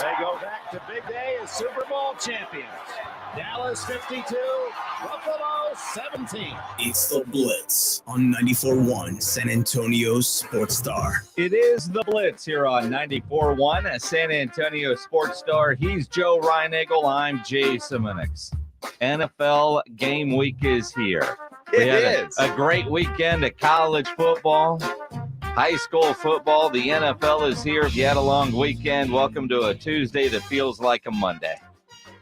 They go back to big day as Super Bowl champions. Dallas 52, Buffalo 17. It's the Blitz on 94.1 San Antonio Sports Star. It is the Blitz here on 94.1 San Antonio Sports Star. He's Joe Reinagle. I'm Jay Simonix. NFL game week is here. We had a great weekend of college football, high school football. The NFL is here. If you had a long weekend, welcome to a Tuesday that feels like a Monday.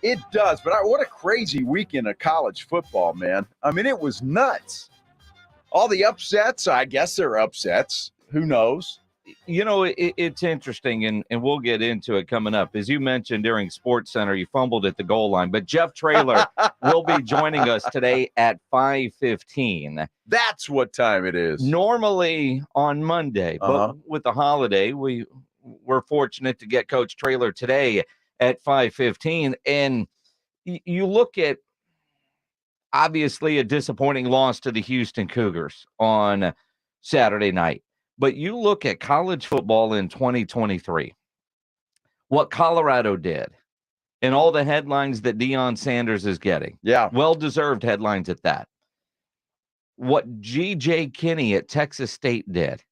It does, but what a crazy weekend of college football, man. I mean, it was nuts. All the upsets, I guess they're upsets. Who knows? You know, it's interesting, and we'll get into it coming up. As you mentioned during Sports Center, you fumbled at the goal line, but Jeff Traylor will be joining us today at 5:15. That's what time it is. Normally on Monday, but with the holiday, we're fortunate to get Coach Traylor today at 5:15. And you look at, obviously, a disappointing loss to the Houston Cougars on Saturday night. But you look at college football in 2023, what Colorado did, and all the headlines that Deion Sanders is getting. Yeah. Well-deserved headlines at that. What G.J. Kinne at Texas State did.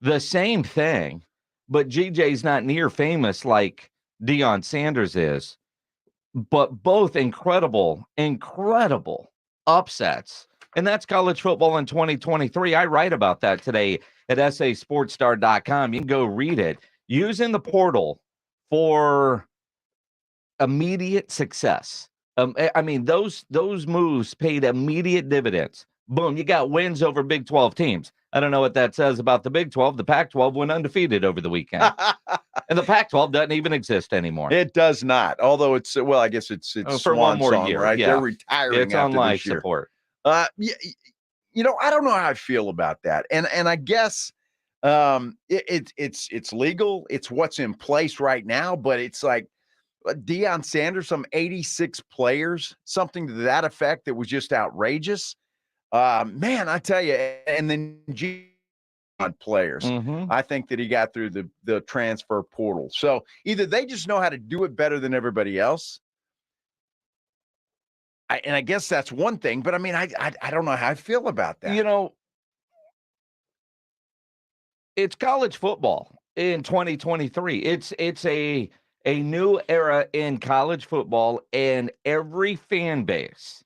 The same thing, but G.J.'s not near famous like Deion Sanders is. But both incredible upsets. And that's college football in 2023. I write about that today at sasportstar.com. You can go read it. Using the portal for immediate success. I mean, those moves paid immediate dividends. Boom, you got wins over Big 12 teams. I don't know what that says about the Big 12. The Pac-12 went undefeated over the weekend. And the Pac-12 doesn't even exist anymore. It does not. Although it's, well, I guess it's for one more song, year, right? Yeah. They're retiring. It's on life this year. support. You know, I don't know how I feel about that. And I guess it's legal. It's what's in place right now. But it's like Deion Sanders, some 86 players, something to that effect that was just outrageous. Man, I tell you, and then players. I think that he got through the transfer portal. So either they just know how to do it better than everybody else. And I guess that's one thing, but I mean, I don't know how I feel about that. You know, it's college football in 2023. It's a new era in college football, and every fan base,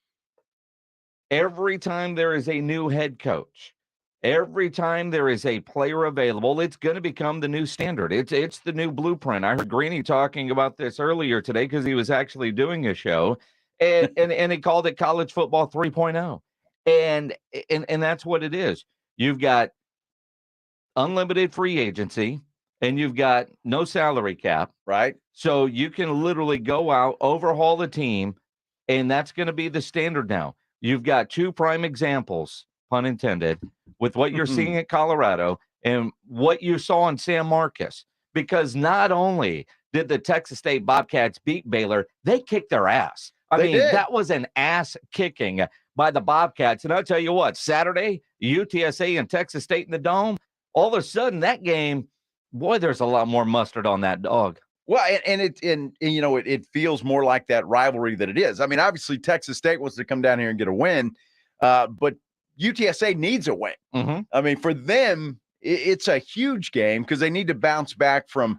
every time there is a new head coach, every time there is a player available, it's going to become the new standard. It's the new blueprint. I heard Greeny talking about this earlier today because he was actually doing a show. And he called it college football 3.0. And that's what it is. You've got unlimited free agency and you've got no salary cap. Right. So you can literally go out, overhaul the team, and that's going to be the standard now. You've got two prime examples, pun intended, with what you're seeing at Colorado and what you saw in San Marcos. Because not only did the Texas State Bobcats beat Baylor, they kicked their ass. I mean, that was an ass kicking by the Bobcats. And I'll tell you what, Saturday, UTSA and Texas State in the Dome, all of a sudden that game, boy, there's a lot more mustard on that dog. Well, and you know, it feels more like that rivalry that it is. I mean, obviously Texas State wants to come down here and get a win, but UTSA needs a win. I mean, for them, it's a huge game because they need to bounce back from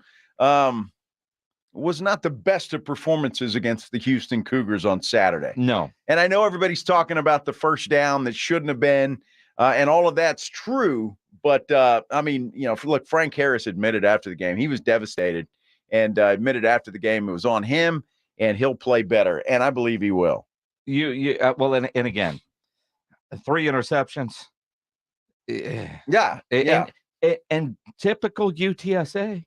was not the best of performances against the Houston Cougars on Saturday. No. And I know everybody's talking about the first down that shouldn't have been, and all of that's true. But, I mean, you know, look, Frank Harris admitted after the game, he was devastated and admitted after the game it was on him and he'll play better. And I believe he will. Well, and again, 3 interceptions. Yeah. And typical UTSA.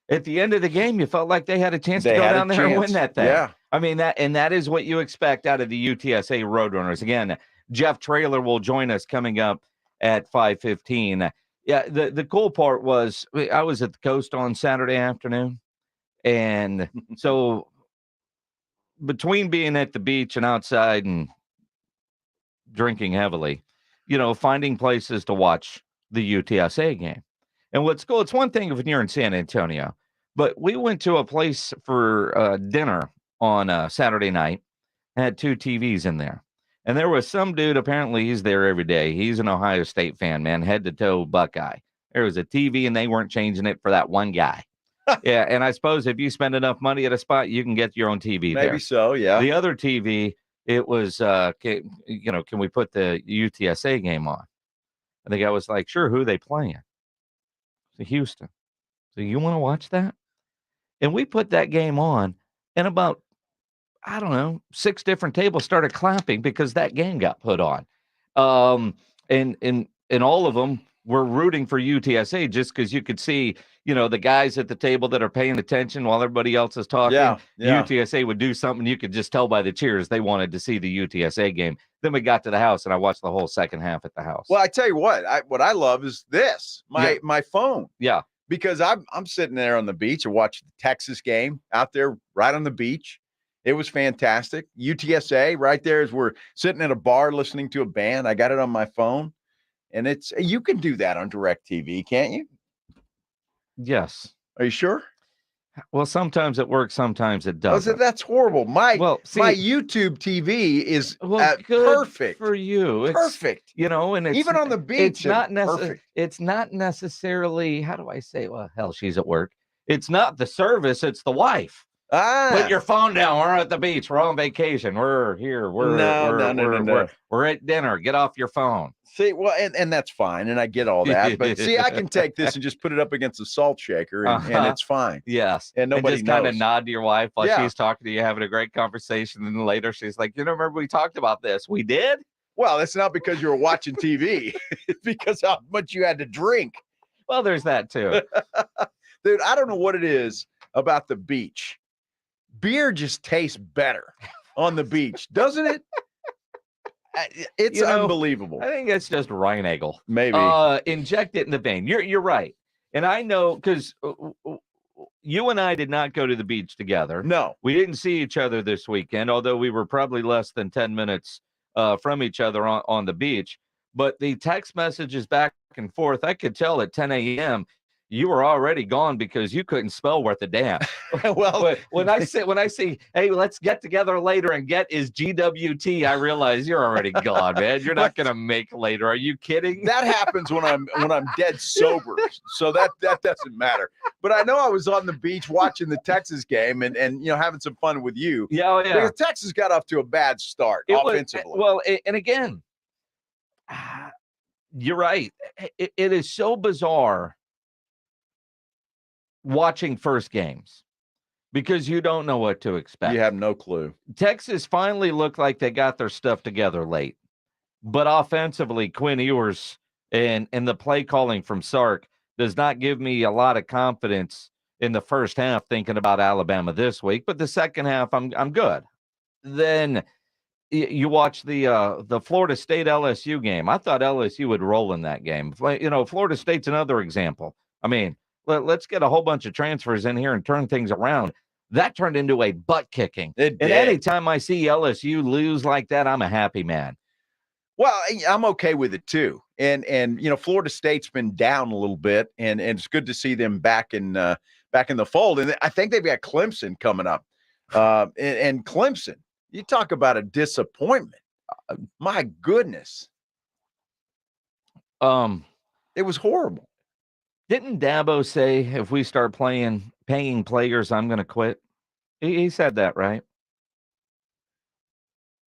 At the end of the game, you felt like they had a chance to go down there and win that thing. Yeah. I mean, that is what you expect out of the UTSA Roadrunners. Again, Jeff Traylor will join us coming up at 5:15. Yeah, the cool part was I was at the coast on Saturday afternoon. And so between being at the beach and outside and drinking heavily, you know, finding places to watch the UTSA game. And what's cool, it's one thing if you're in San Antonio, But we went to a place for dinner on Saturday night. Had 2 TVs in there. And there was some dude, apparently he's there every day. He's an Ohio State fan, man, head to toe Buckeye. There was a TV and they weren't changing it for that one guy. Yeah, and I suppose if you spend enough money at a spot, you can get your own TV there. Maybe so, yeah. The other TV, it was, can we put the UTSA game on? And the guy was like, sure, who are they playing? So Houston. So you want to watch that? And we put that game on, and about, I don't know, 6 different tables started clapping because that game got put on. And all of them were rooting for UTSA just because you could see, the guys at the table that are paying attention while everybody else is talking. Yeah. UTSA would do something. You could just tell by the cheers they wanted to see the UTSA game. Then we got to the house, and I watched the whole second half at the house. Well, I tell you what I love is this, my phone. Yeah. Because I'm sitting there on the beach and watching the Texas game out there right on the beach. It was fantastic. UTSA right there as we're sitting at a bar listening to a band. I got it on my phone. And you can do that on DirecTV, can't you? Yes. Are you sure? Well, sometimes it works, sometimes it doesn't. That's horrible. My YouTube TV is good perfect for you. It's perfect. And it's, even on the beach. It's not necessarily, how do I say? Well, hell, she's at work. It's not the service, it's the wife. Put your phone down. We're at the beach. We're on vacation. We're here. We're at dinner. Get off your phone. See, well, and that's fine, and I get all that. But see, I can take this and just put it up against a salt shaker, and it's fine. Yes, and nobody just knows. Kind of nod to your wife while she's talking to you, having a great conversation, and then later she's like, remember we talked about this? We did. Well, it's not because you were watching TV; it's because how much you had to drink. Well, there's that too, dude. I don't know what it is about the beach. Beer just tastes better on the beach, doesn't it? It's unbelievable. I think it's just Rheinagel. Maybe inject it in the vein. You're right, and I know because you and I did not go to the beach together. No, we didn't see each other this weekend, although we were probably less than 10 minutes from each other on the beach. But the text messages back and forth, I could tell at 10 a.m. you were already gone because you couldn't spell worth a damn. Well, when I say, hey, let's get together later and get is GWT, I realize you're already gone, man. You're not gonna make later. Are you kidding? That happens when I'm dead sober, so that doesn't matter. But I know I was on the beach watching the Texas game and having some fun with you. Yeah, Because Texas got off to a bad start offensively. And again, you're right. It is so bizarre watching first games because you don't know what to expect. You have no clue. Texas finally looked like they got their stuff together late, but offensively, Quinn Ewers and the play calling from Sark does not give me a lot of confidence in the first half thinking about Alabama this week, but the second half I'm good. Then you watch the Florida State LSU game. I thought LSU would roll in that game. Florida State's another example. I mean, let's get a whole bunch of transfers in here and turn things around. That turned into a butt kicking. It did. And anytime I see LSU lose like that, I'm a happy man. Well, I'm okay with it too. And Florida State's been down a little bit, and it's good to see them back in the fold. And I think they've got Clemson coming up. And Clemson, you talk about a disappointment. My goodness. It was horrible. Didn't Dabo say, if we start paying players, I'm going to quit? He said that, right?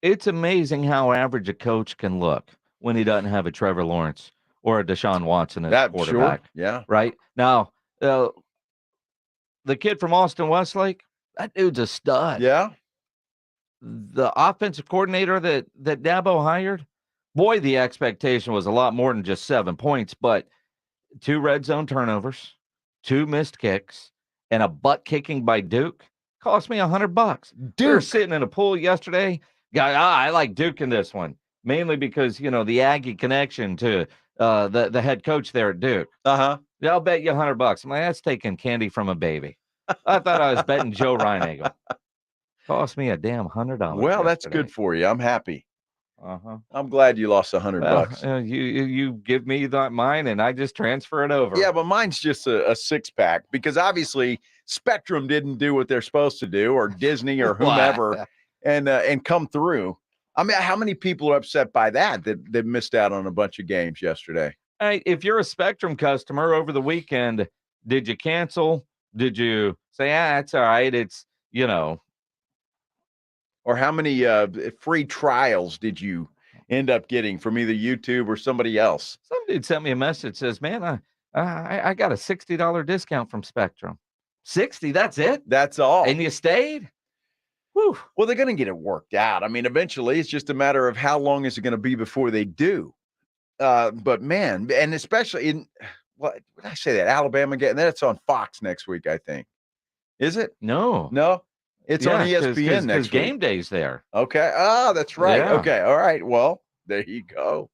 It's amazing how average a coach can look when he doesn't have a Trevor Lawrence or a Deshaun Watson as quarterback. Sure. Yeah. Right? Now, the kid from Austin Westlake, that dude's a stud. Yeah. The offensive coordinator that Dabo hired, boy, the expectation was a lot more than just 7 points, but 2 red zone turnovers, 2 missed kicks, and a butt kicking by Duke cost me $100. Duke. We were sitting in a pool yesterday. I like Duke in this one, mainly because, the Aggie connection to the head coach there at Duke. Uh-huh. I'll bet you $100. I'm like, that's taking candy from a baby. I thought I was betting Joe Rheinagel. Cost me a damn $100. Well, that's good for you. I'm happy. Uh-huh. I'm glad you lost $100. You give me mine, and I just transfer it over. Yeah, but mine's just a 6-pack because obviously Spectrum didn't do what they're supposed to do, or Disney or whomever, and come through. I mean, how many people are upset by that missed out on a bunch of games yesterday? Hey, if you're a Spectrum customer over the weekend, did you cancel? Did you say, it's all right? It's, Or how many free trials did you end up getting from either YouTube or somebody else? Some dude sent me a message, says, man, I got a $60 discount from Spectrum. 60, that's it? That's all. And you stayed? Whew. Well, they're going to get it worked out. I mean, eventually it's just a matter of how long is it going to be before they do. But man, and especially in what did I say, that Alabama game? That's on Fox next week, I think. Is it? No. It's on ESPN next week. Game day's there. Okay. Oh, that's right. Yeah. Okay. All right. Well, there you go.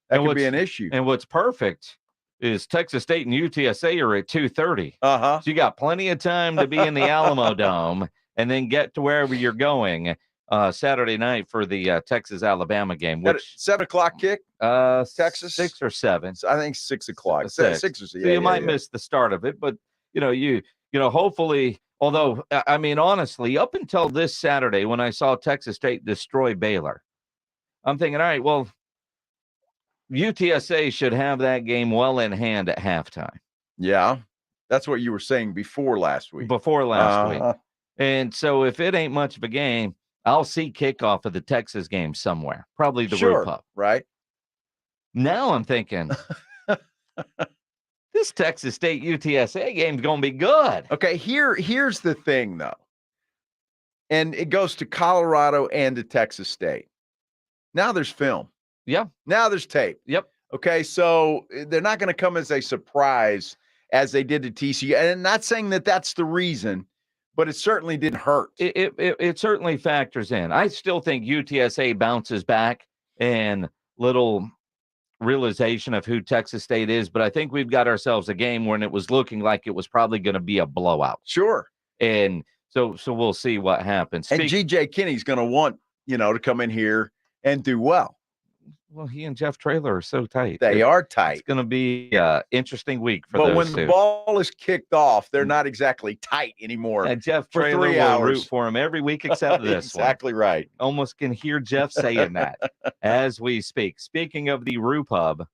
That could be an issue. And what's perfect is Texas State and UTSA are at 2:30. Uh-huh. So you got plenty of time to be in the Alamo Dome and then get to wherever you're going Saturday night for the Texas-Alabama game. Which 7:00 kick? Texas? 6 or 7. I think 6:00. 6 or 6. So you might miss the start of it, but hopefully, although, I mean, honestly, up until this Saturday when I saw Texas State destroy Baylor, I'm thinking, all right, well, UTSA should have that game well in hand at halftime. Yeah, that's what you were saying before last week. Week. And so if it ain't much of a game, I'll see kickoff of the Texas game somewhere, probably the Root Pub. Right. Now I'm thinking, this Texas State UTSA game's going to be good. Okay, here's the thing, though. And it goes to Colorado and to Texas State. Now there's film. Yeah. Now there's tape. Yep. Okay, so they're not going to come as a surprise as they did to TCU. And I'm not saying that that's the reason, but it certainly didn't hurt. It certainly factors in. I still think UTSA bounces back and little realization of who Texas State is, but I think we've got ourselves a game when it was looking like it was probably going to be a blowout. Sure. And so we'll see what happens. And G.J. Kinne's going to want, to come in here and do well. Well, he and Jeff Traylor are so tight. They are tight. It's going to be an interesting week for those two. But when the ball is kicked off, they're not exactly tight anymore. And Jeff for Traylor 3 will hours. root for him every week except this one. Exactly right. Almost can hear Jeff saying that as we speak. Speaking of the Roo Pub,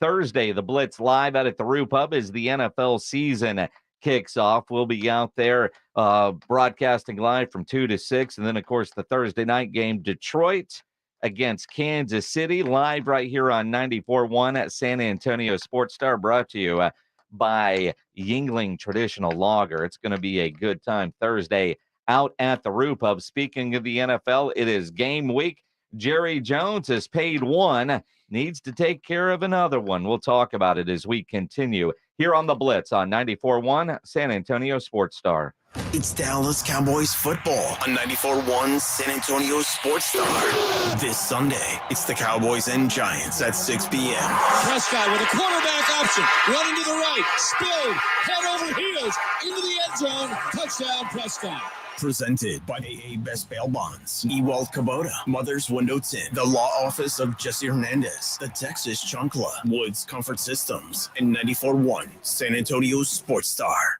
Thursday, the Blitz live out at the Roo Pub as the NFL season kicks off. We'll be out there broadcasting live from 2 to 6. And then, of course, the Thursday night game, Detroit against Kansas City, live right here on 94.1 at San Antonio Sports Star, brought to you by Yingling Traditional Lager. It's going to be a good time Thursday out at the Roo Pub. Speaking of the NFL, it is game week. Jerry Jones has paid one, needs to take care of another one. We'll talk about it as we continue here on the Blitz on 94.1 San Antonio Sports Star. It's Dallas Cowboys football on 94.1 San Antonio Sports Star. This Sunday, it's the Cowboys and Giants at 6 p.m. Prescott with a quarterback option, running to the right, spilled, head over heels, into the end zone, touchdown Prescott. Presented by AA Best Bail Bonds, Ewald Kubota, Mother's Window Tint, the Law Office of Jesse Hernandez, the Texas Chunkla, Woods Comfort Systems, and 94.1 San Antonio Sports Star.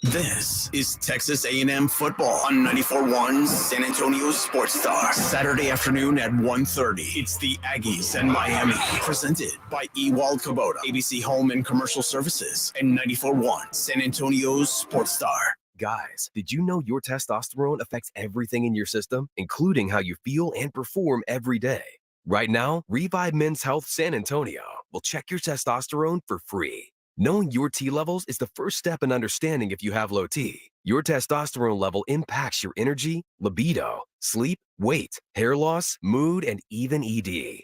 This is Texas A&M football on 94.1 San Antonio Sports Star. Saturday afternoon at 1:30. It's the Aggies and Miami. Presented by Ewald Kubota, ABC Home and Commercial Services, and 94.1 San Antonio Sports Star. Guys, did you know your testosterone affects everything in your system, including how you feel and perform every day? Right now, Revive Men's Health San Antonio will check your testosterone for free. Knowing your T levels is the first step in understanding if you have low T. Your testosterone level impacts your energy, libido, sleep, weight, hair loss, mood, and even ED.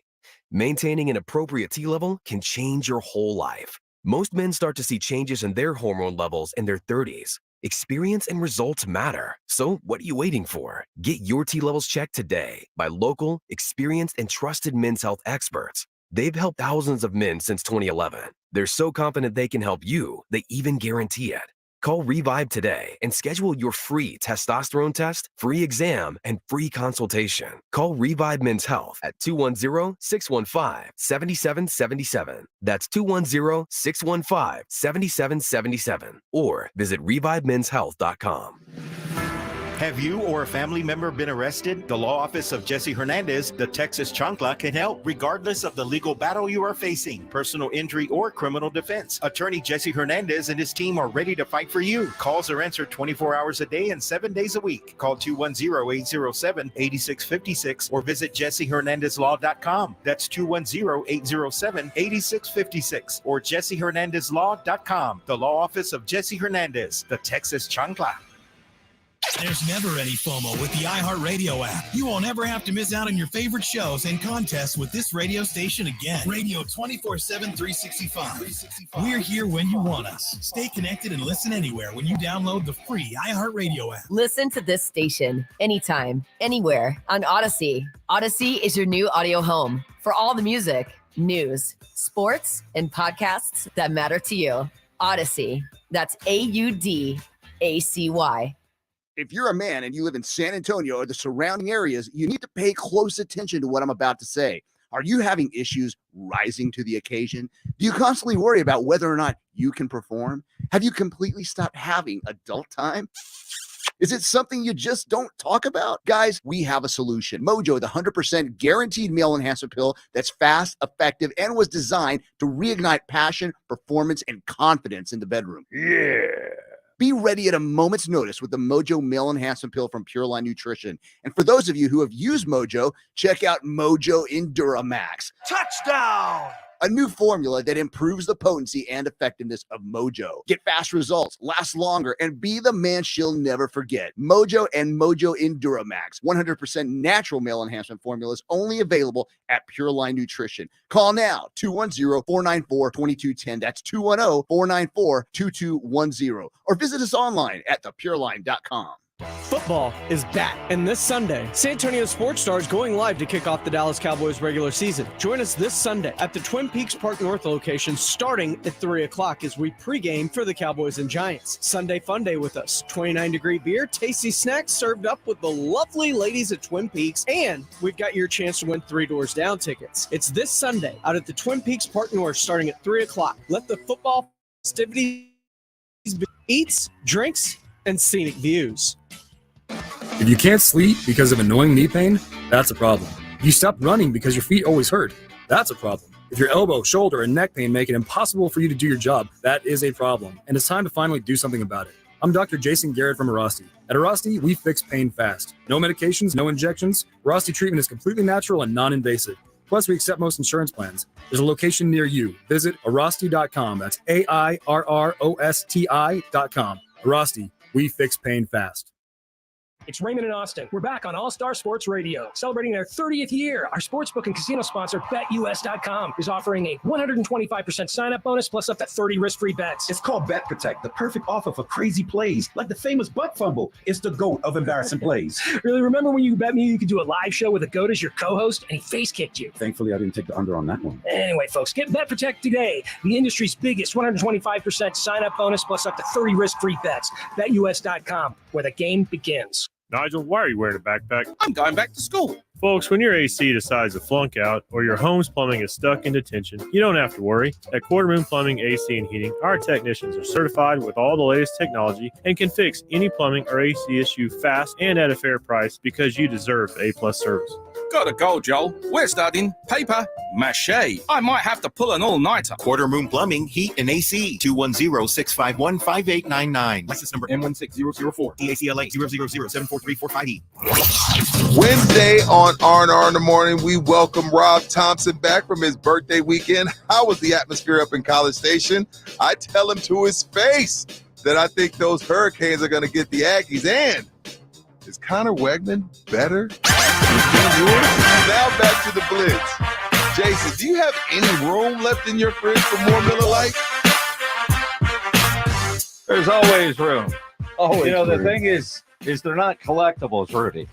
Maintaining an appropriate T level can change your whole life. Most men start to see changes in their hormone levels in their 30s. Experience and results matter. So what are you waiting for? Get your T levels checked today by local, experienced, and trusted men's health experts. They've helped thousands of men since 2011. They're so confident they can help you, they even guarantee it. Call Revive today and schedule your free testosterone test, free exam, and free consultation. Call Revive Men's Health at 210-615-7777. That's 210-615-7777. Or visit revivemenshealth.com. Have you or a family member been arrested? The law office of Jesse Hernandez, the Texas Chancla, can help regardless of the legal battle you are facing, personal injury or criminal defense. Attorney Jesse Hernandez and his team are ready to fight for you. Calls are answered 24 hours a day and 7 days a week. Call 210-807-8656 or visit jessehernandezlaw.com. That's 210-807-8656 or jessehernandezlaw.com. The law office of Jesse Hernandez, the Texas Chancla. There's never any FOMO with the iHeartRadio app. You won't ever have to miss out on your favorite shows and contests with this radio station again. Radio 24/7, 365. We're here when you want us. Stay connected and listen anywhere when you download the free iHeartRadio app. Listen to this station anytime, anywhere on Odyssey. Odyssey is your new audio home for all the music, news, sports, and podcasts that matter to you. Odyssey. That's AUDACY. If you're a man and you live in San Antonio or the surrounding areas, you need to pay close attention to what I'm about to say. Are you having issues rising to the occasion? Do you constantly worry about whether or not you can perform? Have you completely stopped having adult time? Is it something you just don't talk about? Guys, we have a solution. Mojo, the 100% guaranteed male enhancement pill that's fast, effective, and was designed to reignite passion, performance, and confidence in the bedroom. Yeah. Be ready at a moment's notice with the Mojo Male Enhancement Pill from Pure Line Nutrition. And for those of you who have used Mojo, check out Mojo Enduramax. Touchdown! A new formula that improves the potency and effectiveness of Mojo. Get fast results, last longer, and be the man she'll never forget. Mojo and Mojo Enduramax. 100% natural male enhancement formulas only available at Pure Line Nutrition. Call now, 210-494-2210. That's 210-494-2210. Or visit us online at thepureline.com. Football is back, and this Sunday, San Antonio Sports Star is going live to kick off the Dallas Cowboys regular season. Join us this Sunday at the Twin Peaks Park North location starting at 3 o'clock as we pregame for the Cowboys and Giants. Sunday fun day with us. 29-degree beer, tasty snacks served up with the lovely ladies at Twin Peaks, and we've got your chance to win 3 Doors Down tickets. It's this Sunday out at the Twin Peaks Park North starting at 3 o'clock. Let the football festivities be eats, drinks, and scenic views. If you can't sleep because of annoying knee pain, that's a problem. If you stop running because your feet always hurt, that's a problem. If your elbow, shoulder, and neck pain make it impossible for you to do your job, that is a problem. And it's time to finally do something about it. I'm Dr. Jason Garrett from Arasti. At Arasti, we fix pain fast. No medications, no injections. Arasti treatment is completely natural and non-invasive. Plus, we accept most insurance plans. There's a location near you. Visit Arasti.com. That's AIRROSTI.com. Arasti, we fix pain fast. It's Raymond and Austin. We're back on All-Star Sports Radio, celebrating their 30th year. Our sportsbook and casino sponsor, BetUS.com, is offering a 125% sign-up bonus plus up to 30 risk-free bets. It's called Bet Protect, the perfect offer for crazy plays, like the famous butt fumble. It's the GOAT of embarrassing plays. Really, remember when you bet me you could do a live show with a GOAT as your co-host, and he face-kicked you? Thankfully, I didn't take the under on that one. Anyway, folks, get Bet Protect today, the industry's biggest 125% sign-up bonus plus up to 30 risk-free bets. BetUS.com, where the game begins. Nigel, why are you wearing a backpack? I'm going back to school. Folks, when your AC decides to flunk out or your home's plumbing is stuck in detention, you don't have to worry. At Quarter Moon Plumbing, AC, and Heating, our technicians are certified with all the latest technology and can fix any plumbing or AC issue fast and at a fair price because you deserve A+ service. Gotta go, Joel. We're starting paper mache. I might have to pull an all-nighter. Quarter Moon Plumbing, Heat, and AC. 210-651-5899. License number M16004. DACLA 000743458. Wednesday on R&R in the Morning, we welcome Rob Thompson back from his birthday weekend. How was the atmosphere up in College Station? I tell him to his face that I think those Hurricanes are going to get the Aggies. And is Connor Wegman better? Now back to the Blitz. Jason, do you have any room left in your fridge for more Miller Lite? There's always room. Always the room. thing is they're not collectibles, Rudy.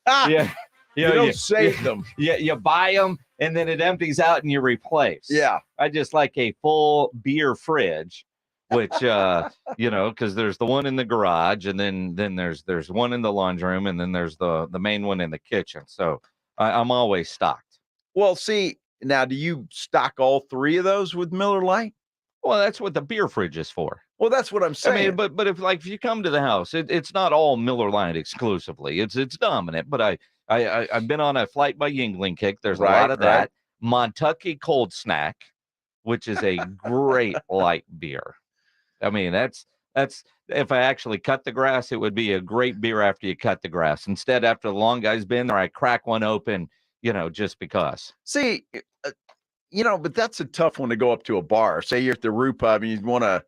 Yeah. You don't save them. Yeah, you buy them and then it empties out and you replace. Yeah. I just like a full beer fridge. which because there's the one in the garage, and then there's one in the laundry room, and then there's the main one in the kitchen. So I'm always stocked. Well, see, now do you stock all 3 of those with Miller Lite? Well, that's what the beer fridge is for. Well, that's what I'm saying. I mean, but if you come to the house, it's not all Miller Lite exclusively. It's dominant. But I've been on a Flight by Yingling kick. There's a lot of that. Right. Montucky Cold Snack, which is a great light beer. I mean, that's if I actually cut the grass, it would be a great beer after you cut the grass. Instead, after the long guy's been there, I crack one open, just because. See, but that's a tough one to go up to a bar. Say you're at the Roux Pub and you want to,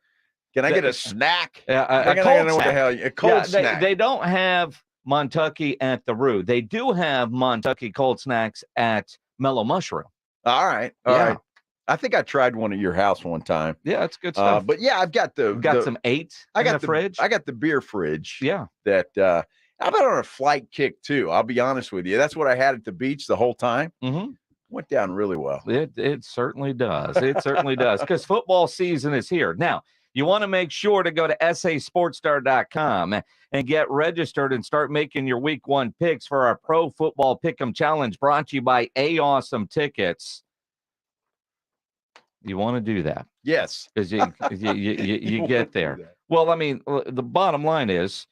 can I get a snack? A cold snack. What the hell, a cold snack. They don't have Montucky at the Roux. They do have Montucky cold snacks at Mellow Mushroom. All right. All right. I think I tried one at your house one time. Yeah, it's good stuff. But yeah, I've got some 8 in the fridge. I got the beer fridge. Yeah. That I've been on a flight kick too. I'll be honest with you. That's what I had at the beach the whole time. Mm-hmm. Went down really well. It certainly does. It certainly does. Because football season is here. Now, you want to make sure to go to sasportstar.com and get registered and start making your week 1 picks for our Pro Football Pick'em Challenge brought to you by Awesome Tickets. You want to do that. Yes. Because you get there. Well, I mean, the bottom line is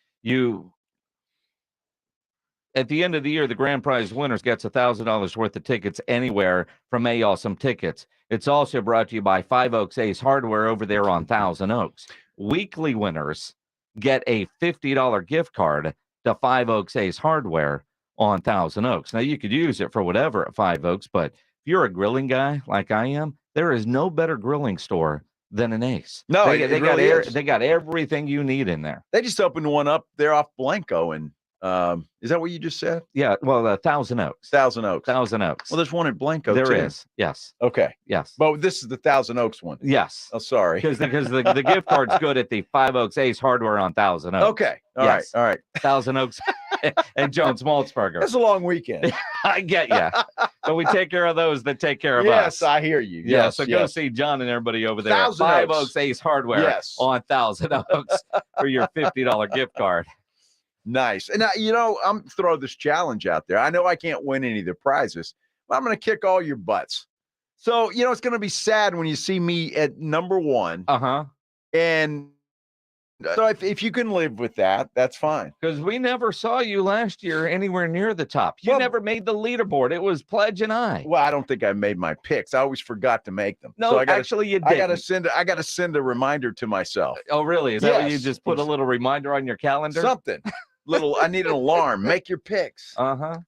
at the end of the year, the grand prize winners gets $1,000 worth of tickets anywhere from Awesome Tickets. It's also brought to you by 5 Oaks Ace Hardware over there on Thousand Oaks. Weekly winners get a $50 gift card to 5 Oaks Ace Hardware on Thousand Oaks. Now, you could use it for whatever at 5 Oaks, but if you're a grilling guy like I am, there is no better grilling store than an Ace. No, they got everything you need in there. They just opened one up there off Blanco, and is that what you just said? Yeah, well, Thousand Oaks. Thousand Oaks. Well, there's one at Blanco There too. is, yes. Okay. Yes. But this is the Thousand Oaks one. Yes. Oh, sorry. Because the gift card's good at the 5 Oaks Ace Hardware on Thousand Oaks. Okay. All right. Thousand Oaks and Jones Maltzberger. It's a long weekend. I get you. But we take care of those that take care of us. Yes, I hear you. Yeah, Yes, so go see John and everybody over there Thousand at 5 Oaks. Oaks Ace Hardware on Thousand Oaks for your $50 gift card. Nice. And I'm throw this challenge out there. I know I can't win any of the prizes, but I'm going to kick all your butts. So, it's going to be sad when you see me at number 1. Uh-huh. And so if you can live with that, that's fine. Because we never saw you last year anywhere near the top. You never made the leaderboard. It was Pledge and I. Well, I don't think I made my picks. I always forgot to make them. No, so actually you I didn't. got to send a reminder to myself. Oh, really? Is that what you just put a little reminder on your calendar? Something. I need an alarm. Make your picks. Uh-huh.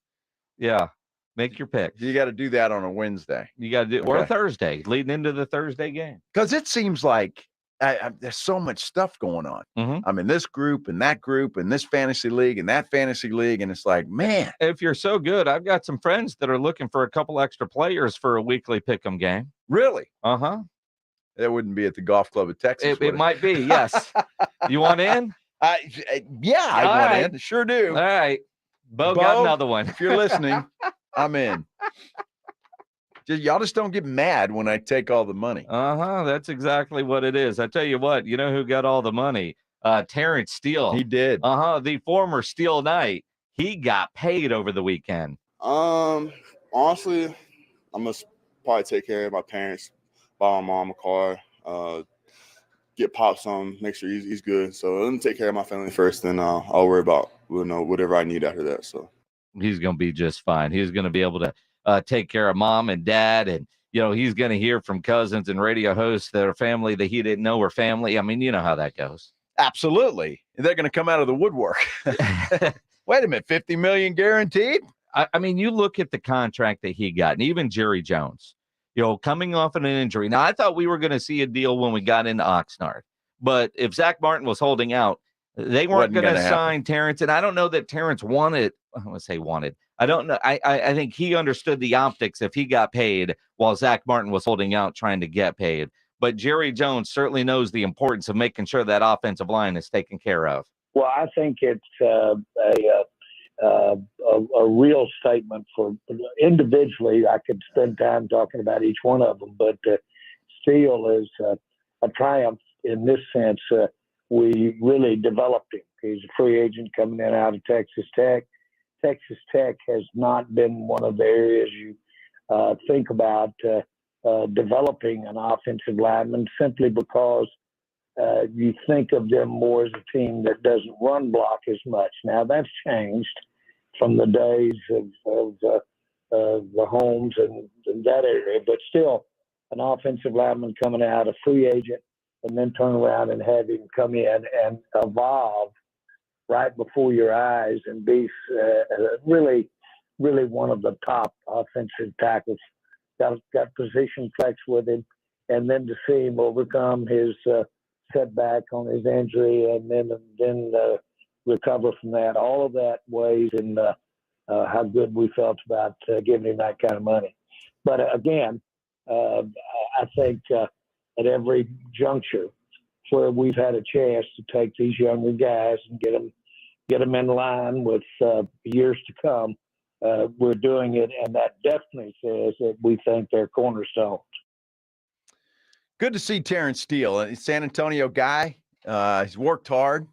Yeah. Make your picks. You got to do that on a Wednesday. You got to do or a Thursday, leading into the Thursday game. Because it seems like there's so much stuff going on. Mm-hmm. I'm in this group and that group and this fantasy league and that fantasy league. And it's like, man. If you're so good, I've got some friends that are looking for a couple extra players for a weekly pick'em game. Really? Uh-huh. That wouldn't be at the golf club of Texas. It might be, yes. You want in? Yeah, I want in. Sure do. All right. Bo got another one. If you're listening, I'm in. Y'all just don't get mad when I take all the money. Uh-huh. That's exactly what it is. I tell you what, you know who got all the money? Terrence Steele. He did. Uh-huh. The former Steele Knight. He got paid over the weekend. Honestly, I'm gonna probably take care of my parents, buy my mom a car, get Pop some, make sure he's good. So let me take care of my family first, then I'll worry about whatever I need after that. So he's gonna be just fine. He's gonna be able to take care of mom and dad, and he's gonna hear from cousins and radio hosts that are family that he didn't know were family. I mean, you know how that goes. Absolutely. They're gonna come out of the woodwork. Wait a minute, $50 million guaranteed? I mean, you look at the contract that he got, and even Jerry Jones, coming off of an injury. Now, I thought we were going to see a deal when we got into Oxnard, but if Zach Martin was holding out, they weren't going to sign Terrence. And I don't know that Terrence wanted. I don't know. I think he understood the optics if he got paid while Zach Martin was holding out trying to get paid. But Jerry Jones certainly knows the importance of making sure that offensive line is taken care of. Well, I think it's a real statement for individually. I could spend time talking about each one of them, but Steele is a triumph in this sense, we really developed him. He's a free agent coming in out of Texas Tech. Texas Tech has not been one of the areas you think about developing an offensive lineman, simply because you think of them more as a team that doesn't run block as much. Now, that's changed from the days of the Holmes and that area, but still an offensive lineman coming out, a free agent, and then turn around and have him come in and evolve right before your eyes and be really one of the top offensive tackles. Got position flex with him, and then to see him overcome his setback on his injury and then recover from that. All of that weighs in how good we felt about giving him that kind of money. But again, I think at every juncture where we've had a chance to take these younger guys and get them in line with years to come, we're doing it, and that definitely says that we think they're cornerstones. Good to see Terrence Steele, a San Antonio guy. He's worked hard.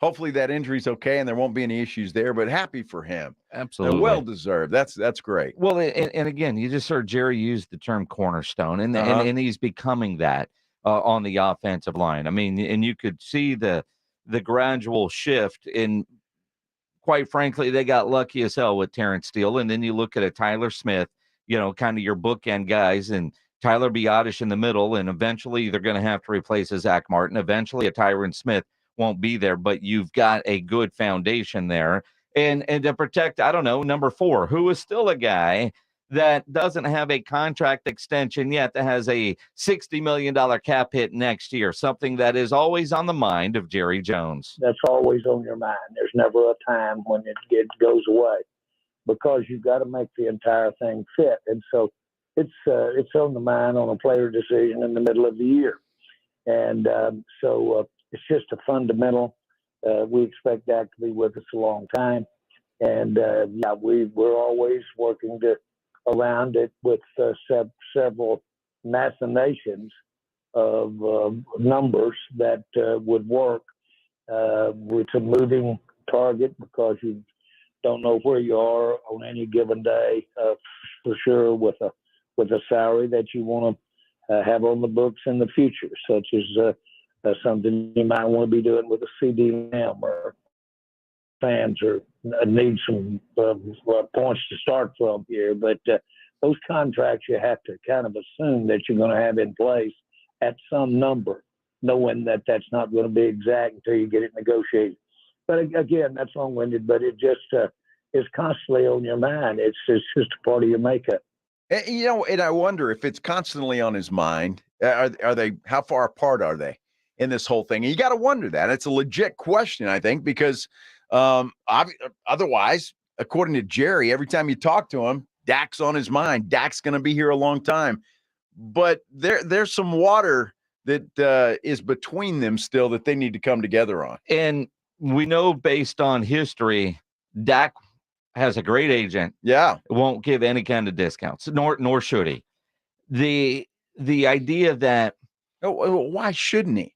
Hopefully that injury's okay and there won't be any issues there, but happy for him. Absolutely. Well deserved. That's great. Well, and again, you just heard Jerry use the term cornerstone, and he's becoming that on the offensive line. I mean, and you could see the gradual shift in, quite frankly, they got lucky as hell with Terrence Steele. And then you look at a Tyler Smith, kind of your bookend guys, and Tyler Biadasz in the middle, and eventually they're going to have to replace a Zach Martin. Eventually a Tyron Smith won't be there, but you've got a good foundation there. And to protect, I don't know, number 4, who is still a guy that doesn't have a contract extension yet, that has a $60 million cap hit next year, something that is always on the mind of Jerry Jones. That's always on your mind. There's never a time when it goes away, because you've got to make the entire thing fit. And so it's on the mind on a player decision in the middle of the year. And so it's just a fundamental. We expect that to be with us a long time. And we're always working around it with several machinations of numbers that would work. It's a moving target because you don't know where you are on any given day, for sure, with a salary that you want to have on the books in the future, such as something you might want to be doing with a CD Lamb, or fans or need some points to start from here. But those contracts, you have to kind of assume that you're going to have in place at some number, knowing that that's not going to be exact until you get it negotiated. But again, that's long-winded, but it just is constantly on your mind. It's just a part of your makeup. And I wonder if it's constantly on his mind. Are they? How far apart are they in this whole thing? And you got to wonder that. It's a legit question, I think, because otherwise, according to Jerry, every time you talk to him, Dak's on his mind. Dak's going to be here a long time. But there's some water that is between them still that they need to come together on. And we know, based on history, Dak has a great agent. Yeah. Won't give any kind of discounts, nor should he. The idea that why shouldn't he?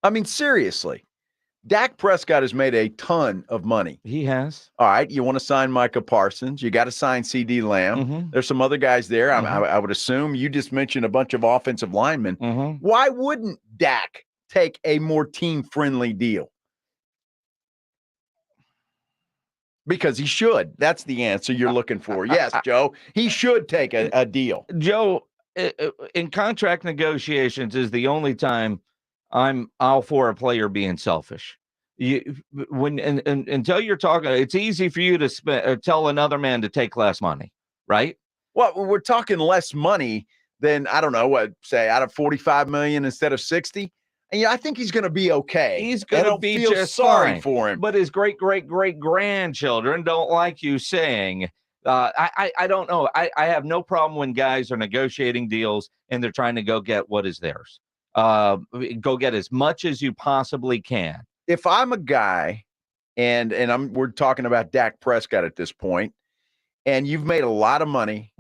I mean, seriously, Dak Prescott has made a ton of money. He has. All right, you want to sign Micah Parsons, you got to sign CD Lamb. Mm-hmm. There's some other guys there. I would assume you just mentioned a bunch of offensive linemen. Mm-hmm. Why wouldn't Dak take a more team-friendly deal? Because he should. That's the answer you're looking for. Yes, Joe. He should take a deal. Joe, in contract negotiations is the only time I'm all for a player being selfish. Until you're talking, it's easy for you to tell another man to take less money, right? Well, we're talking less money than, I don't know, what, say out of $45 million instead of 60. And I think he's going to be okay. He's going to be just sorry fine for him. But his great grandchildren don't like you saying, I don't know. I have no problem when guys are negotiating deals and they're trying to go get what is theirs. Go get as much as you possibly can. If I'm a guy, and we're talking about Dak Prescott at this point, and you've made a lot of money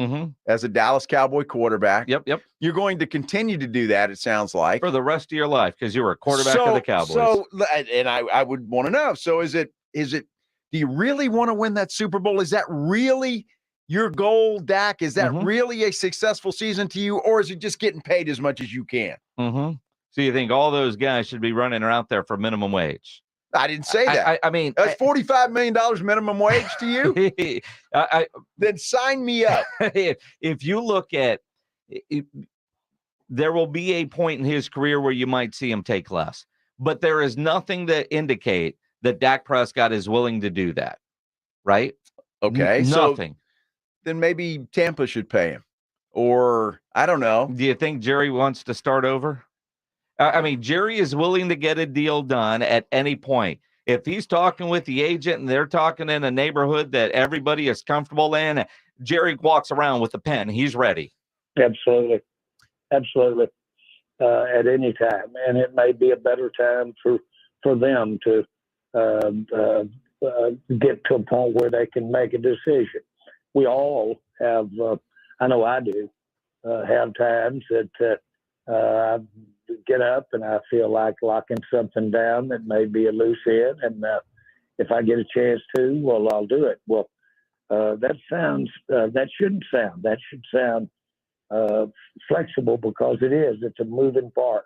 as a Dallas Cowboy quarterback. Yep. You're going to continue to do that, it sounds like. For the rest of your life, because you were a quarterback of the Cowboys. So, and I would want to know, so is it, do you really want to win that Super Bowl? Is that really your goal, Dak? Is that really a successful season to you, or is it just getting paid as much as you can? So you think all those guys should be running out there for minimum wage? I didn't say that. I mean, that's $45 million minimum wage to you? Then sign me up. If you look at it, there will be a point in his career where you might see him take less, but there is nothing to indicate that Dak Prescott is willing to do that, right? Okay. Nothing. So then maybe Tampa should pay him, or I don't know. Do you think Jerry wants to start over? I mean, Jerry is willing to get a deal done at any point. If he's talking with the agent and they're talking in a neighborhood that everybody is comfortable in, Jerry walks around with a pen. He's ready. Absolutely. At any time. And it may be a better time for them to get to a point where they can make a decision. We all have, I know I do, have times that I get up and I feel like locking something down that may be a loose end. And if I get a chance to, well, I'll do it. Well, that shouldn't sound. That should sound flexible, because it is. It's a moving part.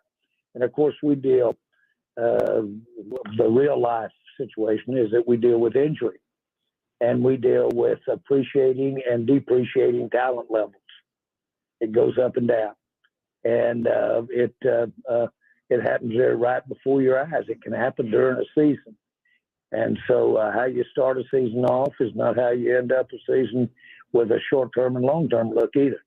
And of course, we deal, the real life situation is that we deal with injury, and we deal with appreciating and depreciating talent levels. It goes up and down, and it happens there right before your eyes. It can happen during a season. And so how you start a season off is not how you end up a season with a short-term and long-term look either.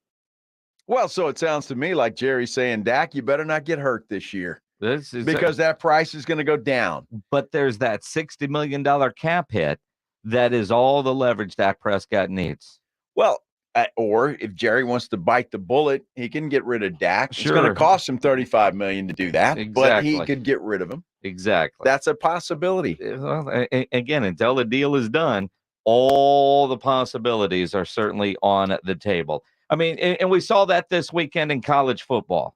Well, so it sounds to me like Jerry's saying, Dak, you better not get hurt this year. This is because that price is going to go down. But there's that $60 million cap hit that is all the leverage Dak Prescott needs. Well, or if Jerry wants to bite the bullet, he can get rid of Dak. Sure. It's going to cost him $35 million to do that, but he Exactly. could get rid of him. Exactly. That's a possibility. Well, again, until the deal is done, all the possibilities are certainly on the table. I mean, and we saw that this weekend in college football.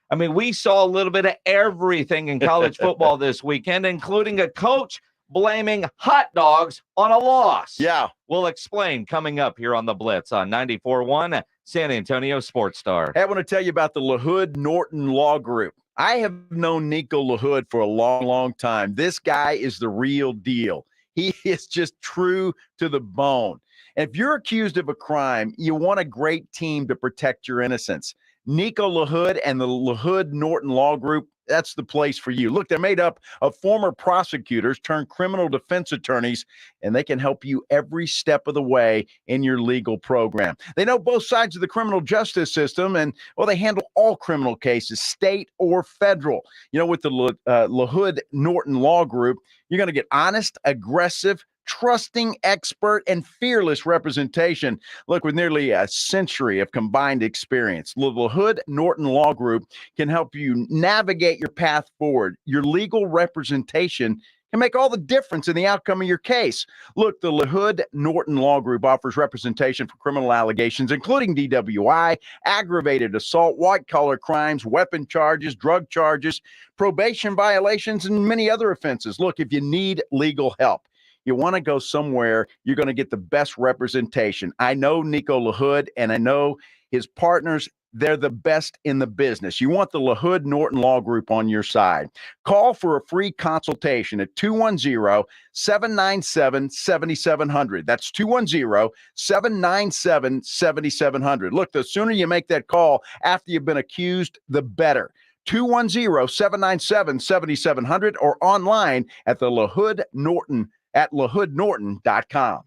I mean, we saw a little bit of everything in college football this weekend, including a coach blaming hot dogs on a loss. Yeah. We'll explain coming up here on the Blitz on 94.1 San Antonio Sports Star. Hey, I want to tell you about the LaHood Norton Law Group. I have known Nico LaHood for a long, long time. This guy is the real deal. He is just true to the bone. And if you're accused of a crime, you want a great team to protect your innocence. Nico LaHood and the LaHood Norton Law Group, that's the place for you. Look, they're made up of former prosecutors turned criminal defense attorneys, and they can help you every step of the way in your legal program. They know both sides of the criminal justice system, and, well, they handle all criminal cases, state or federal. You know, with the LaHood Norton Law Group, you're going to get honest, aggressive, trusting, expert, and fearless representation. Look, with nearly a century of combined experience, the LaHood Norton Law Group can help you navigate your path forward. Your legal representation can make all the difference in the outcome of your case. Look, the LaHood Norton Law Group offers representation for criminal allegations, including DWI, aggravated assault, white-collar crimes, weapon charges, drug charges, probation violations, and many other offenses. Look, if you need legal help, you want to go somewhere you're going to get the best representation. I know Nico LaHood, and I know his partners. They're the best in the business. You want the LaHood Norton Law Group on your side. Call for a free consultation at 210-797-7700. That's 210-797-7700. Look, the sooner you make that call after you've been accused, the better. 210-797-7700 or online at the LaHood Norton at LaHoodNorton.com.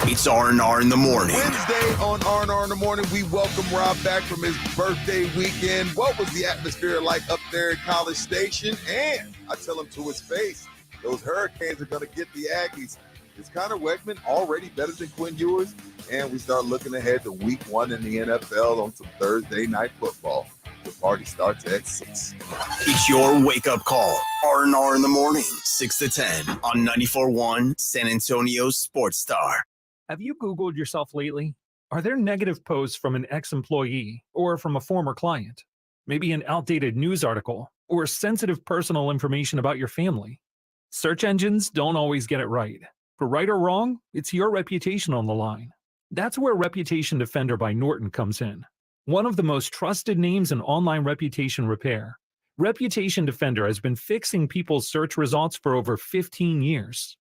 It's R&R in the morning. Wednesday on R&R in the morning, we welcome Rob back from his birthday weekend. What was the atmosphere like up there at College Station? And I tell him to his face, those Hurricanes are going to get the Aggies. Is Connor Wegman already better than Quinn Ewers? And we start looking ahead to week 1 in the NFL on some Thursday night football. The party starts at 6. It's your wake-up call. R&R in the morning, 6 to 10 on 94.1 San Antonio Sports Star. Have you Googled yourself lately? Are there negative posts from an ex-employee or from a former client? Maybe an outdated news article or sensitive personal information about your family? Search engines don't always get it right. For right or wrong, it's your reputation on the line. That's where Reputation Defender by Norton comes in. One of the most trusted names in online reputation repair, Reputation Defender has been fixing people's search results for over 15 years.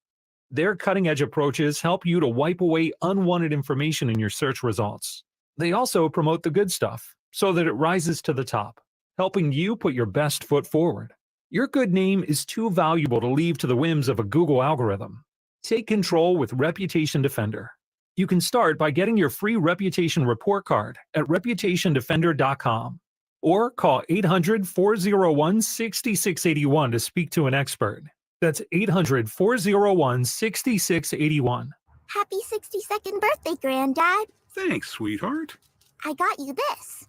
Their cutting-edge approaches help you to wipe away unwanted information in your search results. They also promote the good stuff so that it rises to the top, helping you put your best foot forward. Your good name is too valuable to leave to the whims of a Google algorithm. Take control with Reputation Defender. You can start by getting your free reputation report card at reputationdefender.com or call 800-401-6681 to speak to an expert. That's 800-401-6681. Happy 62nd birthday, Granddad. Thanks, sweetheart. I got you this.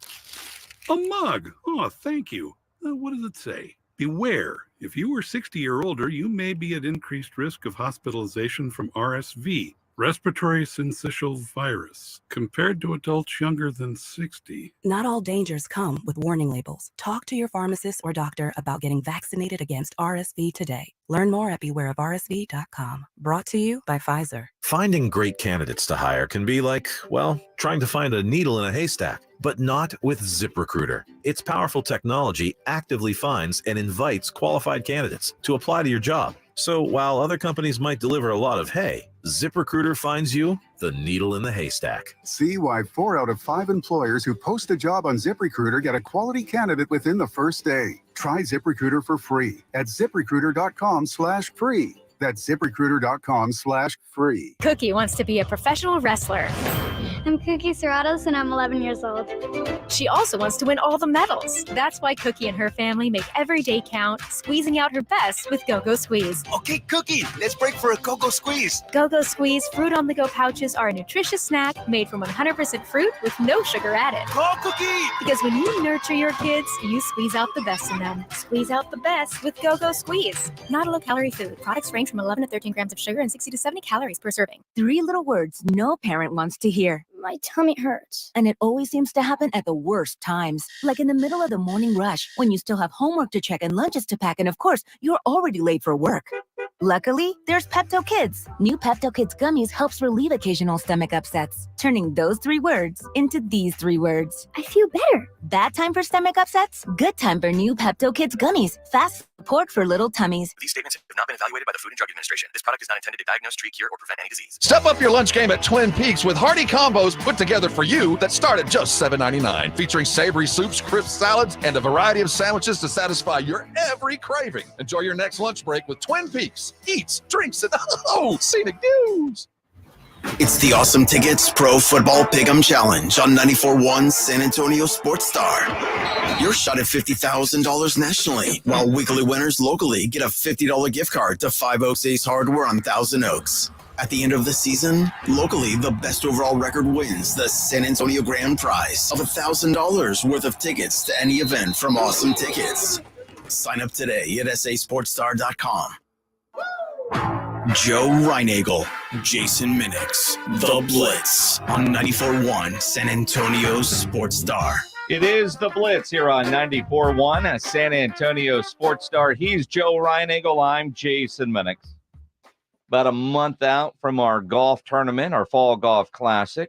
A mug. Oh, thank you. What does it say? Beware. If you are 60 or older, you may be at increased risk of hospitalization from RSV, respiratory syncytial virus, compared to adults younger than 60. Not all dangers come with warning labels. Talk to your pharmacist or doctor about getting vaccinated against RSV today. Learn more at bewareofrsv.com. Brought to you by Pfizer. Finding great candidates to hire can be like, well, trying to find a needle in a haystack, but not with ZipRecruiter. Its powerful technology actively finds and invites qualified candidates to apply to your job. So while other companies might deliver a lot of hay, ZipRecruiter finds you the needle in the haystack. See why 4 out of 5 employers who post a job on ZipRecruiter get a quality candidate within the first day. Try ZipRecruiter for free at ZipRecruiter.com/free. That's ZipRecruiter.com/free. Cookie wants to be a professional wrestler. I'm Cookie Serratos and I'm 11 years old. She also wants to win all the medals. That's why Cookie and her family make every day count, squeezing out her best with Go-Go Squeeze. Okay, Cookie, let's break for a Go-Go Squeeze. Go-Go Squeeze fruit on the go pouches are a nutritious snack made from 100% fruit with no sugar added. Go, Cookie! Because when you nurture your kids, you squeeze out the best in them. Squeeze out the best with Go-Go Squeeze. Not a low-calorie food. Products range from 11 to 13 grams of sugar and 60 to 70 calories per serving. 3 little words no parent wants to hear. My tummy hurts. And it always seems to happen at the worst times, like in the middle of the morning rush, when you still have homework to check and lunches to pack, and of course, you're already late for work. Luckily, there's Pepto Kids. New Pepto Kids gummies helps relieve occasional stomach upsets, turning those 3 words into these 3 words. I feel better. Bad time for stomach upsets? Good time for new Pepto Kids gummies. Fast support for little tummies. These statements have not been evaluated by the Food and Drug Administration. This product is not intended to diagnose, treat, cure, or prevent any disease. Step up your lunch game at Twin Peaks with hearty combos put together for you that start at just $7.99, featuring savory soups, crisp salads, and a variety of sandwiches to satisfy your every craving. Enjoy your next lunch break with Twin Peaks. Eats, drinks, and scenic views. It's the Awesome Tickets Pro Football Pick'em Challenge on 94.1 San Antonio Sports Star. Your shot at $50,000 nationally, while weekly winners locally get a $50 gift card to 5 Oaks Ace Hardware on Thousand Oaks. At the end of the season, locally, the best overall record wins the San Antonio Grand Prize of $1,000 worth of tickets to any event from Awesome Tickets. Sign up today at sasportstar.com. Joe Reinagel, Jason Minix, The Blitz on 94.1 San Antonio Sports Star. It is The Blitz here on 94.1 San Antonio Sports Star. He's Joe Reinagel. I'm Jason Minix. About a month out from our golf tournament, our Fall Golf Classic.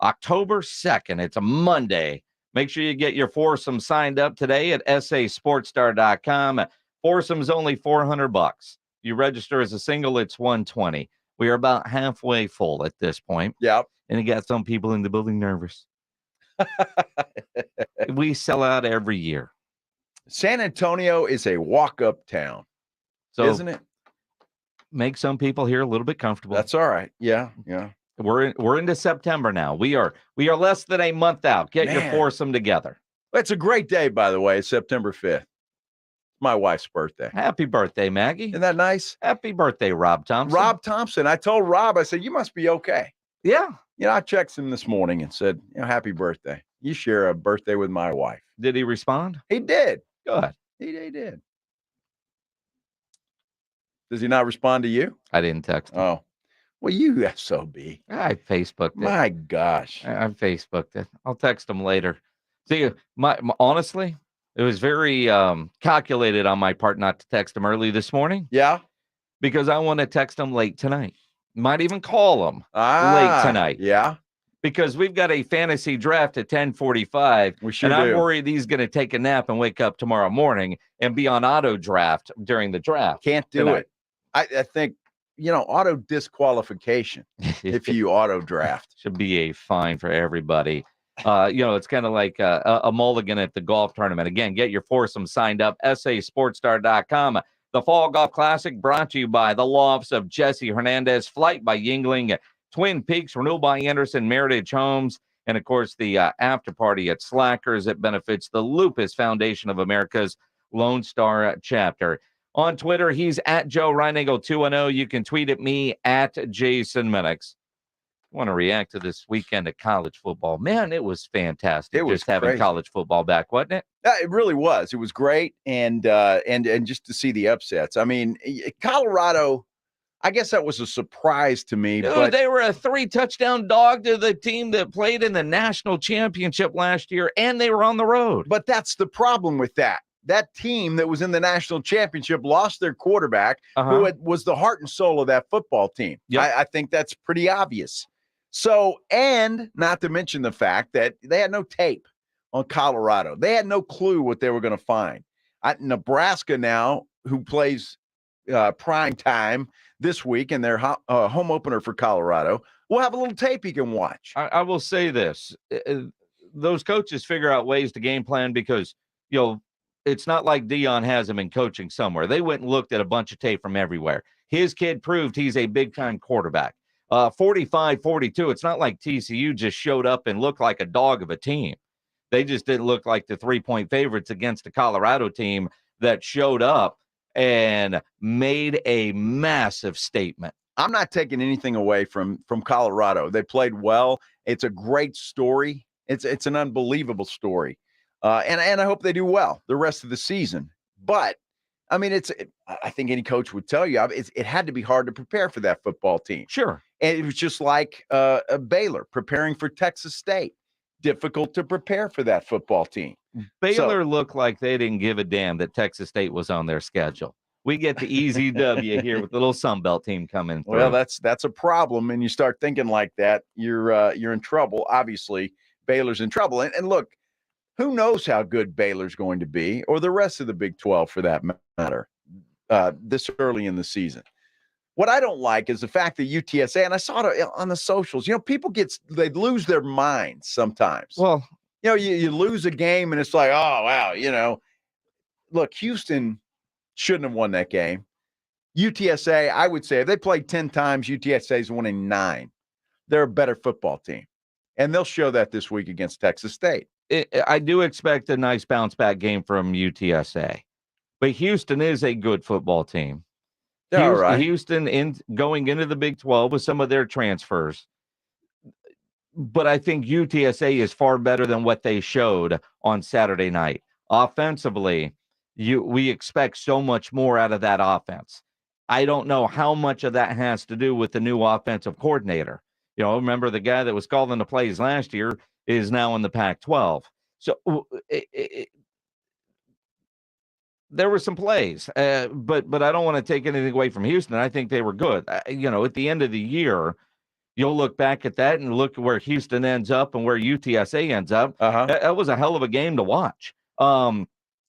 October 2nd. It's a Monday. Make sure you get your foursome signed up today at sasportstar.com. Foursome's only $400. You register as a single, it's $120. We are about halfway full at this point. Yep. And you got some people in the building nervous. We sell out every year. San Antonio is a walk-up town, So isn't it? make some people here a little bit comfortable. That's all right. Yeah, yeah. We're into September now. We are less than a month out. Get your foursome together. It's a great day, by the way. It's September 5th. My wife's birthday. Happy birthday, Maggie. Isn't that nice? Happy birthday, Rob Thompson. Rob Thompson. I told Rob, I said, you must be okay. Yeah. You know, I texted him this morning and said, happy birthday. You share a birthday with my wife. Did he respond? He did. Good. He did. Does he not respond to you? I didn't text him. Oh. Well, you SOB. I Facebooked it. My gosh. I Facebooked it. I'll text him later. See, honestly, it was very calculated on my part not to text him early this morning. Yeah. Because I want to text him late tonight. Might even call him late tonight. Yeah. Because we've got a fantasy draft at 10:45. We sure and I'm do. worried he's going to take a nap and wake up tomorrow morning and be on auto draft during the draft. Can't do tonight. it. I think, auto disqualification if you auto draft. Should be a fine for everybody. It's kind of like a mulligan at the golf tournament. Again, get your foursome signed up, sasportstar.com. The Fall Golf Classic brought to you by the law office of Jesse Hernandez, Flight by Yingling, Twin Peaks, Renewal by Anderson, Meritage Homes, and, of course, the after party at Slackers that benefits the Lupus Foundation of America's Lone Star chapter. On Twitter, he's at Joe Reinagle 210. You can tweet at me at Jason Minix. I want to react to this weekend of college football. Man, it was fantastic. It was just having crazy. college football back, wasn't it? It really was. It was great, and just to see the upsets. I mean, Colorado, I guess that was a surprise to me. Dude, but they were a 3-touchdown dog to the team that played in the national championship last year, and they were on the road. But that's the problem with that. That team that was in the national championship lost their quarterback, who was the heart and soul of that football team. Yep. I think that's pretty obvious. So, and not to mention the fact that they had no tape on Colorado. They had no clue what they were going to find. Nebraska now, who plays prime time this week in their home opener for Colorado, will have a little tape you can watch. I will say this. Those coaches figure out ways to game plan because, it's not like Dion has him in coaching somewhere. They went and looked at a bunch of tape from everywhere. His kid proved he's a big-time quarterback. 45-42, it's not like TCU just showed up and looked like a dog of a team. They just didn't look like the 3-point favorites against the Colorado team that showed up and made a massive statement. I'm not taking anything away from Colorado. They played well. It's a great story. It's an unbelievable story. And I hope they do well the rest of the season. But I mean, I think any coach would tell you it had to be hard to prepare for that football team. Sure. And it was just like a Baylor preparing for Texas State. Difficult to prepare for that football team. Baylor looked like they didn't give a damn that Texas State was on their schedule. We get the easy W here with the little Sunbelt team coming through. Well, that's a problem. And you start thinking like that, you're in trouble. Obviously, Baylor's in trouble. And look, who knows how good Baylor's going to be, or the rest of the Big 12 for that matter, this early in the season. What I don't like is the fact that UTSA, and I saw it on the socials, people they lose their minds sometimes. Well, you lose a game and it's like, oh, wow, look, Houston shouldn't have won that game. UTSA, I would say if they played 10 times, UTSA is winning 9. They're a better football team. And they'll show that this week against Texas State. I do expect a nice bounce back game from UTSA, but Houston is a good football team. All right. Houston going into the Big 12 with some of their transfers, but I think UTSA is far better than what they showed on Saturday night. Offensively, we expect so much more out of that offense. I don't know how much of that has to do with the new offensive coordinator. Remember the guy that was calling the plays last year is now in the Pac-12. So there were some plays, but I don't want to take anything away from Houston. I think they were good. At the end of the year, you'll look back at that and look at where Houston ends up and where UTSA ends up. That was a hell of a game to watch, a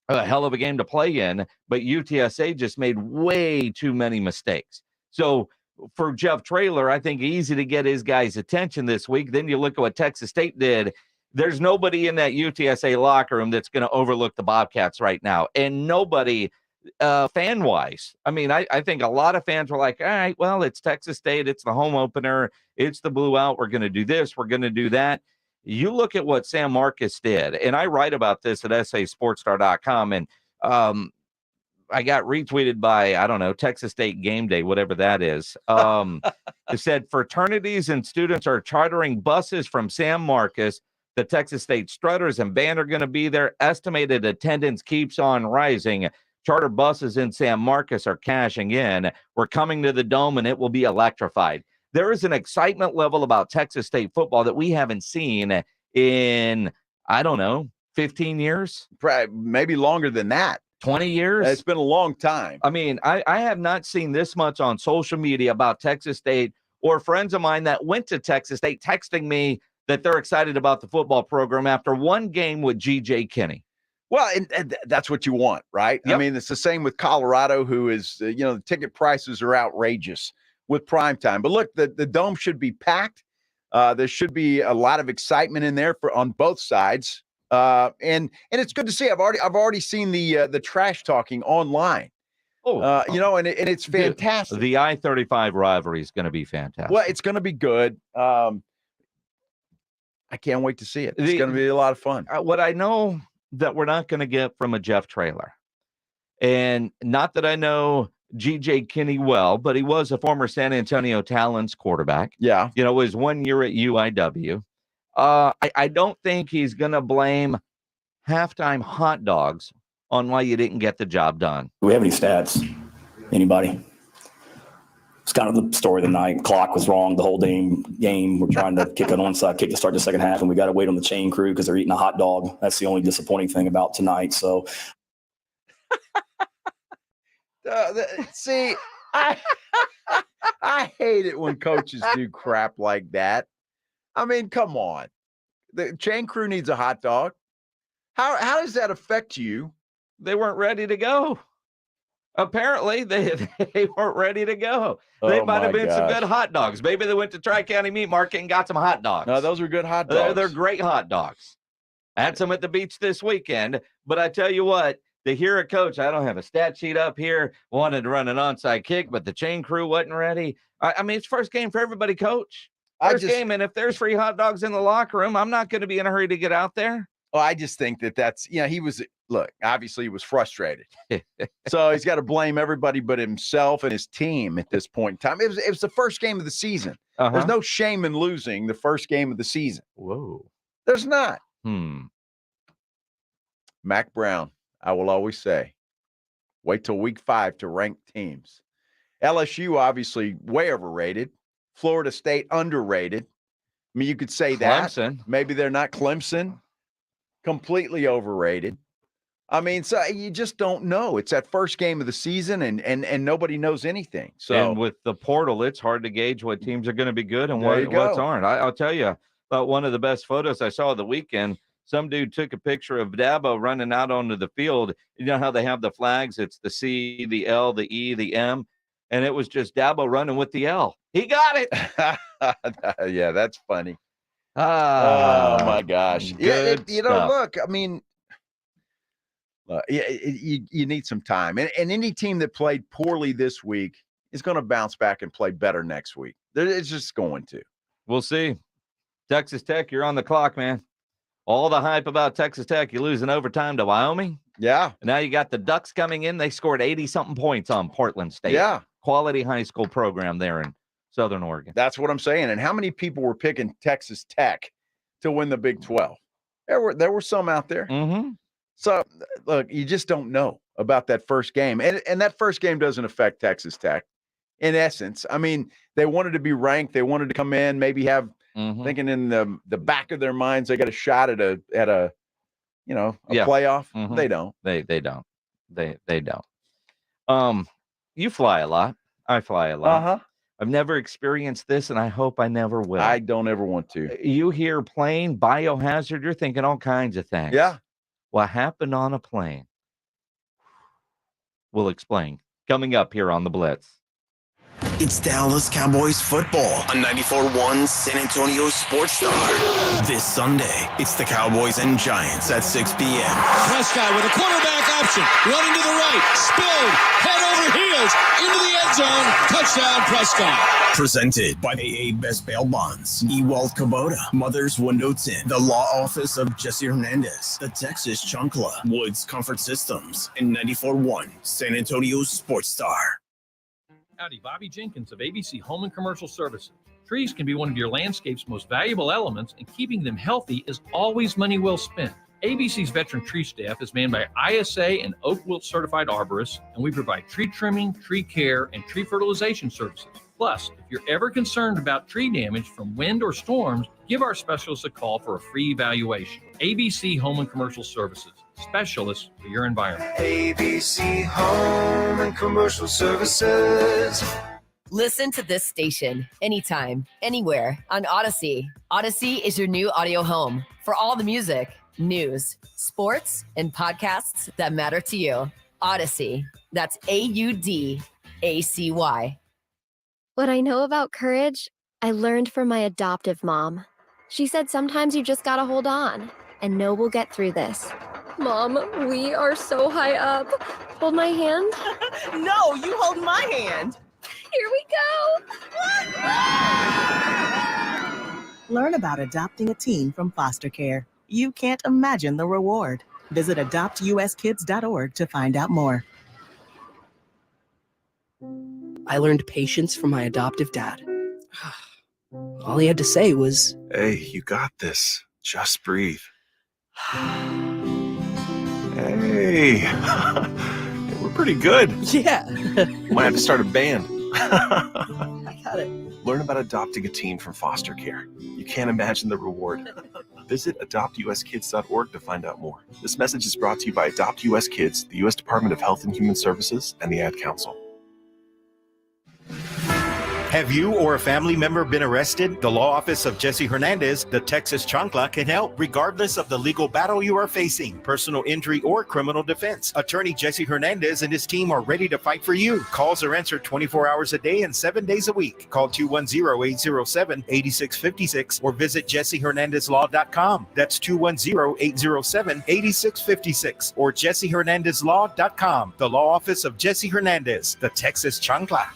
hell of a game to play in, but UTSA just made way too many mistakes. So for Jeff Traylor, I think easy to get his guys' attention this week. Then you look at what Texas State did. There's nobody in that UTSA locker room that's going to overlook the Bobcats right now. And nobody fan-wise. I mean, I think a lot of fans were like, all right, well, it's Texas State. It's the home opener. It's the Blue Out. We're going to do this. We're going to do that. You look at what Sam Marcus did, and I write about this at sasportstar.com, and I got retweeted by, I don't know, Texas State Game Day, whatever that is. It said fraternities and students are chartering buses from Sam Marcus. The Texas State Strutters and Band are going to be there. Estimated attendance keeps on rising. Charter buses in San Marcos are cashing in. We're coming to the Dome, and it will be electrified. there is an excitement level about Texas State football that we haven't seen in, I don't know, 15 years? Probably, maybe longer than that. 20 years? It's been a long time. I mean, I have not seen this much on social media about Texas State, or friends of mine that went to Texas State texting me that they're excited about the football program after one game with G.J. Kinne. Well, and that's what you want, right? Yep. I mean, it's the same with Colorado, who is, the ticket prices are outrageous with primetime. But look, the dome should be packed. There should be a lot of excitement in there on both sides. And it's good to see. I've already seen the trash talking online. And it's fantastic. The I-35 rivalry is going to be fantastic. Well, it's going to be good. I can't wait to see it. It's going to be a lot of fun. What I know that we're not going to get from a Jeff Traylor, and not that I know G.J. Kinne well, but he was a former San Antonio Talons quarterback. Yeah. Was 1 year at UIW. I don't think he's going to blame halftime hot dogs on why you didn't get the job done. Do we have any stats? Anybody? It's kind of the story of the night. Clock was wrong the whole game. We're trying to kick an onside kick to start the second half, and we got to wait on the chain crew because they're eating a hot dog. That's the only disappointing thing about tonight. So, see, I hate it when coaches do crap like that. I mean, come on. The chain crew needs a hot dog. How does that affect you? They weren't ready to go. Apparently, they weren't ready to go. They might have been some good hot dogs. Maybe they went to Tri-County Meat Market and got some hot dogs. No, those are good hot dogs. They're great hot dogs. I had some at the beach this weekend. But I tell you what, to hear a coach, I don't have a stat sheet up here, wanted to run an onside kick, but the chain crew wasn't ready. I mean, it's first game for everybody, coach. First game, and if there's free hot dogs in the locker room, I'm not going to be in a hurry to get out there. Well, I just think that's, he was, look, obviously he was frustrated. So he's got to blame everybody but himself and his team at this point in time. It was the first game of the season. There's no shame in losing the first game of the season. Whoa. There's not. Mac Brown, I will always say, wait till week 5 to rank teams. LSU, obviously, way overrated. Florida State, underrated. I mean, you could say Clemson. That. Maybe they're not. Clemson, completely overrated. I mean, so you just don't know. It's that first game of the season, and nobody knows anything. So, and with the portal, it's hard to gauge what teams are going to be good and what aren't. I'll tell you about one of the best photos I saw the weekend. Some dude took a picture of Dabo running out onto the field. You know how they have the flags? It's the C, the L, the E, the M. And it was just Dabo running with the L. He got it. Yeah, that's funny. Oh, my gosh. Look, I mean, you need some time. And any team that played poorly this week is going to bounce back and play better next week. It's just going to. We'll see. Texas Tech, you're on the clock, man. All the hype about Texas Tech, you lose in overtime to Wyoming. Yeah. Now you got the Ducks coming in. They scored 80-something points on Portland State. Yeah. Quality high school program there in Southern Oregon. That's what I'm saying. And how many people were picking Texas Tech to win the Big 12? There were some out there. Mm-hmm. So, look, you just don't know about that first game. And that first game doesn't affect Texas Tech, in essence. I mean, they wanted to be ranked. They wanted to come in, maybe have thinking in the back of their minds they got a shot at a playoff. Mm-hmm. They don't. They don't. They don't. You fly a lot. I fly a lot. I've never experienced this, and I hope I never will. I don't ever want to. You hear plane, biohazard, you're thinking all kinds of things. Yeah. What happened on a plane? We'll explain. Coming up here on the Blitz. It's Dallas Cowboys football on 94.1 San Antonio Sports Star. This Sunday, it's the Cowboys and Giants at 6 p.m. Prescott with a quarterback option, running to the right, spilled, head over heels, into the end zone, touchdown Prescott. Presented by AA Best Bail Bonds, Ewald Kubota, Mother's Window Tint, the Law Office of Jesse Hernandez, the Texas Chunkla, Woods Comfort Systems, and 94.1 San Antonio Sports Star. Howdy, Bobby Jenkins of ABC Home and Commercial Services. Trees can be one of your landscape's most valuable elements, and keeping them healthy is always money well spent. ABC's veteran tree staff is manned by ISA and Oak Wilt certified arborists, and we provide tree trimming, tree care, and tree fertilization services. Plus, Plus, if you're ever concerned about tree damage from wind or storms, give our specialists a call for a free evaluation. ABC Home and Commercial Services, specialists for your environment. ABC Home and Commercial Services. Listen to this station anytime, anywhere on Odyssey. Odyssey is your new audio home for all the music, news, sports, and podcasts that matter to you. Odyssey. That's AUDACY. What I know about courage, I learned from my adoptive mom. She said sometimes you just gotta hold on and know we'll get through this. Mom, we are so high up. Hold my hand. No, you hold my hand. Here we go. Learn about adopting a teen from foster care. You can't imagine the reward. Visit adoptuskids.org to find out more. I learned patience from my adoptive dad. All he had to say was, "Hey, you got this. Just breathe." Hey, we're pretty good. Yeah. Might have to start a band. I got it. Learn about adopting a teen from foster care. You can't imagine the reward. Visit adoptuskids.org to find out more. This message is brought to you by Adopt US Kids, the U.S. Department of Health and Human Services, and the Ad Council. Have you or a family member been arrested? The law office of Jesse Hernandez, the Texas Chancla, can help regardless of the legal battle you are facing, personal injury or criminal defense. Attorney Jesse Hernandez and his team are ready to fight for you. Calls are answered 24 hours a day and 7 days a week. Call 210-807-8656 or visit jessehernandezlaw.com. That's 210-807-8656 or jessehernandezlaw.com. The law office of Jesse Hernandez, the Texas Chancla.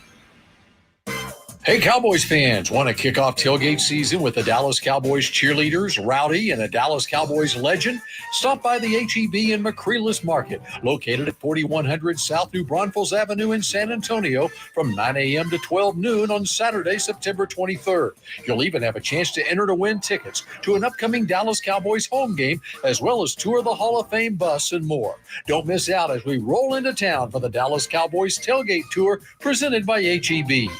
Hey, Cowboys fans, want to kick off tailgate season with the Dallas Cowboys cheerleaders, Rowdy, and a Dallas Cowboys legend? Stop by the H-E-B in McCreeless Market, located at 4100 South New Braunfels Avenue in San Antonio from 9 a.m. to 12 noon on Saturday, September 23rd. You'll even have a chance to enter to win tickets to an upcoming Dallas Cowboys home game, as well as tour the Hall of Fame bus and more. Don't miss out as we roll into town for the Dallas Cowboys tailgate tour presented by H-E-B.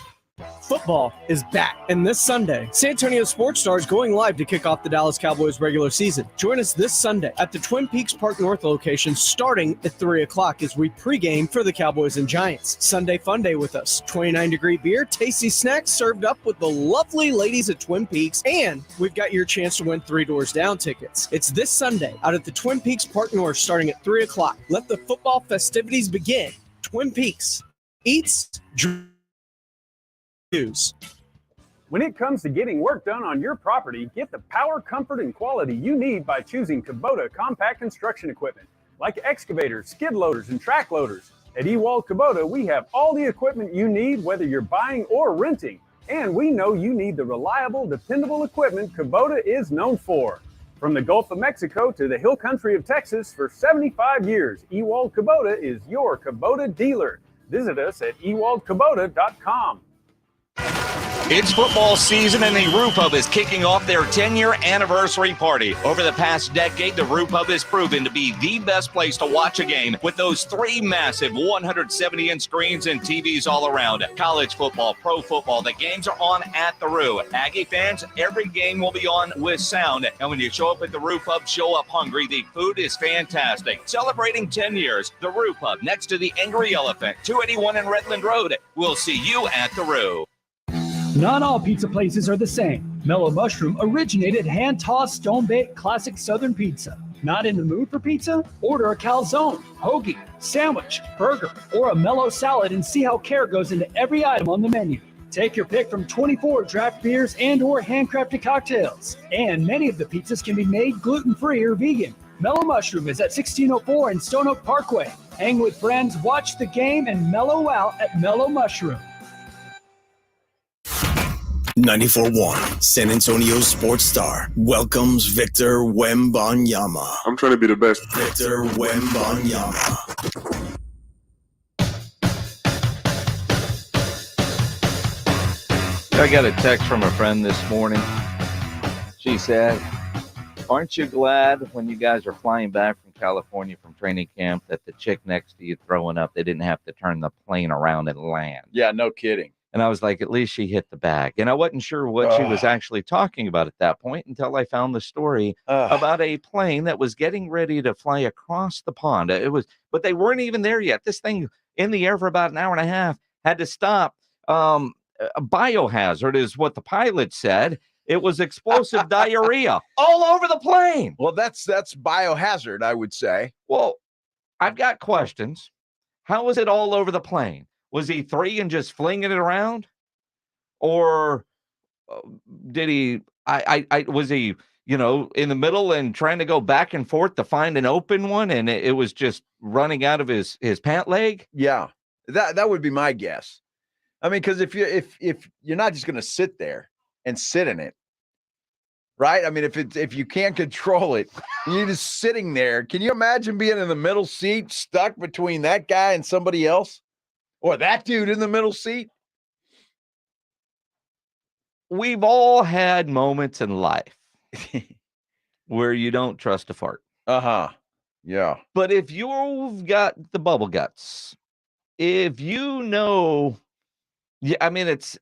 Football is back, and this Sunday, San Antonio Sports Star is going live to kick off the Dallas Cowboys regular season. Join us this Sunday at the Twin Peaks Park North location starting at 3 o'clock as we pregame for the Cowboys and Giants. Sunday fun day with us. 29-degree beer, tasty snacks served up with the lovely ladies at Twin Peaks, and we've got your chance to win 3 Doors Down tickets. It's this Sunday out at the Twin Peaks Park North starting at 3 o'clock. Let the football festivities begin. Twin Peaks eats, drinks. When it comes to getting work done on your property, get the power, comfort, and quality you need by choosing Kubota compact construction equipment, like excavators, skid loaders, and track loaders. At Ewald Kubota, we have all the equipment you need, whether you're buying or renting. And we know you need the reliable, dependable equipment Kubota is known for. From the Gulf of Mexico to the hill country of Texas, for 75 years, Ewald Kubota is your Kubota dealer. Visit us at ewaldkubota.com. It's football season and the Roo Pub is kicking off their 10-year anniversary party. Over the past decade, the Roo Pub has proven to be the best place to watch a game with those 3 massive 170-inch screens and TVs all around. College football, pro football, the games are on at the Roo. Aggie fans, every game will be on with sound. And when you show up at the Roo Pub, show up hungry. The food is fantastic. Celebrating 10 years, the Roo Pub next to the Angry Elephant, 281 in Redland Road. We'll see you at the Roo. Not all pizza places are the same. Mellow Mushroom originated hand-tossed, stone-baked classic Southern pizza. Not in the mood for pizza? Order a calzone, hoagie, sandwich, burger, or a mellow salad and see how care goes into every item on the menu. Take your pick from 24 draft beers and or handcrafted cocktails. And many of the pizzas can be made gluten-free or vegan. Mellow Mushroom is at 1604 in Stone Oak Parkway. Hang with friends, watch the game, and mellow out at Mellow Mushroom. 94.1 San Antonio Sports Star welcomes Victor Wembanyama. I'm trying to be the best. Victor Wembanyama. I got a text from a friend this morning. She said, aren't you glad when you guys are flying back from California from training camp that the chick next to you throwing up, they didn't have to turn the plane around and land? Yeah, no kidding. And I was like, at least she hit the bag. And I wasn't sure what she was actually talking about at that point until I found the story about a plane that was getting ready to fly across the pond. But they weren't even there yet. This thing in the air for about an hour and a half, had to stop. A biohazard is what the pilot said. It was explosive diarrhea all over the plane. Well, that's biohazard, I would say. Well, I've got questions. How was it all over the plane? Was he 3 and just flinging it around? Or did he, was he, in the middle and trying to go back and forth to find an open one and it was just running out of his pant leg? Yeah, that would be my guess. I mean, because if you're not just going to sit there and sit in it, right? I mean, if you can't control it, you're just sitting there. Can you imagine being in the middle seat, stuck between that guy and somebody else? Or that dude in the middle seat? We've all had moments in life where you don't trust a fart. Yeah. But if you've got the bubble guts, if you know, I mean, it's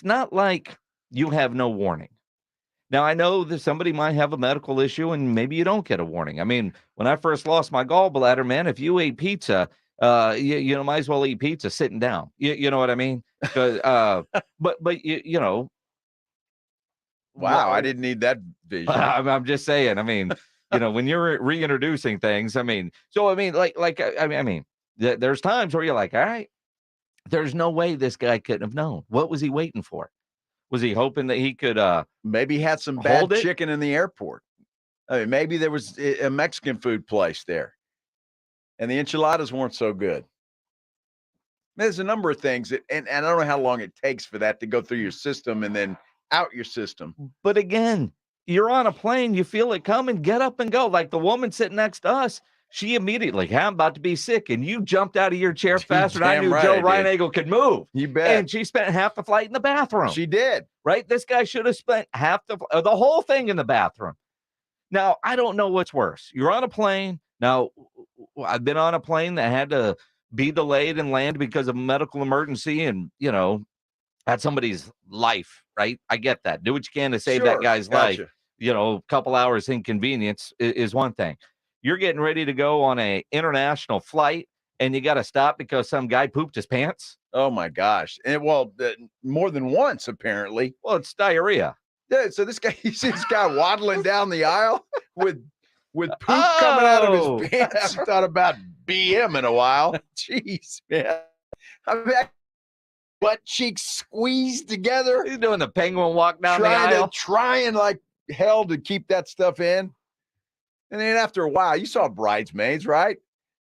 not like you have no warning. Now, I know that somebody might have a medical issue and maybe you don't get a warning. I mean, when I first lost my gallbladder, man, if you ate pizza, you might as well eat pizza sitting down. You know what I mean? But you know. Wow, I didn't need that vision. I'm just saying. I mean, when you're reintroducing things, I mean, there's times where you're like, all right, there's no way this guy couldn't have known. What was he waiting for? Was he hoping that he could maybe he had some bad chicken in the airport? I mean, maybe there was a Mexican food place there and the enchiladas weren't so good. There's a number of things and I don't know how long it takes for that to go through your system and then out your system. But again, you're on a plane, you feel it coming, get up and go. Like the woman sitting next to us, she immediately, I'm about to be sick, and you jumped out of your chair faster than I knew Joe Reinagle could move. You bet. And she spent half the flight in the bathroom. She did. Right? This guy should have spent half the whole thing in the bathroom. Now, I don't know what's worse. You're on a plane. Now, I've been on a plane that had to be delayed and land because of a medical emergency and, had somebody's life, right? I get that. Do what you can to save that guy's life. A couple hours inconvenience is one thing. You're getting ready to go on a international flight and you got to stop because some guy pooped his pants. Oh my gosh. And more than once, apparently. Well, it's diarrhea. Yeah. So you see this guy waddling down the aisle with poop coming out of his pants. I haven't thought about BM in a while. Jeez, man. I mean, butt cheeks squeezed together. He's doing the penguin walk down the aisle. Trying like hell to keep that stuff in. And then after a while, you saw Bridesmaids, right?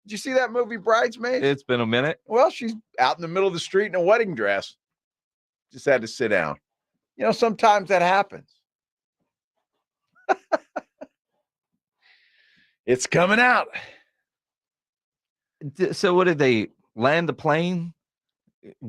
Did you see that movie Bridesmaids? It's been a minute. Well, she's out in the middle of the street in a wedding dress. Just had to sit down. Sometimes that happens. It's coming out. So what did they land the plane,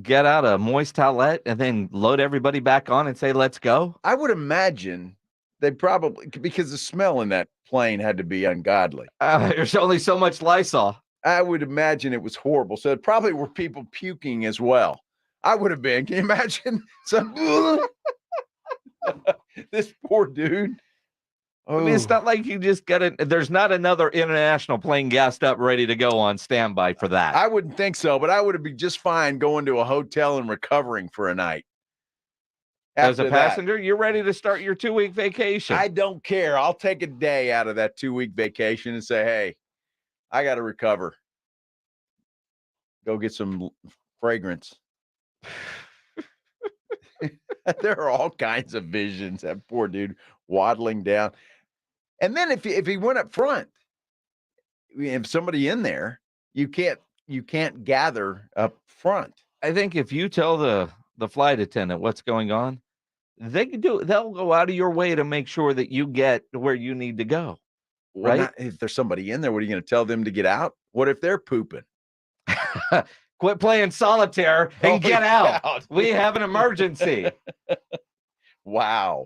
get out a moist towelette, and then load everybody back on and say, let's go? I would imagine they probably, because the smell in that plane had to be ungodly. There's only so much Lysol. I would imagine it was horrible. So it probably were people puking as well. I would have been. Can you imagine? This poor dude. I mean, it's not like you just got it. There's not another international plane gassed up, ready to go on standby for that. I wouldn't think so, but I would have been just fine going to a hotel and recovering for a night. As a passenger, you're ready to start your 2-week vacation. I don't care. I'll take a day out of that 2-week vacation and say, hey, I got to recover. Go get some fragrance. There are all kinds of visions. That poor dude waddling down. And then if he went up front, if somebody in there, you can't gather up front. I think if you tell the flight attendant what's going on, they'll go out of your way to make sure that you get where you need to go. Well, right? If there's somebody in there, what are you going to tell them to get out? What if they're pooping? Quit playing solitaire and get out. We have an emergency. Wow.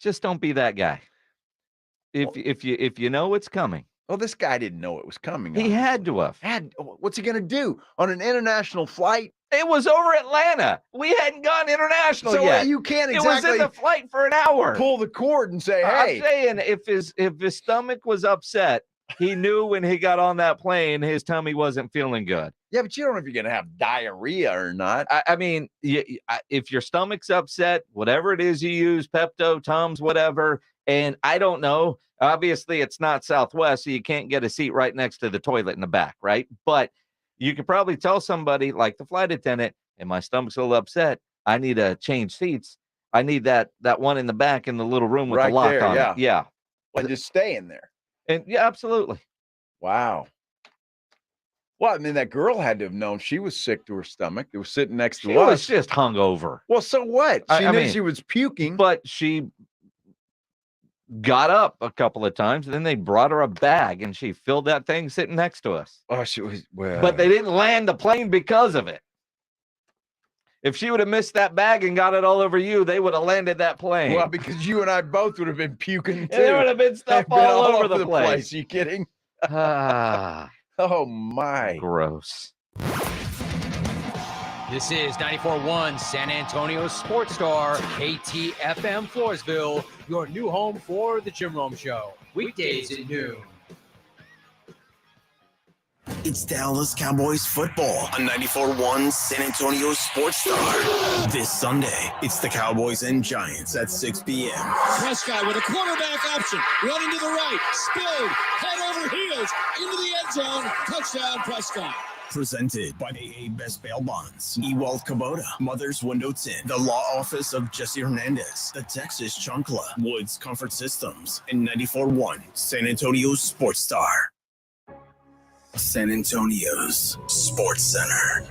Just don't be that guy. If you know it's coming, Well, this guy didn't know it was coming. He had to have. What's he going to do on an international flight? It was over Atlanta. We hadn't gone international So yet. you can't It was exactly in the flight for an hour. pull the cord and say, hey. I'm saying if his stomach was upset, he knew when he got on that plane, his tummy wasn't feeling good. Yeah, but you don't know if you're going to have diarrhea or not. I mean, if your stomach's upset, whatever it is you use, Pepto, Tums, whatever, and I don't know, obviously it's not Southwest, so you can't get a seat right next to the toilet in the back, right? But you could probably tell somebody like the flight attendant, and my stomach's a little upset, I need to change seats. I need that one in the back in the little room with Right the lock there, on yeah. it. Yeah. And just stay in there. And yeah, absolutely. Wow. Well, I mean, that girl had to have known she was sick to her stomach. It was sitting next to She us. was just hungover. Well, so what? She I knew mean, she was puking. But she got up a couple of times, and then they brought her a bag, and she filled that thing sitting next to us. Oh, she was, well. But they didn't land the plane because of it. If she would have missed that bag and got it all over you, they would have landed that plane. Well, because you and I both would have been puking too. There would have been stuff They've been all over the place. You kidding? Ah, oh my. Gross. This is 94.1 San Antonio Sports Star, KTFM Floresville, your new home for the Jim Rome Show. Weekdays at noon. It's Dallas Cowboys football on 94.1 San Antonio Sports Star. This Sunday, it's the Cowboys and Giants at 6 p.m. Prescott with a quarterback option, running to the right, spilled, head over heels, into the end zone, touchdown Prescott. Presented by AA Best Bail Bonds, Ewald Kubota, Mother's Window Tint, the Law Office of Jesse Hernandez, the Texas Chunkla, Woods Comfort Systems, and 94.1 San Antonio Sports Star. San Antonio's Sports Center.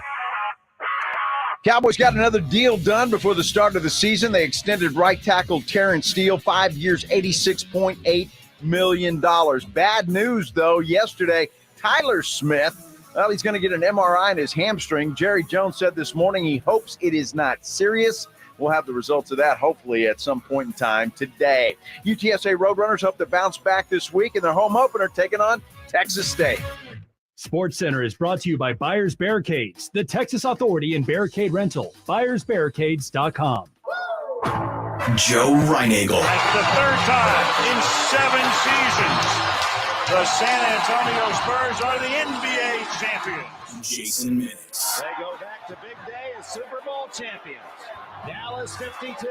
Cowboys got another deal done before the start of the season. They extended right tackle Terrence Steele, 5 years, $86.8 million. Bad news, though, yesterday, Tyler Smith, well, he's going to get an MRI in his hamstring. Jerry Jones said this morning he hopes it is not serious. We'll have the results of that hopefully at some point in time today. UTSA Roadrunners hope to bounce back this week in their home opener taking on Texas State. Sports Center is brought to you by Buyers Barricades, the Texas authority in barricade rental. BuyersBarricades.com. Joe Reinagel. That's the third time in 7 seasons the San Antonio Spurs are the NBA champions. Jason Minix. They go back to big day as Super Bowl champions. Dallas 52,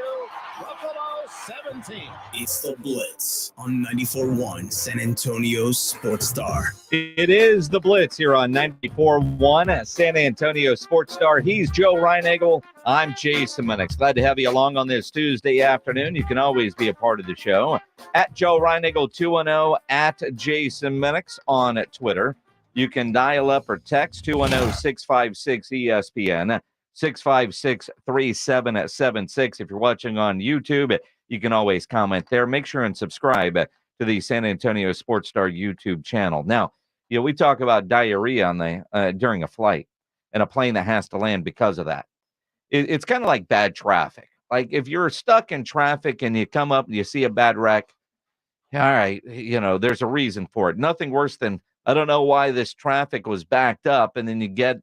Buffalo 17. It's the Blitz on 94.1 San Antonio Sports Star. It is the Blitz here on 94.1 San Antonio Sports Star. He's Joe Reinagel. I'm Jason Minix. Glad to have you along on this Tuesday afternoon. You can always be a part of the show at Joe Reinagel 210 at Jason Minix on Twitter. You can dial up or text 210-656-ESPN. 656-3776. If you're watching on YouTube, you can always comment there. Make sure and subscribe to the San Antonio Sports Star YouTube channel. Now, we talk about diarrhea on the during a flight and a plane that has to land because of that. It's kind of like bad traffic. Like if you're stuck in traffic and you come up and you see a bad wreck, all right, there's a reason for it. Nothing worse than, I don't know why this traffic was backed up, and then you get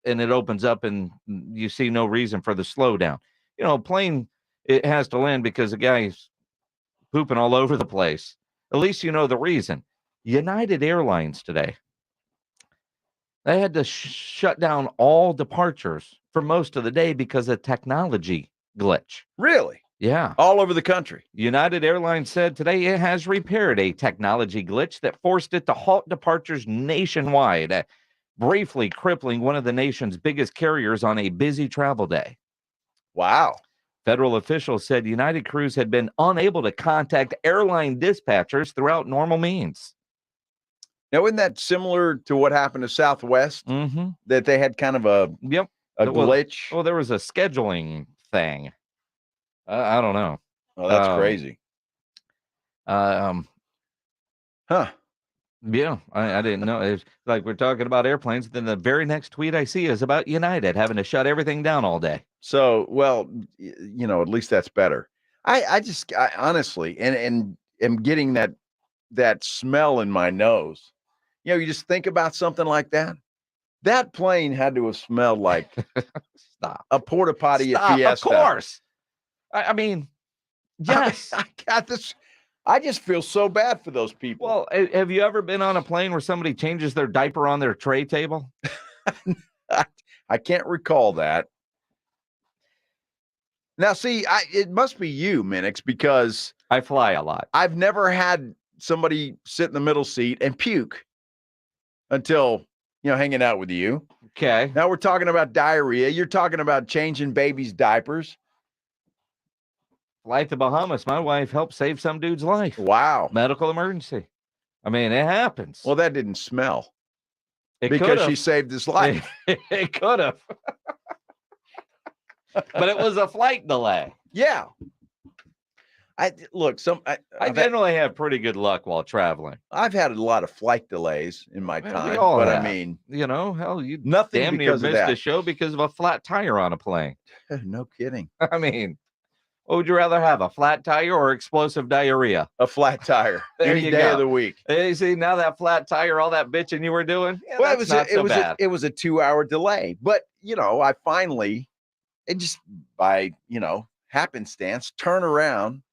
and it opens up and you see no reason for the slowdown. A plane, it has to land because the guy's pooping all over the place. At least you know the reason. United Airlines today, they had to shut down all departures for most of the day because of technology glitch. Really? Yeah. All over the country. United Airlines said today it has repaired a technology glitch that forced it to halt departures nationwide, briefly crippling one of the nation's biggest carriers on a busy travel day. Wow. Federal officials said United crews had been unable to contact airline dispatchers throughout normal means. Now, isn't that similar to what happened to Southwest? Mm-hmm. That they had kind of a glitch? Well, there was a scheduling thing. I don't know. Oh, that's crazy. Huh. Yeah, I didn't know. It's like we're talking about airplanes. Then the very next tweet I see is about United having to shut everything down all day. So, well, at least that's better. I honestly, and am getting that that smell in my nose. You know, you just think about something like that. That plane had to have smelled like a porta potty at Fiesta. Of course. I mean, yes. I got this. I just feel so bad for those people. Well, have you ever been on a plane where somebody changes their diaper on their tray table? I can't recall that. Now, see, it must be you, Minix, because I fly a lot. I've never had somebody sit in the middle seat and puke until, hanging out with you. Okay. Now we're talking about diarrhea. You're talking about changing babies' diapers. Flight to Bahamas. My wife helped save some dude's life. Wow. Medical emergency. I mean, it happens. Well, that didn't smell. Because could've. She saved his life. It could have. But it was a flight delay. Yeah. I generally have pretty good luck while traveling. I've had a lot of flight delays in my time, but I mean, hell, you nothing damn near because of missed that. a show because of a flat tire on a plane. No kidding. I mean, what would you rather have, a flat tire or explosive diarrhea? A flat tire. There Any you day go. of the week. You see, now that flat tire, all that bitching you were doing, Well, that's not so bad. It was a 2-hour delay, but I finally, and just by happenstance, turn around,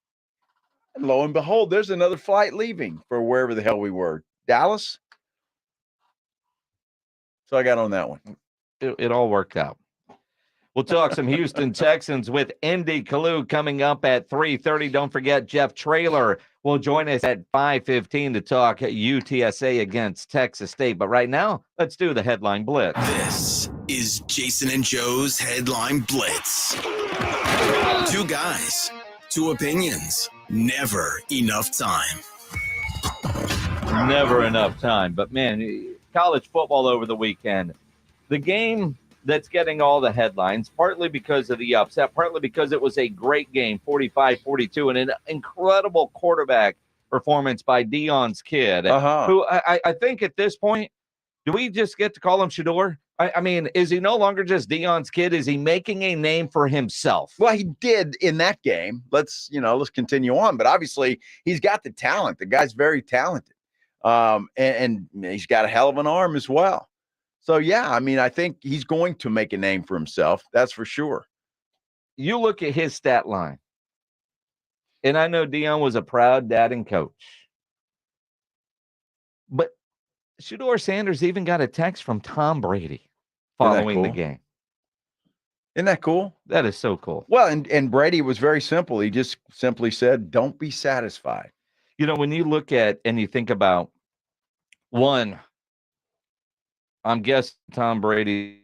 and lo and behold, there's another flight leaving for wherever the hell we were, Dallas. So I got on that one. It all worked out. We'll talk some Houston Texans with Indy Kalu coming up at 3:30. Don't forget, Jeff Traylor will join us at 5:15 to talk UTSA against Texas State. But right now, let's do the Headline Blitz. This is Jason and Joe's Headline Blitz. Two guys, two opinions, never enough time. Never enough time. But, man, college football over the weekend. The game that's getting all the headlines, partly because of the upset, partly because it was a great game, 45-42, and an incredible quarterback performance by Deion's kid, who I think at this point, do we just get to call him Shador? I mean, is he no longer just Deion's kid? Is he making a name for himself? Well, he did in that game. Let's continue on. But obviously, he's got the talent. The guy's very talented. And he's got a hell of an arm as well. So, yeah, I mean, I think he's going to make a name for himself. That's for sure. You look at his stat line, and I know Deion was a proud dad and coach. But Shador Sanders even got a text from Tom Brady following the game. Isn't that cool? That is so cool. Well, and Brady was very simple. He just simply said, don't be satisfied. When you look at and you think about one, I'm guessing Tom Brady,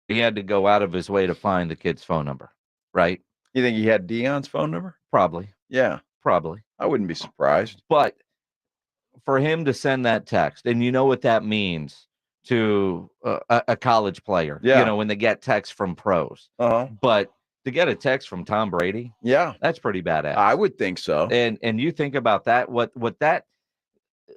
he had to go out of his way to find the kid's phone number, right? You think he had Deion's phone number? Probably. Yeah. Probably. I wouldn't be surprised. But for him to send that text, and you know what that means to a college player, when they get texts from pros. But to get a text from Tom Brady, that's pretty badass. I would think so. And you think about that,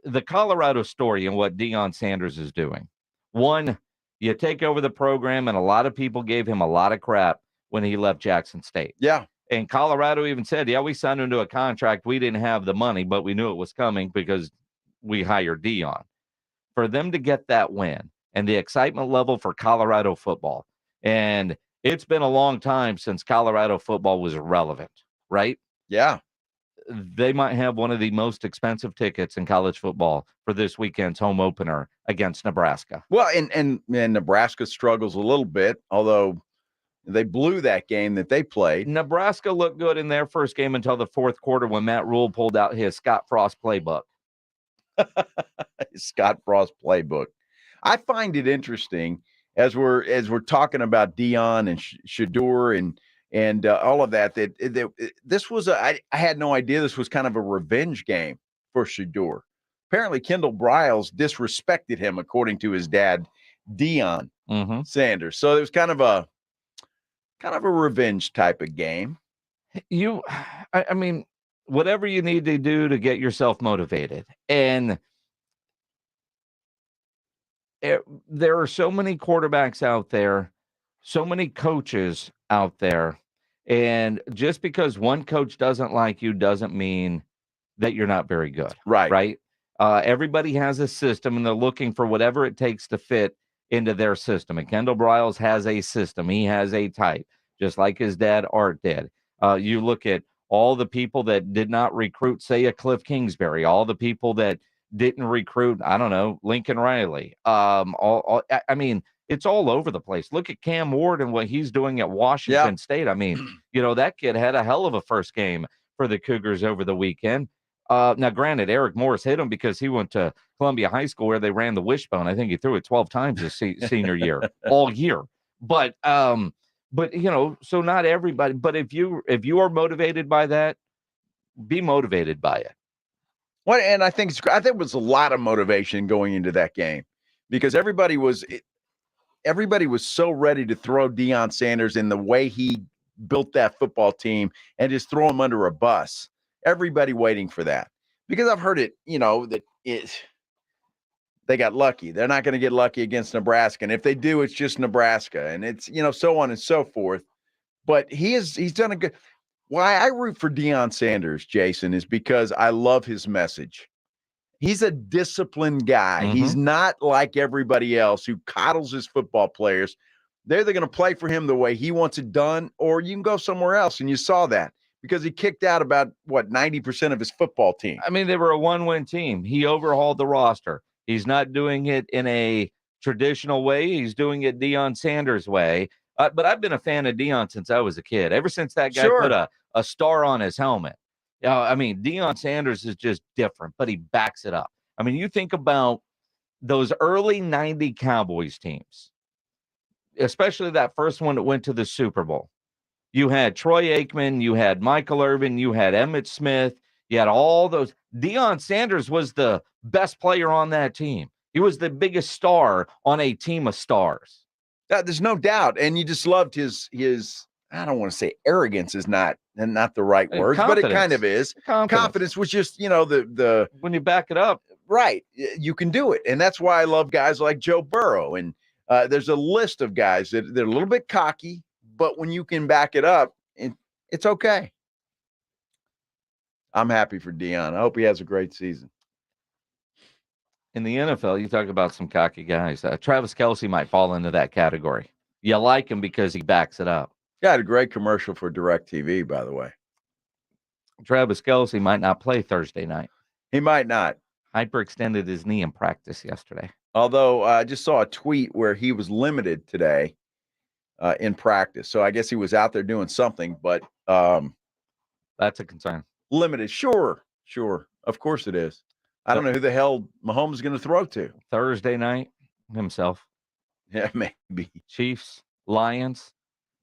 the Colorado story and what Deion Sanders is doing. One, you take over the program, and a lot of people gave him a lot of crap when he left Jackson State. Yeah. And Colorado even said, we signed him to a contract. We didn't have the money, but we knew it was coming because we hired Deion. For them to get that win and the excitement level for Colorado football, and it's been a long time since Colorado football was relevant, right? Yeah. They might have one of the most expensive tickets in college football for this weekend's home opener against Nebraska. Well, and Nebraska struggles a little bit, although they blew that game that they played. Nebraska looked good in their first game until the fourth quarter when Matt Rule pulled out his Scott Frost playbook. Scott Frost playbook. I find it interesting as we're talking about Deion and Shador and all of that, this was I had no idea this was kind of a revenge game for Shador. Apparently, Kendall Briles disrespected him, according to his dad, Deion Sanders. So it was kind of a revenge type of game. I mean, whatever you need to do to get yourself motivated. And there are so many quarterbacks out there, so many coaches out there. And just because one coach doesn't like you doesn't mean that you're not very good. Right. Right. Everybody has a system, and they're looking for whatever it takes to fit into their system. And Kendall Briles has a system. He has a type, just like his dad, Art, did. You look at all the people that did not recruit, say, a Cliff Kingsbury, all the people that didn't recruit, I don't know, Lincoln Riley. I mean, it's all over the place. Look at Cam Ward and what he's doing at Washington State. I mean, that kid had a hell of a first game for the Cougars over the weekend. Now, granted, Eric Morris hit him because he went to Columbia High School where they ran the wishbone. I think he threw it 12 times his senior year, all year. But so not everybody. But if you are motivated by that, be motivated by it. Well, and I think it was a lot of motivation going into that game because everybody was so ready to throw Deion Sanders in the way he built that football team and just throw him under a bus. Everybody waiting for that because I've heard it, they got lucky. They're not going to get lucky against Nebraska. And if they do, it's just Nebraska and it's, so on and so forth. But he's done a good. Why I root for Deion Sanders, Jason, is because I love his message. He's a disciplined guy. Mm-hmm. He's not like everybody else who coddles his football players. They're either going to play for him the way he wants it done, or you can go somewhere else. And you saw that because he kicked out about, 90% of his football team. I mean, they were a one-win team. He overhauled the roster. He's not doing it in a traditional way. He's doing it Deion Sanders' way. But I've been a fan of Deion since I was a kid. Ever since that guy put a star on his helmet. I mean, Deion Sanders is just different, but he backs it up. I mean, you think about those early 90 Cowboys teams, especially that first one that went to the Super Bowl. You had Troy Aikman, you had Michael Irvin, you had Emmitt Smith, you had all those. Deion Sanders was the best player on that team. He was the biggest star on a team of stars. There's no doubt. And you just loved his I don't want to say arrogance is not the right word, but it kind of is. Confidence was just, the when you back it up. Right. You can do it. And that's why I love guys like Joe Burrow. And there's a list of guys that they're a little bit cocky, but when you can back it up, it's okay. I'm happy for Deion. I hope he has a great season. In the NFL, you talk about some cocky guys. Travis Kelce might fall into that category. You like him because he backs it up. Yeah, had a great commercial for DirecTV, by the way. Travis Kelce might not play Thursday night. He might not. Hyperextended his knee in practice yesterday. Although I just saw a tweet where he was limited today in practice. So I guess he was out there doing something, but that's a concern. Limited. Sure. Of course it is. I don't know who the hell Mahomes is going to throw to. Thursday night, himself. Yeah, maybe. Chiefs, Lions,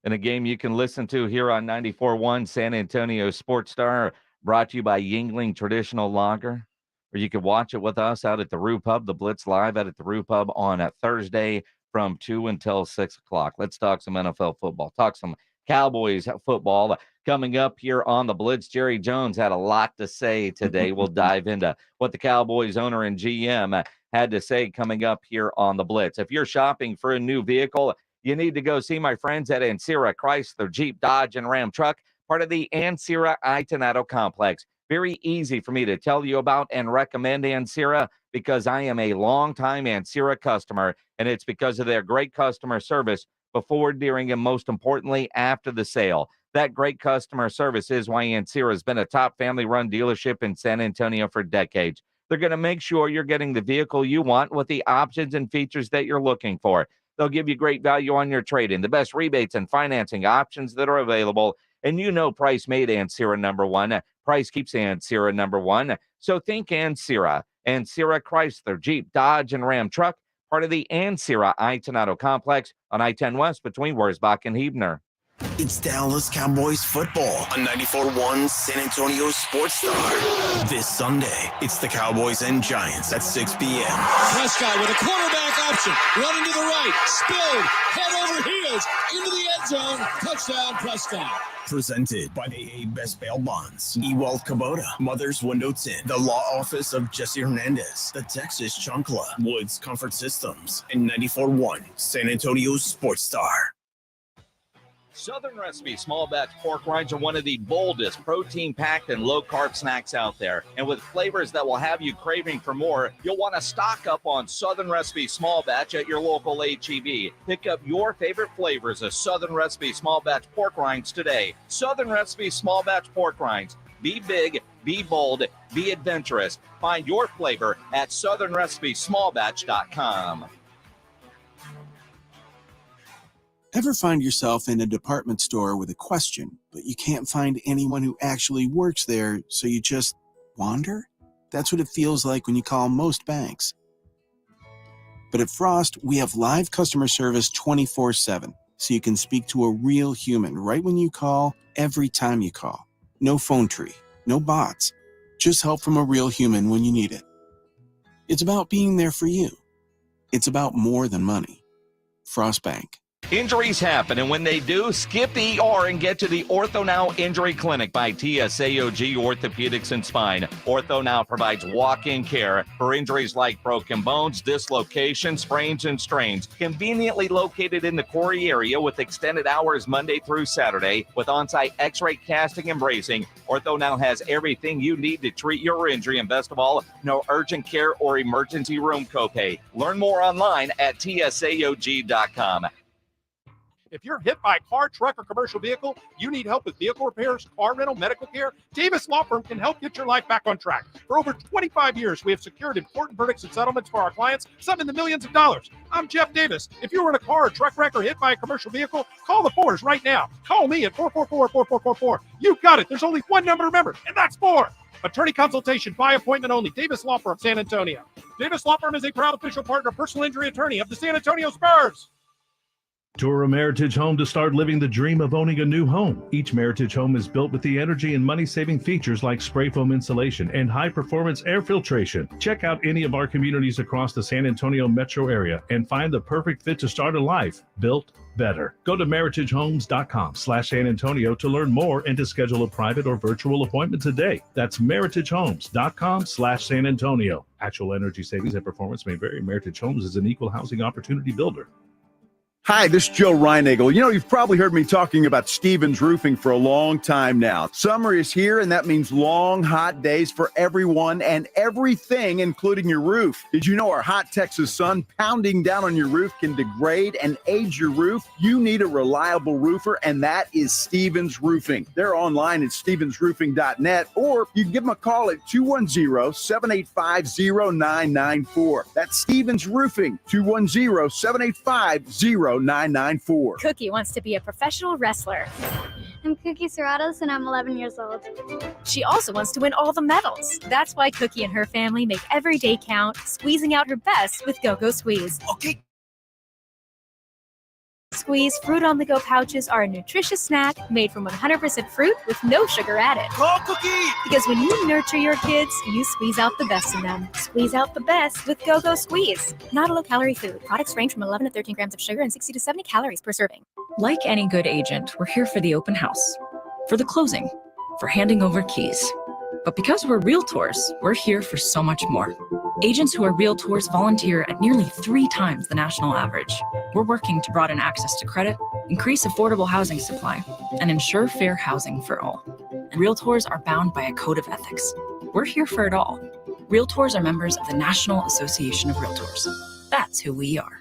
in a game you can listen to here on 94.1 San Antonio Sports Star, brought to you by Yingling Traditional Lager, or you can watch it with us out at the Roo Pub, the Blitz live out at the Roo Pub on a Thursday from 2 until 6 o'clock. Let's talk some NFL football. Talk some Cowboys football. Coming up here on the Blitz, Jerry Jones had a lot to say today. We'll dive into what the Cowboys owner and GM had to say coming up here on the Blitz. If you're shopping for a new vehicle, you need to go see my friends at Ancira Chrysler, Jeep, Dodge, and Ram Truck, part of the Ancira Itinado Complex. Very easy for me to tell you about and recommend Ancira because I am a longtime Ancira customer, and it's because of their great customer service before, during, and most importantly, after the sale. That great customer service is why Ancira has been a top family-run dealership in San Antonio for decades. They're going to make sure you're getting the vehicle you want with the options and features that you're looking for. They'll give you great value on your trade-in, the best rebates and financing options that are available. And price made Ancira number one. Price keeps Ancira number one. So think Ancira. Ancira Chrysler, Jeep, Dodge, and Ram Truck, part of the Ancira Itinado Complex on I-10 West between Wurzbach and Huebner. It's Dallas Cowboys football on 94.1 San Antonio Sports Star. This Sunday, it's the Cowboys and Giants at 6 p.m. Prescott with a quarterback option, running to the right, spilled, head over heels, into the end zone, touchdown Prescott. Presented by AA Best Bail Bonds, Ewald Kubota, Mother's Window Tint, the Law Office of Jesse Hernandez, the Texas Chunkla, Woods Comfort Systems, and 94.1 San Antonio Sports Star. Southern Recipe small batch pork rinds are one of the boldest, protein-packed, and low-carb snacks out there. And with flavors that will have you craving for more, you'll want to stock up on Southern Recipe small batch at your local H-E-B. Pick up your favorite flavors of Southern Recipe small batch pork rinds today. Southern Recipe small batch pork rinds. Be big, be bold, be adventurous. Find your flavor at southernrecipesmallbatch.com. Ever find yourself in a department store with a question, but you can't find anyone who actually works there, so you just wander? That's what it feels like when you call most banks. But at Frost, we have live customer service 24/7, so you can speak to a real human right when you call, every time you call. No phone tree, no bots, just help from a real human when you need it. It's about being there for you. It's about more than money. Frost Bank. Injuries happen, and when they do, skip the ER and get to the Ortho Now Injury Clinic by TSAOG Orthopedics and Spine. Ortho Now provides walk-in care for injuries like broken bones, dislocations, sprains, and strains. Conveniently located in the Quarry area with extended hours Monday through Saturday with on-site x-ray casting and bracing, Ortho Now has everything you need to treat your injury, and best of all, no urgent care or emergency room copay. Learn more online at tsaog.com. If you're hit by a car, truck, or commercial vehicle, you need help with vehicle repairs, car rental, medical care, Davis Law Firm can help get your life back on track. For over 25 years, we have secured important verdicts and settlements for our clients, some in the millions of dollars. I'm Jeff Davis. If you were in a car or truck wreck or hit by a commercial vehicle, call the Fours right now. Call me at 444-4444. You got it. There's only one number to remember, and that's 4. Attorney consultation by appointment only. Davis Law Firm, San Antonio. Davis Law Firm is a proud official partner, personal injury attorney of the San Antonio Spurs. Tour a Meritage home to start living the dream of owning a new home. Each Meritage home is built with the energy and money-saving features like spray foam insulation and high-performance air filtration. Check out any of our communities across the San Antonio metro area and find the perfect fit to start a life built better. Go to meritagehomes.com/San Antonio to learn more and to schedule a private or virtual appointment today. That's meritagehomes.com/San Antonio. Actual energy savings and performance may vary. Meritage Homes is an equal housing opportunity builder. Hi, this is Joe Reinagle. You know, you've probably heard me talking about Stevens Roofing for a long time now. Summer is here, and that means long, hot days for everyone and everything, including your roof. Did you know our hot Texas sun pounding down on your roof can degrade and age your roof? You need a reliable roofer, and that is Stevens Roofing. They're online at stevensroofing.net, or you can give them a call at 210-785-0994. That's Stevens Roofing, 210-785-0994. Cookie wants to be a professional wrestler. I'm Cookie Serratos, and I'm 11 years old. She also wants to win all the medals. That's why Cookie and her family make every day count, squeezing out her best with Go-Go Squeeze. Okay. Squeeze Fruit on the Go pouches are a nutritious snack made from 100% fruit with no sugar added. Call Cookie! Because when you nurture your kids, you squeeze out the best in them. Squeeze out the best with Go-Go Squeeze. Not a low-calorie food. Products range from 11 to 13 grams of sugar and 60 to 70 calories per serving. Like any good agent, we're here for the open house, for the closing, for handing over keys. But because we're realtors, we're here for so much more. Agents who are realtors volunteer at nearly 3 times the national average. We're working to broaden access to credit, increase affordable housing supply, and ensure fair housing for all. And realtors are bound by a code of ethics. We're here for it all. Realtors are members of the National Association of Realtors. That's who we are.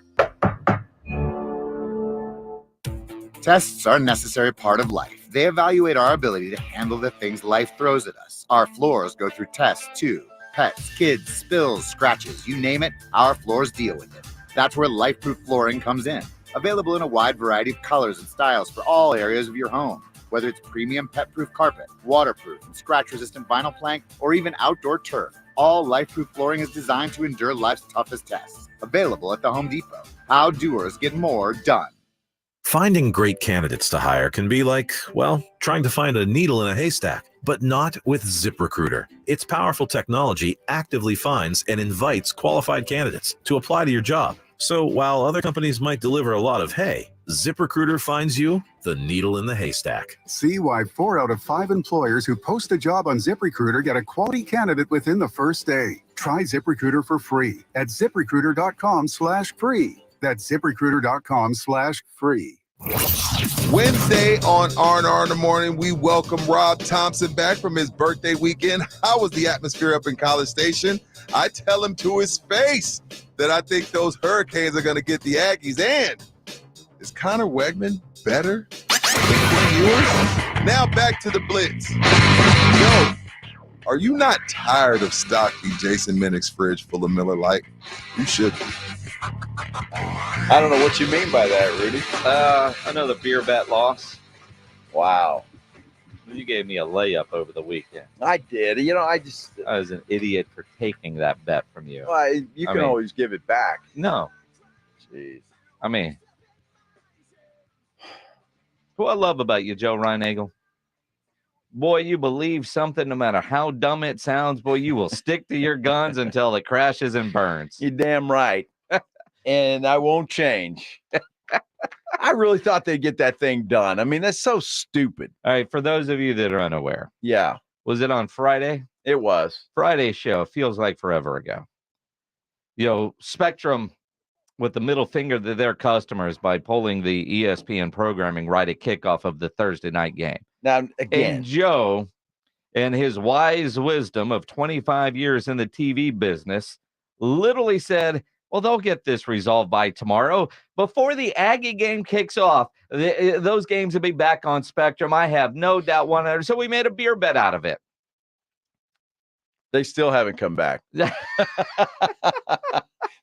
Tests are a necessary part of life. They evaluate our ability to handle the things life throws at us. Our floors go through tests too. Pets, kids, spills, scratches, you name it, our floors deal with it. That's where LifeProof flooring comes in. Available in a wide variety of colors and styles for all areas of your home. Whether it's premium pet-proof carpet, waterproof and scratch-resistant vinyl plank, or even outdoor turf, all LifeProof flooring is designed to endure life's toughest tests. Available at the Home Depot. How doers get more done. Finding great candidates to hire can be like, well, trying to find a needle in a haystack, but not with ZipRecruiter. Its powerful technology actively finds and invites qualified candidates to apply to your job. So while other companies might deliver a lot of hay, ZipRecruiter finds you the needle in the haystack. See why 4 out of 5 employers who post a job on ZipRecruiter get a quality candidate within the first day. Try ZipRecruiter for free at ZipRecruiter.com/free. That's ZipRecruiter.com/free. Wednesday on R&R in the Morning, we welcome Rob Thompson back from his birthday weekend. How was the atmosphere up in College Station? I tell him to his face that I think those Hurricanes are going to get the Aggies. And is Connor Wegman better than Quinn Ewers? Now back to the Blitz. Yo, are you not tired of stocking Jason Minnick's fridge full of Miller Lite? You should be. I don't know what you mean by that, Rudy. Another beer bet loss. Wow. You gave me a layup over the weekend. I did. You know, I was an idiot for taking that bet from you. Well, you can always give it back. No. Jeez. I mean, what I love about you, Joe Reinagel, boy, you believe something no matter how dumb it sounds. Boy, you will stick to your guns until it crashes and burns. You're damn right. And I won't change. I really thought they'd get that thing done. I mean, that's so stupid. All right, for those of you that are unaware. Yeah. Was it on Friday? It was. Friday's show feels like forever ago. You know, Spectrum with the middle finger to their customers by pulling the ESPN programming right at kickoff of the Thursday night game. Now, again. And Joe, and his wise wisdom of 25 years in the TV business, literally said, well, they'll get this resolved by tomorrow. Before the Aggie game kicks off, those games will be back on Spectrum. I have no doubt 100. So we made a beer bet out of it. They still haven't come back.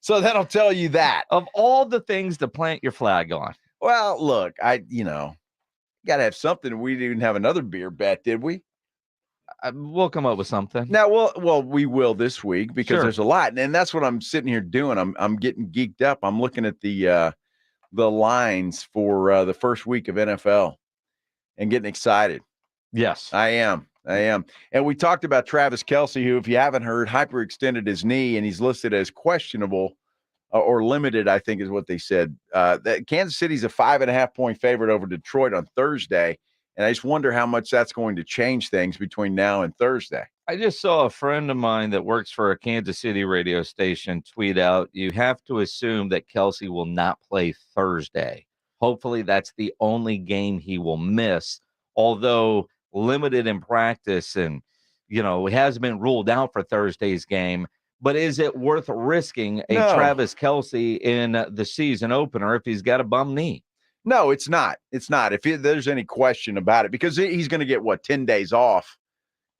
So that'll tell you that. Of all the things to plant your flag on. Well, look, got to have something. We didn't have another beer bet, did we? We'll come up with something. Now, we will this week because there's a lot, and that's what I'm sitting here doing. I'm getting geeked up. I'm looking at the lines for the first week of NFL and getting excited. Yes, I am. And we talked about Travis Kelce, who, if you haven't heard, hyperextended his knee, and he's listed as questionable or limited, I think is what they said. That Kansas City's a 5.5-point favorite over Detroit on Thursday. And I just wonder how much that's going to change things between now and Thursday. I just saw a friend of mine that works for a Kansas City radio station tweet out, you have to assume that Kelce will not play Thursday. Hopefully that's the only game he will miss, although limited in practice and, he hasn't been ruled out for Thursday's game. But is it worth risking a Travis Kelce in the season opener if he's got a bum knee? No, it's not. It's not. If there's any question about it, because he's going to get 10 days off,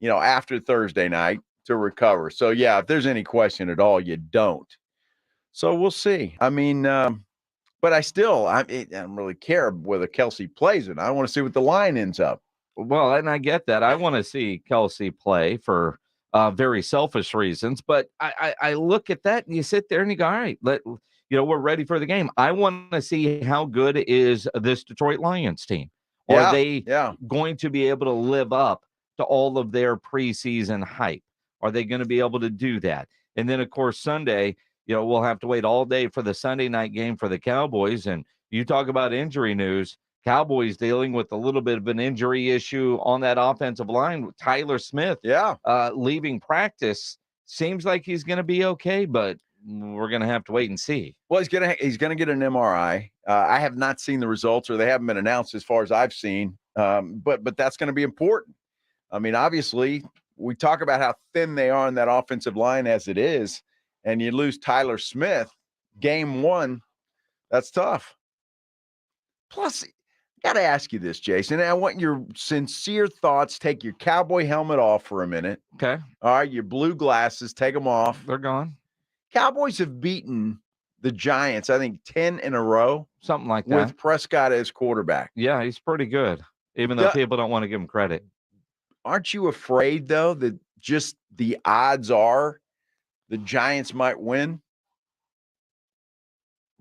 after Thursday night to recover. So yeah, if there's any question at all, you don't. So we'll see. I mean, but I don't really care whether Kelce plays it. I want to see what the line ends up. Well, and I get that. I want to see Kelce play for very selfish reasons, but I look at that and you sit there and you go, all right, we're ready for the game. I want to see how good is this Detroit Lions team. Are they going to be able to live up to all of their preseason hype? Are they going to be able to do that? And then, of course, Sunday, we'll have to wait all day for the Sunday night game for the Cowboys. And you talk about injury news, Cowboys dealing with a little bit of an injury issue on that offensive line. Tyler Smith leaving practice. Seems like he's going to be okay, but we're going to have to wait and see. Well, he's going to get an MRI. I have not seen the results, or they haven't been announced as far as I've seen. But that's going to be important. I mean, obviously, we talk about how thin they are in that offensive line as it is, and you lose Tyler Smith game one. That's tough. Plus, got to ask you this, Jason. I want your sincere thoughts. Take your cowboy helmet off for a minute. Okay. All right, your blue glasses, take them off. They're gone. Cowboys have beaten the Giants, I think, 10 in a row. Something like that. With Prescott as quarterback. Yeah, he's pretty good, even though people don't want to give him credit. Aren't you afraid, though, that just the odds are the Giants might win?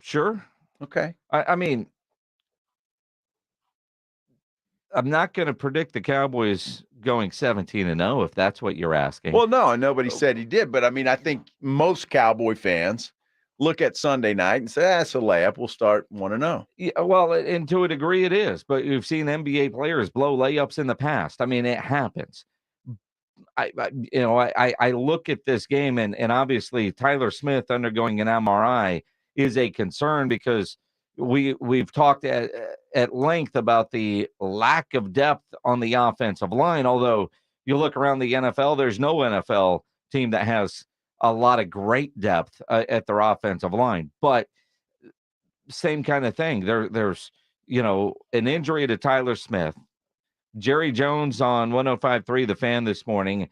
Sure. Okay. I mean, I'm not going to predict the Cowboys going 17-0 if that's what you're asking. Well, no, nobody said he did, but I mean, I think most Cowboy fans look at Sunday night and say, that's a layup. We'll start 1-0. Yeah, well, and to a degree it is, but you've seen NBA players blow layups in the past. I mean, it happens. I look at this game and obviously Tyler Smith undergoing an MRI is a concern because we've talked at length about the lack of depth on the offensive line. Although you look around the NFL, there's no NFL team that has a lot of great depth at their offensive line. But same kind of thing. There's an injury to Tyler Smith. Jerry Jones on 105.3 The Fan this morning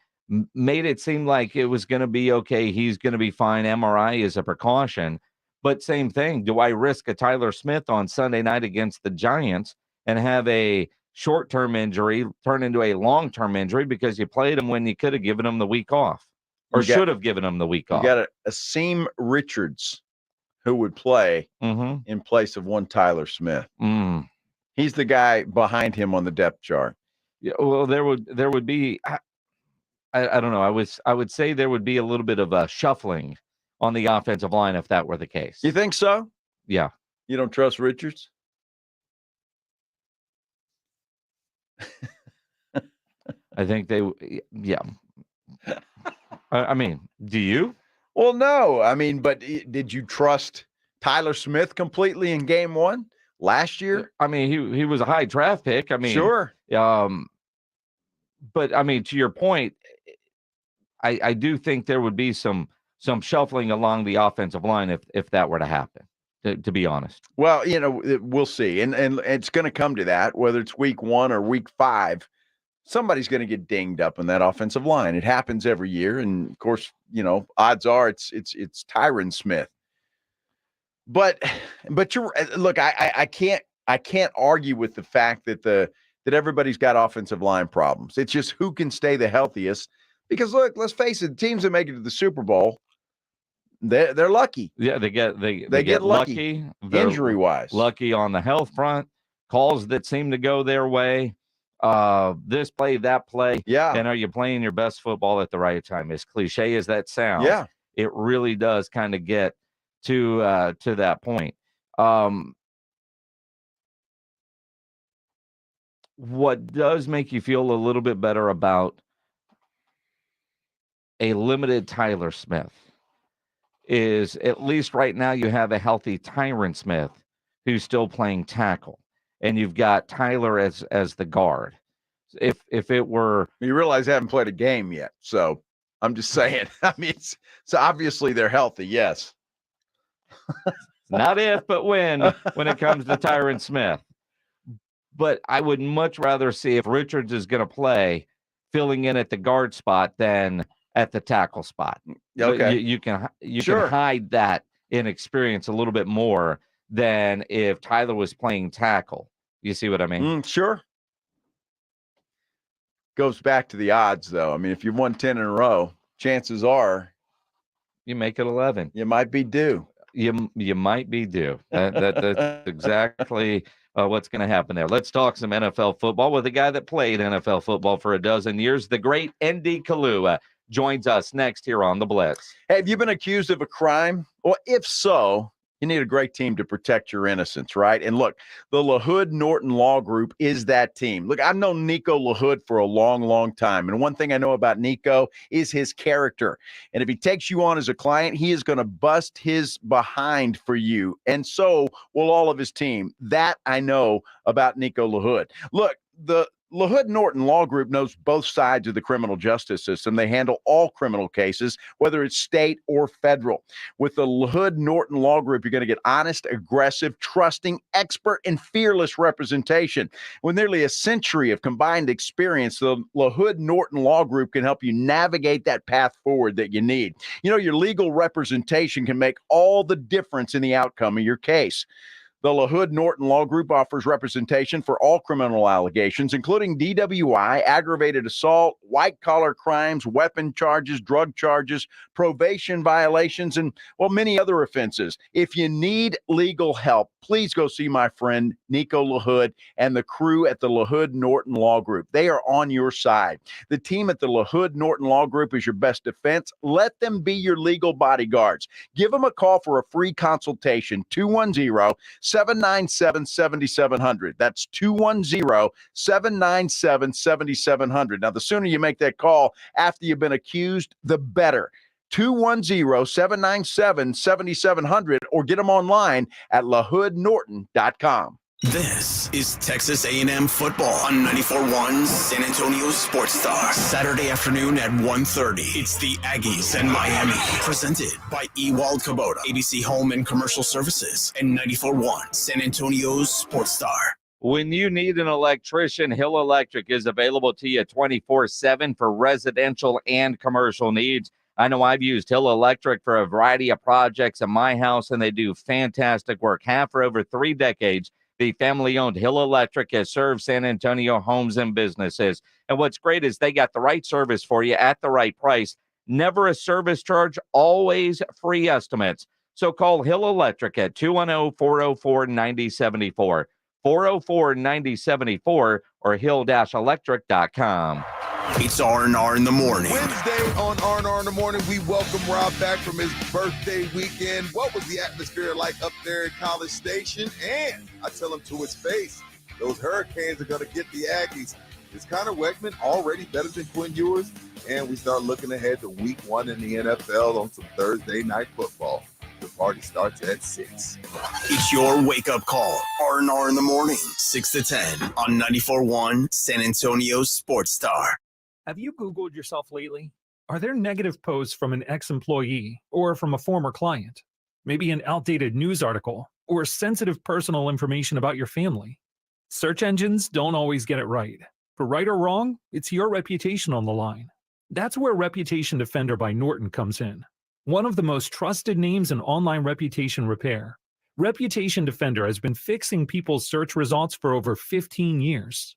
made it seem like it was going to be okay. He's going to be fine. MRI is a precaution. But same thing. Do I risk a Tyler Smith on Sunday night against the Giants and have a short-term injury turn into a long-term injury because you played him when you could have given him the week off or should have given him the week off? You got Asim Richards who would play in place of one Tyler Smith. He's the guy behind him on the depth chart. Yeah, well, there would be I don't know. I would say there would be a little bit of a shuffling on the offensive line if that were the case. You think so? Yeah. You don't trust Richards? I think yeah. I mean, do you? Well, no. I mean, but did you trust Tyler Smith completely in game one last year? I mean, he was a high draft pick. I mean, sure. But I mean, to your point, I do think there would be some shuffling along the offensive line if that were to happen, to be honest. Well, we'll see. And it's going to come to that, whether it's week 1 or week 5, somebody's going to get dinged up in that offensive line. It happens every year. And of course, odds are it's Tyron Smith. But look, I can't argue with the fact that everybody's got offensive line problems. It's just who can stay the healthiest. Because look, let's face it, teams that make it to the Super Bowl, they're lucky. Yeah, they get lucky injury wise. Lucky on the health front, calls that seem to go their way. This play, that play. Yeah. And are you playing your best football at the right time? As cliche as that sounds, yeah, it really does kind of get to that point. What does make you feel a little bit better about a limited Tyler Smith is at least right now you have a healthy Tyron Smith who's still playing tackle, and you've got Tyler as the guard. If it were, you realize they haven't played a game yet, so I'm just saying. I mean, so obviously they're healthy. Yes, not if, but when it comes to Tyron Smith. But I would much rather see if Richards is going to play filling in at the guard spot than at the tackle spot. Okay. You can Sure. hide that inexperience a little bit more than if Tyler was playing tackle. You see what I mean? Sure. Goes back to the odds, though. I mean, if you've won 10 in a row, chances are you make it 11. You might be due. You might be due. That's exactly what's going to happen there. Let's talk some NFL football with a guy that played NFL football for a dozen years. The great Andy Kalu joins us next here on the Blitz. Hey, have you been accused of a crime? Well, if so, you need a great team to protect your innocence, right? And look, the LaHood Norton Law Group is that team. Look, I've known Nico LaHood for a long, long time. And one thing I know about Nico is his character. And if he takes you on as a client, he is going to bust his behind for you. And so will all of his team. That I know about Nico LaHood. Look, the LaHood Norton Law Group knows both sides of the criminal justice system. They handle all criminal cases, whether it's state or federal. With the LaHood Norton Law Group, you're going to get honest, aggressive, trusting, expert, and fearless representation. With nearly a century of combined experience, the LaHood Norton Law Group can help you navigate that path forward that you need. Your legal representation can make all the difference in the outcome of your case. The LaHood Norton Law Group offers representation for all criminal allegations, including DWI, aggravated assault, white-collar crimes, weapon charges, drug charges, probation violations, and, many other offenses. If you need legal help, please go see my friend Nico LaHood and the crew at the LaHood Norton Law Group. They are on your side. The team at the LaHood Norton Law Group is your best defense. Let them be your legal bodyguards. Give them a call for a free consultation, 210-797-7700. That's 210-797-7700. Now, the sooner you make that call after you've been accused, the better. 210-797-7700 or get them online at lahoodnorton.com. This is Texas A&M football on 94.1 San Antonio Sports Star. Saturday afternoon at 1:30. It's the Aggies and Miami. Presented by Ewald Kubota, ABC Home and Commercial Services, and 94.1 San Antonio Sports Star. When you need an electrician, Hill Electric is available to you 24/7 for residential and commercial needs. I know I've used Hill Electric for a variety of projects in my house, and they do fantastic work. For over 3 decades, the family-owned Hill Electric has served San Antonio homes and businesses. And what's great is they got the right service for you at the right price. Never a service charge, always free estimates. So call Hill Electric at 210-404-9074, 404-9074, or hill-electric.com. It's R&R in the morning. Wednesday on R&R in the morning, we welcome Rob back from his birthday weekend. What was the atmosphere like up there at College Station? And I tell him to his face, those Hurricanes are going to get the Aggies. Is Connor Wegman already better than Quinn Ewers? And we start looking ahead to week 1 in the NFL on some Thursday night football. The party starts at 6. It's your wake-up call. R&R in the morning, 6 to 10 on 94.1 San Antonio Sports Star. Have you Googled yourself lately? Are there negative posts from an ex-employee or from a former client? Maybe an outdated news article or sensitive personal information about your family? Search engines don't always get it right. For right or wrong, it's your reputation on the line. That's where Reputation Defender by Norton comes in. One of the most trusted names in online reputation repair, Reputation Defender has been fixing people's search results for over 15 years.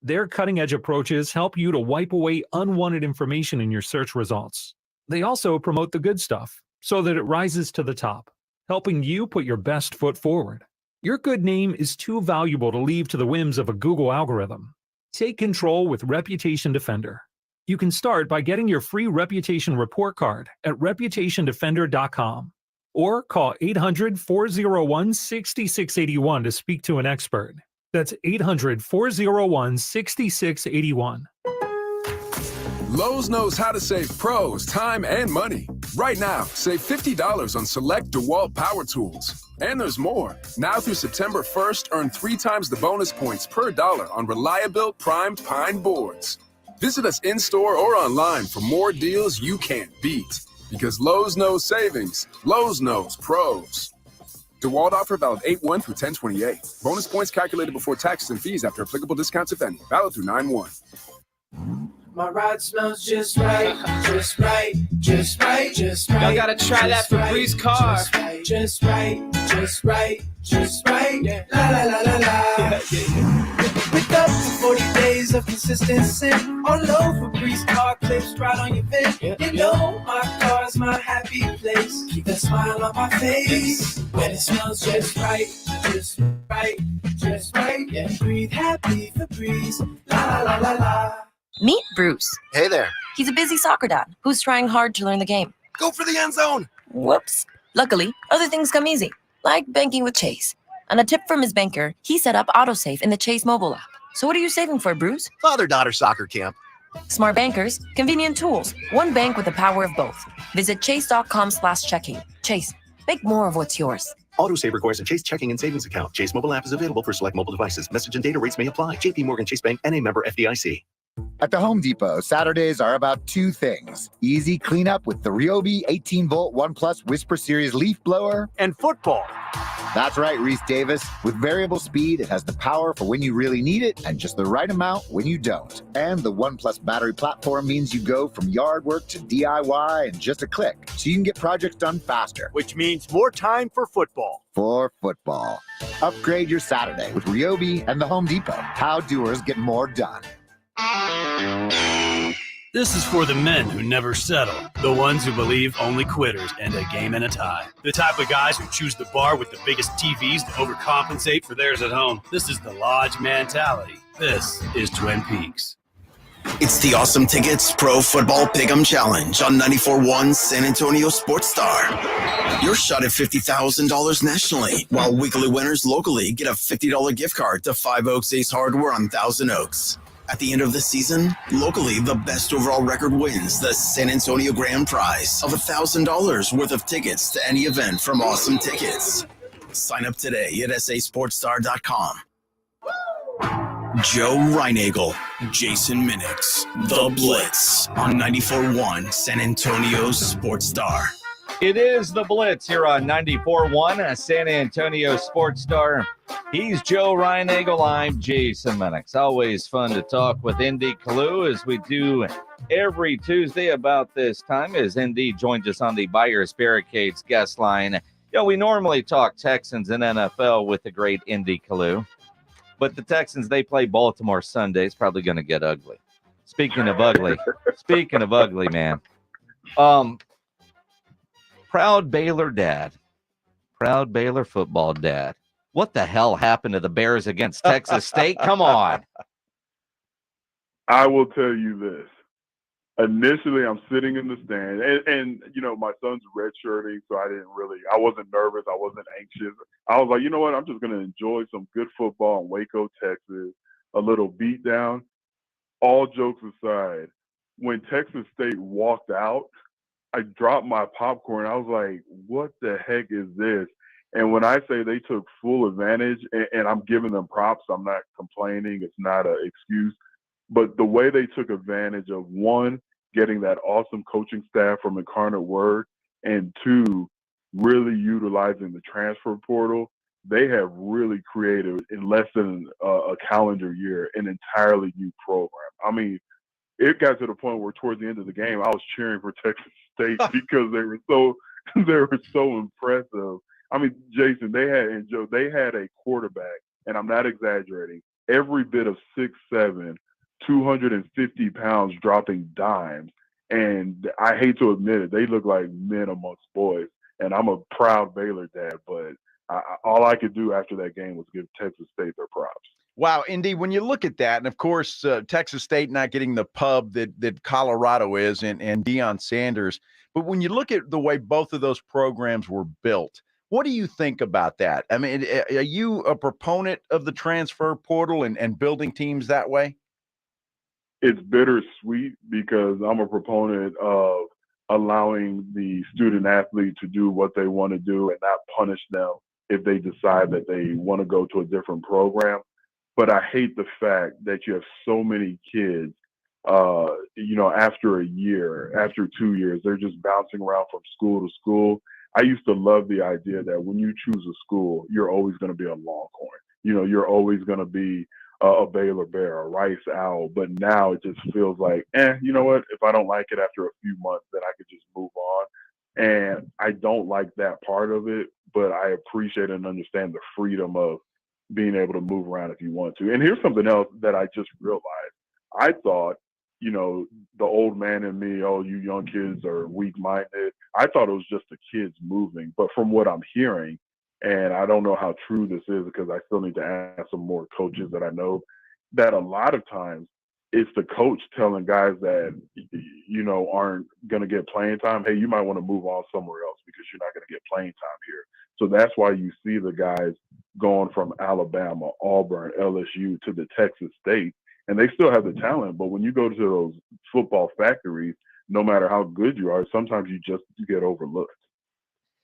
Their cutting-edge approaches help you to wipe away unwanted information in your search results. They also promote the good stuff so that it rises to the top, helping you put your best foot forward. Your good name is too valuable to leave to the whims of a Google algorithm. Take control with Reputation Defender. You can start by getting your free reputation report card at reputationdefender.com or call 800-401-6681 to speak to an expert. That's 800-401-6681. Lowe's knows how to save pros time and money. Right now, save $50 on select DeWalt power tools. And there's more. Now through September 1st, earn 3 times the bonus points per dollar on Reliabuilt Prime Pine boards. Visit us in-store or online for more deals you can't beat. Because Lowe's knows savings. Lowe's knows pros. DeWalt offer valid 8/1 through 10/28. Bonus points calculated before taxes and fees after applicable discounts, if any. Valid through 9/1. My ride smells just right, just right, just right, just right. Y'all gotta try that Febreze car. Just right, just right, just right. Yeah. La la la la la. Pick up to 40 days of consistency. On low Febreze car clips right on your vent. You know my car's my happy place. Keep that smile on my face. When it smells just right, just right, just right. Yeah. Breathe happy Febreze. La la la la la. Meet Bruce. Hey there. He's a busy soccer dad who's trying hard to learn the game. Go for the end zone. Whoops. Luckily, other things come easy, like banking with Chase. And a tip from his banker, he set up AutoSave in the Chase mobile app. So what are you saving for, Bruce? Father-daughter soccer camp. Smart bankers, convenient tools, one bank with the power of both. Visit chase.com/checking. Chase, make more of what's yours. AutoSave requires a Chase checking and savings account. Chase mobile app is available for select mobile devices. Message and data rates may apply. JP Morgan Chase Bank, N.A. member FDIC. At the Home Depot, Saturdays are about 2 things. Easy cleanup with the Ryobi 18-volt ONE+ Whisper Series leaf blower. And football. That's right, Reese Davis. With variable speed, it has the power for when you really need it and just the right amount when you don't. And the ONE+ battery platform means you go from yard work to DIY in just a click, so you can get projects done faster. Which means more time for football. For football. Upgrade your Saturday with Ryobi and the Home Depot. How doers get more done. This is for the men who never settle, the ones who believe only quitters end a game in a tie, the type of guys who choose the bar with the biggest TVs to overcompensate for theirs at home. This is the Lodge mentality. This is Twin Peaks. It's the Awesome Tickets Pro Football Pick'em Challenge on 94.1 San Antonio Sports Star. Your shot at $50,000 nationally, while weekly winners locally get a $50 gift card to 5 Oaks Ace Hardware on Thousand Oaks. At the end of the season, locally, the best overall record wins the San Antonio Grand Prize of $1,000 worth of tickets to any event from Awesome Tickets. Sign up today at sasportstar.com Joe Reinagel, Jason Minix, The Blitz on 94.1 San Antonio's Sports Star. It is The Blitz here on 94.1 San Antonio Sports Star. He's Joe Reinagel. I'm Jason Minix. Always fun to talk with Indy Kalu, as we do every Tuesday about this time, as Indy joins us on the Buyers Barricades guest line. You know, we normally talk Texans and NFL with the great Indy Kalu, but the Texans, they play Baltimore Sunday. It's probably going to get ugly. Speaking of ugly, man. Proud Baylor dad, proud Baylor football dad. What the hell happened to the Bears against Texas State? Come on. I will tell you this. Initially, I'm sitting in the stand, and you know, my son's redshirting, so I wasn't nervous. I wasn't anxious. I was like, you know what? I'm just going to enjoy some good football in Waco, Texas, a little beatdown. All jokes aside, when Texas State walked out, I dropped my popcorn. I was like, what the heck is this? And when I say they took full advantage, and I'm giving them props, I'm not complaining. It's not an excuse. But the way they took advantage of, one, getting that awesome coaching staff from Incarnate Word, and two, really utilizing the transfer portal, they have really created, in less than a calendar year, an entirely new program. I mean, it got to the point where towards the end of the game, I was cheering for Texas State because they were so impressive. I mean, Jason, they had a quarterback, and I'm not exaggerating, every bit of 6'7", 250 pounds, dropping dimes. And I hate to admit it, they look like men amongst boys. And I'm a proud Baylor dad, but all I could do after that game was give Texas State their props. Wow, Indy, when you look at that, and of course, Texas State not getting the pub that Colorado is, and Deion Sanders, but when you look at the way both of those programs were built, what do you think about that? I mean, are you a proponent of the transfer portal and building teams that way? It's bittersweet because I'm a proponent of allowing the student athlete to do what they want to do and not punish them if they decide that they want to go to a different program. But I hate the fact that you have so many kids, after a year, after 2 years, they're just bouncing around from school to school. I used to love the idea that when you choose a school, you're always going to be a Longhorn. You know, you're always going to be a Baylor Bear, a Rice Owl. But now it just feels like, you know what? If I don't like it after a few months, then I could just move on. And I don't like that part of it, but I appreciate and understand the freedom of being able to move around if you want to. And here's something else that I just realized. I thought, the old man in me, oh, you young kids are weak-minded. I thought it was just the kids moving. But from what I'm hearing, and I don't know how true this is because I still need to ask some more coaches that I know, that a lot of times it's the coach telling guys that, aren't going to get playing time, hey, you might want to move on somewhere else because you're not going to get playing time here. So that's why you see the guys going from Alabama, Auburn, LSU to the Texas State, and they still have the talent. But when you go to those football factories, no matter how good you are, sometimes you get overlooked.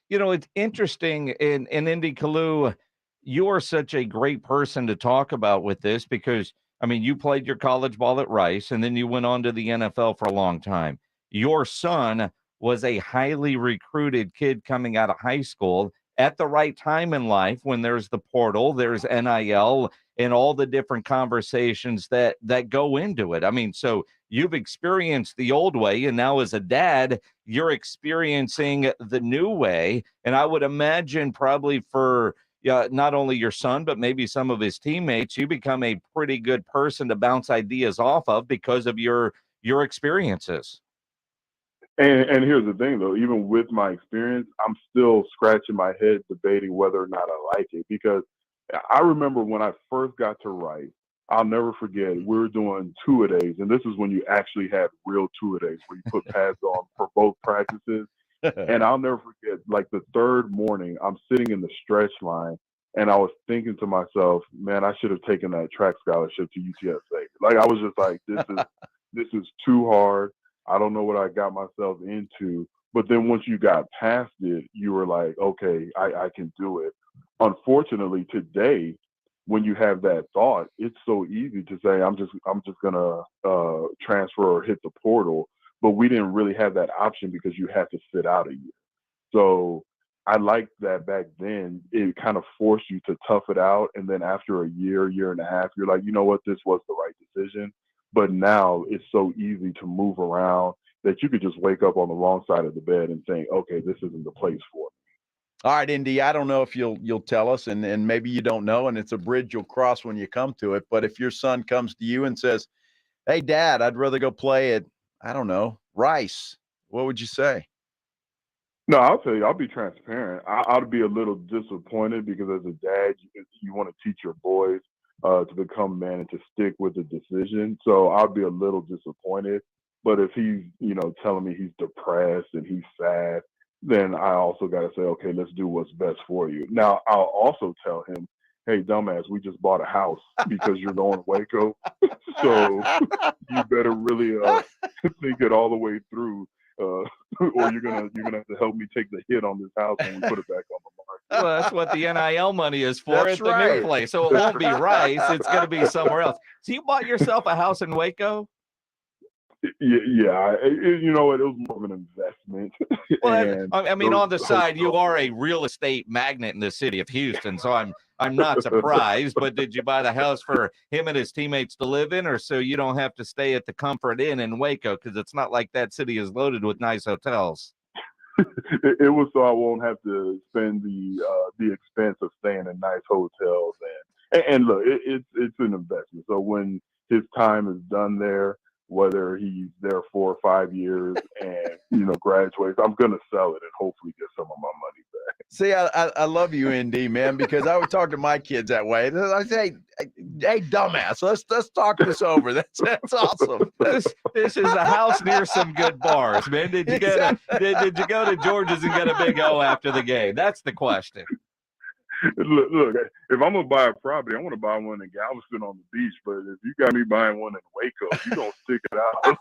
You know, it's interesting in Indy Kalu, you're such a great person to talk about with this because, I mean, you played your college ball at Rice and then you went on to the NFL for a long time. Your son was a highly recruited kid coming out of high school at the right time in life when there's the portal, there's NIL, and all the different conversations that go into it. I mean, so you've experienced the old way, and now as a dad, you're experiencing the new way. And I would imagine probably for not only your son, but maybe some of his teammates, you become a pretty good person to bounce ideas off of because of your experiences. And here's the thing, though, even with my experience, I'm still scratching my head debating whether or not I like it, because I remember when I first got to Rice, I'll never forget, we were doing two-a-days, and this is when you actually had real two-a-days where you put pads on for both practices. And I'll never forget, like the third morning, I'm sitting in the stretch line, and I was thinking to myself, man, I should have taken that track scholarship to UTSA. Like, I was just like, this is too hard. I don't know what I got myself into. But then once you got past it, you were like, okay, I can do it. Unfortunately, today, when you have that thought, it's so easy to say, I'm just gonna transfer or hit the portal. But we didn't really have that option because you had to sit out a year. So I liked that back then. It kind of forced you to tough it out. And then after a year and a half, you're like, you know what, this was the right decision. But now it's so easy to move around that you could just wake up on the wrong side of the bed and think, okay, this isn't the place for me. All right, Indy, I don't know if you'll tell us, and maybe you don't know, and it's a bridge you'll cross when you come to it. But if your son comes to you and says, hey, Dad, I'd rather go play at, I don't know, Rice, what would you say? No, I'll tell you, I'll be transparent. I'll be a little disappointed because as a dad, you want to teach your boys to become men and to stick with the decision. So I'll be a little disappointed. But if he's, telling me he's depressed and he's sad, then I also got to say, okay, let's do what's best for you. Now, I'll also tell him, hey, dumbass, we just bought a house because you're going to Waco. So you better really think it all the way through. Or you're gonna have to help me take the hit on this house when we put it back on the market. Well, that's what the NIL money is for That's at the right. new place. So it won't be Rice. It's going to be somewhere else. So you bought yourself a house in Waco? Yeah. You know what? It was more of an investment. Well, I mean, on the side, you are a real estate magnate in the city of Houston, so I'm not surprised. But did you buy the house for him and his teammates to live in, or so you don't have to stay at the Comfort Inn in Waco? Because it's not like that city is loaded with nice hotels. It was so I won't have to spend the expense of staying in nice hotels. And look, it's an investment. So when his time is done there, whether he's there 4 or 5 years and, graduates, I'm going to sell it and hopefully get some of my money back. See, I love you, ND, man, because I would talk to my kids that way. I say, hey, dumbass, let's talk this over. That's awesome. This is a house near some good bars, man. Did you go to George's and get a big O after the game? That's the question. Look, if I'm gonna buy a property, I want to buy one in Galveston on the beach. But if you got me buying one in Waco, you gonna stick it out.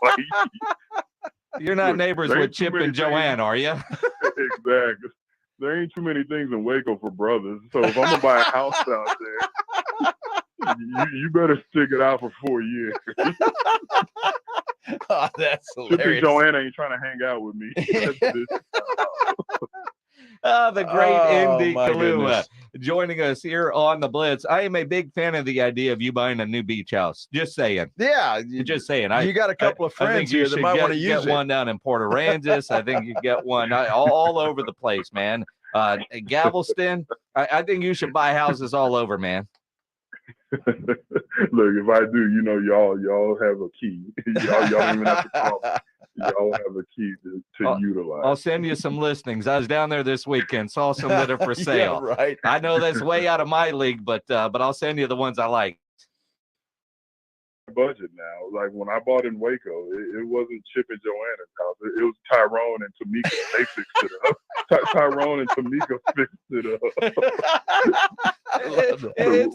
You're not neighbors with Chip and Joanne, are you? Exactly. There ain't too many things in Waco for brothers. So if I'm gonna buy a house out there, you better stick it out for 4 years. Oh, that's hilarious. Chip and Joanne ain't trying to hang out with me. The great Indy my Kalu goodness. joining us here on the Blitz. I am a big fan of the idea of you buying a new beach house. Just saying. Yeah. Just saying. You got a couple of friends here that might want to use get one down in Port Aransas. I think you get one all over the place, man. Galveston, I think you should buy houses all over, man. Look, if I do, y'all have a key. y'all don't even have to call. Y'all have a key to utilize. I'll send you some listings. I was down there this weekend, saw some that are for sale. Yeah, right. I know that's way out of my league, but I'll send you the ones I like. Budget now. Like when I bought in Waco, it wasn't Chip and Joanna's house. It was Tyrone and Tamika. They fixed it up. Tyrone and Tamika fixed it up.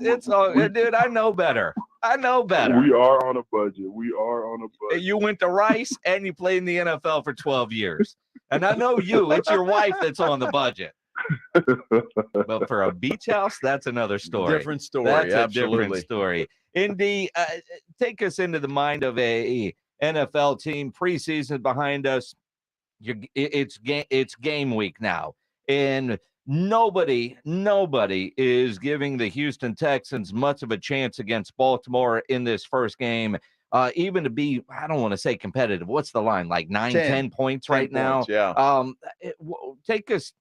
It's all, dude. I know better. We are on a budget. You went to Rice and you played in the NFL for 12 years. And I know you. It's your wife that's on the budget. But for a beach house, that's another story. Different story. That's absolutely. a different story. Indy, take us into the mind of a NFL team. Preseason behind us. It's game week now, and nobody is giving the Houston Texans much of a chance against Baltimore in this first game. Even to be, I don't want to say competitive. What's the line? Like 10 points right now. Yeah. Take us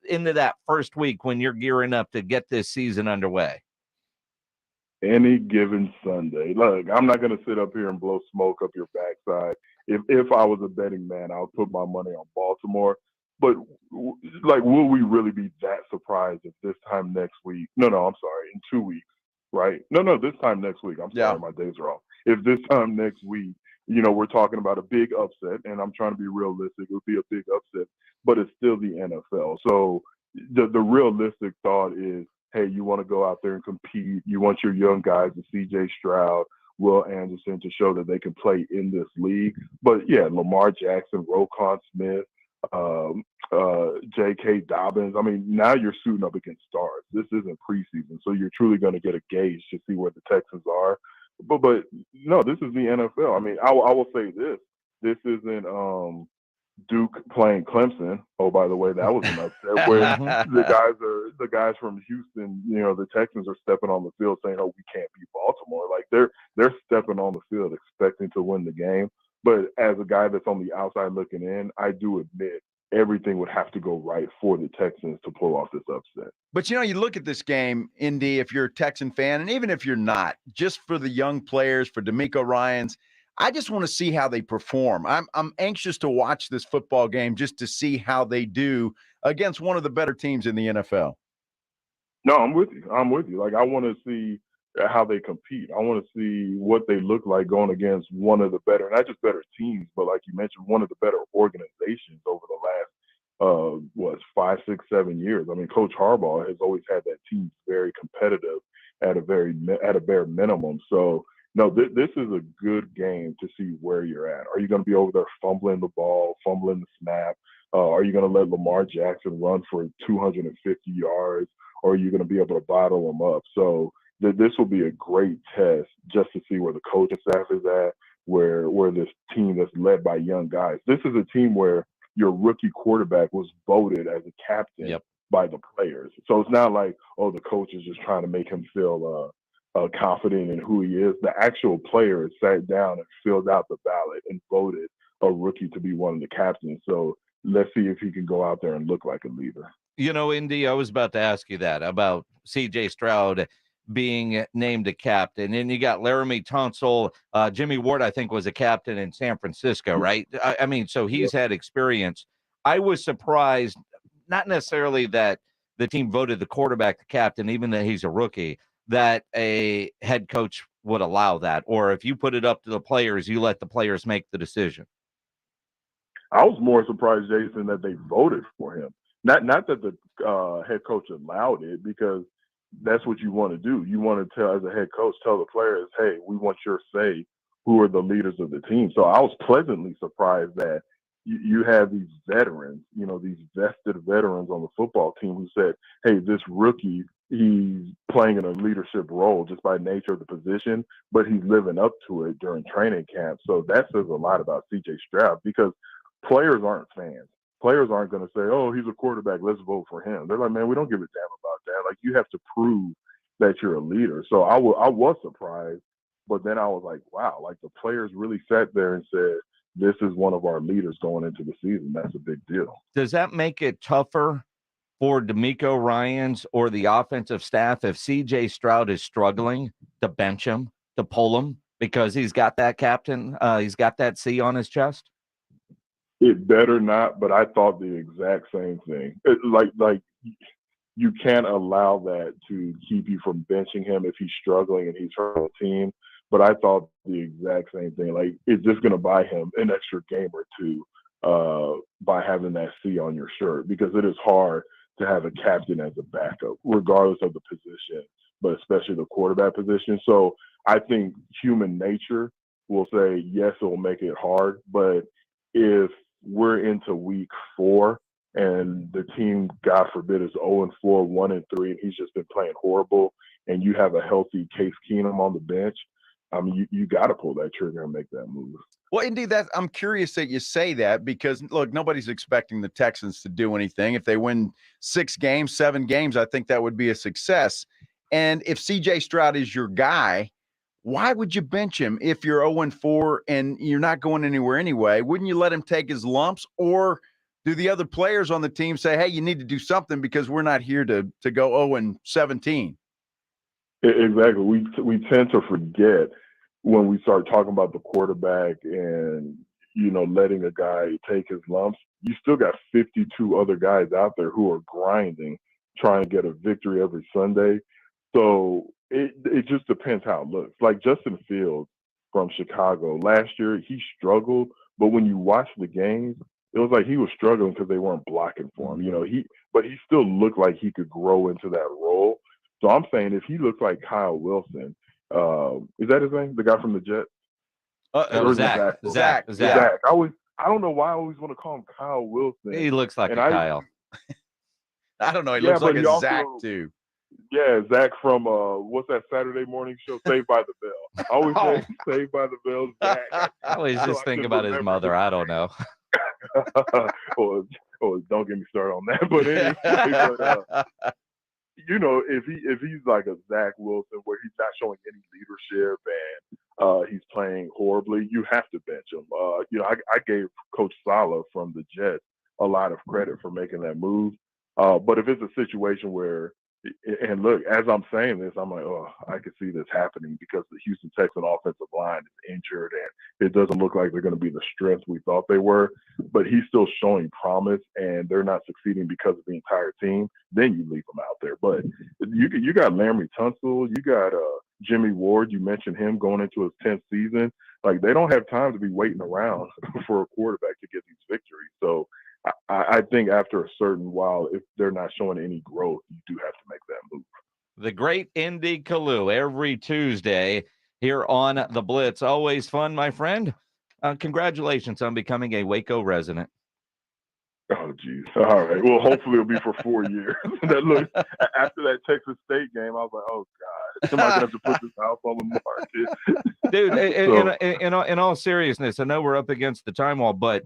into that first week when you're gearing up to get this season underway. Any given Sunday. Look, I'm not going to sit up here and blow smoke up your backside. If I was a betting man, I would put my money on Baltimore. But, will we really be that surprised if this time next week? No, I'm sorry, in 2 weeks, right? No, this time next week. I'm sorry, my days are off. If this time next week, we're talking about a big upset, and I'm trying to be realistic, it would be a big upset, but it's still the NFL. So the realistic thought is, hey, you want to go out there and compete. You want your young guys, C.J. Stroud, Will Anderson, to show that they can play in this league. But, yeah, Lamar Jackson, Roquan Smith, J.K. Dobbins. I mean, now you're suiting up against stars. This isn't preseason, so you're truly going to get a gauge to see where the Texans are. But no, this is the NFL. I mean, I will say this. This isn't Duke playing Clemson. Oh, by the way, that was an upset where the guys from Houston, the Texans are stepping on the field saying, "Oh, we can't beat Baltimore." Like they're stepping on the field expecting to win the game. But as a guy that's on the outside looking in, I do admit everything would have to go right for the Texans to pull off this upset. But, you look at this game, Indy, if you're a Texan fan, and even if you're not, just for the young players, for D'Amico Ryans, I just want to see how they perform. I'm anxious to watch this football game just to see how they do against one of the better teams in the NFL. No, I'm with you. Like, I want to see how they compete. I want to see what they look like going against one of the better, not just better teams, but like you mentioned, one of the better organizations over the last 5, 6, 7 years. I mean, Coach Harbaugh has always had that team very competitive at a bare minimum. So no, this is a good game to see where you're at. Are you going to be over there fumbling the ball, fumbling the snap? Are you going to let Lamar Jackson run for 250 yards? Or are you going to be able to bottle them up? So this will be a great test just to see where the coaching staff is at, where this team that's led by young guys. This is a team where your rookie quarterback was voted as a captain by the players. So it's not like, oh, the coach is just trying to make him feel confident in who he is. The actual players sat down and filled out the ballot and voted a rookie to be one of the captains. So let's see if he can go out there and look like a leader. Indy, I was about to ask you that about C.J. Stroud being named a captain. And you got Laramie Tunsil. Jimmy Ward, I think, was a captain in San Francisco, right? I mean, so he's had experience. I was surprised, not necessarily that the team voted the quarterback the captain, even though he's a rookie, that a head coach would allow that. Or if you put it up to the players, you let the players make the decision. I was more surprised, Jason, that they voted for him. Not that the head coach allowed it, because that's what you want to do. You want to tell, as a head coach, tell the players, hey, we want your say. Who are the leaders of the team? So I was pleasantly surprised that you have these veterans, these vested veterans on the football team who said, hey, this rookie, he's playing in a leadership role just by nature of the position, but he's living up to it during training camp. So that says a lot about C.J. Stroud, because players aren't fans. Players aren't going to say, oh, he's a quarterback, let's vote for him. They're like, man, we don't give a damn about that. Like, you have to prove that you're a leader. So I was surprised, but then I was like, wow, like the players really sat there and said, this is one of our leaders going into the season. That's a big deal. Does that make it tougher for D'Amico Ryans or the offensive staff if C.J. Stroud is struggling to bench him, to pull him, because he's got that captain, he's got that C on his chest? It better not, but I thought the exact same thing. Like you can't allow that to keep you from benching him if he's struggling and he's hurt the team. But I thought the exact same thing. Like, it's just going to buy him an extra game or two by having that C on your shirt, because it is hard to have a captain as a backup, regardless of the position, but especially the quarterback position. So I think human nature will say, yes, it will make it hard. But if we're into week 4 and the team, God forbid, is 0-4, 1-3, and he's just been playing horrible, and you have a healthy Case Keenum on the bench, I mean, you got to pull that trigger and make that move. Well, indeed, I'm curious that you say that, because, look, nobody's expecting the Texans to do anything. If they win 6 games, 7 games, I think that would be a success. And if C.J. Stroud is your guy, why would you bench him if you're 0-4 and you're not going anywhere anyway? Wouldn't you let him take his lumps? Or do the other players on the team say, hey, you need to do something because we're not here to go 0-17? Exactly. We tend to forget when we start talking about the quarterback and, letting a guy take his lumps. You still got 52 other guys out there who are grinding, trying to get a victory every Sunday. So it just depends how it looks. Like Justin Fields from Chicago, last year, he struggled, but when you watch the games, it was like he was struggling because they weren't blocking for him. But he still looked like he could grow into that role. So I'm saying if he looks like Kyle Wilson, is that his name? The guy from the Jets? Zach. I I don't know why I always want to call him Kyle Wilson. He looks like And a Kyle. I don't know. He Yeah, looks like but a he also- Zach too. Yeah, Zach from what's that Saturday morning show, Saved by the Bell. I always say Saved by the Bell, Zach. I always just think about his mother. I don't know. or don't get me started on that. But anyway, you know, if he's like a Zach Wilson where he's not showing any leadership and he's playing horribly, you have to bench him. You know, I gave Coach Saleh from the Jets a lot of credit for making that move. But if it's a situation where, and look, as I'm saying this, I'm like, oh, I can see this happening because the Houston Texans offensive line is injured and it doesn't look like they're going to be the strength we thought they were. But he's still showing promise and they're not succeeding because of the entire team. Then you leave him out there. But you got Laramie Tunsil, you got Jimmy Ward. You mentioned him going into his 10th season. Like, they don't have time to be waiting around for a quarterback to get these victories. So I think after a certain while, if they're not showing any growth, you do have to make that move. The great Indy Kalu every Tuesday here on the Blitz. Always fun, my friend. Congratulations on becoming a Waco resident. Oh, geez. All right. Well, hopefully it'll be for 4 years. After that Texas State game, I was like, oh, God, am I going to have to put this house on the market? Dude, in all seriousness, I know we're up against the time wall, but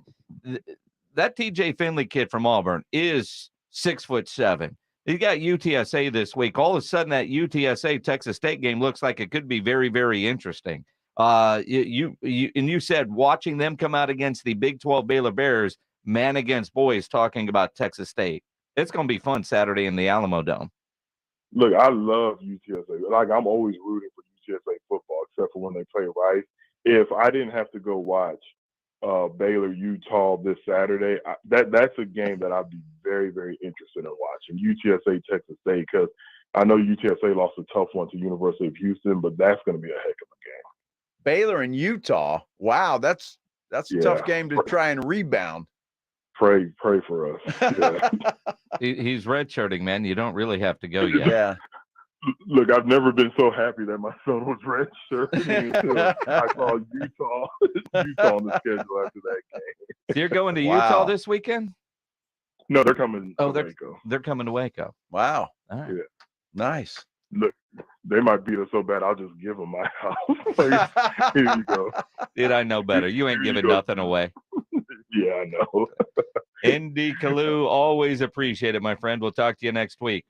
that TJ Finley kid from Auburn is 6'7". He got UTSA this week. All of a sudden, that UTSA Texas State game looks like it could be very, very interesting. You said watching them come out against the Big 12 Baylor Bears, man against boys, talking about Texas State. It's going to be fun Saturday in the Alamo Dome. Look, I love UTSA. Like, I'm always rooting for UTSA football, except for when they play right. If I didn't have to go watch Baylor, Utah this Saturday, that's a game that I'd be very, very interested in watching. UTSA, Texas State, because I know UTSA lost a tough one to University of Houston, but that's going to be a heck of a game. Baylor and Utah. Wow, that's a tough game to try and rebound. Pray for us. Yeah. He's redshirting, man. You don't really have to go yet. Yeah. Look, I've never been so happy that my son was redshirting until I saw Utah on the schedule after that game. So you're going to Utah this weekend? No, they're coming to Waco. They're coming to Waco. Wow. All right. Yeah. Nice. Look, they might beat us so bad, I'll just give them my house. Like, here you go. Dude, I know better. You ain't giving nothing away. Yeah, I know. Indy Kalu, always appreciate it, my friend. We'll talk to you next week.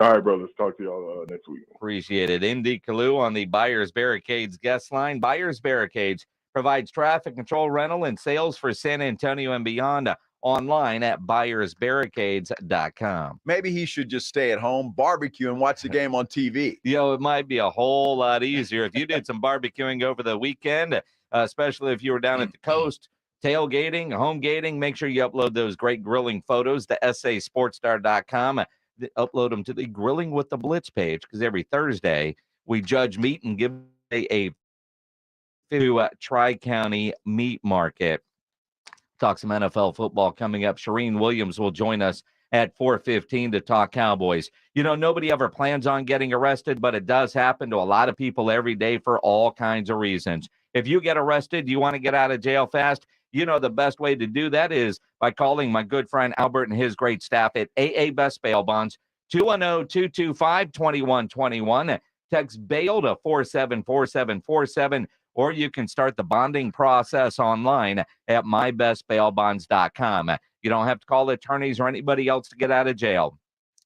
All right, brothers. Talk to y'all next week. Appreciate it. Indy Kalu on the Buyers Barricades guest line. Buyers Barricades provides traffic control, rental, and sales for San Antonio and beyond. Online at buyersbarricades.com. Maybe he should just stay at home, barbecue, and watch the game on TV. It might be a whole lot easier if you did some barbecuing over the weekend, especially if you were down at the coast, tailgating, home gating. Make sure you upload those great grilling photos to sasportstar.com. Upload them to the Grilling with the Blitz page, because every Thursday we judge meat and give a to Tri-County Meat Market. Talk some NFL football coming up. Shireen Williams will join us at 4:15 to talk Cowboys. You know, nobody ever plans on getting arrested, but it does happen to a lot of people every day for all kinds of reasons. If you get arrested, you want to get out of jail fast, you know the best way to do that is by calling my good friend Albert and his great staff at AA Best Bail Bonds, 210-225-2121. Text bail to 474747, or you can start the bonding process online at mybestbailbonds.com. You don't have to call attorneys or anybody else to get out of jail.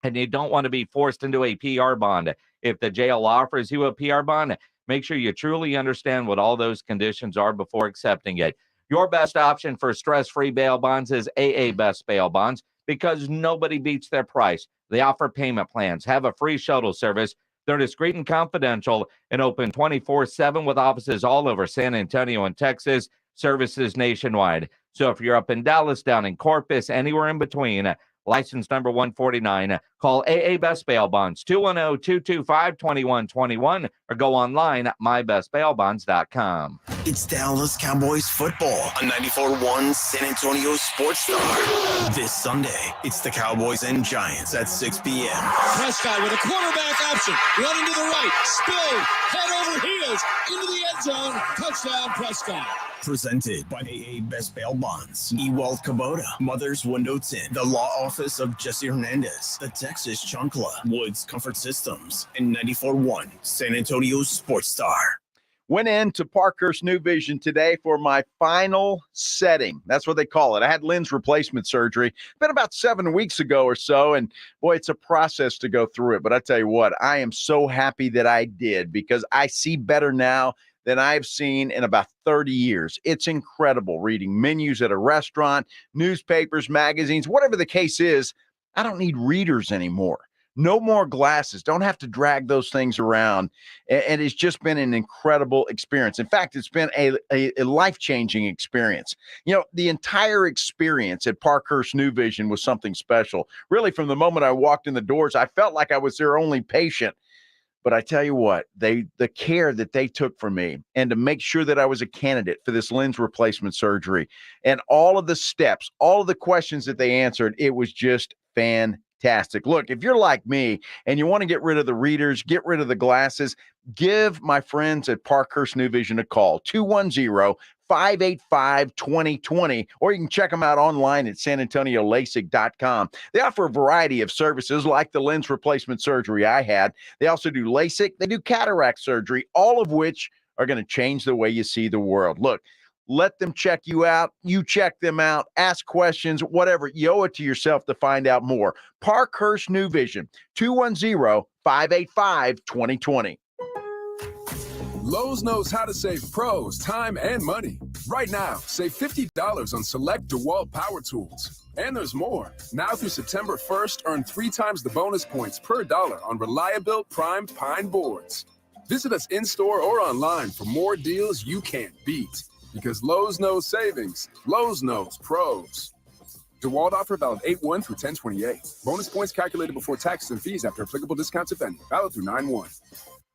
And you don't want to be forced into a PR bond. If the jail offers you a PR bond, make sure you truly understand what all those conditions are before accepting it. Your best option for stress-free bail bonds is AA Best Bail Bonds, because nobody beats their price. They offer payment plans, have a free shuttle service. They're discreet and confidential and open 24/7 with offices all over San Antonio and Texas, services nationwide. So if you're up in Dallas, down in Corpus, anywhere in between, license number 149, call AA Best Bail Bonds, 210-225-2121, or go online at mybestbailbonds.com. It's Dallas Cowboys football on 94.1 San Antonio Sports Star. This Sunday, it's the Cowboys and Giants at 6 p.m. Prescott with a quarterback option, running to the right, spilled, head over heels, into the end Red zone, touchdown, Prescott. Presented by AA Best Bail Bonds, Ewald Kubota, Mother's Window Tint, the Law Office of Jesse Hernandez, the Texas Chunkla, Woods Comfort Systems, and 94.1 San Antonio Sports Star. Went into Parkhurst New Vision today for my final setting. That's what they call it. I had lens replacement surgery. It's been about 7 weeks ago or so, and boy, it's a process to go through it. But I tell you what, I am so happy that I did because I see better now than I've seen in about 30 years. It's incredible reading menus at a restaurant, newspapers, magazines, whatever the case is. I don't need readers anymore. No more glasses. Don't have to drag those things around. And it's just been an incredible experience. In fact, it's been a life-changing experience. You know, the entire experience at Parkhurst New Vision was something special. Really, from the moment I walked in the doors, I felt like I was their only patient. But I tell you what, the care that they took for me and to make sure that I was a candidate for this lens replacement surgery and all of the steps, all of the questions that they answered, it was just fantastic. Look, if you're like me and you want to get rid of the readers, get rid of the glasses, give my friends at Parkhurst New Vision a call, 210-585-2020, or you can check them out online at sanantoniolasic.com. They offer a variety of services like the lens replacement surgery I had. They also do LASIK. They do cataract surgery, all of which are going to change the way you see the world. Look, let them check you out. You check them out. Ask questions, whatever. You owe it to yourself to find out more. Parkhurst New Vision, 210-585-2020. Lowe's knows how to save pros time and money. Right now, save $50 on select DeWalt power tools. And there's more. Now through September 1st, earn 3 times the bonus points per dollar on Reliabuilt primed pine boards. Visit us in-store or online for more deals you can't beat. Because Lowe's knows savings. Lowe's knows pros. DeWalt offer valid 8/1 through 10/28. Bonus points calculated before taxes and fees after applicable discounts if any. Valid through 9/1.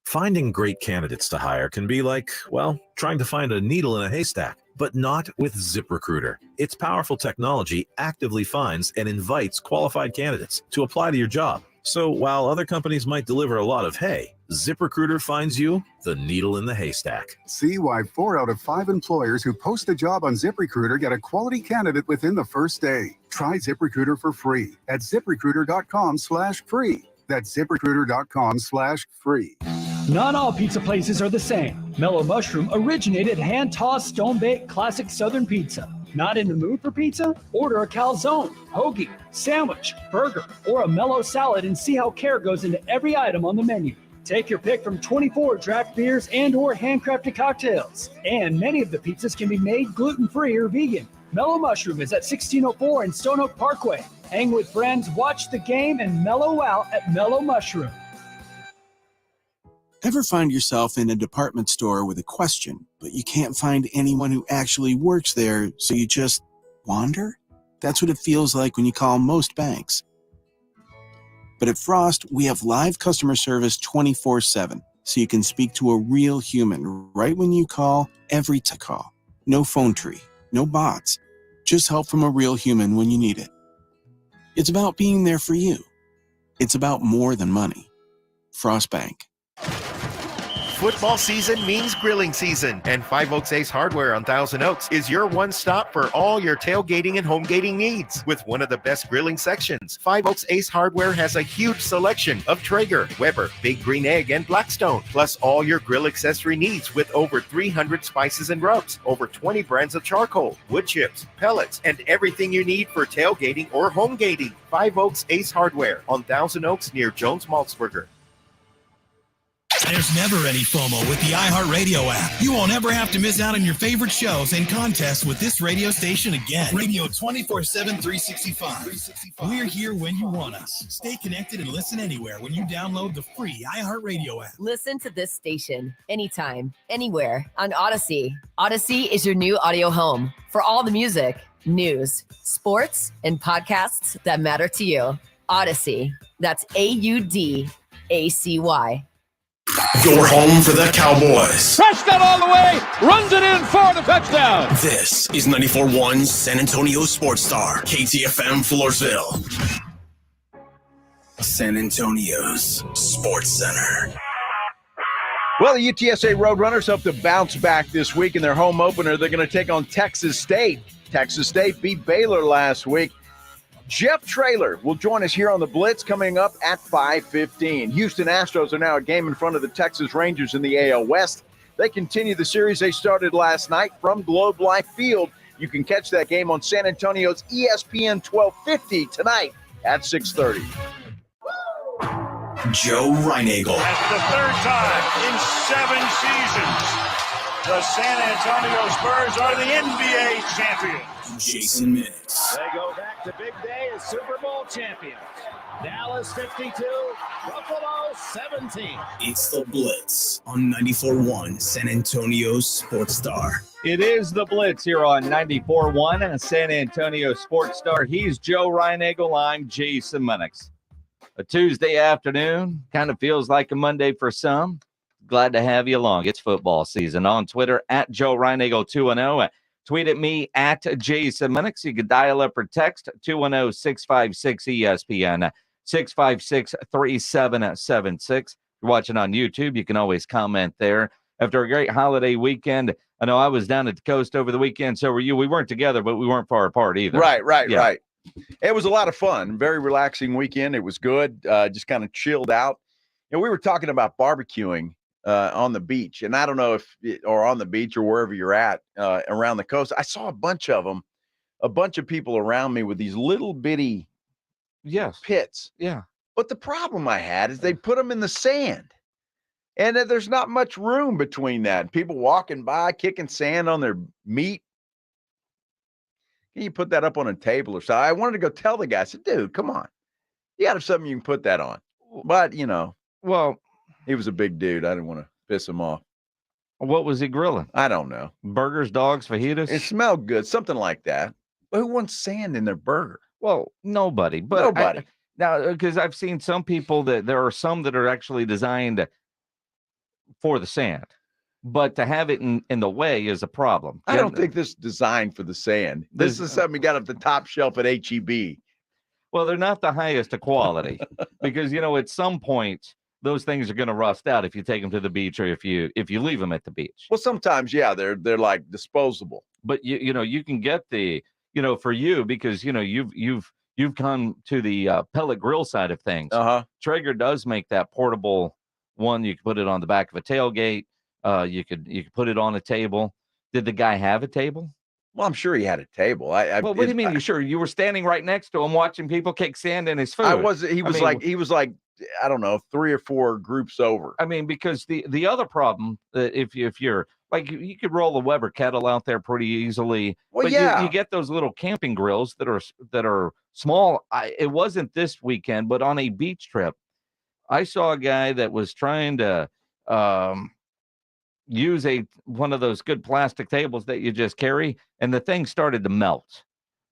Finding great candidates to hire can be like, well, trying to find a needle in a haystack, but not with ZipRecruiter. Its powerful technology actively finds and invites qualified candidates to apply to your job. So while other companies might deliver a lot of hay, ZipRecruiter finds you the needle in the haystack. See why 4 out of 5 employers who post a job on ZipRecruiter get a quality candidate within the first day. Try ZipRecruiter for free at ZipRecruiter.com/free. That's ZipRecruiter.com/free. Not all pizza places are the same. Mellow Mushroom originated hand-tossed, stone-baked classic Southern pizza. Not in the mood for pizza? Order a calzone, hoagie, sandwich, burger, or a mellow salad and see how care goes into every item on the menu. Take your pick from 24 draft beers and or handcrafted cocktails. And many of the pizzas can be made gluten-free or vegan. Mellow Mushroom is at 1604 in Stone Oak Parkway. Hang with friends, watch the game, and mellow out at Mellow Mushroom. Ever find yourself in a department store with a question, but you can't find anyone who actually works there, so you just wander? That's what it feels like when you call most banks. But at Frost, we have live customer service 24/7, so you can speak to a real human right when you call, every call. No phone tree, no bots, just help from a real human when you need it. It's about being there for you. It's about more than money. Frost Bank. Football season means grilling season, and Five Oaks Ace Hardware on Thousand Oaks is your one stop for all your tailgating and homegating needs. With one of the best grilling sections, Five Oaks Ace Hardware has a huge selection of Traeger, Weber, Big Green Egg, and Blackstone, plus all your grill accessory needs with over 300 spices and rubs, over 20 brands of charcoal, wood chips, pellets, and everything you need for tailgating or homegating. Five Oaks Ace Hardware on Thousand Oaks near Jones Maltzberger. There's never any FOMO with the iHeartRadio app. You won't ever have to miss out on your favorite shows and contests with this radio station again. Radio 24/7, 365. We're here when you want us. Stay connected and listen anywhere when you download the free iHeartRadio app. Listen to this station anytime, anywhere on Odyssey. Odyssey is your new audio home for all the music, news, sports, and podcasts that matter to you. Odyssey. That's AUDACY. Your home for the Cowboys. Prescott all the way, runs it in for the touchdown. This is 94.1 San Antonio Sports Star, KTFM Floresville. San Antonio's Sports Center. Well, the UTSA Roadrunners hope to bounce back this week in their home opener. They're going to take on Texas State. Texas State beat Baylor last week. Jeff Traylor will join us here on the Blitz coming up at 5:15. Houston Astros are now a game in front of the Texas Rangers in the AL West. They continue the series they started last night from Globe Life Field. You can catch that game on San Antonio's ESPN 1250 tonight at 6:30. Joe Reinagel. That's the third time in 7 seasons the San Antonio Spurs are the NBA champions. Jason Minix. They go back to big day as Super Bowl champions. Dallas 52, Buffalo 17. It's the Blitz on 94.1 San Antonio Sports Star. It is the Blitz here on 94.1 and San Antonio Sports Star. He's Joe Reinagel. I'm Jason Minix. A Tuesday afternoon, kind of feels like a Monday for some. Glad to have you along. It's football season. On Twitter, at Joe Reinagel 210. Tweet at me at Jason Minix. You can dial up or text 210-656-ESPN, 656-3776. You're watching on YouTube. You can always comment there. After a great holiday weekend, I know I was down at the coast over the weekend. So were you. We weren't together, but we weren't far apart either. Right. It was a lot of fun. Very relaxing weekend. It was good. Just kind of chilled out. You know, we were talking about barbecuing on the beach, and I don't know or on the beach or wherever you're at around the coast. I saw a bunch of them, a bunch of people around me with these little bitty pits. Yeah. But the problem I had is they put them in the sand, and there's not much room between that. People walking by, kicking sand on their meat. Can you put that up on a table or something? I wanted to go tell the guy. I said, dude, come on. You got to have something you can put that on. But, well, he was a big dude. I didn't want to piss him off. What was he grilling? I don't know. Burgers, dogs, fajitas? It smelled good, something like that. But who wants sand in their burger? Well, nobody. But nobody. Now, because I've seen some people there are some that are actually designed for the sand. But to have it in the way is a problem. I don't think this is designed for the sand. This is something you got at the top shelf at H-E-B. Well, they're not the highest of quality because, at some point, those things are going to rust out if you take them to the beach or if you leave them at the beach. Well, sometimes, yeah, they're like disposable. But, you can get the, for you because, you've come to the pellet grill side of things. Traeger does make that portable one. You can put it on the back of a tailgate. You could put it on a table. Did the guy have a table? Well, I'm sure he had a table. Well, what do you mean? You sure? You were standing right next to him, watching people kick sand in his food. He was like, I don't know, 3 or 4 groups over. I mean, because the other problem, if you're like, you could roll a Weber kettle out there pretty easily. Well, but yeah, you get those little camping grills that are small. It wasn't this weekend, but on a beach trip, I saw a guy that was trying to use one of those good plastic tables that you just carry, and the thing started to melt.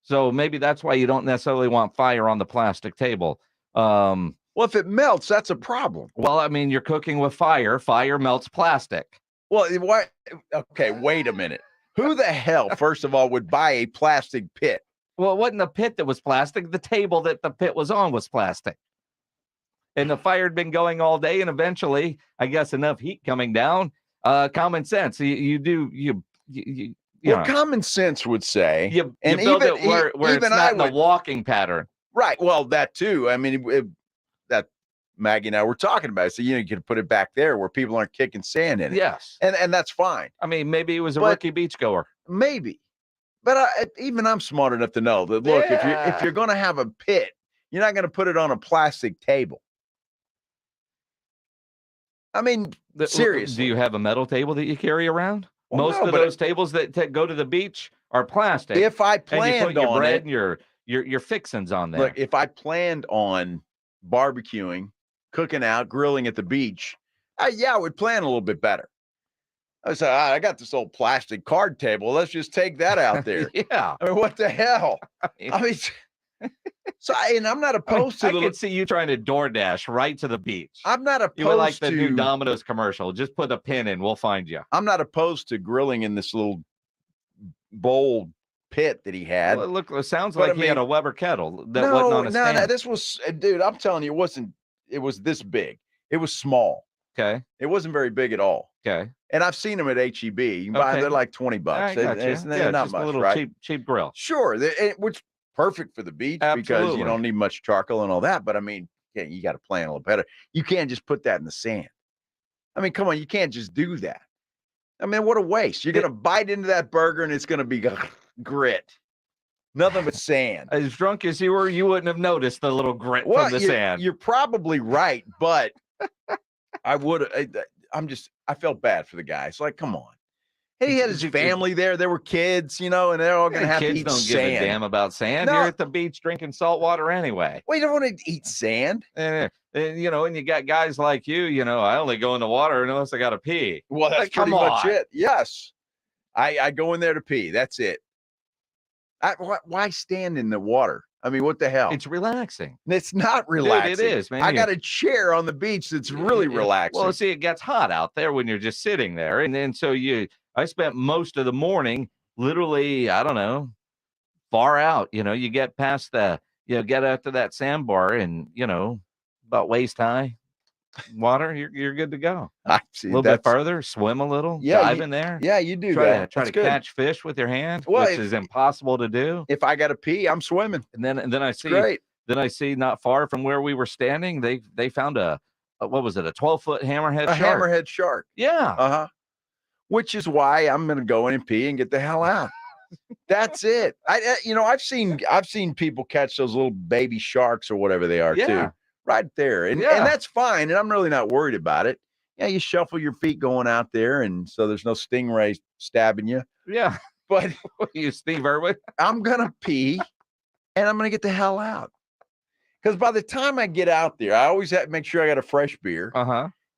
So maybe that's why you don't necessarily want fire on the plastic table. Well, if it melts, that's a problem. Well, I mean, you're cooking with fire. Fire melts plastic. Well, why? Okay, wait a minute. Who the hell, first of all, would buy a plastic pit? Well, it wasn't a pit that was plastic. The table that the pit was on was plastic. And the fire had been going all day, and eventually, I guess enough heat coming down, common sense. Common sense would say. You build it where it's not in the walking pattern. Right. Well, that too. I mean, that Maggie and I were talking about it. So, you could put it back there where people aren't kicking sand in it. Yes. And that's fine. I mean, maybe he was a rookie beachgoer. Maybe. But even I'm smart enough to know that, look, if you're going to have a pit, you're not going to put it on a plastic table. I mean, seriously. Do you have a metal table that you carry around? Well, Most of those tables that go to the beach are plastic. If I planned and you put your on bread it, and your fixings on there. Look, if I planned on barbecuing, cooking out, grilling at the beach, I would plan a little bit better. I said, I got this old plastic card table. Let's just take that out there. Yeah. I mean, what the hell? I mean, and I'm not opposed to. I could see you trying to DoorDash right to the beach. I'm not opposed to. You were like the new Domino's commercial. Just put a pin in. We'll find you. I'm not opposed to grilling in this little bowl pit that he had. Well, look, it sounds like he had a Weber kettle that wasn't on a stand. No, this was, dude, I'm telling you, it was this big. It was small. Okay. It wasn't very big at all. Okay. And I've seen them at HEB. You can buy Okay. they're like $20. I got you. They're not just much, a little right? cheap grill. Sure, which perfect for the beach because Absolutely. you don't need much charcoal and all that. But I mean, you got to plan a little better. You can't just put that in the sand. I mean, come on, you can't just do that. I mean, what a waste. You're going to bite into that burger and it's going to be grit. Nothing but sand. As drunk as you were, you wouldn't have noticed the little grit from the sand. You're probably right, but I felt bad for the guy. It's like, come on. And he had his family there. There were kids, and they're all going to have to eat don't sand. Give a damn about sand. No. You're at the beach drinking salt water anyway. Well, you don't want to eat sand. And you got guys like you, I only go in the water unless I got to pee. Well, that's pretty much it. Yes. I go in there to pee. That's it. Why stand in the water? I mean, what the hell? It's relaxing. It's not relaxing. Dude, it is, man. I got a chair on the beach that's really relaxing. Well, see, it gets hot out there when you're just sitting there. And then I spent most of the morning literally, I don't know, far out. You get past get out to that sandbar and, about waist high water, you're good to go. I see. A little bit further, swim a little, dive in there. Yeah, you do try that. Try to catch fish with your hand, which is impossible to do. If I got to pee, I'm swimming. And then I see, great. Then I see not far from where we were standing, they found a what was it, a 12-foot hammerhead shark? Hammerhead shark. Yeah. Which is why I'm going to go in and pee and get the hell out. That's it. I've seen people catch those little baby sharks or whatever they are too. Right there. And that's fine. And I'm really not worried about it. Yeah, you shuffle your feet going out there, and so there's no stingray stabbing you. Yeah. But you Steve Irwin. I'm gonna pee and I'm gonna get the hell out. Because by the time I get out there, I always have to make sure I got a fresh beer.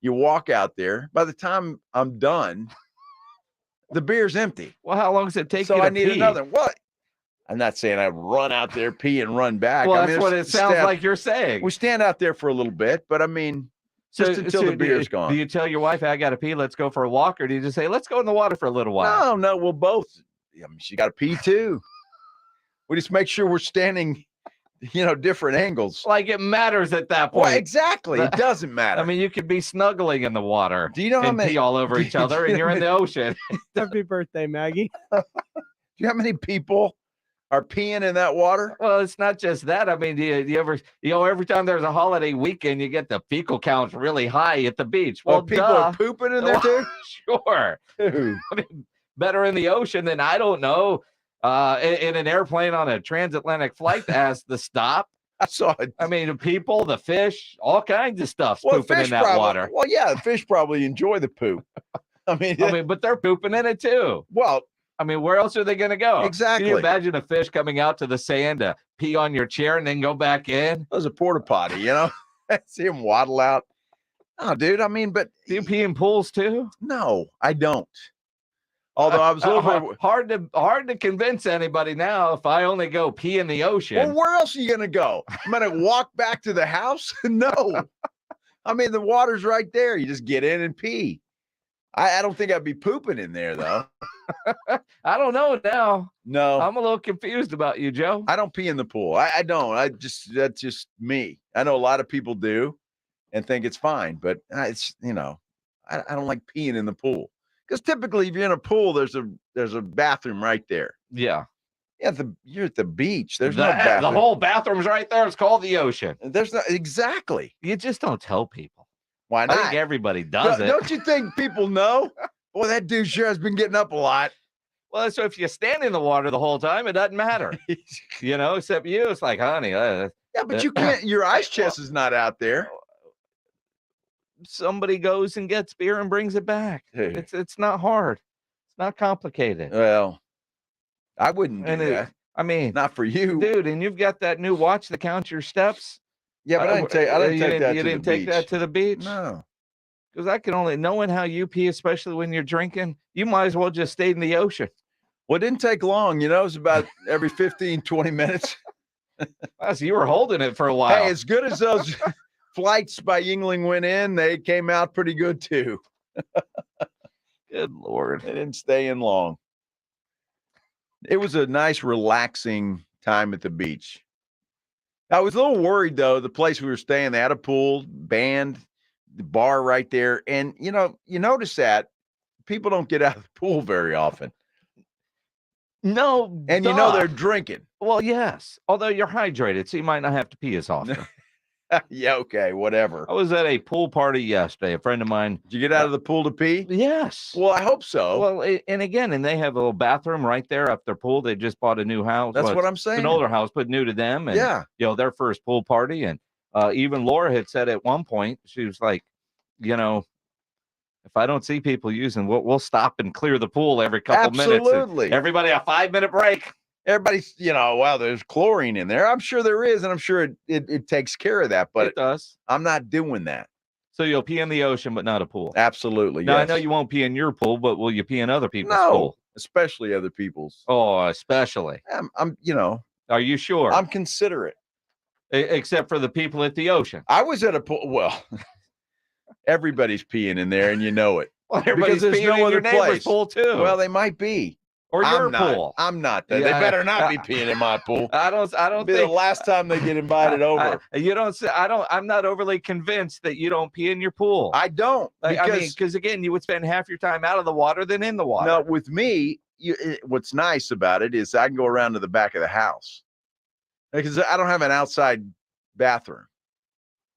You walk out there. By the time I'm done, the beer's empty. Well, how long does it take so you to I need pee? another. What? I'm not saying I run out there, pee, and run back. Well, I mean, that's what it sounds like you're saying. We stand out there for a little bit, but I mean, just until the beer's gone. Do you tell your wife, hey, I got to pee, let's go for a walk? Or do you just say, let's go in the water for a little while? No, we'll both. I mean, she got to pee too. We just make sure we're standing, different angles. Like it matters at that point. Well, exactly. It doesn't matter. I mean, you could be snuggling in the water. Do you know how many pee all over each other and you're in the ocean? Happy birthday, Maggie. Do you know how many people are peeing in that water? Well, it's not just that. I mean, do you ever, every time there's a holiday weekend, you get the fecal counts really high at the beach. Well, people are pooping in there too? Sure. I mean, better in the ocean than, I don't know, in an airplane on a transatlantic flight that has to stop. I saw it. I mean, the people, the fish, all kinds of stuff's pooping in that water. Well, yeah, the fish probably enjoy the poop. I mean, but they're pooping in it too. Well, I mean, where else are they going to go? Exactly. Can you imagine a fish coming out to the sand to pee on your chair and then go back in? That was a porta potty, See him waddle out. Oh, dude, I mean, but do you pee in pools too? No, I don't. Although I was a little hard to convince anybody now if I only go pee in the ocean. Well, where else are you going to go? I'm going to walk back to the house? No. I mean, the water's right there. You just get in and pee. I don't think I'd be pooping in there, though. I don't know now. No. I'm a little confused about you, Joe. I don't pee in the pool. I don't. That's just me. I know a lot of people do and think it's fine, but it's, I don't like peeing in the pool. Because typically if you're in a pool, there's a bathroom right there. Yeah. Yeah, you're at the beach. There's no bathroom. The whole bathroom's right there. It's called the ocean. There's not exactly. You just don't tell people. Why not? I think everybody does it. Don't you think people know? Boy, that dude sure has been getting up a lot. Well, so if you stand in the water the whole time, it doesn't matter. Except you. It's like, honey. Yeah, but you can't. Your ice chest is not out there. Somebody goes and gets beer and brings it back. It's not hard. It's not complicated. Well, I wouldn't do that. I mean, not for you, dude. And you've got that new watch that counts your steps. Yeah, but I didn't take that. You didn't take that to the beach? No. Because I can only, knowing how you pee, especially when you're drinking, you might as well just stay in the ocean. Well, it didn't take long. It was about every 15, 20 minutes. So you were holding it for a while. Hey, as good as those flights by Yingling went in, they came out pretty good too. Good Lord. They didn't stay in long. It was a nice, relaxing time at the beach. I was a little worried, though. The place we were staying, they had a pool, band, the bar right there. And, you notice that people don't get out of the pool very often. No. And they're drinking. Well, yes. Although you're hydrated, so you might not have to pee as often. Yeah, okay, whatever. I was at a pool party yesterday. A friend of mine. Did you get out of the pool to pee? Yes. Well, I hope so. Well, and they have a little bathroom right there up their pool. They just bought a new house. That's what I'm It's saying. an older house, but new to them. And, their first pool party. And even Laura had said at one point, she was like, if I don't see people using, we'll stop and clear the pool every couple minutes. Absolutely. Everybody a 5-minute break. Everybody's, there's chlorine in there. I'm sure there is, and I'm sure it takes care of that, but it does. I'm not doing that. So you'll pee in the ocean, but not a pool. Absolutely. Now, yes. I know you won't pee in your pool, but will you pee in other people's No, pool? especially other people's. Oh, especially. I'm Are you sure? I'm considerate. Except for the people at the ocean. I was at a pool. Well, everybody's peeing in there, and you know it. Well, everybody's because there's peeing no in your other neighbor's place. pool, too. Well, they might be. Or your I'm pool. I'm not. Yeah. They better not be peeing in my pool. I don't Be think the last time they get invited over. I'm not overly convinced that you don't pee in your pool. I don't. Because again, you would spend half your time out of the water than in the water. No, with me, what's nice about it is I can go around to the back of the house because I don't have an outside bathroom.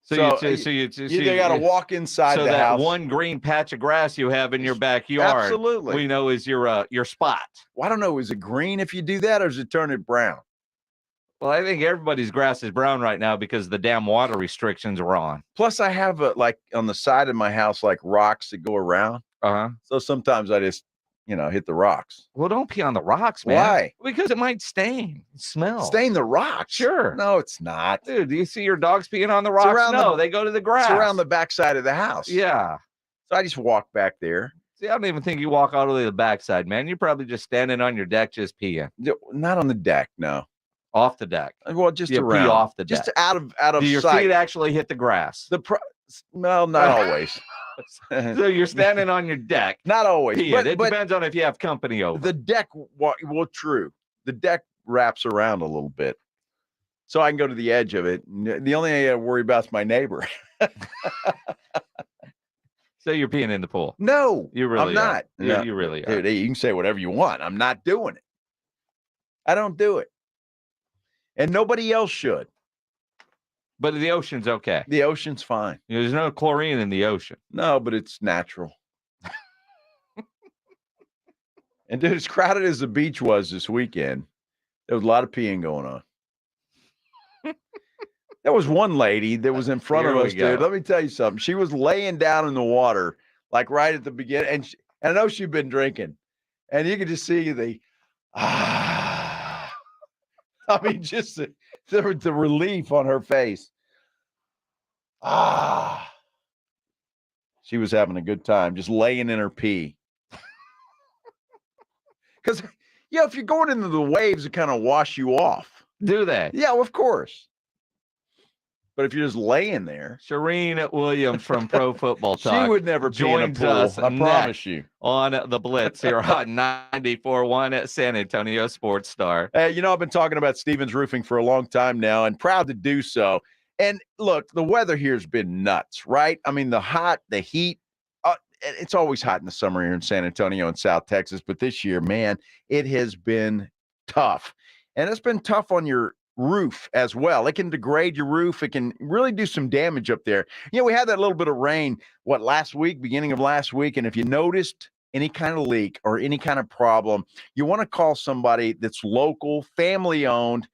So you got to walk inside so the that house. one green patch of grass you have in your backyard, Absolutely, we know is your spot. Well, I don't know. Is it green if you do that, or does it turn it brown? Well, I think everybody's grass is brown right now because the damn water restrictions are on. Plus, I have like on the side of my house, like rocks that go around. So sometimes I just, hit the rocks. Well, don't pee on the rocks, man. Why? Because it might stain, smell. Stain the rocks? Sure. No, it's not. Dude, do you see your dogs peeing on the rocks? No, they go to the grass. It's around the backside of the house. Yeah. So I just walk back there. See, I don't even think you walk all the way to the backside, man. You're probably just standing on your deck just peeing. Not on the deck, no. Off the deck. Well, just you around. Pee off the deck. Just out of do your sight. feet actually hit the grass? Well, not always. So you're standing on your deck. Not always. But it depends on if you have company over. The deck, well, true. The deck wraps around a little bit. So I can go to the edge of it. The only thing I worry about is my neighbor. So you're peeing in the pool? No, you really I'm not. No. You really are. Dude, you can say whatever you want. I'm not doing it. I don't do it. And nobody else should. But the ocean's okay. The ocean's fine. There's no chlorine in the ocean. No, but it's natural. And dude, as crowded as the beach was this weekend, there was a lot of peeing going on. There was one lady that was in front of us, dude. Let me tell you something. She was laying down in the water, like right at the beginning. And I know she'd been drinking. And you could just see just the relief on her face. She was having a good time, just laying in her pee. Because, if you're going into the waves, it kind of wash you off. Do they? Yeah, well, of course. But if you're just laying there. Shireen Williams from Pro Football Talk. She would never pee in a pool, us I promise you. On the Blitz here on 94.1 at San Antonio Sports Star. I've been talking about Stevens Roofing for a long time now and proud to do so. And look, the weather here has been nuts, right? I mean, the heat, it's always hot in the summer here in San Antonio and South Texas. But this year, man, it has been tough. And it's been tough on your roof as well. It can degrade your roof. It can really do some damage up there. We had that little bit of rain, beginning of last week. And if you noticed any kind of leak or any kind of problem, you want to call somebody that's local, family owned,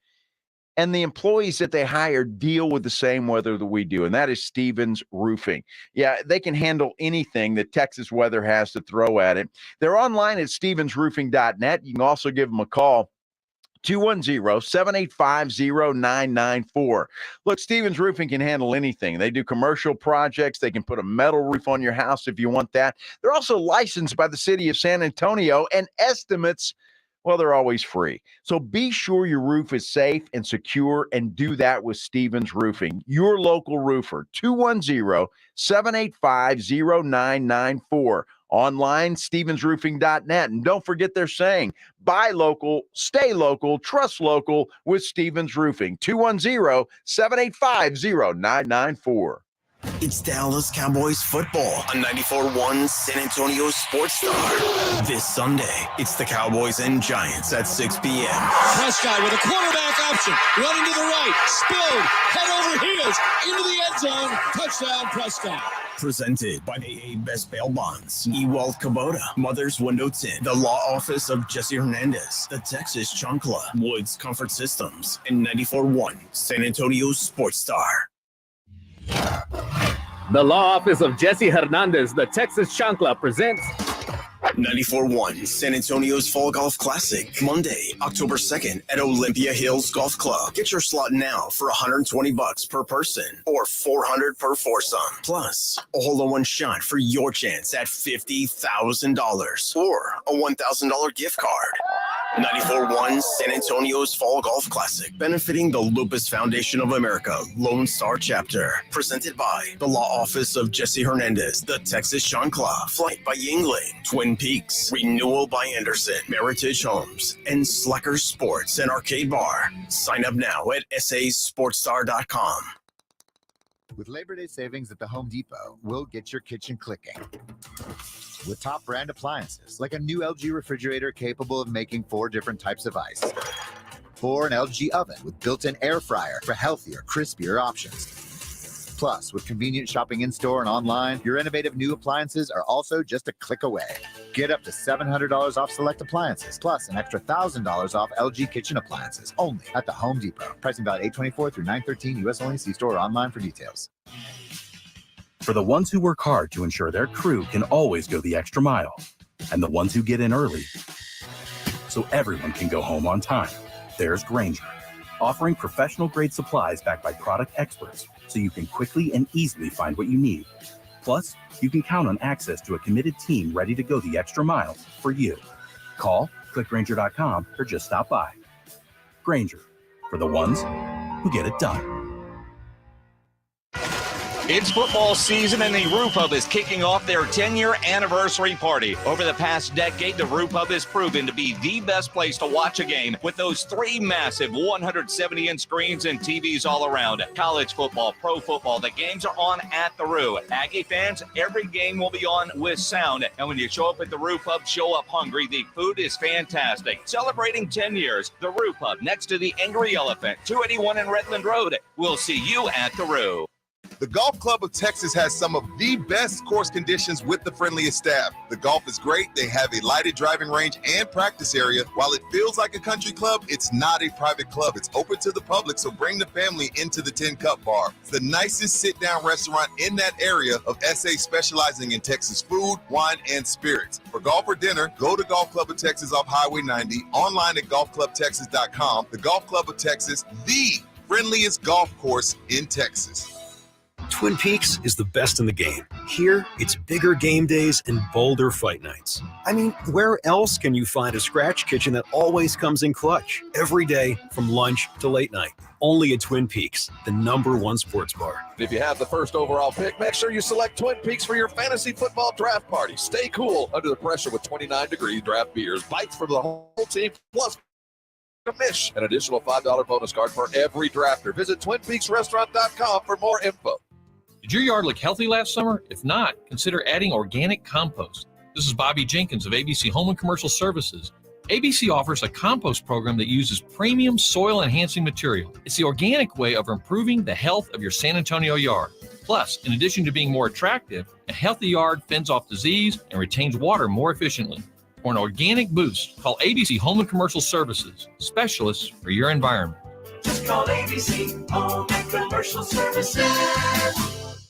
and the employees that they hire deal with the same weather that we do, and that is Stevens Roofing. Yeah, they can handle anything that Texas weather has to throw at it. They're online at stevensroofing.net. You can also give them a call, 210-785-0994. Look, Stevens Roofing can handle anything. They do commercial projects. They can put a metal roof on your house if you want that. They're also licensed by the city of San Antonio, and estimates, well, they're always free. So be sure your roof is safe and secure, and do that with Stevens Roofing, your local roofer, 210-785-0994. Online, stevensroofing.net. And don't forget their saying, buy local, stay local, trust local with Stevens Roofing, 210-785-0994. It's Dallas Cowboys football on 94.1 San Antonio Sports Star. This Sunday, it's the Cowboys and Giants at 6 p.m. Prescott with a quarterback option, running to the right, spilled, head over heels, into the end zone, touchdown Prescott. Presented by AA Best Bail Bonds, Ewald Kubota, Mother's Window Tint, the Law Office of Jesse Hernandez, the Texas Chancla, Woods Comfort Systems, and 94.1 San Antonio Sports Star. The Law Office of Jesse Hernandez, the Texas Chancla presents 94.1 San Antonio's Fall Golf Classic, Monday, October 2nd at Olympia Hills Golf Club. Get your slot now for $120 per person or $400 per foursome. Plus, a hole-in-one shot for your chance at $50,000 or a $1,000 gift card. 94.1 San Antonio's Fall Golf Classic, benefiting the Lupus Foundation of America, Lone Star Chapter. Presented by the Law Office of Jesse Hernandez, the Texas Chancla, Flight by Yingling, Twin Peaks, Renewal by Anderson, Meritage Homes, and Slacker Sports and Arcade Bar. Sign up now at sasportstar.com. With Labor Day savings at the Home Depot, we'll get your kitchen clicking. With top brand appliances, like a new LG refrigerator capable of making 4 different types of ice. Or an LG oven with built-in air fryer for healthier, crispier options. Plus, with convenient shopping in-store and online, your innovative new appliances are also just a click away. Get up to $700 off select appliances, plus an extra $1,000 off LG kitchen appliances, only at the Home Depot. Pricing valid 8/24 through 9/13, U.S. only. See store or online for details. For the ones who work hard to ensure their crew can always go the extra mile, and the ones who get in early so everyone can go home on time, there's Grainger, offering professional-grade supplies backed by product experts so you can quickly and easily find what you need. Plus, you can count on access to a committed team ready to go the extra mile for you. Call, click Grainger.com, or just stop by. Grainger, for the ones who get it done. It's football season, and the Roof Hub is kicking off their 10-year anniversary party. Over the past decade, the Roof Hub has proven to be the best place to watch a game with those 3 massive 170-inch screens and TVs all around. College football, pro football, the games are on at the Roo. Aggie fans, every game will be on with sound. And when you show up at the Roof Hub, show up hungry. The food is fantastic. Celebrating 10 years, the Roof Hub next to the Angry Elephant, 281 in Redland Road. We'll see you at the Roo. The Golf Club of Texas has some of the best course conditions with the friendliest staff. The golf is great. They have a lighted driving range and practice area. While it feels like a country club, it's not a private club. It's open to the public, so bring the family into the 10 Cup Bar. It's the nicest sit-down restaurant in that area of SA, specializing in Texas food, wine, and spirits. For golf or dinner, go to Golf Club of Texas off Highway 90, online at golfclubtexas.com. The Golf Club of Texas, the friendliest golf course in Texas. Twin Peaks is the best in the game. Here, it's bigger game days and bolder fight nights. I mean, where else can you find a scratch kitchen that always comes in clutch? Every day, from lunch to late night. Only at Twin Peaks, the #1 sports bar. If you have the first overall pick, make sure you select Twin Peaks for your fantasy football draft party. Stay cool under the pressure with 29-degree draft beers, bites from the whole team, plus Mish, an additional $5 bonus card for every drafter. Visit TwinPeaksRestaurant.com for more info. Did your yard look healthy last summer? If not, consider adding organic compost. This is Bobby Jenkins of ABC Home and Commercial Services. ABC offers a compost program that uses premium soil-enhancing material. It's the organic way of improving the health of your San Antonio yard. Plus, in addition to being more attractive, a healthy yard fends off disease and retains water more efficiently. For an organic boost, call ABC Home and Commercial Services, specialists for your environment. Just call ABC Home and Commercial Services.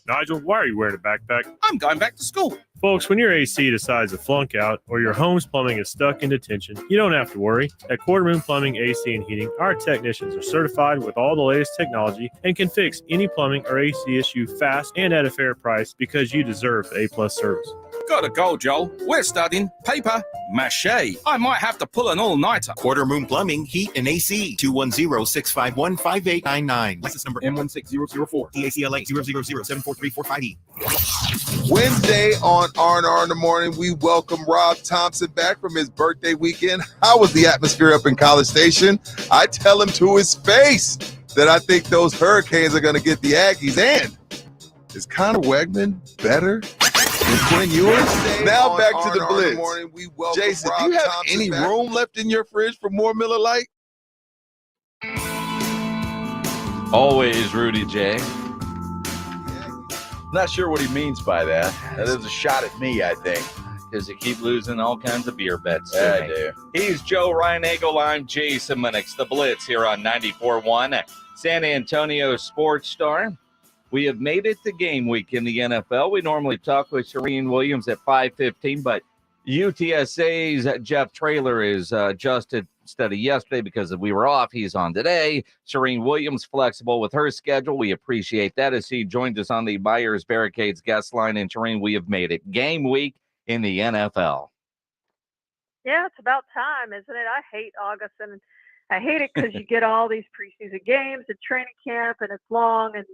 Nigel, why are you wearing a backpack? I'm going back to school. Folks, when your AC decides to flunk out or your home's plumbing is stuck in detention, you don't have to worry. At Quarter Moon Plumbing, AC, and Heating, our technicians are certified with all the latest technology and can fix any plumbing or AC issue fast and at a fair price because you deserve A+ service. Gotta go, Joel. We're studying paper mache. I might have to pull an all-nighter. Quarter Moon Plumbing, Heat, and AC. 210-651-5899. License number M16004. DACLA 000743458. Wednesday on R&R in the Morning, we welcome Rob Thompson back from his birthday weekend. How was the atmosphere up in College Station? I tell him to his face that I think those Hurricanes are going to get the Aggies, and Is Conor Wegman better than Quinn Ewers? Now back to the Blitz. Jason, do you have any room left in your fridge for more Miller Lite? Always Rudy J. Not sure what he means by that. That is a shot at me, I think. Because you keep losing all kinds of beer bets. Yeah, I do. He's Joe Ryan Eagle. I'm Jason Minix. The Blitz here on 94.1 San Antonio Sports Star. We have made it to game week in the NFL. We normally talk with Shireen Williams at 5:15, but UTSA's Jeff Traylor is adjusted instead of yesterday because we were off. He's on today. Shireen Williams flexible with her schedule. We appreciate that as he joined us on the Myers Barricades guest line. And Shireen, we have made it game week in the NFL. Yeah, it's about time, isn't it? I hate August, and I hate it because you get all these preseason games and training camp, and it's long, and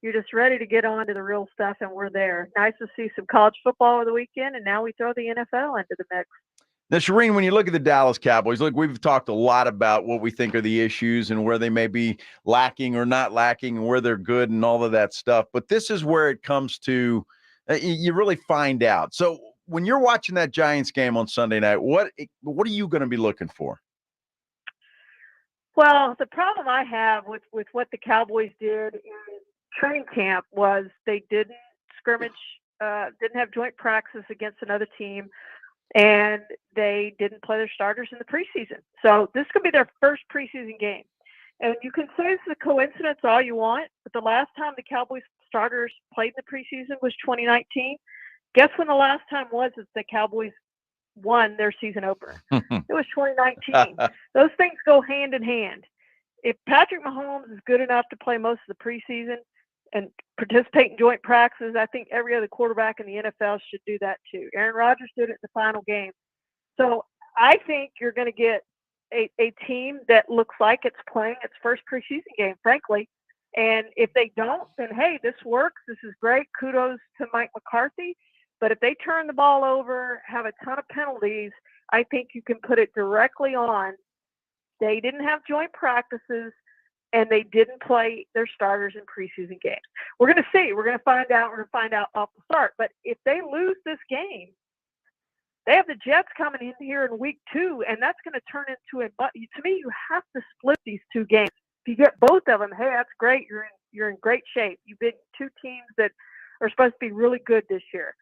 you're just ready to get on to the real stuff, and we're there. Nice to see some college football over the weekend, and now we throw the NFL into the mix. Now, Shireen, when you look at the Dallas Cowboys, look, we've talked a lot about what we think are the issues and where they may be lacking or not lacking and where they're good and all of that stuff. But this is where it comes to you really find out. So when you're watching that Giants game on Sunday night, what are you going to be looking for? Well, the problem I have with what the Cowboys did in training camp was they didn't scrimmage, didn't have joint practice against another team, and they didn't play their starters in the preseason. So this could be their first preseason game. And you can say it's a coincidence all you want, but the last time the Cowboys starters played in the preseason was 2019. Guess when the last time was that the Cowboys won their season opener? It was 2019. Those things go hand in hand. If Patrick Mahomes is good enough to play most of the preseason and participate in joint practices, I think every other quarterback in the NFL should do that too. Aaron Rodgers did it in the final game. So I think you're going to get a team that looks like it's playing its first preseason game, frankly. And if they don't, then, hey, this works. This is great. Kudos to Mike McCarthy. But if they turn the ball over, have a ton of penalties, I think you can put it directly on. They didn't have joint practices, and they didn't play their starters in preseason games. We're going to see. We're going to find out. We're going to find out off the start. But if they lose this game, they have the Jets coming in here in week 2, and that's going to turn into to me, you have to split these two games. If you get both of them, hey, that's great. You're in great shape. You beat two teams that are supposed to be really good this year.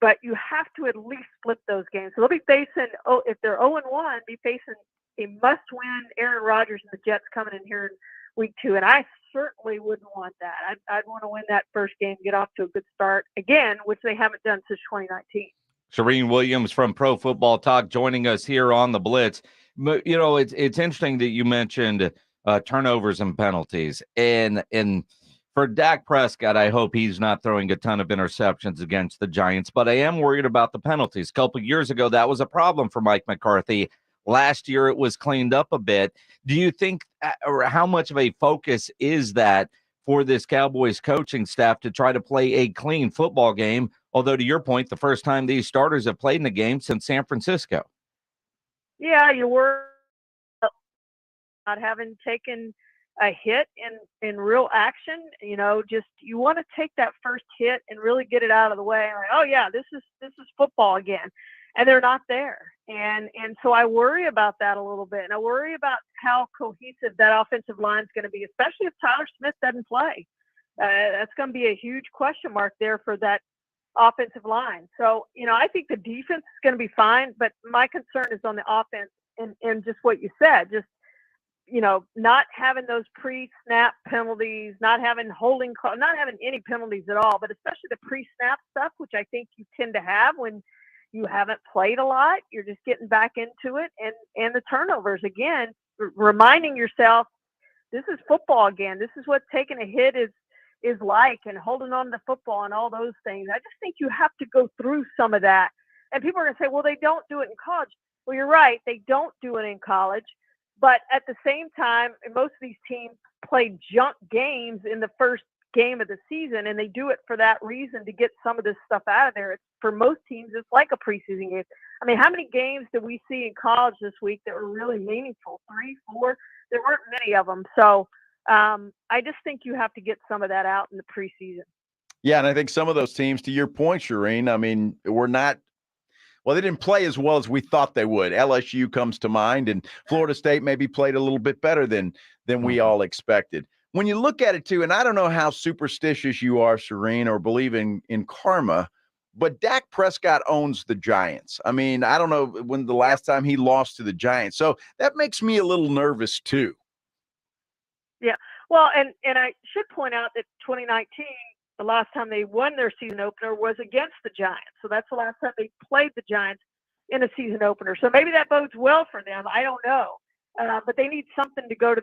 But you have to at least split those games. So they'll be facing, if they're 0-1, be facing a must-win Aaron Rodgers and the Jets coming in here in week 2. And I certainly wouldn't want that. I'd want to win that first game, get off to a good start again, which they haven't done since 2019. Shireen Williams from Pro Football Talk joining us here on the Blitz. You know, it's interesting that you mentioned turnovers and penalties. And for Dak Prescott, I hope he's not throwing a ton of interceptions against the Giants, but I am worried about the penalties. A couple of years ago, that was a problem for Mike McCarthy. Last year, it was cleaned up a bit. Do you think, or how much of a focus is that for this Cowboys coaching staff to try to play a clean football game? Although, to your point, the first time these starters have played in the game since San Francisco. Yeah, you were not having taken a hit in real action. You know, just you want to take that first hit and really get it out of the way. Like, oh yeah, this is football again, and they're not there. And so I worry about that a little bit, and I worry about how cohesive that offensive line is going to be, especially if Tyler Smith doesn't play. That's going to be a huge question mark there for that offensive line. So, you know, I think the defense is going to be fine, but my concern is on the offense and just what you said, just, you know, not having those pre-snap penalties, not having not having any penalties at all, but especially the pre-snap stuff, which I think you tend to have when you haven't played a lot. You're just getting back into it, and the turnovers again, reminding yourself this is football again. This is what taking a hit is like, and holding on to the football and all those things. I just think you have to go through some of that. And people are going to say, well, they don't do it in college. Well, you're right. They don't do it in college. But at the same time, most of these teams play junk games in the first game of the season, and they do it for that reason, to get some of this stuff out of there. For most teams, it's like a preseason game. I mean, how many games did we see in college this week that were really meaningful? 3, 4? There weren't many of them. So I just think you have to get some of that out in the preseason. Yeah, and I think some of those teams, to your point, Shireen, I mean, they didn't play as well as we thought they would. LSU comes to mind, and Florida State maybe played a little bit better than we all expected. When you look at it, too, and I don't know how superstitious you are, Shireen, or believe in karma, but Dak Prescott owns the Giants. I mean, I don't know when the last time he lost to the Giants. So that makes me a little nervous, too. Yeah. Well, and I should point out that 2019, the last time they won their season opener was against the Giants. So that's the last time they played the Giants in a season opener. So maybe that bodes well for them. I don't know. But they need something to go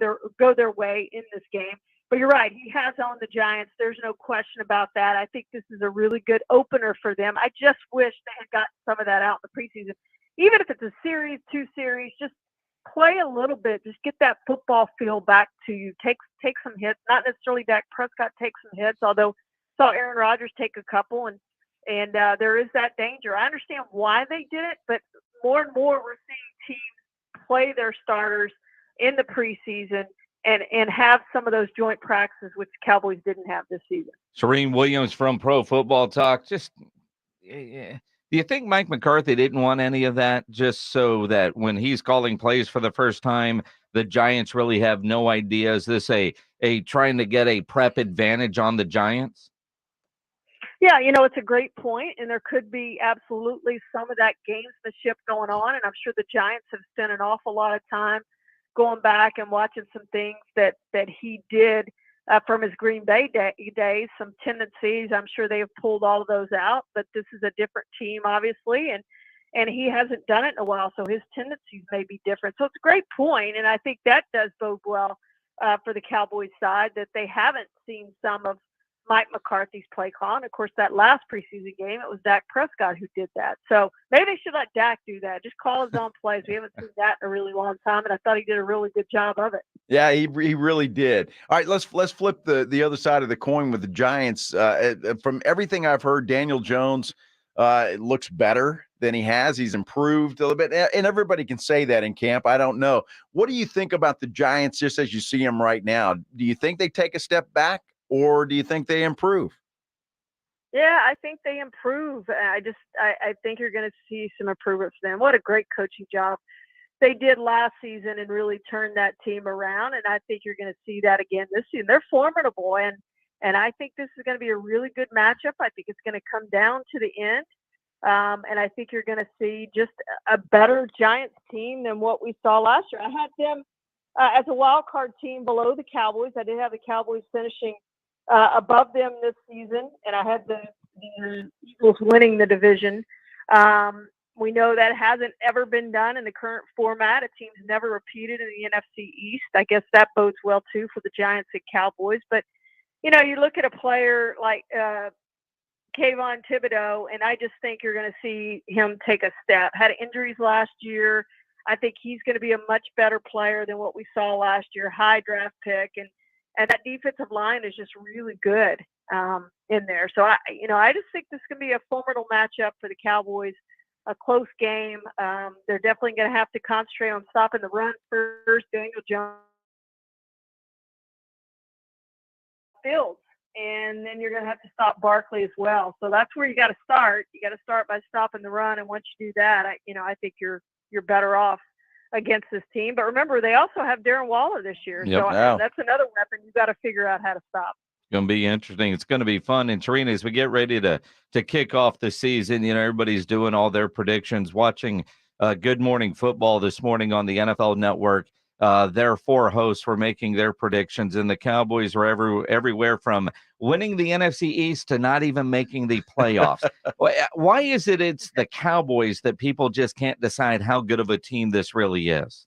their way in this game. But you're right. He has owned the Giants. There's no question about that. I think this is a really good opener for them. I just wish they had gotten some of that out in the preseason. Even if it's a series, 2 series, just play a little bit. Just get that football feel back to you. Take some hits. Not necessarily Dak Prescott take some hits, although saw Aaron Rodgers take a couple, and there is that danger. I understand why they did it, but more and more we're seeing teams play their starters in the preseason and have some of those joint practices, which the Cowboys didn't have this season. Serene Williams from Pro Football Talk. Just, do you think Mike McCarthy didn't want any of that, just so that when he's calling plays for the first time, the Giants really have no idea? Is this a trying to get a prep advantage on the Giants? Yeah, it's a great point, and there could be absolutely some of that gamesmanship going on, and I'm sure the Giants have spent an awful lot of time going back and watching some things that he did from his Green Bay days, some tendencies. I'm sure they have pulled all of those out, but this is a different team, obviously, and he hasn't done it in a while, so his tendencies may be different. So it's a great point, and I think that does bode well for the Cowboys side, that they haven't seen some of Mike McCarthy's play call. And of course, that last preseason game, it was Dak Prescott who did that. So maybe they should let Dak do that. Just call his own plays. We haven't seen that in a really long time, and I thought he did a really good job of it. Yeah, he really did. All right, let's flip the other side of the coin with the Giants. From everything I've heard, Daniel Jones looks better than he has. He's improved a little bit, and everybody can say that in camp. I don't know. What do you think about the Giants just as you see them right now? Do you think they take a step back, or do you think they improve? Yeah, I think they improve. I think you're going to see some improvement for them. What a great coaching job they did last season and really turned that team around. And I think you're going to see that again this season. They're formidable. And I think this is going to be a really good matchup. I think it's going to come down to the end. And I think you're going to see just a better Giants team than what we saw last year. I had them as a wild card team below the Cowboys. I did have the Cowboys finishing above them this season, and I had the Eagles winning the division. We know that hasn't ever been done in the current format. A team's never repeated in the NFC East. I guess that bodes well, too, for the Giants and Cowboys. But, you look at a player like Kayvon Thibodeau, and I just think you're going to see him take a step. Had injuries last year. I think he's going to be a much better player than what we saw last year. High draft pick, and that defensive line is just really good in there. So I just think this is going to be a formidable matchup for the Cowboys. A close game. They're definitely going to have to concentrate on stopping the run first. Daniel Jones Fields, and then you're going to have to stop Barkley as well. So that's where you got to start. You got to start by stopping the run, and once you do that, I think you're better off against this team. But remember, they also have Darren Waller this year. Yep. So that's another weapon you got to figure out how to stop. Going to be interesting. It's going to be fun. And Tarina, as we get ready to kick off the season, everybody's doing all their predictions, watching Good Morning Football this morning on the NFL Network. Their 4 hosts were making their predictions, and the Cowboys were everywhere from winning the NFC East to not even making the playoffs. Why is it's the Cowboys that people just can't decide how good of a team this really is?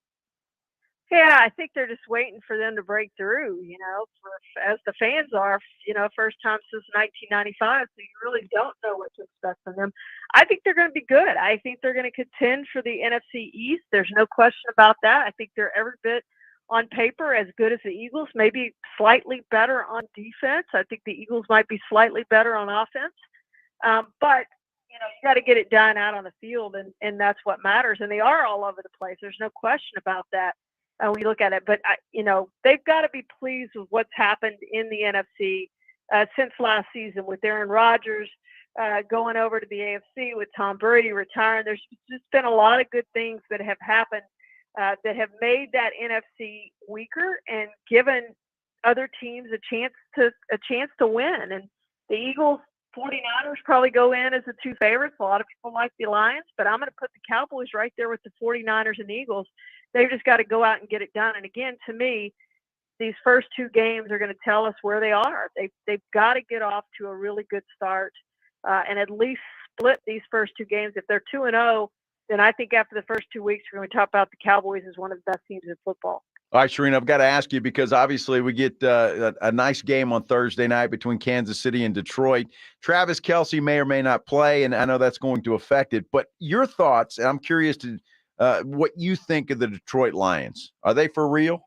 Yeah, I think they're just waiting for them to break through, as the fans are, first time since 1995. So you really don't know what to expect from them. I think they're going to be good. I think they're going to contend for the NFC East. There's no question about that. I think they're every bit on paper as good as the Eagles, maybe slightly better on defense. I think the Eagles might be slightly better on offense. But you got to get it done out on the field, and that's what matters. And they are all over the place. There's no question about that. When you look at it, but they've got to be pleased with what's happened in the NFC. since last season with Aaron Rodgers going over to the AFC, with Tom Brady retiring. There's just been a lot of good things that have happened that have made that NFC weaker and given other teams a chance to win. And the Eagles, 49ers probably go in as the two favorites. A lot of people like the Lions, but I'm going to put the Cowboys right there with the 49ers and Eagles. They've just got to go out and get it done. And again, to me, these first two games are going to tell us where they are. They've got to get off to a really good start and at least split these first two games. If they're 2-0, then I think after the first 2 weeks, we're going to talk about the Cowboys as one of the best teams in football. All right, Shireen, I've got to ask you because obviously we get a nice game on Thursday night between Kansas City and Detroit. Travis Kelce may or may not play, and I know that's going to affect it. But your thoughts, and I'm curious to what you think of the Detroit Lions. Are they for real?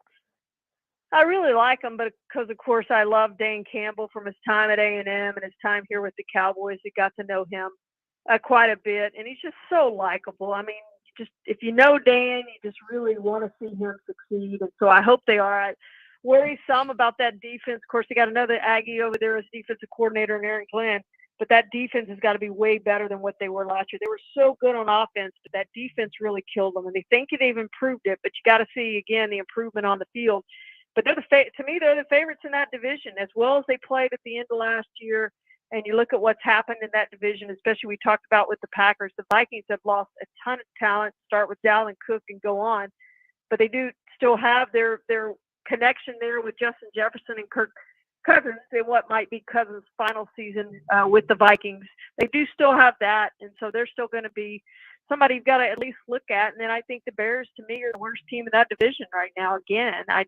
I really like him, but because, of course, I love Dane Campbell from his time at A&M and his time here with the Cowboys. I got to know him quite a bit, and he's just so likable. I mean, just if you know Dan, you just really want to see him succeed, and so I hope they are. I worry some about that defense. Of course, they got another Aggie over there as defensive coordinator in Aaron Glenn, but that defense has got to be way better than what they were last year. They were so good on offense, but that defense really killed them, and they think they've improved it, but you got to see, again, the improvement on the field. But they're to me, they're the favorites in that division, as well as they played at the end of last year. And you look at what's happened in that division, especially we talked about with the Packers. The Vikings have lost a ton of talent, start with Dalvin Cook and go on. But they do still have their connection there with Justin Jefferson and Kirk Cousins in what might be Cousins' final season with the Vikings. They do still have that, and so they're still going to be somebody you've got to at least look at. And then I think the Bears, to me, are the worst team in that division right now. Again, I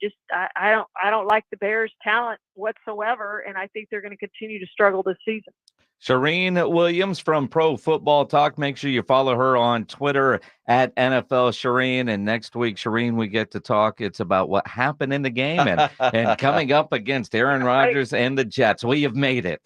don't like the Bears' talent whatsoever, and I think they're going to continue to struggle this season. Shireen Williams from Pro Football Talk. Make sure you follow her on Twitter at NFL Shireen. And next week, Shireen, we get to talk. It's about what happened in the game and coming up against Aaron Rodgers and the Jets. We have made it.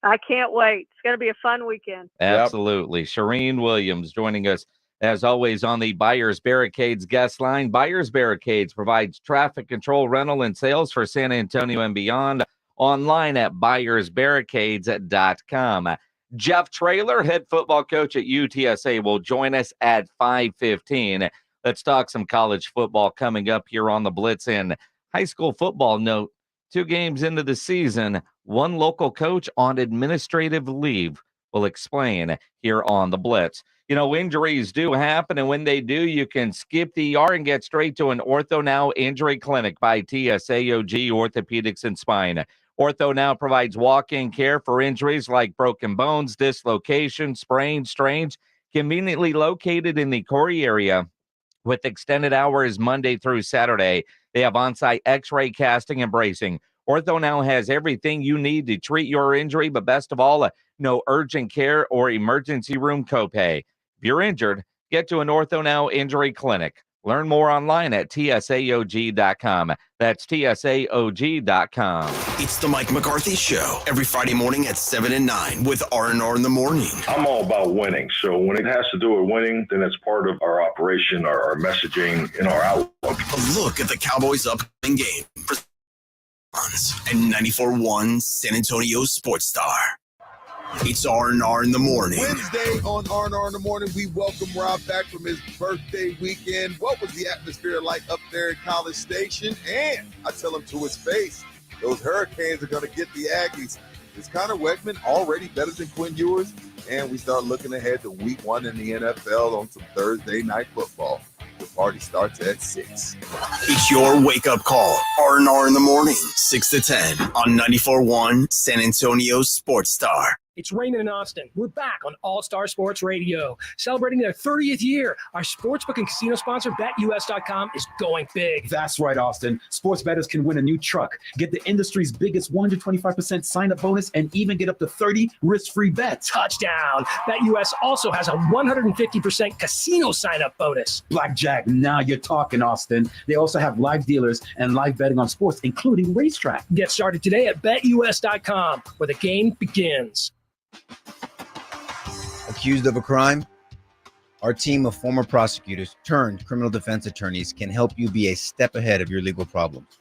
I can't wait. It's going to be a fun weekend. Absolutely. Shireen Williams joining us, as always, on the Buyers Barricades guest line. Buyers Barricades provides traffic control, rental, and sales for San Antonio and beyond. Online at buyersbarricades.com. Jeff Traylor, head football coach at UTSA, will join us at 5:15. Let's talk some college football coming up here on the Blitz. In high school football note, 2 games into the season, one local coach on administrative leave. We'll explain here on the Blitz. You know, injuries do happen, and when they do, you can skip the ER and get straight to an Ortho Now injury clinic by TSAOG Orthopedics and Spine. Ortho Now provides walk-in care for injuries like broken bones, dislocations, sprains, strains, conveniently located in the Corey area with extended hours Monday through Saturday. They have on-site x-ray, casting, and bracing. Ortho Now has everything you need to treat your injury, but best of all, no urgent care or emergency room copay. If you're injured, get to an Ortho Now injury clinic. Learn more online at TSAOG.com. That's TSAOG.com. It's the Mike McCarthy Show every Friday morning at 7 and 9 with R&R in the morning. I'm all about winning. So when it has to do with winning, then it's part of our operation, our messaging, and our outlook. A look at the Cowboys' upcoming game and 94.1 San Antonio Sports Star. It's R&R in the morning. Wednesday on R&R in the morning, we welcome Rob back from his birthday weekend. What was the atmosphere like up there at College Station? And I tell him to his face, those Hurricanes are going to get the Aggies. Is Connor Wegman already better than Quinn Ewers? And we start looking ahead to week 1 in the NFL on some Thursday night football. The party starts at 6. It's your wake-up call. R&R in the morning, 6 to 10 on 94.1 San Antonio Sports Star. It's Raymond in Austin. We're back on All-Star Sports Radio. Celebrating their 30th year, our sportsbook and casino sponsor, BetUS.com, is going big. That's right, Austin. Sports bettors can win a new truck, get the industry's biggest 125% sign-up bonus, and even get up to 30 risk-free bets. Touchdown! BetUS also has a 150% casino sign-up bonus. Blackjack, now you're talking, Austin. They also have live dealers and live betting on sports, including racetrack. Get started today at BetUS.com, where the game begins. Accused of a crime? Our team of former prosecutors turned criminal defense attorneys can help you be a step ahead of your legal problems.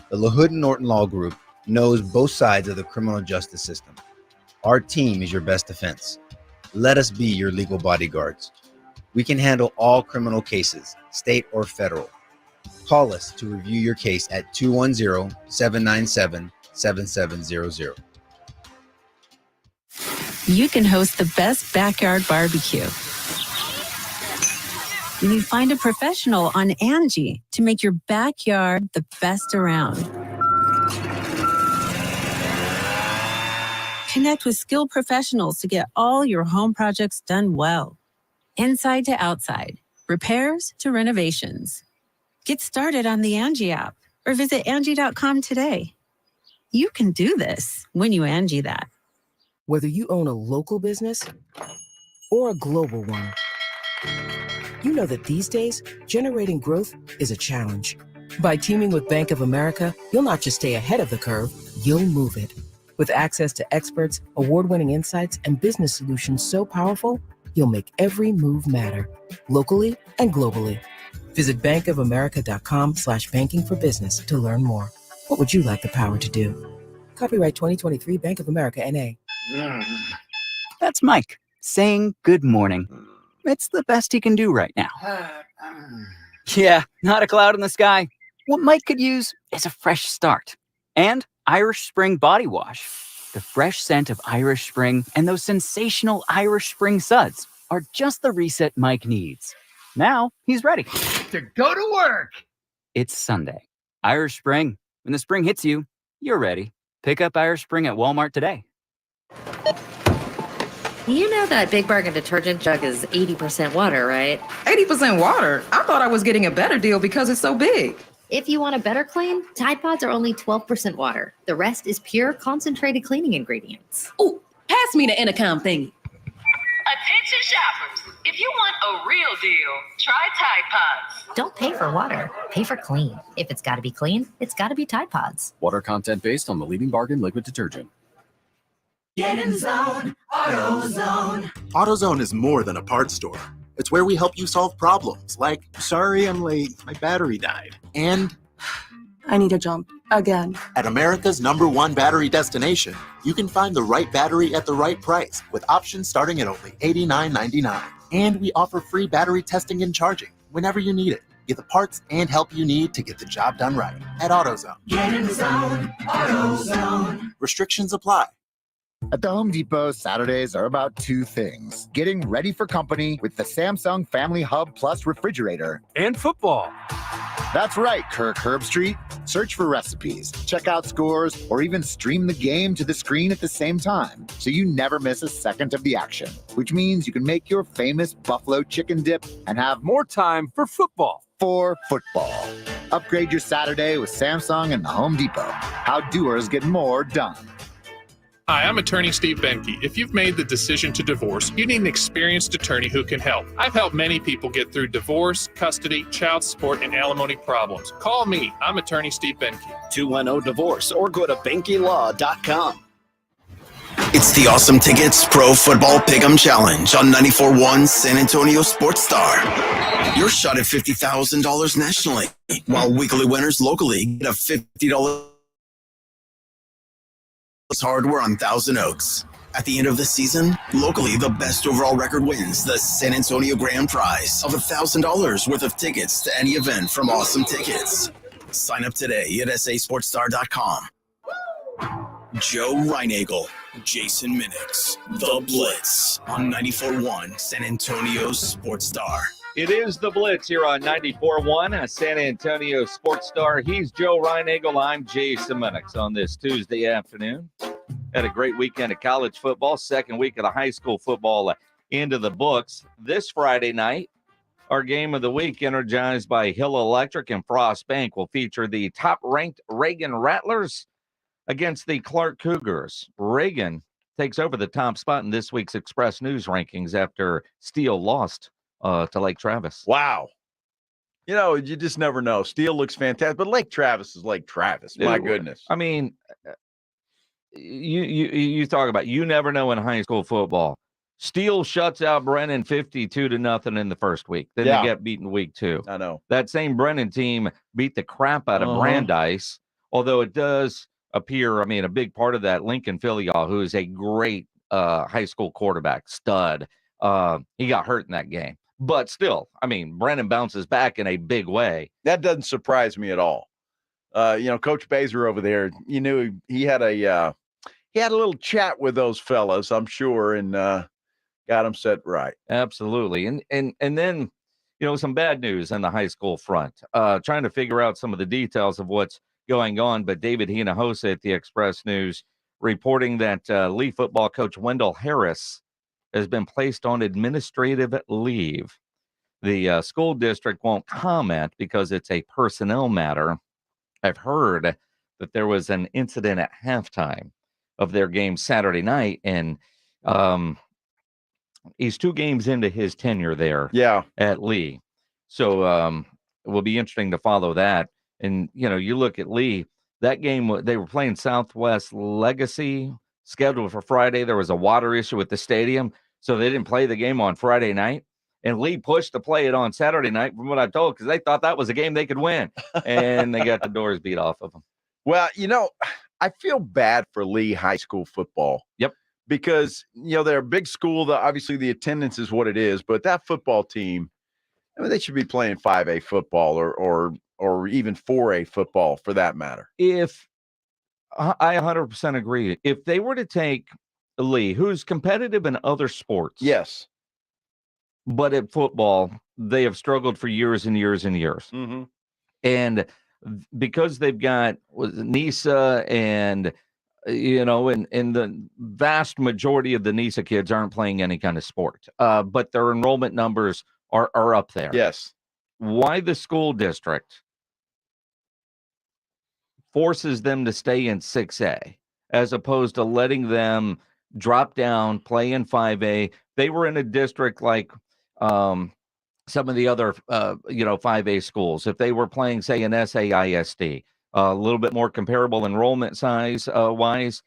The LaHood & Norton Law Group knows both sides of the criminal justice system. Our team is your best defense. Let us be your legal bodyguards. We can handle all criminal cases, state or federal. Call us to review your case at 210-797-7700. You can host the best backyard barbecue. You find a professional on Angie to make your backyard the best around. Connect with skilled professionals to get all your home projects done well. Inside to outside, repairs to renovations. Get started on the Angie app or visit Angie.com today. You can do this when you Angie that. Whether you own a local business or a global one, you know that these days, generating growth is a challenge. By teaming with Bank of America, you'll not just stay ahead of the curve, you'll move it. With access to experts, award-winning insights, and business solutions so powerful, you'll make every move matter, locally and globally. Visit bankofamerica.com/banking for business to learn more. What would you like the power to do? Copyright 2023 Bank of America, N.A. That's Mike saying good morning. It's the best he can do right now. Yeah, not a cloud in the sky. What Mike could use is a fresh start. And Irish Spring Body Wash. The fresh scent of Irish Spring and those sensational Irish Spring suds are just the reset Mike needs. Now he's ready to go to work. It's Sunday. Irish Spring. When the spring hits you, you're ready. Pick up Irish Spring at Walmart today. You know that Big Bargain detergent jug is 80% water, right? 80% water? I thought I was getting a better deal because it's so big. If you want a better clean, Tide Pods are only 12% water. The rest is pure concentrated cleaning ingredients. Ooh, pass me the intercom thingy. Attention shoppers. If you want a real deal, try Tide Pods. Don't pay for water, pay for clean. If it's got to be clean, it's got to be Tide Pods. Water content based on the leading bargain liquid detergent. Get in zone, AutoZone. AutoZone is more than a parts store. It's where we help you solve problems like, sorry I'm late, my battery died. And I need a jump again. At America's #1 battery destination, you can find the right battery at the right price with options starting at only $89.99. And we offer free battery testing and charging whenever you need it. Get the parts and help you need to get the job done right at AutoZone. Get in zone, AutoZone. Restrictions apply. At the Home Depot, Saturdays are about two things: getting ready for company with the Samsung Family Hub Plus refrigerator And football. That's right, Kirk Herbstreit. Search for recipes, check out scores, or even stream the game to the screen at the same time, so you never miss a second of the action, which means you can make your famous buffalo chicken dip and have more time for football. Upgrade your Saturday with Samsung and the Home Depot. How doers get more done. Hi, I'm attorney Steve Benke. If you've made the decision to divorce, you need an experienced attorney who can help. I've helped many people get through divorce, custody, child support, and alimony problems. Call me. I'm attorney Steve Benke. 210-DIVORCE or go to BenkeLaw.com. It's the Awesome Tickets Pro Football Pick'em Challenge on 94.1 San Antonio Sports Star. Your shot at $50,000 nationally, while weekly winners locally get a $50 hardware on Thousand Oaks. At the end of the season, locally, the best overall record wins the San Antonio Grand Prize of $1,000 worth of tickets to any event from Awesome Tickets. Sign up today at sasportstar.com. Joe Reinagel, Jason Minix, The Blitz on 94.1 San Antonio Sports Star. It is The Blitz here on 94.1 San Antonio Sports Star. He's Joe Reinagel. I'm Jason Minix on this Tuesday afternoon. Had a great weekend of college football, second week of the high school football into the books. This Friday night, our game of the week, energized by Hill Electric and Frost Bank, will feature the top-ranked Reagan Rattlers against the Clark Cougars. Reagan takes over the top spot in this week's Express News rankings after Steele lost to Lake Travis. Wow. You know, you just never know. Steele looks fantastic, but Lake Travis is Lake Travis. My goodness. I mean, you talk about, you never know in high school football. Steele shuts out Brennan 52-0 in the first week. Then they get beaten week 2. I know. That same Brennan team beat the crap out of Brandeis, although it does appear. I mean, a big part of that, Lincoln Filial, who is a great high school quarterback, stud. He got hurt in that game. But still, I mean, Brennan bounces back in a big way. That doesn't surprise me at all. Coach Baser over there, you knew he had a little chat with those fellas, I'm sure, and got them set right. Absolutely. And then, some bad news on the high school front. Trying to figure out some of the details of what's going on, but David Hinojosa at the Express News reporting that Lee football coach Wendell Harris has been placed on administrative leave. The school district won't comment because it's a personnel matter. I've heard that there was an incident at halftime of their game Saturday night, and he's 2 games into his tenure there at Lee. So it will be interesting to follow that. And, you look at Lee, that game, they were playing Southwest Legacy, scheduled for Friday. There was a water issue with the stadium, so they didn't play the game on Friday night. And Lee pushed to play it on Saturday night, from what I'm told, because they thought that was a game they could win. And they got the doors beat off of them. Well, I feel bad for Lee high school football. Yep. Because, they're a big school. Obviously, the attendance is what it is. But that football team, they should be playing 5A football or even 4A football for that matter. If I 100% agree. If they were to take Lee, who's competitive in other sports. Yes. But at football, they have struggled for years and years and years. Mm-hmm. And because they've got NISA and, and the vast majority of the NISA kids aren't playing any kind of sport, but their enrollment numbers are up there. Yes. Why the school district forces them to stay in 6A as opposed to letting them drop down, play in 5A. They were in a district like some of the other, 5A schools. If they were playing, say, an SAISD, a little bit more comparable enrollment size wise,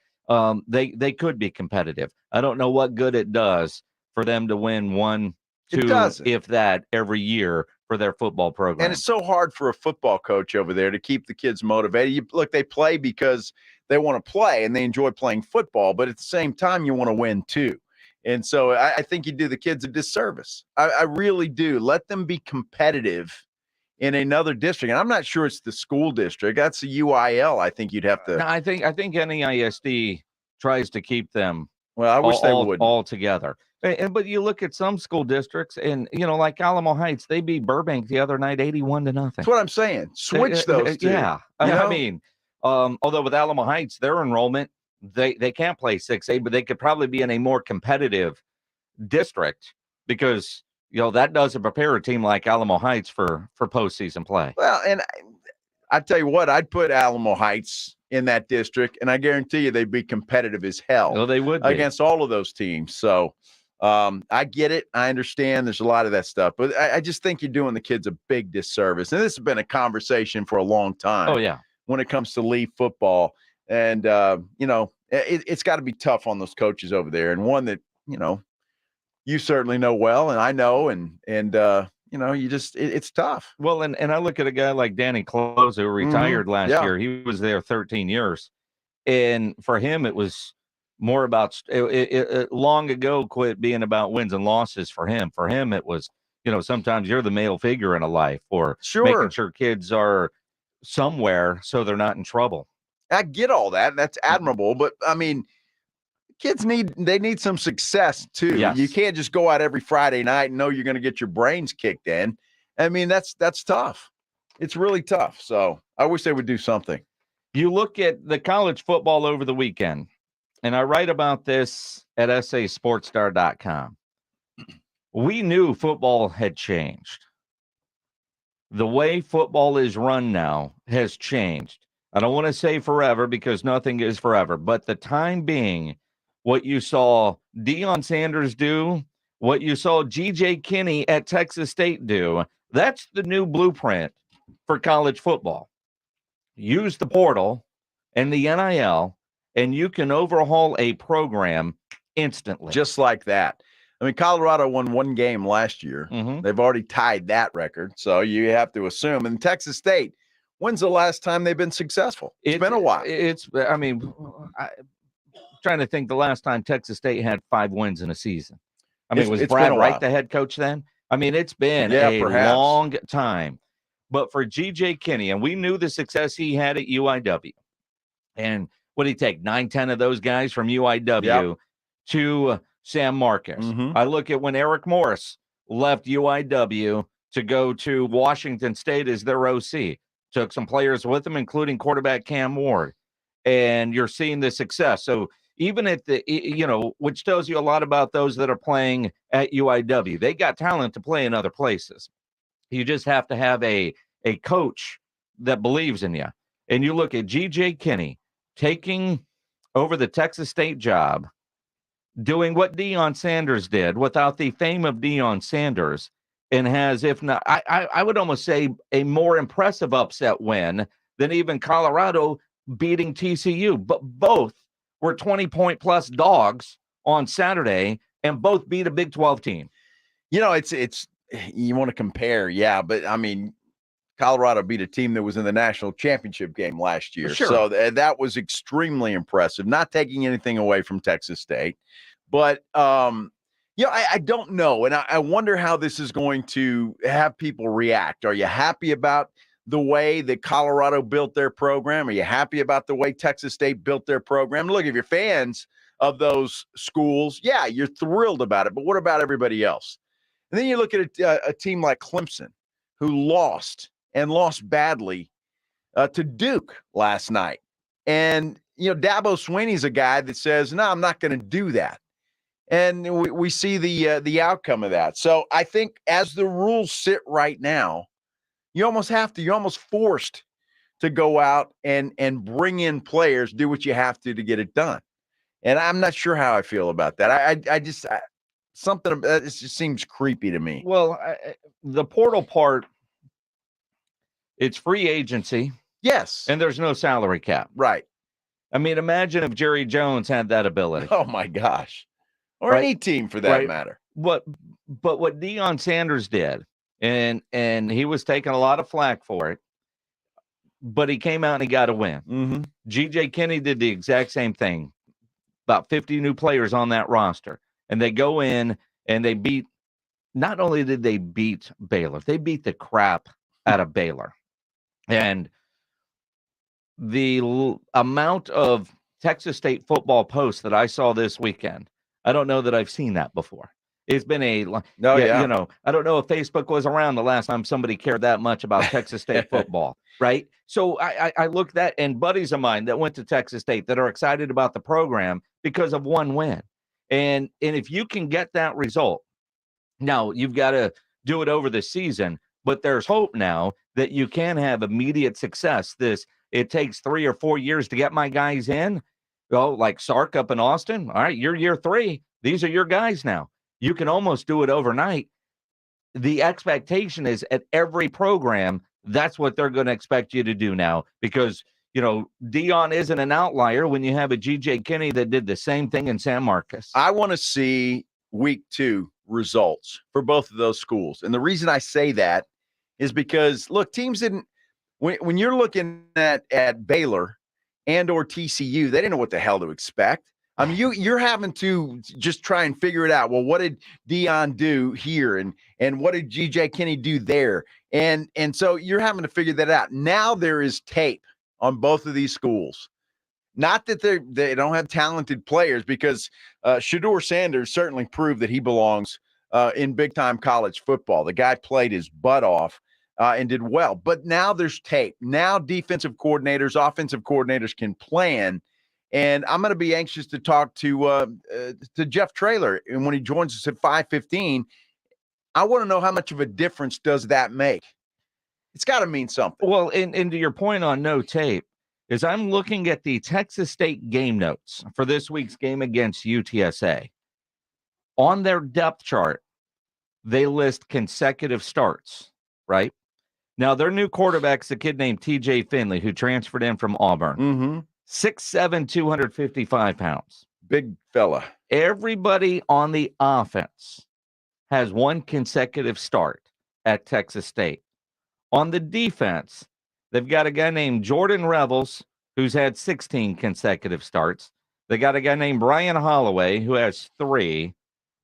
they could be competitive. I don't know what good it does for them to win 1, 2, if that, every year for their football program. And it's so hard for a football coach over there to keep the kids motivated. They play because they want to play and they enjoy playing football, but at the same time, you want to win too. And so I think you do the kids a disservice. I really do. Let them be competitive in another district. And I'm not sure it's the school district. That's the UIL. I think you'd have to. No, I think NEISD tries to keep them. Well, I wish they would all together. But you look at some school districts, and like Alamo Heights, they beat Burbank the other night, 81-0. That's what I'm saying. Switch those two. Yeah, I mean, although with Alamo Heights, their enrollment, they can't play 6A, but they could probably be in a more competitive district because that doesn't prepare a team like Alamo Heights for postseason play. Well, and I tell you what, I'd put Alamo Heights in that district, and I guarantee you they'd be competitive as hell. Well, they would be. Against all of those teams. So I get it. I understand there's a lot of that stuff, but I just think you're doing the kids a big disservice. And this has been a conversation for a long time. Oh, yeah. When it comes to Lee football. And, it's got to be tough on those coaches over there. And one that, you certainly know well, and I know, and it's tough. Well, and I look at a guy like Danny Close, who retired last year. He was there 13 years. And for him, it was more about it long ago quit being about wins and losses for him. For him, it was, sometimes you're the male figure in a life, or making sure kids are somewhere so they're not in trouble. I get all that. That's admirable. But I mean, kids need some success too. Yes. You can't just go out every Friday night and know you're going to get your brains kicked in. I mean, that's tough. It's really tough. So I wish they would do something. You look at the college football over the weekend, and I write about this at sasportstar.com. We knew football had changed. The way football is run now has changed. I don't want to say forever because nothing is forever, but the time being, what you saw Deion Sanders do, what you saw G.J. Kinne at Texas State do, that's the new blueprint for college football. Use the portal and the NIL, and you can overhaul a program instantly. Just like that. I mean, Colorado won 1 game last year. Mm-hmm. They've already tied that record, so you have to assume. And Texas State, When's the last time they've been successful? It's been a while. I'm trying to think the last time Texas State had 5 wins in a season. I mean, was It's Brad been a Wright while. the head coach then? I mean, it's been perhaps. long time. But for G.J. Kinne, and we knew the success he had at UIW. And what did he take? 9-10 of those guys from UIW to San Marcos. I look at when Eric Morris left UIW to go to Washington State as their OC. Took some players with him, including quarterback Cam Ward. And you're seeing the success. So even at which tells you a lot about those that are playing at UIW. They got talent to play in other places. You just have to have a coach that believes in you. And you look at G.J. Kinne taking over the Texas State job, doing what Deion Sanders did without the fame of Deion Sanders, and has, if not, I would almost say, a more impressive upset win than even Colorado beating TCU. But both were 20-point-plus dogs on Saturday, and both beat a Big 12 team. You know, it's you want to compare, but I mean, Colorado beat a team that was in the national championship game last year. Sure. So that was extremely impressive, not taking anything away from Texas State. But, I don't know. And I wonder how this is going to have people react. Are you happy about the way that Colorado built their program? Are you happy about the way Texas State built their program? Look, if you're fans of those schools, you're thrilled about it. But what about everybody else? And then you look at a team like Clemson, who lost badly to Duke last night. And, Dabo Swinney's a guy that says, no, I'm not going to do that. And we see the outcome of that. So I think as the rules sit right now, you almost have to, you're almost forced to go out and bring in players, do what you have to get it done. And I'm not sure how I feel about that. I just something about this just seems creepy to me. Well, the portal part, it's free agency. Yes. And there's no salary cap. Right. I mean, imagine if Jerry Jones had that ability. Oh, my gosh. Or any team for that matter. But what Deion Sanders did, and he was taking a lot of flack for it, but he came out and he got a win. G.J. Kinne did the exact same thing. About 50 new players on that roster. And they go in and they beat, not only did they beat Baylor, they beat the crap out of Baylor. And the amount of Texas State football posts that I saw this weekend, I don't know that I've seen that before. It's been I don't know if Facebook was around the last time somebody cared that much about Texas State football, right? So I looked at, and buddies of mine that went to Texas State that are excited about the program because of one win. And if you can get that result, now you've got to do it over the season, but there's hope now that you can have immediate success. It takes 3 or 4 years to get my guys in. Like Sark up in Austin. All right, you're year 3. These are your guys now. You can almost do it overnight. The expectation is at every program, that's what they're going to expect you to do now, because, Deion isn't an outlier when you have a G.J. Kinne that did the same thing in San Marcos. I want to see week 2 results for both of those schools. And the reason I say that is because, look, teams didn't, when you're looking at Baylor and or TCU, they didn't know what the hell to expect. I mean, you're having to just try and figure it out. Well, what did Deion do here, and what did G.J. Kinne do there? And so you're having to figure that out. Now there is tape on both of these schools. Not that they don't have talented players, because Shedeur Sanders certainly proved that he belongs in big-time college football. The guy played his butt off and did well. But now there's tape. Now defensive coordinators, offensive coordinators can plan. And I'm going to be anxious to talk to Jeff Traylor. And when he joins us at 5:15, I want to know how much of a difference does that make? It's got to mean something. Well, and to your point on no tape, is I'm looking at the Texas State game notes for this week's game against UTSA. On their depth chart, they list consecutive starts, right? Now, their new quarterback's a kid named TJ Finley, who transferred in from Auburn. 6'7", 255 pounds. Big fella. Everybody on the offense has one consecutive start at Texas State. On the defense, They've got a guy named Jordan Revels, who's had 16 consecutive starts. They got a guy named Brian Holloway, who has 3.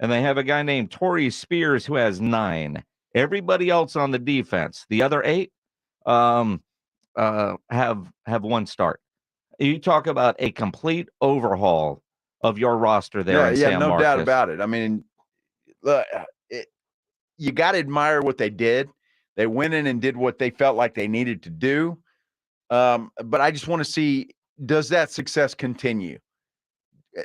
And they have a guy named Torrey Spears, who has 9. Everybody else on the defense, the other 8, have 1 start. You talk about a complete overhaul of your roster there in San no Marcos. doubt about it. I mean, look, you got to admire what they did. They went in and did what they felt like they needed to do. But I just want to see, does that success continue?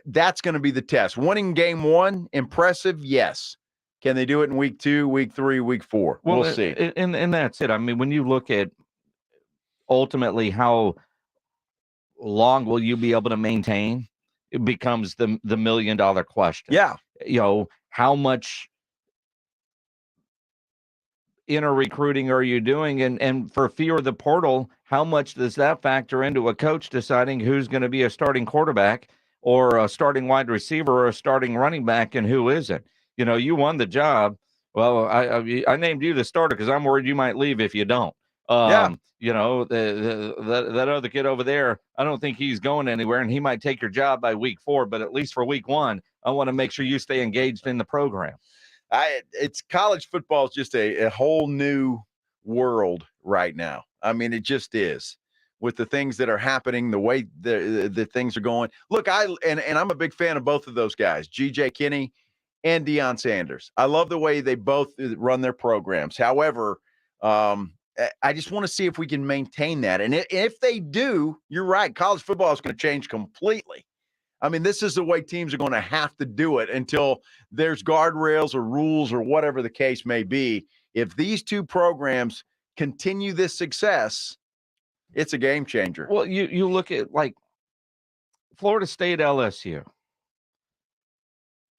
That's going to be the test. Winning game 1, impressive, yes. Can they do it in week 2, week 3, week 4? We'll see. And that's it. I mean, when you look at ultimately how long will you be able to maintain, it becomes the $1 million question. Yeah. How much inner recruiting are you doing? And for fear of the portal, how much does that factor into a coach deciding who's going to be a starting quarterback or a starting wide receiver or a starting running back and who isn't? You won the job. Well, I named you the starter because I'm worried you might leave if you don't. That other kid over there, I don't think he's going anywhere, and he might take your job by week 4. But at least for week 1, I want to make sure you stay engaged in the program. It's college football is just a whole new world right now. I mean, it just is, with the things that are happening, the way the things are going. Look, I'm a big fan of both of those guys, G.J. Kinne and Deion Sanders. I love the way they both run their programs. However, I just want to see if we can maintain that. And if they do, you're right, college football is going to change completely. I mean, this is the way teams are going to have to do it until there's guardrails or rules or whatever the case may be. If these two programs continue this success, it's a game changer. Well, you look at like Florida State, LSU.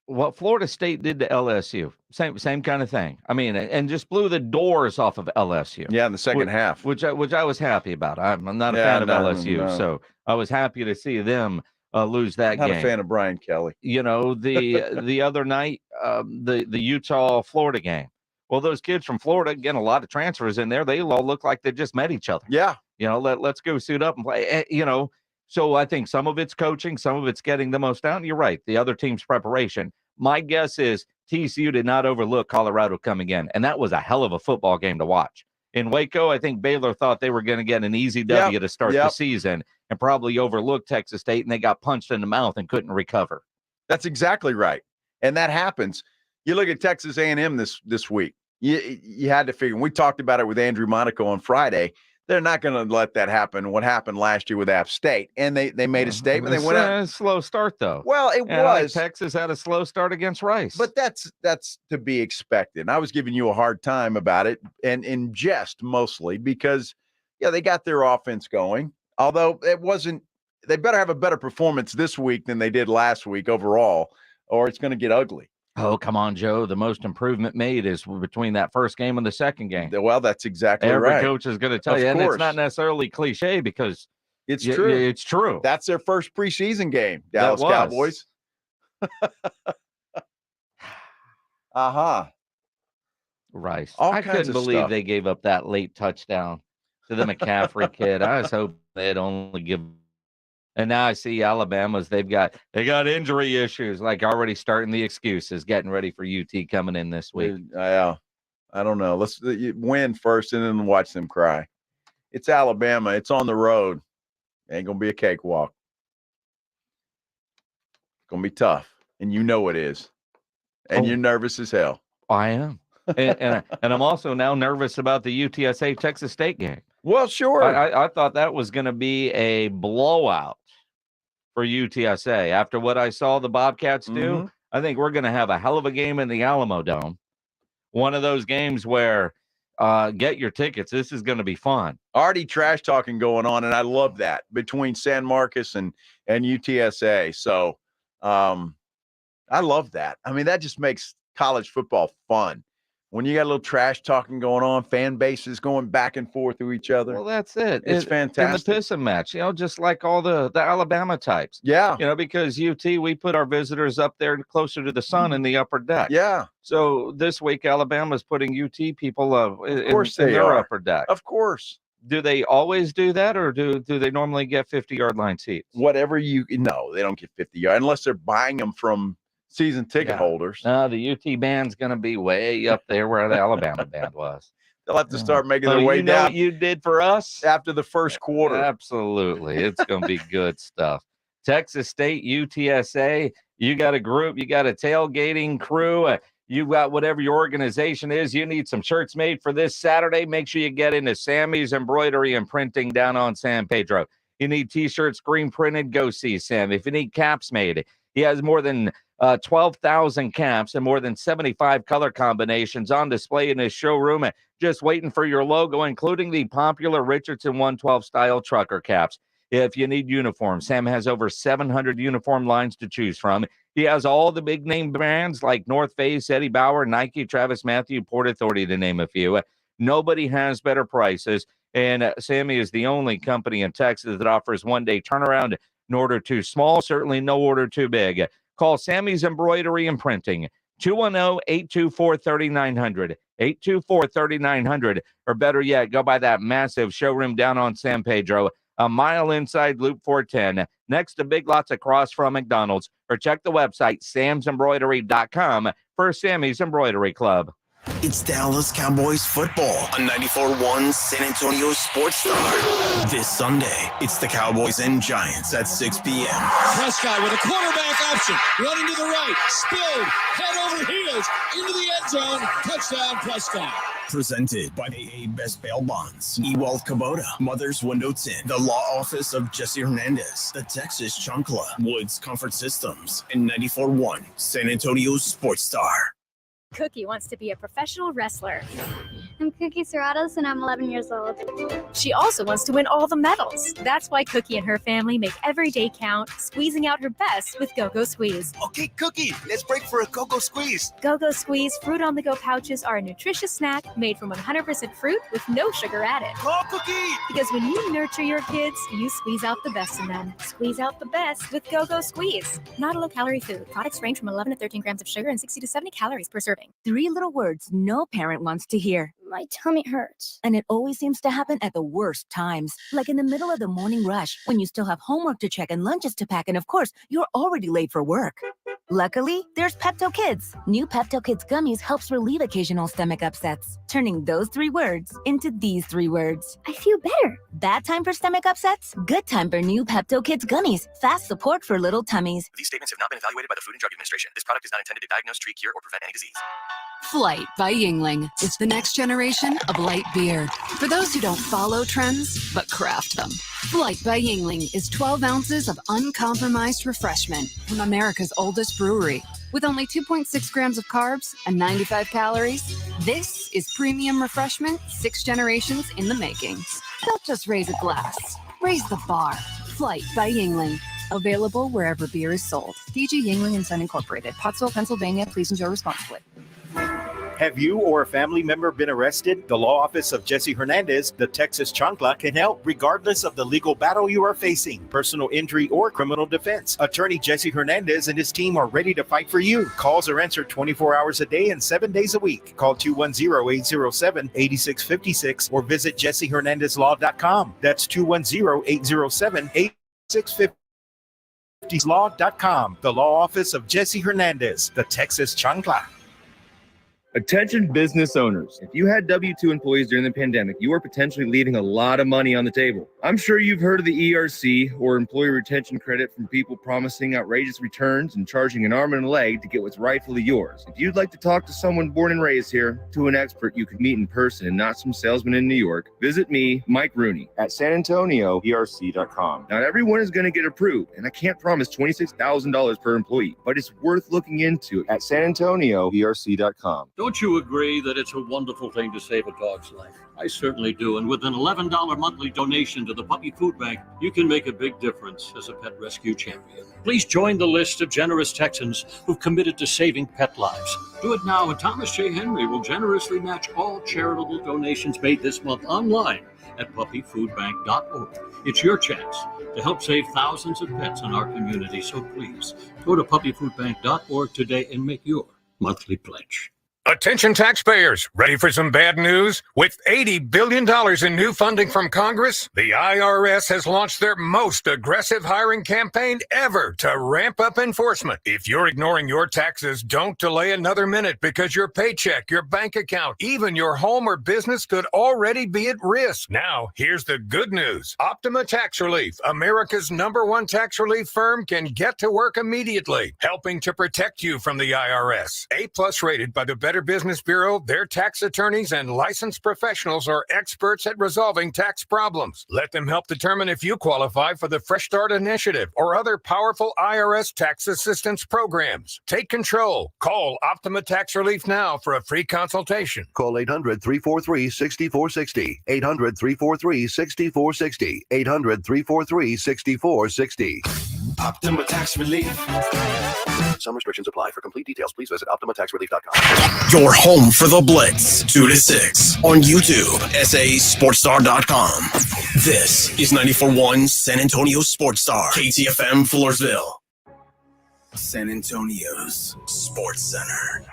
What Florida State did to LSU, same kind of thing. I mean, and just blew the doors off of LSU. Yeah, in the second half, which I was happy about. I'm not a fan of LSU, so I was happy to see them lose that game. Not a fan of Brian Kelly. The other night, the Utah Florida game. Well, those kids from Florida, again, a lot of transfers in there. They all look like they just met each other. Yeah, let's go suit up and play. So I think some of it's coaching, some of it's getting the most out. And you're right, the other team's preparation. My guess is TCU did not overlook Colorado coming in, and that was a hell of a football game to watch. In Waco, I think Baylor thought they were going to get an easy W to start the season and probably overlooked Texas State, and they got punched in the mouth and couldn't recover. That's exactly right, and that happens. You look at Texas A&M this week. You had to figure. We talked about it with Andrew Monaco on Friday. They're not going to let that happen. What happened last year with App State, and they made a statement. They went out. A slow start, though. Well, it was. Texas had a slow start against Rice, but that's to be expected. And I was giving you a hard time about it, and in jest mostly because they got their offense going. Although it wasn't, they better have a better performance this week than they did last week overall, or it's going to get ugly. Oh, come on, Joe. The most improvement made is between that first game and the second game. Well, that's exactly right. Every coach is going to tell you, and it's not necessarily cliche because it's true. It's true. That's their first preseason game, Dallas Cowboys. Rice. All I kinds couldn't of believe stuff. they gave up that late touchdown to the McCaffrey kid. I was hoping they'd only give. And now I see Alabama's, they got injury issues, like already starting the excuses, getting ready for UT coming in this week. Yeah, I don't know. Let's win first and then watch them cry. It's Alabama. It's on the road. Ain't going to be a cakewalk. It's going to be tough, and you know it is. And you're nervous as hell. I am. and I'm also now nervous about the UTSA Texas State game. Well, sure. I thought that was going to be a blowout for UTSA. After what I saw the Bobcats do, I think we're going to have a hell of a game in the Alamo Dome. One of those games where get your tickets. This is going to be fun. Already trash talking going on, and I love that between San Marcos and UTSA. So I love that. I mean, that just makes college football fun. When you got a little trash talking going on, fan bases going back and forth with each other. Well, that's it. It's fantastic. In the pissing match, just like all the Alabama types. Yeah. Because UT, we put our visitors up there closer to the sun in the upper deck. Yeah. So this week, Alabama's putting UT people in their upper deck. Of course. Do they always do that, or do they normally get 50-yard line seats? Whatever no, they don't get 50 yards unless they're buying them from season ticket holders. No, the UT band's going to be way up there where the Alabama band was. They'll have to start making their way you know down. What you did for us after the first quarter. Absolutely, it's going to be good stuff. Texas State, UTSA. You got a group. You got a tailgating crew. You got whatever your organization is. You need some shirts made for this Saturday. Make sure you get into Sammy's Embroidery and Printing down on San Pedro. You need T-shirts, screen printed. Go see Sam. If you need caps made, he has more than 12,000 caps and more than 75 color combinations on display in his showroom. Just waiting for your logo, including the popular Richardson 112 style trucker caps. If you need uniforms, Sam has over 700 uniform lines to choose from. He has all the big name brands like North Face, Eddie Bauer, Nike, Travis Mathew, Port Authority, to name a few. Nobody has better prices. And Sammy is the only company in Texas that offers one-day turnaround. No order too small, certainly no order too big. Call Sammy's Embroidery and Printing, 210-824-3900, 824-3900, or better yet, go by that massive showroom down on San Pedro, a mile inside Loop 410, next to Big Lots across from McDonald's, or check the website, samsembroidery.com, for Sammy's Embroidery Club. It's Dallas Cowboys football on 94.1 San Antonio Sports Star. This Sunday, it's the Cowboys and Giants at 6 p.m. Prescott with a quarterback option, running to the right, spilled, head over heels, into the end zone, touchdown Prescott. Presented by AA Best Bail Bonds, Ewald Kubota, Mother's Window Tint, the Law Office of Jesse Hernandez, the Texas Chunkla, Woods Comfort Systems, and 94.1 San Antonio Sports Star. Cookie wants to be a professional wrestler. I'm Cookie Serratos and I'm 11 years old. She also wants to win all the medals. That's why Cookie and her family make every day count, squeezing out her best with Go-Go Squeeze. Okay, Cookie, let's break for a Go-Go Squeeze. Go-Go Squeeze Fruit on the Go pouches are a nutritious snack made from 100% fruit with no sugar added. Call Cookie! Because when you nurture your kids, you squeeze out the best in them. Squeeze out the best with Go-Go Squeeze. Not a low-calorie food. Products range from 11 to 13 grams of sugar and 60 to 70 calories per serving. 3 little words no parent wants to hear. My tummy hurts. And it always seems to happen at the worst times. Like in the middle of the morning rush, when you still have homework to check and lunches to pack, and of course, you're already late for work. Luckily, there's Pepto Kids. New Pepto Kids gummies helps relieve occasional stomach upsets, turning those 3 words into these 3 words. I feel better. Bad time for stomach upsets? Good time for new Pepto Kids gummies. Fast support for little tummies. These statements have not been evaluated by the Food and Drug Administration. This product is not intended to diagnose, treat, cure, or prevent any disease. Flight by Yingling. It's the next generation of light beer. For those who don't follow trends, but craft them. Flight by Yingling is 12 ounces of uncompromised refreshment from America's oldest brewery. With only 2.6 grams of carbs and 95 calories, this is premium refreshment 6 generations in the making. Don't just raise a glass, raise the bar. Flight by Yingling. Available wherever beer is sold. DG Yingling & Son Incorporated, Pottsville, Pennsylvania. Please enjoy responsibly. Have you or a family member been arrested? The Law Office of Jesse Hernandez, the Texas Chancla, can help regardless of the legal battle you are facing, personal injury or criminal defense. Attorney Jesse Hernandez and his team are ready to fight for you. Calls are answered 24 hours a day and 7 days a week. Call 210-807-8656 or visit jessehernandezlaw.com. That's 210-807-8656. Law.com. The Law Office of Jesse Hernandez, the Texas Chancla. Attention business owners. If you had W-2 employees during the pandemic, you are potentially leaving a lot of money on the table. I'm sure you've heard of the ERC, or Employee Retention Credit, from people promising outrageous returns and charging an arm and a leg to get what's rightfully yours. If you'd like to talk to someone born and raised here, to an expert you can meet in person and not some salesman in New York, visit me, Mike Rooney, at SanAntonioERC.com. Not everyone is going to get approved, and I can't promise $26,000 per employee, but it's worth looking into at SanAntonioERC.com. Don't you agree that it's a wonderful thing to save a dog's life? I certainly do. And with an $11 monthly donation to the Puppy Food Bank, you can make a big difference as a pet rescue champion. Please join the list of generous Texans who've committed to saving pet lives. Do it now, and Thomas J. Henry will generously match all charitable donations made this month online at puppyfoodbank.org. It's your chance to help save thousands of pets in our community. So please go to puppyfoodbank.org today and make your monthly pledge. Attention taxpayers, ready for some bad news? With $80 billion in new funding from Congress, the IRS has launched their most aggressive hiring campaign ever to ramp up enforcement. If you're ignoring your taxes, don't delay another minute because your paycheck, your bank account, even your home or business could already be at risk. Now, here's the good news. Optima Tax Relief, America's #1 tax relief firm, can get to work immediately, helping to protect you from the IRS. A+ rated by the Better Business Bureau, their tax attorneys and licensed professionals are experts at resolving tax problems. Let them help determine if you qualify for the Fresh Start Initiative or other powerful IRS tax assistance programs. Take control. Call Optima Tax Relief now for a free consultation. Call 800-343-6460. 800-343-6460. 800-343-6460. Optima Tax Relief. Some restrictions apply. For complete details, please visit OptimaTaxRelief.com. Your home for the Blitz, 2 to 6 on YouTube, SASportsStar.com. This is 94.1 San Antonio Sports Star, KTFM Floresville. San Antonio's Sports Center.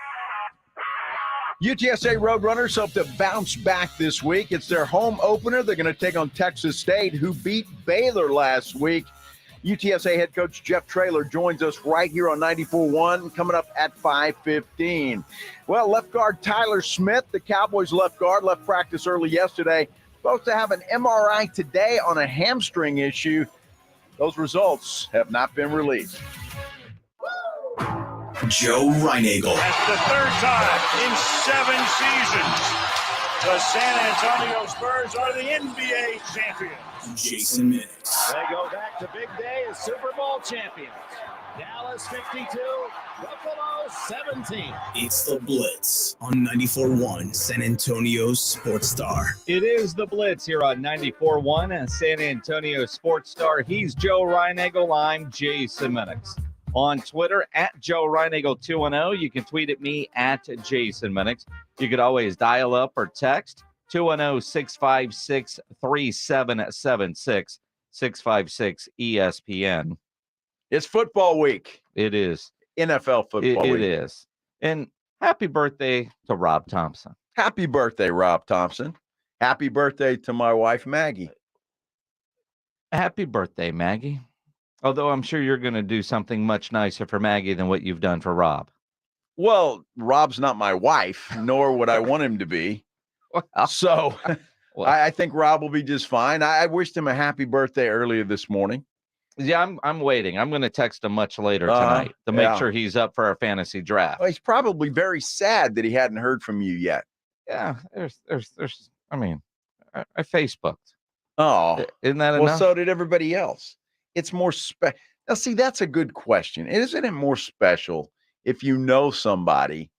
UTSA Roadrunners hope to bounce back this week. It's their home opener. They're going to take on Texas State, who beat Baylor last week. UTSA head coach Jeff Traylor joins us right here on 94.1, coming up at 5:15. Well, left guard Tyler Smith, the Cowboys left guard, left practice early yesterday. Supposed to have an MRI today on a hamstring issue. Those results have not been released. Joe Reinagel. That's the third time in 7 seasons the San Antonio Spurs are the NBA champions. Jason Minix. They go back to big day as Super Bowl champions. Dallas 52, Buffalo 17. It's the Blitz on 94.1 San Antonio Sports Star. It is the Blitz here on 94.1 San Antonio Sports Star. He's Joe Reinagel. I'm Jason Minix. On Twitter, at Joe Reinagel 210. You can tweet at me at Jason Minix. You could always dial up or text 210-656-3776, 656-ESPN. It's football week. It is. NFL football week. It is. And happy birthday to Rob Thompson. Happy birthday, Rob Thompson. Happy birthday to my wife, Maggie. Happy birthday, Maggie. Although I'm sure you're going to do something much nicer for Maggie than what you've done for Rob. Well, Rob's not my wife, nor would I want him to be. So I think Rob will be just fine. I wished him a happy birthday earlier this morning. Yeah, I'm waiting. I'm going to text him much later tonight to make sure he's up for our fantasy draft. Well, he's probably very sad that he hadn't heard from you yet. Yeah, there's I mean, I Facebooked. Oh, isn't that enough? Well, so did everybody else. It's more special. Now, see, that's a good question. Isn't it more special if you know somebody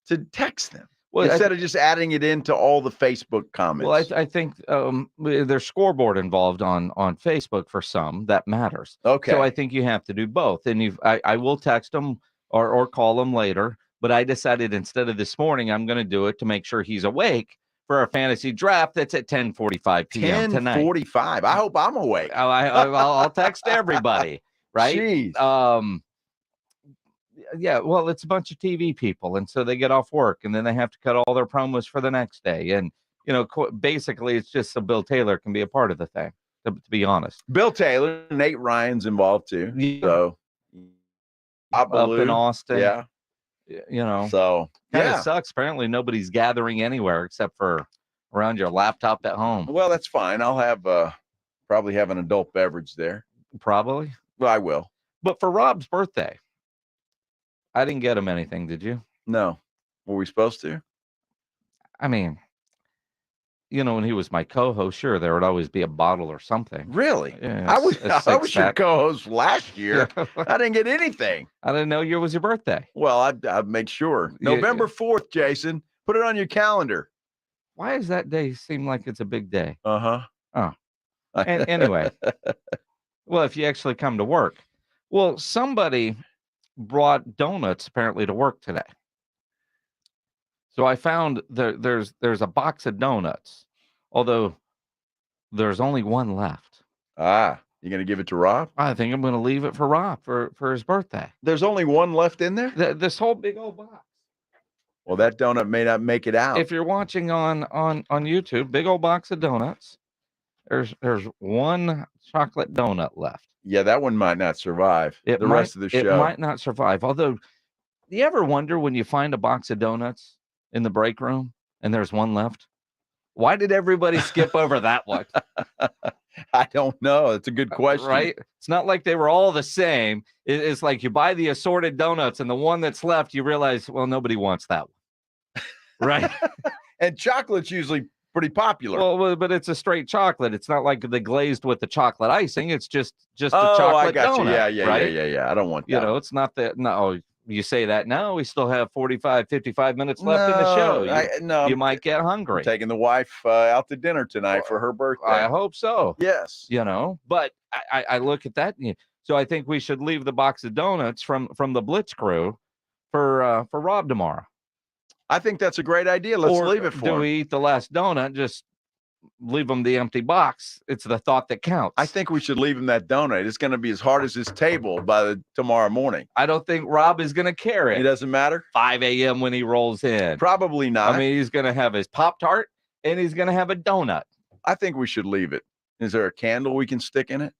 to text them instead of just adding it into all the Facebook comments? Well, I think there's scoreboard involved on Facebook for some. That matters. Okay. So I think you have to do both. And I will text them or call them later. But I decided instead of this morning, I'm going to do it to make sure he's awake for our fantasy draft. That's at 10:45 p.m. tonight. 10:45. I hope I'm awake. I'll text everybody, right? Jeez. Yeah, well, it's a bunch of TV people, and so they get off work, and then they have to cut all their promos for the next day. And, basically, it's just so Bill Taylor can be a part of the thing, to be honest. Bill Taylor, Nate Ryan's involved, too. Yeah. So, up in Austin. Yeah. So kind of sucks. Apparently nobody's gathering anywhere except for around your laptop at home. Well, that's fine. I'll have probably have an adult beverage there. Probably. Well, I will. But for Rob's birthday, I didn't get him anything. Did you? No. Were we supposed to? I mean, when he was my co-host, sure, there would always be a bottle or something. Really? Yeah, I was your co-host last year. I didn't get anything. I didn't know it was your birthday. Well, I'd make sure. November 4th, Jason. Put it on your calendar. Why does that day seem like it's a big day? Uh-huh. Oh. Anyway. Well, if you actually come to work. Well, somebody brought donuts apparently to work today. So I found there's a box of donuts, although there's only one left. Ah, you going to give it to Rob? I think I'm going to leave it for Rob for his birthday. There's only one left in there? This whole big old box. Well, that donut may not make it out. If you're watching on YouTube, big old box of donuts. There's one chocolate donut left. Yeah, that one might not survive rest of the show. It might not survive. Although, do you ever wonder when you find a box of donuts in the break room and there's one left? Why did everybody skip over that one? I don't know. It's a good question. Right? It's not like they were all the same. It's like you buy the assorted donuts and the one that's left, you realize, well, nobody wants that one. Right? And chocolate's usually pretty popular. Well, but it's a straight chocolate. It's not like the glazed with the chocolate icing. It's just a I chocolate got donut. you. right? Yeah. I don't want that. You know, it's not that. No, you say that now. We still have 45, 55 minutes left in the show. You might get hungry. I'm taking the wife out to dinner tonight for her birthday. I hope so. Yes. You know, but I look at that. So I think we should leave the box of donuts from the Blitz crew for Rob tomorrow. I think that's a great idea. Let's leave it for him. Do we eat the last donut? Just leave them the empty box. It's the thought that counts. I think we should leave him that donut. It's going to be as hard as his table by tomorrow morning. I don't think Rob is going to carry it. It doesn't matter. 5 a.m. when he rolls in. Probably not. I mean, he's going to have his Pop-Tart and he's going to have a donut. I think we should leave it. Is there a candle we can stick in it?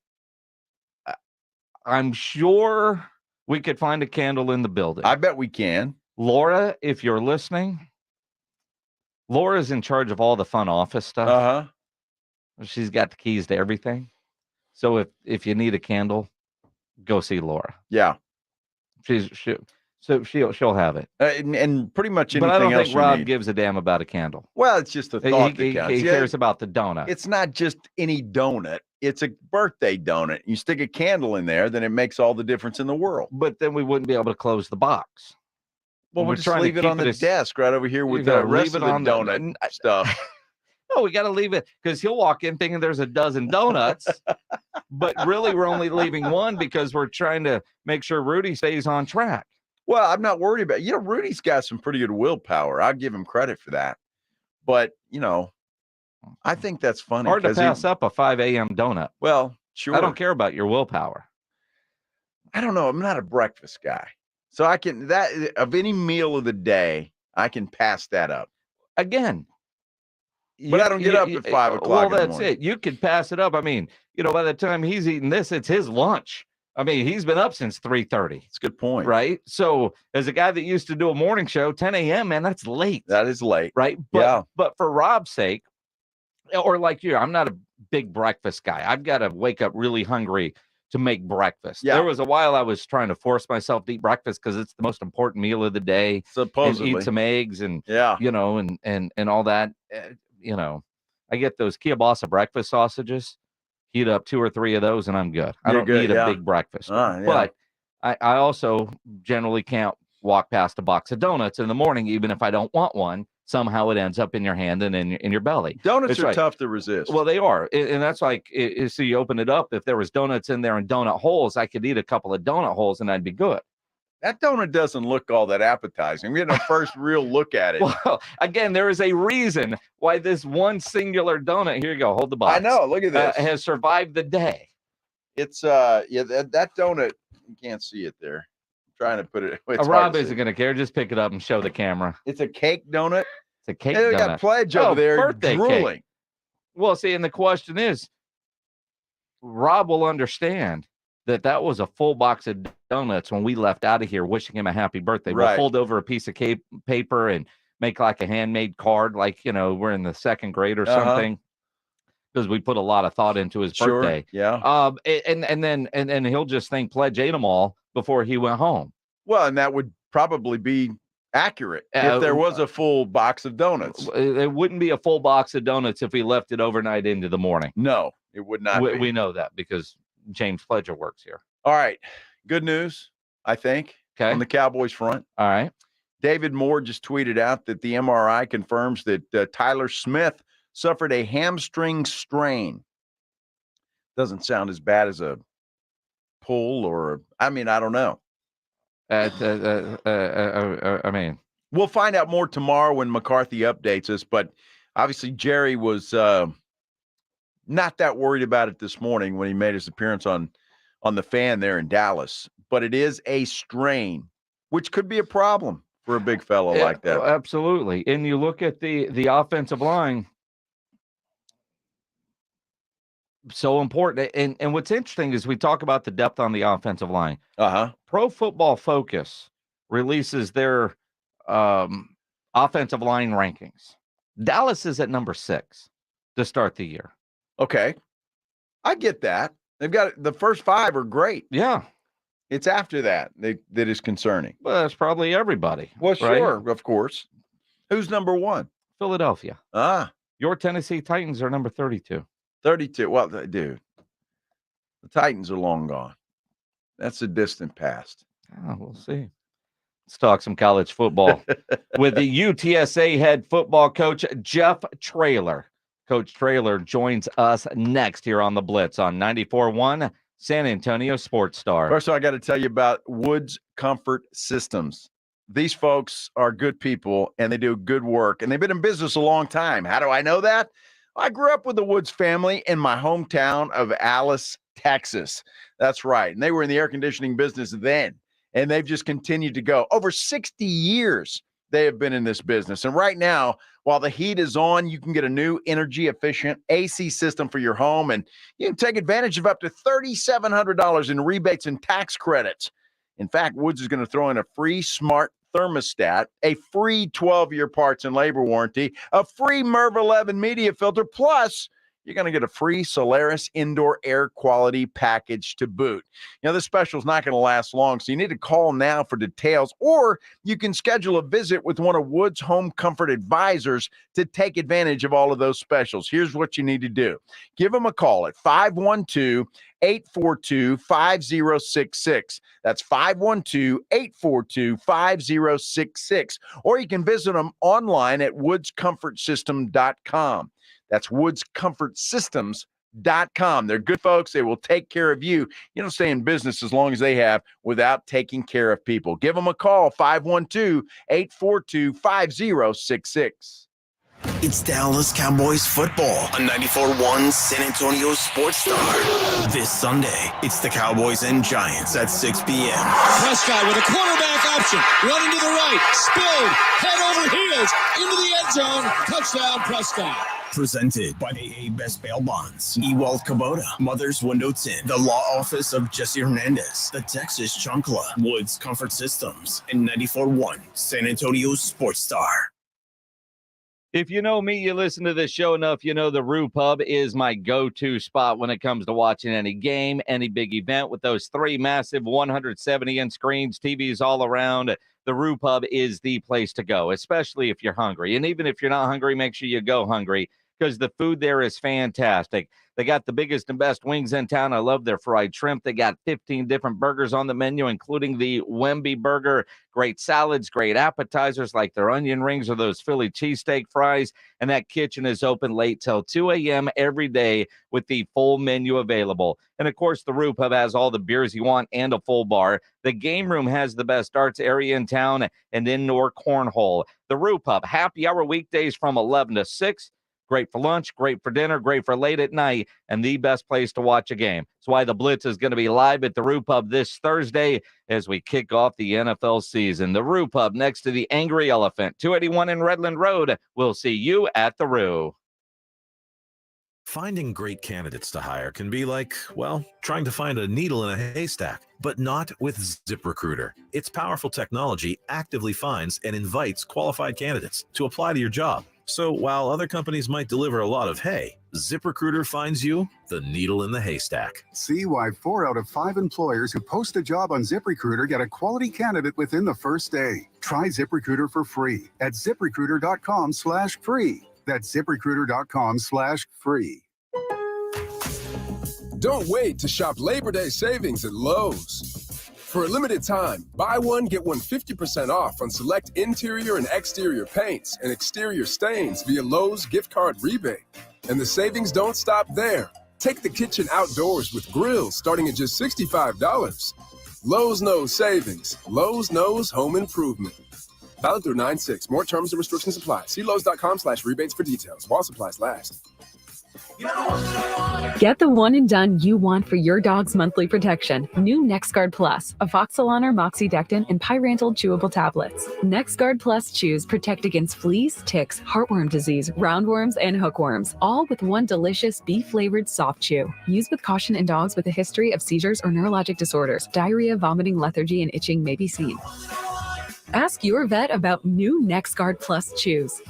I'm sure we could find a candle in the building. I bet we can. Laura, if you're listening, Laura's in charge of all the fun office stuff. Uh-huh. She's got the keys to everything. So if you need a candle, go see Laura. Yeah. She'll have it. And pretty much anything else. But I don't think Rob need. gives a damn about a candle. Well, it's just the thought that counts. He cares about the donut. It's not just any donut. It's a birthday donut. You stick a candle in there, then it makes all the difference in the world. But then we wouldn't be able to close the box. Well, we'll just leave it on the desk right over here with the rest of the donut stuff. No, we got to leave it because he'll walk in thinking there's a dozen donuts, but really we're only leaving one because we're trying to make sure Rudy stays on track. Well, I'm not worried about it. Rudy's got some pretty good willpower. I'll give him credit for that. But, I think that's funny. Hard to pass up a 5 a.m. donut. Well, sure. I don't care about your willpower. I don't know. I'm not a breakfast guy. So I can, of any meal of the day, I can pass that up. Again. But I don't get up at 5 o'clock. Well, that's it. You could pass it up. I mean, by the time he's eating this, it's his lunch. I mean, he's been up since 3:30. That's a good point. Right? So as a guy that used to do a morning show, 10 a.m., man, that's late. That is late. Right? But for Rob's sake, or like you, I'm not a big breakfast guy. I've got to wake up really hungry to make breakfast. Yeah. There was a while I was trying to force myself to eat breakfast because it's the most important meal of the day. Supposedly. And eat some eggs and, yeah, and all that. I get those kielbasa breakfast sausages, heat up 2 or 3 of those, and I'm good. I don't need a big breakfast. But I also generally can't walk past a box of donuts in the morning, even if I don't want one. Somehow it ends up in your hand and in your belly. Donuts are tough to resist. Well, they are. And that's like, so you open it up. If there was donuts in there and donut holes, I could eat a couple of donut holes and I'd be good. That donut doesn't look all that appetizing. We had a first real look at it. Well, again, there is a reason why this one singular donut, here you go, hold the box. I know, look at this. Has survived the day. It's, that donut, you can't see it there. Trying to put it. Rob isn't going to care. Just pick it up and show the camera. It's a cake donut. It's a cake donut. They got Pledge over there birthday drooling. Cake. Well, see, and the question is, Rob will understand that was a full box of donuts when we left out of here, wishing him a happy birthday. Right. We'll fold over a piece of paper and make like a handmade card, like we're in the 2nd grade or something. Because we put a lot of thought into his birthday. Yeah. And then he'll just think Pledge ate them all before he went home. Well, and that would probably be accurate if there was a full box of donuts. It wouldn't be a full box of donuts if we left it overnight into the morning. No, it would not. We know that because James Pledger works here. All right. Good news, I think, on the Cowboys front. All right. David Moore just tweeted out that the MRI confirms that Tyler Smith suffered a hamstring strain. Doesn't sound as bad as a pull I don't know. We'll find out more tomorrow when McCarthy updates us, but obviously Jerry was not that worried about it this morning when he made his appearance on the Fan there in Dallas. But it is a strain, which could be a problem for a big fellow like that. Absolutely. And you look at the offensive line, so important. And what's interesting is we talk about the depth on the offensive line. Pro Football Focus releases their offensive line rankings. Dallas is at number 6 to start the year. Okay. I get that. They've got the first 5 are great. Yeah. It's after that that is concerning. Well, that's probably everybody. Well, right? sure, of course. Who's number 1? Philadelphia. Your Tennessee Titans are number 32. 32. Well, dude, the Titans are long gone. That's a distant past. Oh, we'll see. Let's talk some college football with the UTSA head football coach, Jeff Traylor. Coach Traylor joins us next here on the Blitz on 94.1 San Antonio Sports Star. First of all, I got to tell you about Woods Comfort Systems. These folks are good people, and they do good work, and they've been in business a long time. How do I know that? I grew up with the Woods family in my hometown of Alice, Texas. That's right. And they were in the air conditioning business then, and they've just continued to go. Over 60 years they have been in this business. And right now, while the heat is on, you can get a new energy-efficient AC system for your home, and you can take advantage of up to $3,700 in rebates and tax credits. In fact, Woods is going to throw in a free smart thermostat, a free 12-year parts and labor warranty, a free MERV 11 media filter, plus you're going to get a free Solaris indoor air quality package to boot. You know, this special is not going to last long, so you need to call now for details, or you can schedule a visit with one of Woods' home comfort advisors to take advantage of all of those specials. Here's what you need to do. Give them a call at 512-842-5066. That's 512-842-5066. Or you can visit them online at woodscomfortsystem.com. That's woodscomfortsystems.com. They're good folks. They will take care of you. You don't stay in business as long as they have without taking care of people. Give them a call, 512-842-5066. It's Dallas Cowboys football on 94.1 San Antonio Sports Star. This Sunday, it's the Cowboys and Giants at 6 p.m. Prescott with a quarterback option, running to the right, spilled, head over heels, into the end zone, touchdown Prescott. Presented by AA Best Bail Bonds, Ewald Kubota, Mother's Window Tint, the Law Office of Jesse Hernandez, the Texas Chunkla, Woods Comfort Systems, and 94.1 San Antonio Sports Star. If you know me, you listen to this show enough, you know the Roo Pub is my go-to spot when it comes to watching any game, any big event. With those 3 massive 170-inch screens, TVs all around, the Roo Pub is the place to go, especially if you're hungry. And even if you're not hungry, make sure you go hungry, because the food there is fantastic. They got the biggest and best wings in town. I love their fried shrimp. They got 15 different burgers on the menu, including the Wemby burger. Great salads, great appetizers like their onion rings or those Philly cheesesteak fries. And that kitchen is open late till 2 a.m. every day with the full menu available. And, of course, the Roo Pub has all the beers you want and a full bar. The game room has the best darts area in town and indoor cornhole. The Roo Pub, happy hour weekdays from 11 to 6. Great for lunch, great for dinner, great for late at night, and the best place to watch a game. That's why the Blitz is going to be live at the Roo Pub this Thursday as we kick off the NFL season. The Roo Pub next to the Angry Elephant, 281 in Redland Road. We'll see you at the Roo. Finding great candidates to hire can be like, well, trying to find a needle in a haystack, but not with ZipRecruiter. Its powerful technology actively finds and invites qualified candidates to apply to your job. So while other companies might deliver a lot of hay, ZipRecruiter finds you the needle in the haystack. See why 4 out of 5 employers who post a job on ZipRecruiter get a quality candidate within the first day. Try ZipRecruiter for free at ZipRecruiter.com/free. That's ZipRecruiter.com/free. Don't wait to shop Labor Day savings at Lowe's. For a limited time, buy one, get one 50% off on select interior and exterior paints and exterior stains via Lowe's gift card rebate. And the savings don't stop there. Take the kitchen outdoors with grills starting at just $65. Lowe's knows savings. Lowe's knows home improvement. Valid through 9/6. More terms and restrictions apply. See Lowe's.com/rebates for details. While supplies last. You know what I want? Get the one and done you want for your dog's monthly protection. New NexGard Plus, Afoxalan or Moxidectin, and Pyrantel chewable tablets. NexGard Plus chews protect against fleas, ticks, heartworm disease, roundworms, and hookworms, all with one delicious beef-flavored soft chew. Use with caution in dogs with a history of seizures or neurologic disorders. Diarrhea, vomiting, lethargy, and itching may be seen. Ask your vet about new NexGard Plus chews.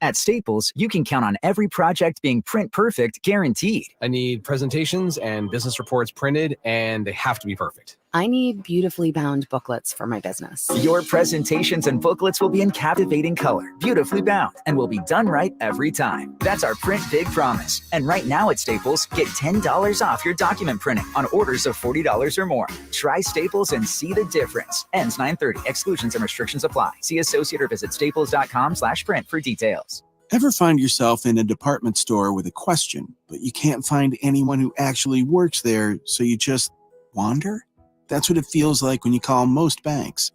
At Staples, you can count on every project being print perfect guaranteed. I need presentations and business reports printed, and they have to be perfect. I need beautifully bound booklets for my business. Your presentations and booklets will be in captivating color, beautifully bound, and will be done right every time. That's our Print Big promise. And right now at Staples, get $10 off your document printing on orders of $40 or more. Try Staples and see the difference. Ends 9/30. Exclusions and restrictions apply. See associate or visit staples.com/print for details. Ever find yourself in a department store with a question, but you can't find anyone who actually works there, so you just wander? That's what it feels like when you call most banks.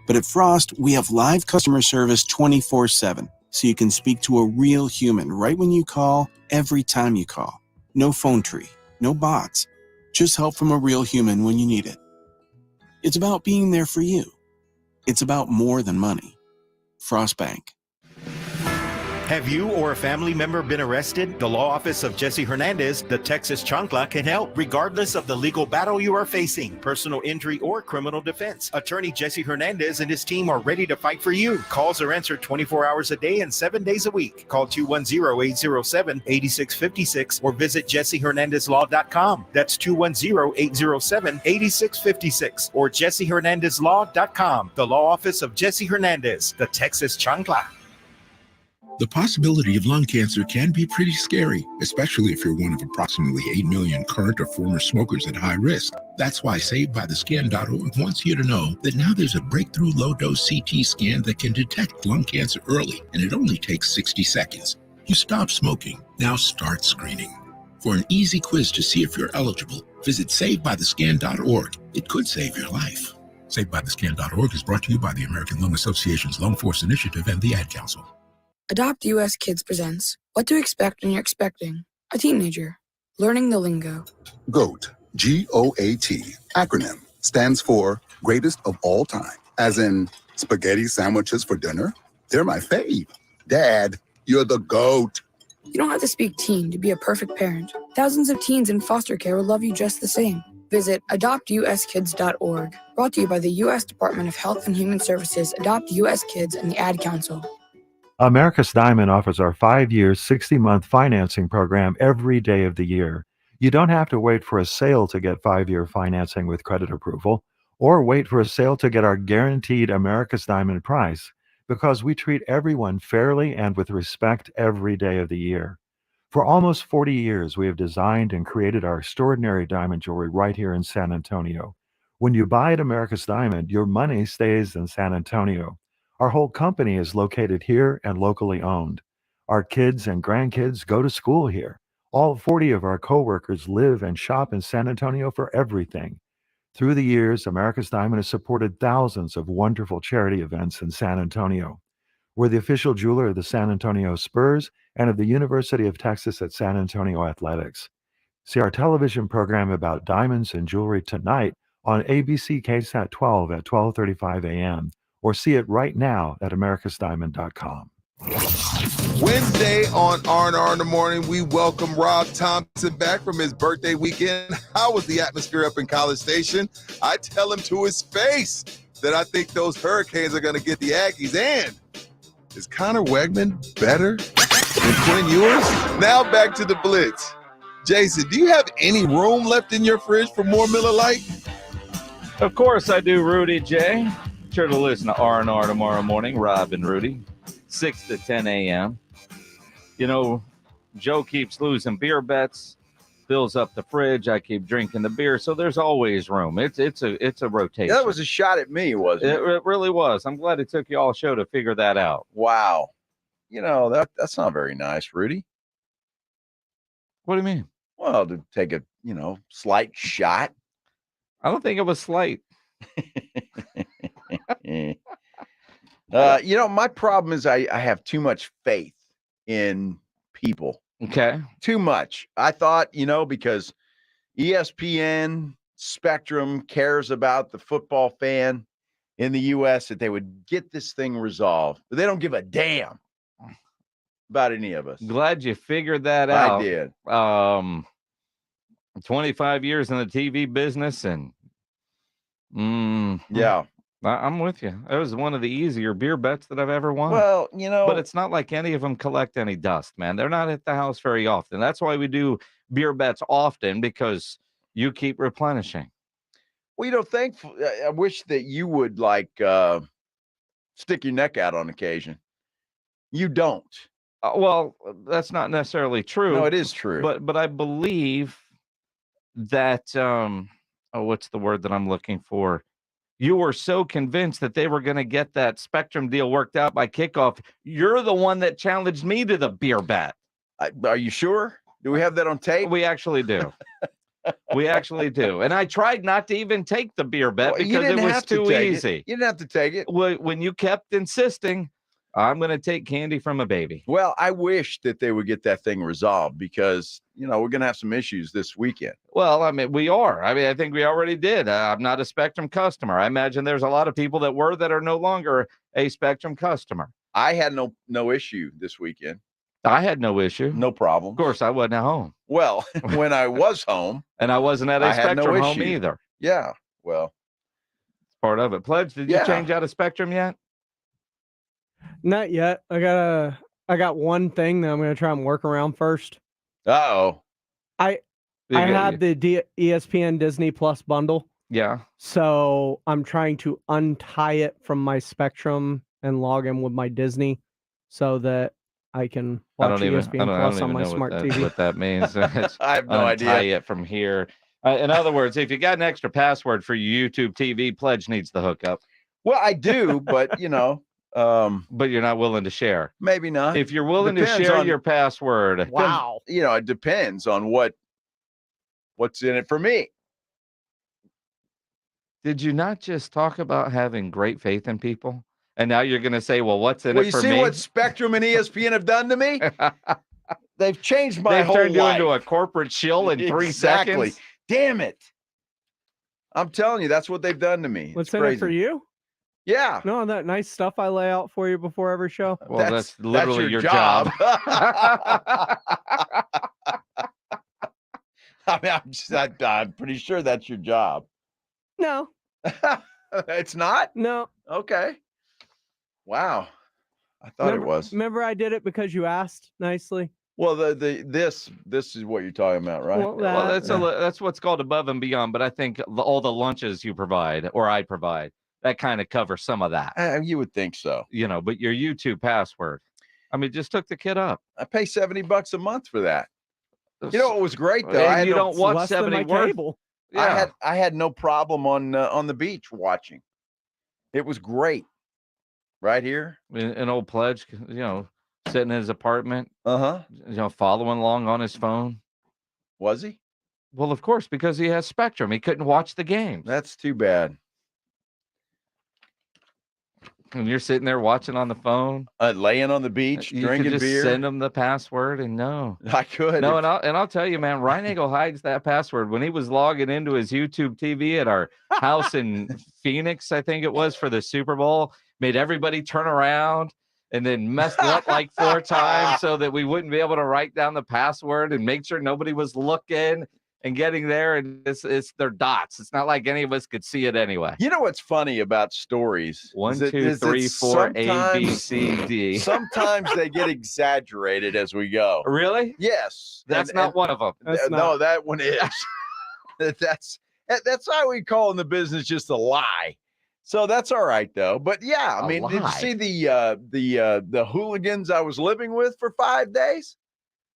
But at Frost, we have live customer service 24/7, so you can speak to a real human right when you call, every time you call. No phone tree, no bots, just help from a real human when you need it. It's about being there for you. It's about more than money. Frost Bank. Have you or a family member been arrested? The law office of Jesse Hernandez, the Texas Chancla, can help regardless of the legal battle you are facing, personal injury or criminal defense. Attorney Jesse Hernandez and his team are ready to fight for you. Calls are answered 24 hours a day and 7 days a week. Call 210-807-8656 or visit jessehernandezlaw.com. That's 210-807-8656 or jessehernandezlaw.com. The law office of Jesse Hernandez, the Texas Chancla. The possibility of lung cancer can be pretty scary, especially if you're one of approximately 8 million current or former smokers at high risk. That's why SavedByTheScan.org wants you to know that now there's a breakthrough low-dose CT scan that can detect lung cancer early, and it only takes 60 seconds. You stop smoking, now start screening. For an easy quiz to see if you're eligible, visit SavedByTheScan.org. It could save your life. SavedByTheScan.org is brought to you by the American Lung Association's Lung Force Initiative and the Ad Council. Adopt US Kids presents What to Expect When You're Expecting a Teenager. Learning the lingo. GOAT, G-O-A-T, acronym, stands for Greatest of All Time. As in, spaghetti sandwiches for dinner? They're my fave. Dad, you're the GOAT. You don't have to speak teen to be a perfect parent. Thousands of teens in foster care will love you just the same. Visit adoptuskids.org. Brought to you by the U.S. Department of Health and Human Services, Adopt U.S. Kids, and the Ad Council. America's Diamond offers our 5-year, 60-month financing program every day of the year. You don't have to wait for a sale to get 5-year financing with credit approval, or wait for a sale to get our guaranteed America's Diamond price, because we treat everyone fairly and with respect every day of the year. For almost 40 years, we have designed and created our extraordinary diamond jewelry right here in San Antonio. When you buy at America's Diamond, your money stays in San Antonio. Our whole company is located here and locally owned. Our kids and grandkids go to school here. All 40 of our coworkers live and shop in San Antonio for everything. Through the years, America's Diamond has supported thousands of wonderful charity events in San Antonio. We're the official jeweler of the San Antonio Spurs and of the University of Texas at San Antonio Athletics. See our television program about diamonds and jewelry tonight on ABC KSAT 12 at 12:35 a.m. or see it right now at americasdiamond.com. Wednesday on R&R in the Morning, we welcome Rob Thompson back from his birthday weekend. How was the atmosphere up in College Station? I tell him to his face that I think those Hurricanes are going to get the Aggies. And is Connor Wegman better than Quinn Ewers? Now back to the Blitz. Jason, do you have any room left in your fridge for more Miller Lite? Of course I do, Rudy J. Sure to listen to R&R tomorrow morning, Rob and Rudy, 6 to 10 a.m. You know, Joe keeps losing beer bets, fills up the fridge. I keep drinking the beer, so there's always room. It's a rotation. That was a shot at me, wasn't it? It really was. I'm glad it took you all show to figure that out. Wow. You know, that's not very nice, Rudy. What do you mean? Well, to take a, slight shot. I don't think it was slight. My problem is I have too much faith in people. Okay. Too much. I thought, because ESPN Spectrum cares about the football fan in the U.S., that they would get this thing resolved. But they don't give a damn about any of us. Glad you figured that out. I did. 25 years in the TV business, and yeah, I'm with you. It was one of the easier beer bets that I've ever won. Well, but it's not like any of them collect any dust, man. They're not at the house very often. That's why we do beer bets often, because you keep replenishing. Well, thankful. I wish that you would stick your neck out on occasion. You don't. Well, that's not necessarily true. No, it is true. But I believe that what's the word that I'm looking for? You were so convinced that they were going to get that Spectrum deal worked out by kickoff. You're the one that challenged me to the beer bet. Are you sure? Do we have that on tape? We actually do. We actually do. And I tried not to even take the beer bet because it was too easy. You didn't have to take it. When you kept insisting, I'm going to take candy from a baby. Well, I wish that they would get that thing resolved, because, we're going to have some issues this weekend. Well, I mean, we are. I think we already did. I'm not a Spectrum customer. I imagine there's a lot of people that are no longer a Spectrum customer. I had no issue this weekend. I had no issue. No problem. Of course, I wasn't at home. Well, when I was home. And I wasn't at a Spectrum home either. Yeah, well. It's part of it. Pledge, did you change out of Spectrum yet? Not yet. I got one thing that I'm going to try and work around first. Uh-oh. I had the ESPN Disney Plus bundle. Yeah. So I'm trying to untie it from my Spectrum and log in with my Disney so that I can watch ESPN Plus on my smart TV. What that means. I have no idea. Untie it from here. In other words, if you got an extra password for your YouTube TV, Pledge needs the hookup. Well, I do, but but you're not willing to share. Maybe not. If you're willing to share your password. Wow. It depends on what's in it for me. Did you not just talk about having great faith in people? And now you're going to say, well, what's in it for me? Well, you see what Spectrum and ESPN have done to me? They've changed my whole life. They've turned you into a corporate shill in 3 seconds. Damn it. I'm telling you, that's what they've done to me. What's in it for you? Yeah. No, that nice stuff I lay out for you before every show. Well, that's literally your job. I'm pretty sure that's your job. No. It's not? No. Okay. Wow. I thought it was. Remember I did it because you asked nicely? Well, this is what you're talking about, right? Well, that's what's called above and beyond. But I think all the lunches you provide or I provide, that kind of covers some of that. You would think so. But your YouTube password, just took the kid up. I pay $70 a month for that. It was great though. And you don't watch 70 worth. Yeah. I had no problem on the beach watching. It was great. Right here. An old Pledge, sitting in his apartment. Following along on his phone. Was he? Well, of course, because he has Spectrum. He couldn't watch the game. That's too bad. And you're sitting there watching on the phone, laying on the beach, drinking just beer. Send him the password, and no, I could. No, and I'll tell you, man, Ryan Eagle hides that password. When he was logging into his YouTube TV at our house in Phoenix, I think it was for the Super Bowl, made everybody turn around and then messed it up like 4 times so that we wouldn't be able to write down the password and make sure nobody was looking and getting there. And it's their dots. It's not like any of us could see it anyway. You know what's funny about stories? 1, 2, 3, 4, A, B, C, D. Sometimes they get exaggerated as we go. Really? Yes. That's not one of them. No, that one is. That's why we call in the business just a lie. So that's all right though. But yeah, I mean, did you see the hooligans I was living with for 5 days?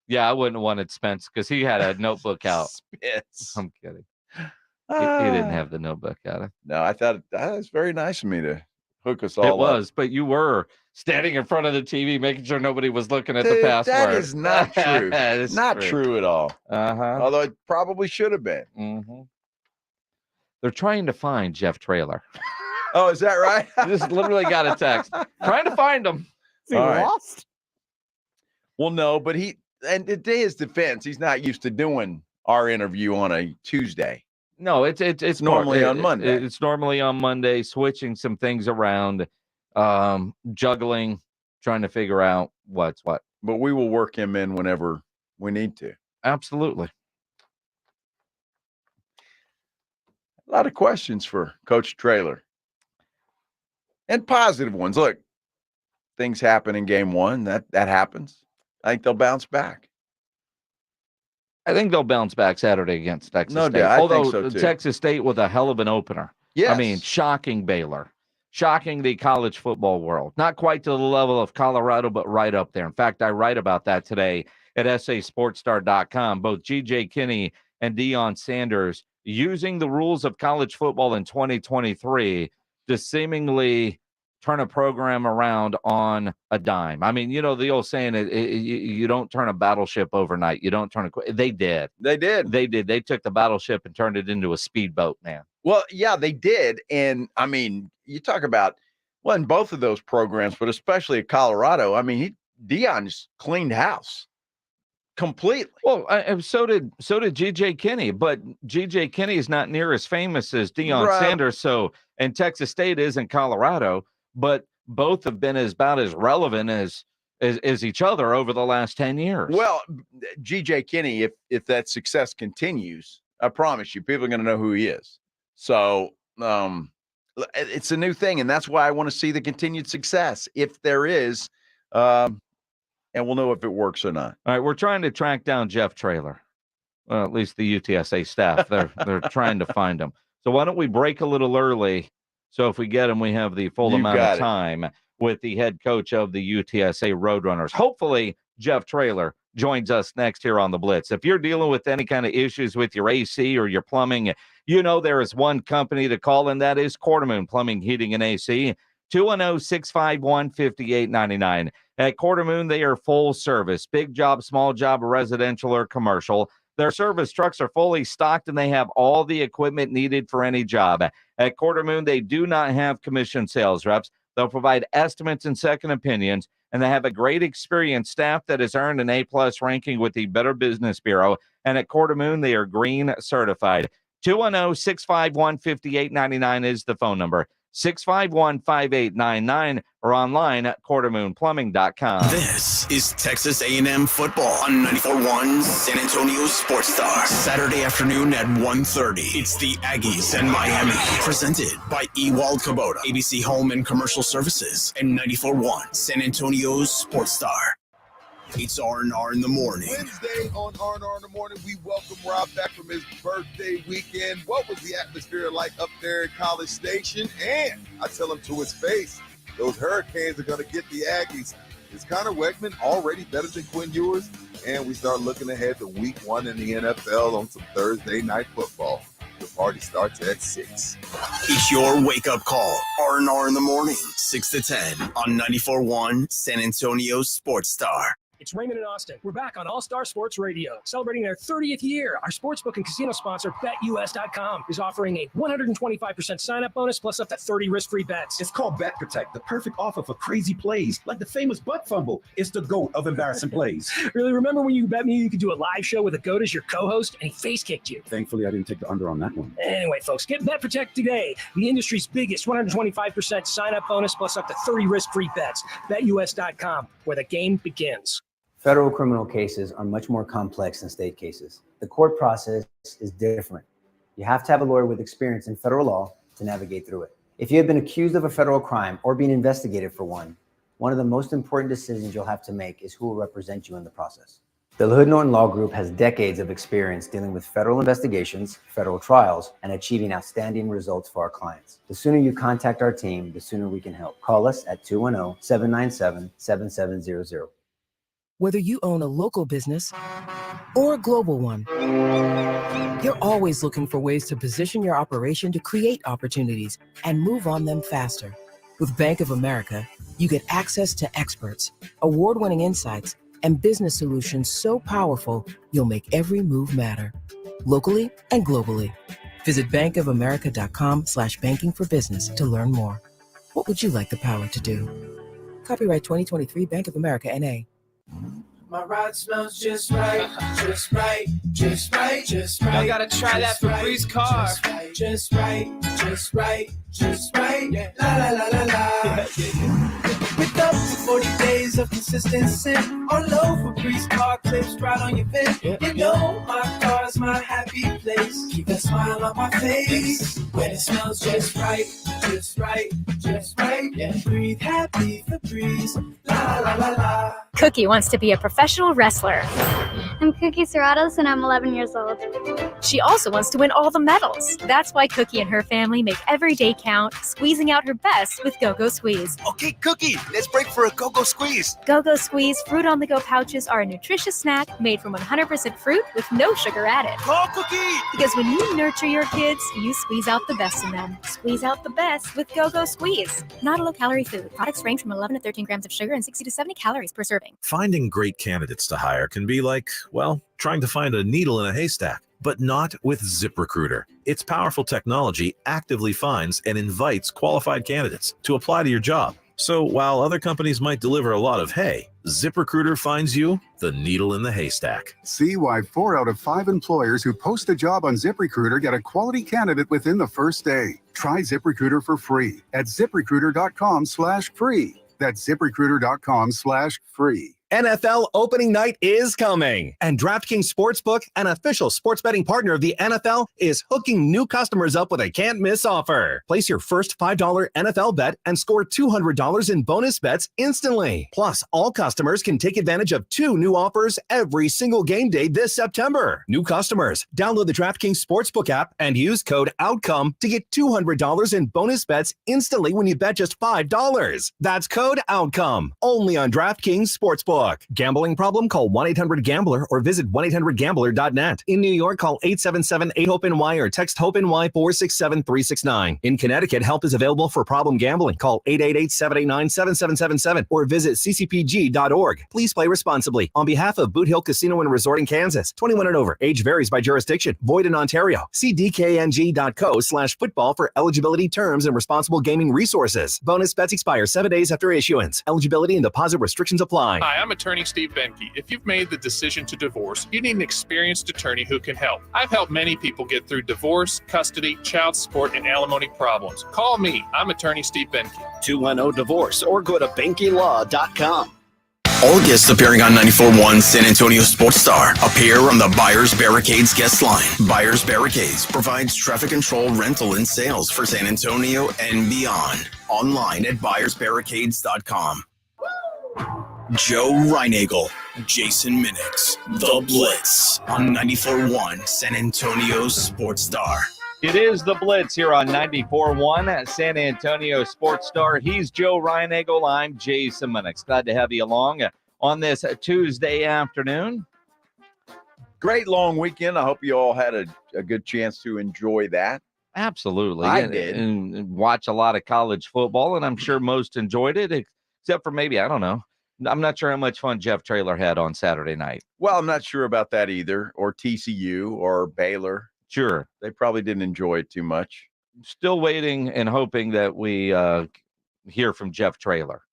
Yeah, I wouldn't have wanted Spence because he had a notebook out. Spence. I'm kidding. He didn't have the notebook out. No, I thought that was very nice of me to hook us all up. It was, but you were standing in front of the TV making sure nobody was looking at the password. That is not true. Not true at all. Although it probably should have been. Mm-hmm. They're trying to find Jeff Traylor. Oh, is that right? Just literally got a text. Trying to find him. Is he lost? Well, no, but and to his defense, he's not used to doing our interview on a Tuesday. No, it's normally on Monday. It's normally on Monday, switching some things around, juggling, trying to figure out what's what. But we will work him in whenever we need to. Absolutely. A lot of questions for Coach Traylor. And positive ones. Look, things happen in game one. That happens. I think they'll bounce back. I think they'll bounce back Saturday against Texas No State. doubt. Although I think so too. Texas State with a hell of an opener. Yes. I mean, shocking Baylor. Shocking the college football world. Not quite to the level of Colorado, but right up there. In fact, I write about that today at sasportstar.com. Both G.J. Kinne and Deion Sanders using the rules of college football in 2023 to seemingly turn a program around on a dime. I mean, you know, the old saying, you don't turn a battleship overnight. You don't turn a... They did. They did. They took the battleship and turned it into a speedboat, man. Well, yeah, they did. And, I mean, you talk about, well, in both of those programs, but especially at Colorado, I mean, Deion just cleaned house completely. Well, so did G.J. Kinne, but G.J. Kinne is not near as famous as Deion Sanders. So, and Texas State is in Colorado, but both have been about as relevant as each other over the last 10 years. Well, G.J. Kinne, if that success continues, I promise you, people are going to know who he is. So it's a new thing, and that's why I want to see the continued success, if there is, and we'll know if it works or not. All right, we're trying to track down Jeff Traylor. Well, at least the UTSA staff. They're trying to find him. So why don't we break a little early? So if we get him, we have the full amount of time with the head coach of the UTSA Roadrunners. Hopefully, Jeff Traylor joins us next here on the Blitz. If you're dealing with any kind of issues with your AC or your plumbing, you know there is one company to call, and that is Quartermoon Plumbing, Heating, and AC. 210-651-5899. At Quartermoon, they are full service. Big job, small job, residential or commercial. Their service trucks are fully stocked, and they have all the equipment needed for any job. At Quartermoon, they do not have commission sales reps. They'll provide estimates and second opinions, and they have a great experienced staff that has earned an A-plus ranking with the Better Business Bureau. And at Quartermoon, they are green certified. 210-651-5899 is the phone number. 651-5899 or online at quartermoonplumbing.com. This is Texas A&M football on 94.1 San Antonio Sports Star. Saturday afternoon at 1:30. It's the Aggies and Miami. Presented by Ewald Kubota, ABC Home and Commercial Services, and 94.1 San Antonio Sports Star. It's R&R in the morning. Wednesday on R&R in the morning, we welcome Rob back from his birthday weekend. What was the atmosphere like up there at College Station? And I tell him to his face, those Hurricanes are going to get the Aggies. Is Connor Wegman already better than Quinn Ewers? And we start looking ahead to week 1 in the NFL on some Thursday night football. The party starts at 6. It's your wake-up call. R&R in the morning, 6 to 10 on 94.1 San Antonio Sports Star. It's Raymond and Austin. We're back on All-Star Sports Radio, celebrating their 30th year. Our sportsbook and casino sponsor, BetUS.com, is offering a 125% sign-up bonus plus up to 30 risk-free bets. It's called Bet Protect, the perfect offer for crazy plays, like the famous butt fumble. It's the GOAT of embarrassing plays. Really, remember when you bet me you could do a live show with a GOAT as your co-host, and he face-kicked you? Thankfully, I didn't take the under on that one. Anyway, folks, get Bet Protect today. The industry's biggest 125% sign-up bonus plus up to 30 risk-free bets. BetUS.com, where the game begins. Federal criminal cases are much more complex than state cases. The court process is different. You have to have a lawyer with experience in federal law to navigate through it. If you have been accused of a federal crime or being investigated for one of the most important decisions you'll have to make is who will represent you in the process. The LaHood Norton Law Group has decades of experience dealing with federal investigations, federal trials, and achieving outstanding results for our clients. The sooner you contact our team, the sooner we can help. Call us at 210-797-7700. Whether you own a local business or a global one, you're always looking for ways to position your operation to create opportunities and move on them faster. With Bank of America, you get access to experts, award-winning insights, and business solutions so powerful, you'll make every move matter, locally and globally. Visit bankofamerica.com/banking for business to learn more. What would you like the power to do? Copyright 2023 Bank of America, N.A. My ride smells just right, just right, just right, just right. Y'all gotta try that Febreze car. Just right, just right, just right. Yeah. La la la la la. Pick up for 40 days of consistency. On low Febreze car clips right on your vent. You know my car's my happy place. Keep that smile on my face. When it smells just right, just right, just right. Yeah. Breathe happy Febreze. La la la la. Cookie wants to be a professional wrestler. I'm Cookie Serratos and I'm 11 years old. She also wants to win all the medals. That's why Cookie and her family make every day count, squeezing out her best with Go-Go Squeeze. Okay, Cookie, let's break for a Go-Go Squeeze. Go-Go Squeeze fruit on-the-go pouches are a nutritious snack made from 100% fruit with no sugar added. Call Cookie! Because when you nurture your kids, you squeeze out the best in them. Squeeze out the best with Go-Go Squeeze. Not a low-calorie food. Products range from 11 to 13 grams of sugar and 60 to 70 calories per serving. Finding great candidates to hire can be like, well, trying to find a needle in a haystack, but not with ZipRecruiter. Its powerful technology actively finds and invites qualified candidates to apply to your job. So while other companies might deliver a lot of hay, ZipRecruiter finds you the needle in the haystack. See why 4 out of 5 employers who post a job on ZipRecruiter get a quality candidate within the first day. Try ZipRecruiter for free at ZipRecruiter.com/free. That's ZipRecruiter.com/free. NFL opening night is coming, and DraftKings Sportsbook, an official sports betting partner of the NFL, is hooking new customers up with a can't-miss offer. Place your first $5 NFL bet and score $200 in bonus bets instantly. Plus, all customers can take advantage of 2 new offers every single game day this September. New customers, download the DraftKings Sportsbook app and use code OUTCOME to get $200 in bonus bets instantly when you bet just $5. That's code OUTCOME, only on DraftKings Sportsbook. Gambling problem? Call 1-800-GAMBLER or visit 1-800-GAMBLER.net. In New York, call 877-8-HOPE-NY or text HOPE-NY 467-369. In Connecticut, help is available for problem gambling. Call 888-789-7777 or visit ccpg.org. Please play responsibly. On behalf of Boot Hill Casino and Resort in Kansas, 21 and over. Age varies by jurisdiction. Void in Ontario. See dkng.co/football for eligibility terms and responsible gaming resources. Bonus bets expire 7 days after issuance. Eligibility and deposit restrictions apply. Hi, I'm attorney Steve Benke. If you've made the decision to divorce, you need an experienced attorney who can help. I've helped many people get through divorce, custody, child support, and alimony problems. Call me. I'm attorney Steve Benke. 210-DIVORCE or go to BenkeLaw.com. All guests appearing on 94.1 San Antonio Sports Star appear on the Buyers Barricades guest line. Buyers Barricades provides traffic control, rental, and sales for San Antonio and beyond. Online at buyersbarricades.com. Joe Reinagel, Jason Minix, The Blitz on 94.1 San Antonio Sports Star. It is The Blitz here on 94.1 San Antonio Sports Star. He's Joe Reinagel. I'm Jason Minix. Glad to have you along on this Tuesday afternoon. Great long weekend. I hope you all had a good chance to enjoy that. Absolutely. I did. And watch a lot of college football, and I'm sure most enjoyed it, except for maybe, I don't know. I'm not sure how much fun Jeff Traylor had on Saturday night. Well, I'm not sure about that either, or TCU or Baylor. Sure. They probably didn't enjoy it too much. Still waiting and hoping that we hear from Jeff Traylor.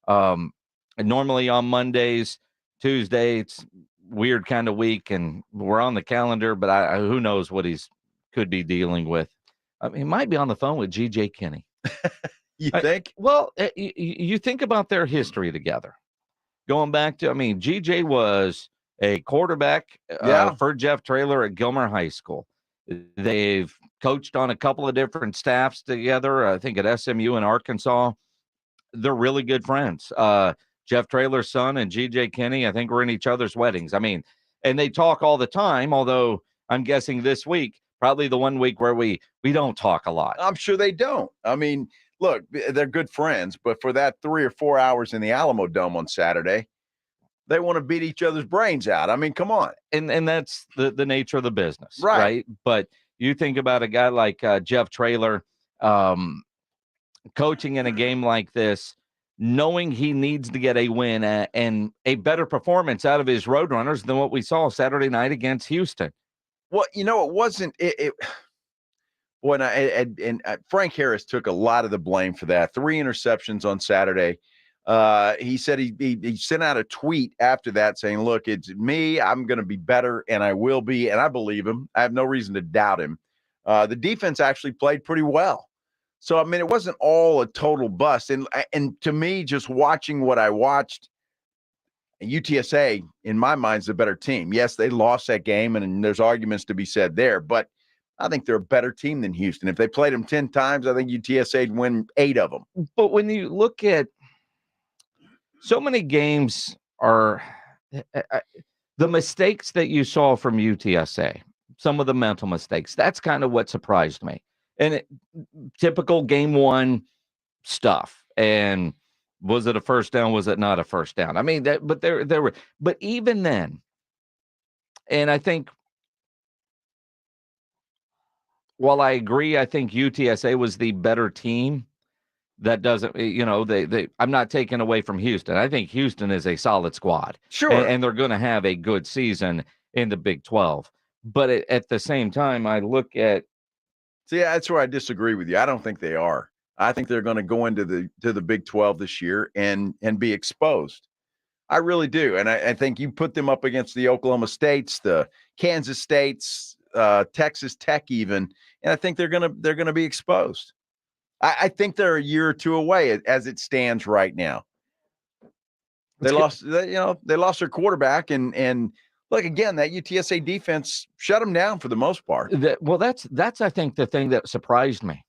And normally on Mondays, Tuesday, it's weird kind of week, and we're on the calendar, but who knows what he's could be dealing with. I mean, he might be on the phone with G.J. Kinne. You think? You think about their history together. Going back to, G.J. was a quarterback for Jeff Traylor at Gilmer High School. They've coached on a couple of different staffs together, I think at SMU and Arkansas. They're really good friends. Jeff Traylor's son and G.J. Kinne, I think, were in each other's weddings. And they talk all the time, although I'm guessing this week, probably the one week where we don't talk a lot. I'm sure they don't. Look, they're good friends, but for that 3 or 4 hours in the Alamo Dome on Saturday, they want to beat each other's brains out. Come on. And that's the nature of the business, right? But you think about a guy like Jeff Traylor coaching in a game like this, knowing he needs to get a win and a better performance out of his Roadrunners than what we saw Saturday night against Houston. Well, it wasn't Frank Harris took a lot of the blame for that. 3 interceptions on Saturday. He said he sent out a tweet after that saying, look, it's me. I'm going to be better, and I will be. And I believe him. I have no reason to doubt him. The defense actually played pretty well. So, I mean, it wasn't all a total bust. And to me, just watching what I watched, UTSA, in my mind, is a better team. Yes, they lost that game, and there's arguments to be said there. But I think they're a better team than Houston. If they played them 10 times, I think UTSA would win 8 of them. But when you look at so many games are the mistakes that you saw from UTSA, some of the mental mistakes, that's kind of what surprised me. And typical game one stuff. And was it a first down? Was it not a first down? I mean, but there were, but even then, and I think, while I agree, I think UTSA was the better team. That doesn't, I'm not taking away from Houston. I think Houston is a solid squad. Sure. And they're going to have a good season in the Big 12. But at the same time, I look at. See, that's where I disagree with you. I don't think they are. I think they're going to go into the Big 12 this year and be exposed. I really do. And I think you put them up against the Oklahoma States, the Kansas States, Texas Tech even, and I think they're going to be exposed. I think they're a year or two away as it stands right now. They lost their quarterback, and look, again, that UTSA defense shut them down for the most part. That's I think the thing that surprised me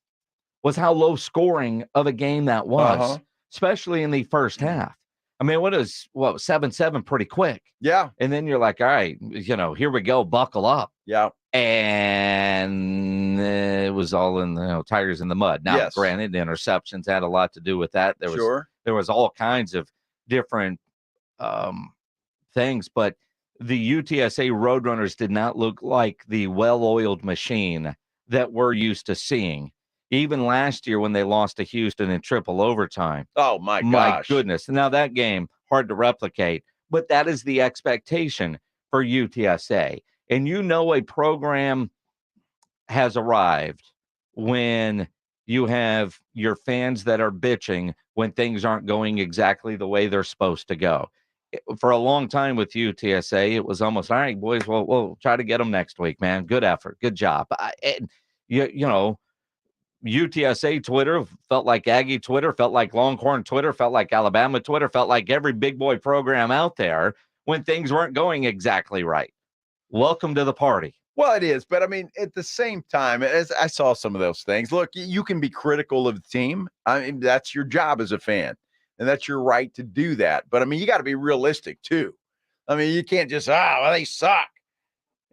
was how low scoring of a game that was, especially in the first half. I mean, what was 7-7 pretty quick. Yeah. And then you're like, all right, here we go, buckle up. Yeah. And it was all in tires in the mud. Now, Granted, the interceptions had a lot to do with that. There was all kinds of different things, but the UTSA Roadrunners did not look like the well-oiled machine that we're used to seeing. Even last year when they lost to Houston in triple overtime. Oh, my gosh. My goodness. Now, that game, hard to replicate, but that is the expectation for UTSA. And a program has arrived when you have your fans that are bitching when things aren't going exactly the way they're supposed to go. For a long time with UTSA, it was almost, all right, boys, we'll try to get them next week, man. Good effort. Good job. UTSA Twitter felt like Aggie Twitter, felt like Longhorn Twitter, felt like Alabama Twitter, felt like every big boy program out there when things weren't going exactly right. Welcome to the party. Well, it is. But I mean, at the same time, as I saw some of those things, look, you can be critical of the team. I mean, that's your job as a fan, and that's your right to do that. But I mean, you got to be realistic too. I mean, you can't just, they suck.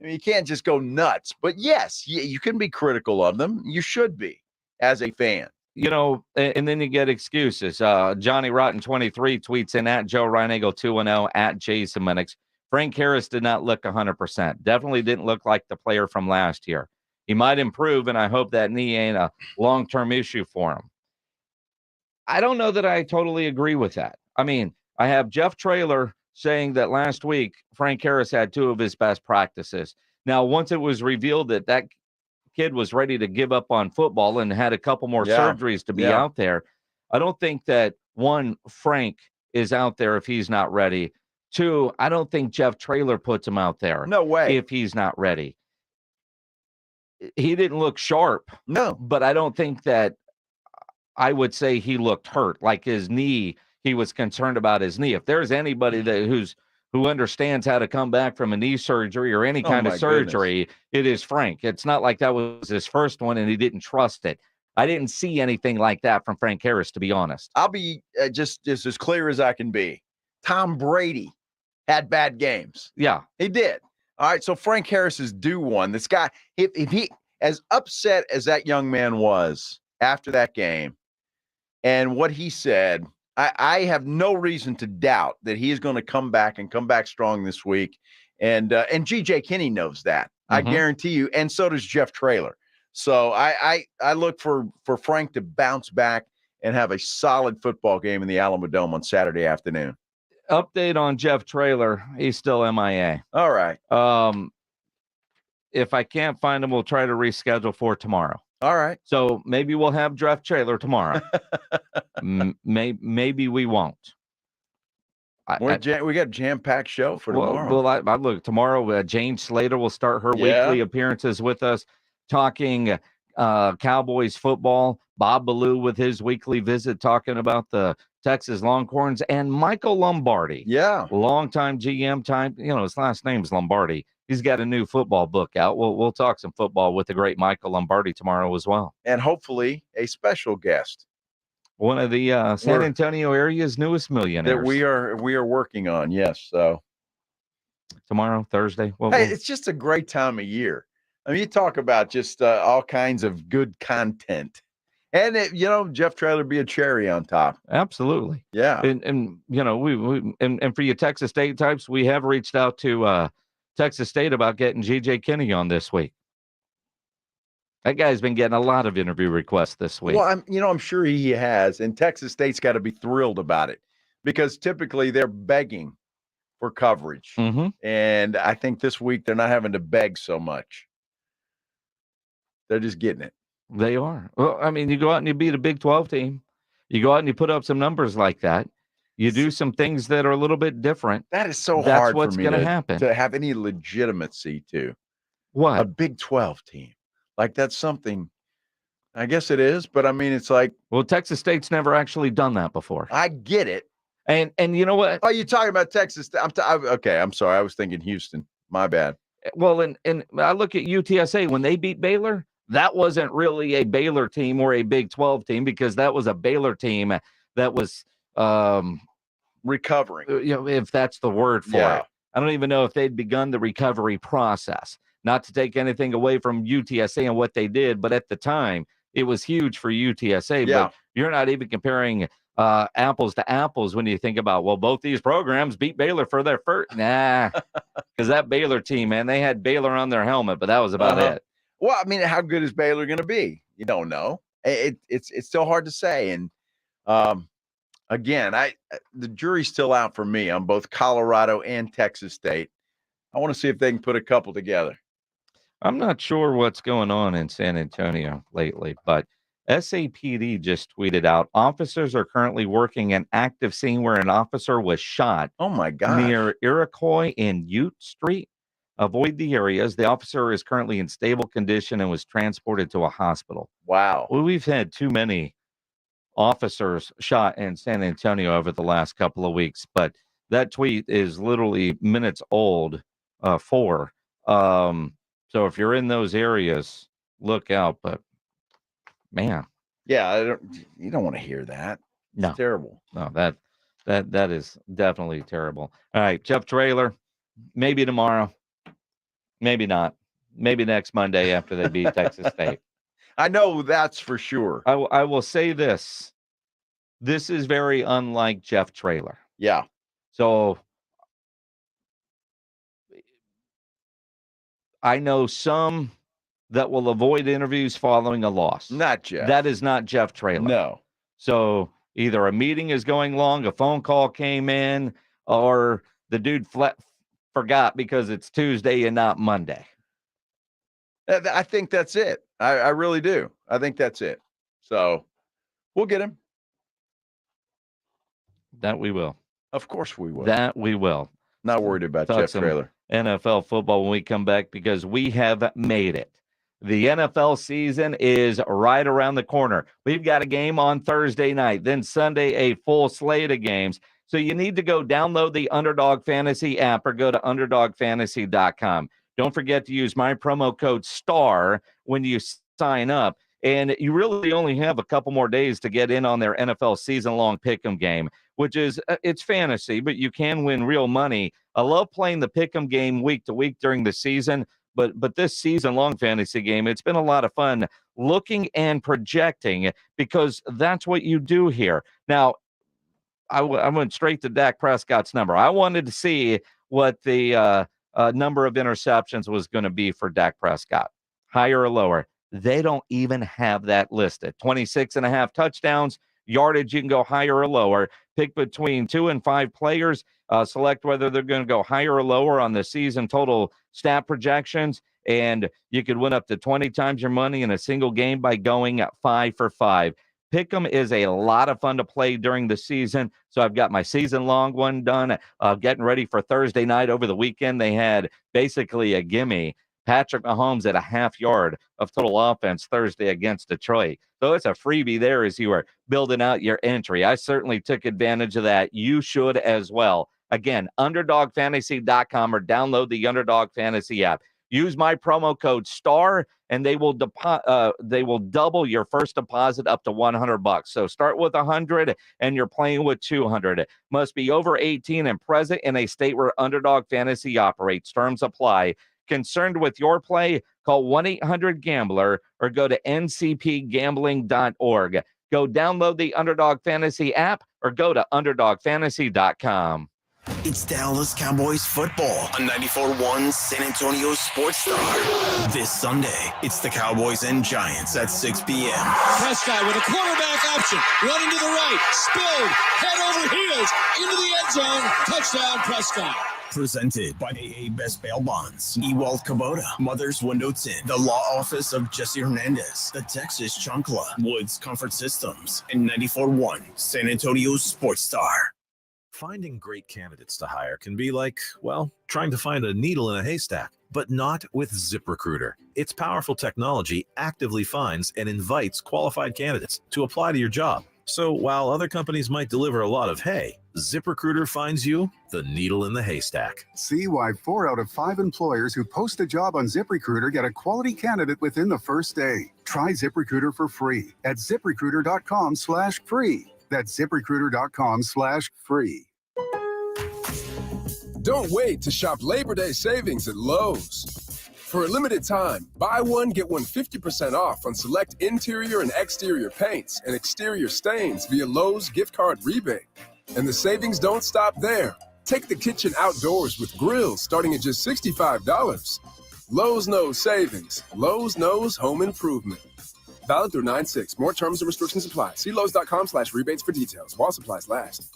I mean, you can't just go nuts. But yes, you can be critical of them. You should be as a fan. And then you get excuses. Johnny Rotten 23 tweets in at Joe Reinagle 210 at Jason Minix. Frank Harris did not look 100%. Definitely didn't look like the player from last year. He might improve, and I hope that knee ain't a long-term issue for him. I don't know that I totally agree with that. I mean, I have Jeff Traylor saying that last week Frank Harris had 2 of his best practices. Now, once it was revealed that kid was ready to give up on football and had a couple more surgeries to be out there, I don't think that, 1, Frank is out there if he's not ready. 2, I don't think Jeff Traylor puts him out there. No way. If he's not ready. He didn't look sharp. No. But I don't think that I would say he looked hurt. Like his knee, he was concerned about his knee. If there's anybody who understands how to come back from a knee surgery or any kind of surgery, it is Frank. It's not like that was his first one and he didn't trust it. I didn't see anything like that from Frank Harris, to be honest. I'll be just as clear as I can be. Tom Brady had bad games. Yeah. He did. All right, so Frank Harris is due one. This guy, if he, as upset as that young man was after that game and what he said, I have no reason to doubt that he is going to come back strong this week. And G.J. Kinne knows that. I guarantee you. And so does Jeff Traylor. So I look for Frank to bounce back and have a solid football game in the Alamo Dome on Saturday afternoon. Update on Jeff Traylor. He's still MIA. All right. If I can't find him, we'll try to reschedule for tomorrow. All right. So maybe we'll have Jeff Traylor tomorrow. Maybe we won't. We got a jam-packed show for tomorrow. Well, I look tomorrow. Jane Slater will start her weekly appearances with us, talking Cowboys football. Bob Ballou with his weekly visit, talking about the Texas Longhorns, and Michael Lombardi. Yeah, longtime GM time. His last name's Lombardi. He's got a new football book out. We'll talk some football with the great Michael Lombardi tomorrow as well, and hopefully a special guest. One of the San Antonio area's newest millionaires that we are working on. Yes. So tomorrow, Thursday. It's just a great time of year. I mean, you talk about just all kinds of good content, and Jeff Traylor be a cherry on top. Absolutely. Yeah. And we for you Texas State types, we have reached out to Texas State about getting G.J. Kinne on this week. That guy's been getting a lot of interview requests this week. Well, I'm sure he has, and Texas State's got to be thrilled about it because typically they're begging for coverage, and I think this week they're not having to beg so much. They're just getting it. They are. Well, I mean, you go out and you beat a Big 12 team. You go out and you put up some numbers like that. You do some things that are a little bit different. That is so That's hard what's for me going to happen. To have any legitimacy to what a Big 12 team. Like that's something, I guess it is, but I mean, it's like, well, Texas State's never actually done that before. I get it. And you know what? Oh, you're talking about Texas. Okay. I'm sorry. I was thinking Houston. My bad. Well, and I look at UTSA when they beat Baylor. That wasn't really a Baylor team or a Big 12 team because that was a Baylor team that was recovering. If that's the word for it. I don't even know if they'd begun the recovery process. Not to take anything away from UTSA and what they did, but at the time, it was huge for UTSA. Yeah. But you're not even comparing apples to apples when you think about, well, both these programs beat Baylor for their first. Nah, because that Baylor team, man, they had Baylor on their helmet, but that was about it. Well, I mean, how good is Baylor going to be? You don't know. It's still hard to say. And again, the jury's still out for me on both Colorado and Texas State. I want to see if they can put a couple together. I'm not sure what's going on in San Antonio lately, but SAPD just tweeted out, officers are currently working an active scene where an officer was shot. Oh, my God. Near Iroquois and Ute Street. Avoid the areas. The officer is currently in stable condition and was transported to a hospital. Wow. Well, we've had too many officers shot in San Antonio over the last couple of weeks, but that tweet is literally minutes old. So if you're in those areas, look out. But man, yeah, you don't want to hear that. It's terrible. No, that is definitely terrible. All right, Jeff Traylor, maybe tomorrow, maybe not, maybe next Monday after they beat Texas State. I know that's for sure. I will say this: this is very unlike Jeff Traylor. Yeah. So I know some that will avoid interviews following a loss. Not Jeff. That is not Jeff Traylor. No. So either a meeting is going long, a phone call came in, or the dude forgot because it's Tuesday and not Monday. I think that's it. I really do. I think that's it. So we'll get him. That we will. Of course we will. That we will. Not worried about Talk Jeff Traylor. NFL football when we come back because we have made it. The NFL season is right around the corner. We've got a game on Thursday night, then Sunday, a full slate of games. So you need to go download the Underdog Fantasy app or go to UnderdogFantasy.com. Don't forget to use my promo code STAR when you sign up. And you really only have a couple more days to get in on their NFL season-long pick'em game, which is, it's fantasy, but you can win real money. I love playing the pick'em game week to week during the season, but this season-long fantasy game, it's been a lot of fun looking and projecting because that's what you do here. Now, I went straight to Dak Prescott's number. I wanted to see what the number of interceptions was going to be for Dak Prescott, higher or lower. They don't even have that listed. 26.5 touchdowns, yardage, you can go higher or lower. Pick between 2 and 5 players. Select whether they're going to go higher or lower on the season total stat projections. and you could win up to 20 times your money in a single game by going 5 for 5. Pick'em is a lot of fun to play during the season. So I've got my season-long one done. Getting ready for Thursday night. Over the weekend, they had basically a gimme. Patrick Mahomes at a half yard of total offense Thursday against Detroit. So it's a freebie there as you are building out your entry. I certainly took advantage of that. You should as well. Again, UnderdogFantasy.com or download the Underdog Fantasy app. Use my promo code STAR, and they will double your first deposit up to $100. So start with $100, and you're playing with $200. Must be over 18 and present in a state where Underdog Fantasy operates. Terms apply. Concerned with your play? Call 1-800-GAMBLER or go to ncpgambling.org. Go download the Underdog Fantasy app or go to UnderdogFantasy.com. It's Dallas Cowboys football on 94.1 San Antonio Sports Star. This Sunday, it's the Cowboys and Giants at 6 p.m. Prescott with a quarterback option, running to the right, spilled, head over heels, into the end zone, touchdown Prescott. Presented by AA Best Bail Bonds, Ewald Kubota, Mother's Window Tint, the Law Office of Jesse Hernandez, the Texas Chunkla, Woods Comfort Systems, and 94.1 San Antonio Sports Star. Finding great candidates to hire can be like, well, trying to find a needle in a haystack, but not with ZipRecruiter. Its powerful technology actively finds and invites qualified candidates to apply to your job. So while other companies might deliver a lot of hay, ZipRecruiter finds you the needle in the haystack. See why 4 out of 5 employers who post a job on ZipRecruiter get a quality candidate within the first day. Try ZipRecruiter for free at ZipRecruiter.com/free. That's ZipRecruiter.com/free. Don't wait to shop Labor Day savings at Lowe's. For a limited time, buy one, get one 50% off on select interior and exterior paints and exterior stains via Lowe's gift card rebate. And the savings don't stop there. Take the kitchen outdoors with grills starting at just $65. Lowe's knows savings. Lowe's knows home improvement. Valid through 9/6. More terms and restrictions apply. See Lowe's.com/rebates for details. While supplies last.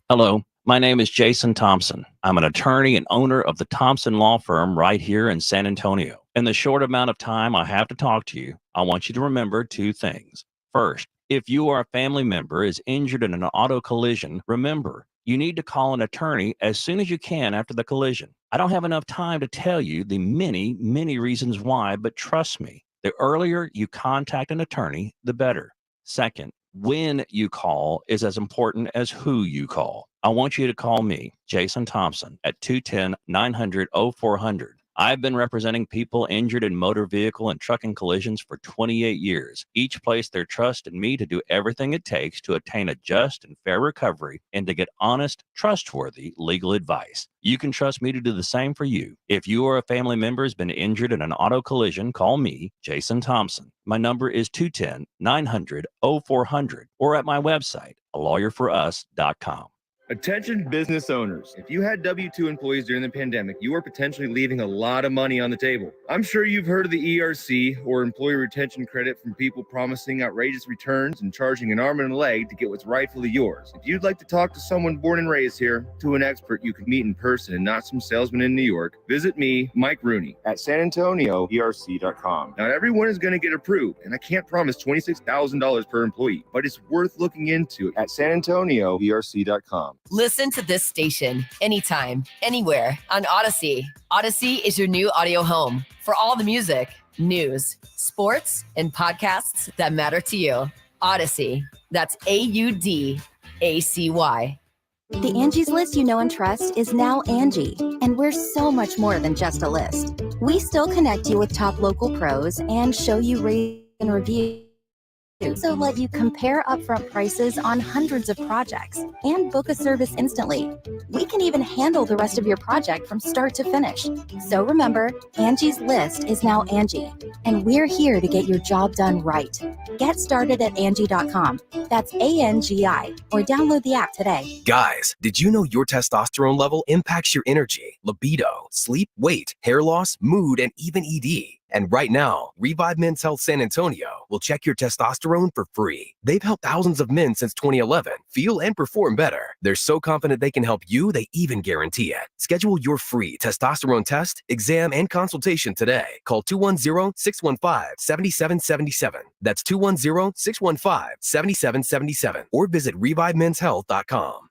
Hello, my name is Jason Thompson. I'm an attorney and owner of the Thompson Law Firm right here in San Antonio. In the short amount of time I have to talk to you, I want you to remember 2 things. First, if you or a family member is injured in an auto collision, remember, you need to call an attorney as soon as you can after the collision. I don't have enough time to tell you the many, many reasons why, but trust me, the earlier you contact an attorney, the better. Second, when you call is as important as who you call. I want you to call me, Jason Thompson, at 210-900-0400. I've been representing people injured in motor vehicle and trucking collisions for 28 years. Each placed their trust in me to do everything it takes to attain a just and fair recovery and to get honest, trustworthy legal advice. You can trust me to do the same for you. If you or a family member has been injured in an auto collision, call me, Jason Thompson. My number is 210-900-0400 or at my website, alawyerforus.com. Attention business owners. If you had W-2 employees during the pandemic, you are potentially leaving a lot of money on the table. I'm sure you've heard of the ERC or employee retention credit from people promising outrageous returns and charging an arm and a leg to get what's rightfully yours. If you'd like to talk to someone born and raised here, to an expert you can meet in person and not some salesman in New York, visit me, Mike Rooney, at SanAntonioERC.com. Not everyone is going to get approved, and I can't promise $26,000 per employee, but it's worth looking into at SanAntonioERC.com. Listen to this station anytime, anywhere on Odyssey. Odyssey is your new audio home for all the music, news, sports, and podcasts that matter to you. Odyssey. That's AUDACY. The Angie's List you know and trust is now Angie, and we're so much more than just a list. We still connect you with top local pros and show you rate and review. So let you compare upfront prices on hundreds of projects and book a service instantly. We can even handle the rest of your project from start to finish. So remember, Angie's List is now Angie, and we're here to get your job done right. Get started at Angie.com. That's ANGI, or download the app today. Guys, did you know your testosterone level impacts your energy, libido, sleep, weight, hair loss, mood, and even ED? And right now, Revive Men's Health San Antonio will check your testosterone for free. They've helped thousands of men since 2011 feel and perform better. They're so confident they can help you, they even guarantee it. Schedule your free testosterone test, exam, and consultation today. Call 210-615-7777. That's 210-615-7777. Or visit ReviveMen'sHealth.com.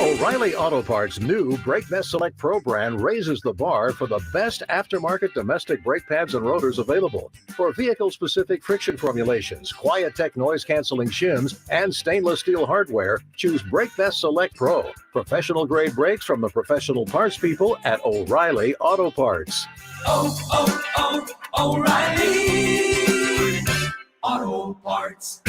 O'Reilly Auto Parts' new Brake Best Select Pro brand raises the bar for the best aftermarket domestic brake pads and rotors available. For vehicle-specific friction formulations, Quiet-Tech noise-canceling shims, and stainless steel hardware, choose Brake Best Select Pro. Professional-grade brakes from the professional parts people at O'Reilly Auto Parts. O'Reilly Auto Parts.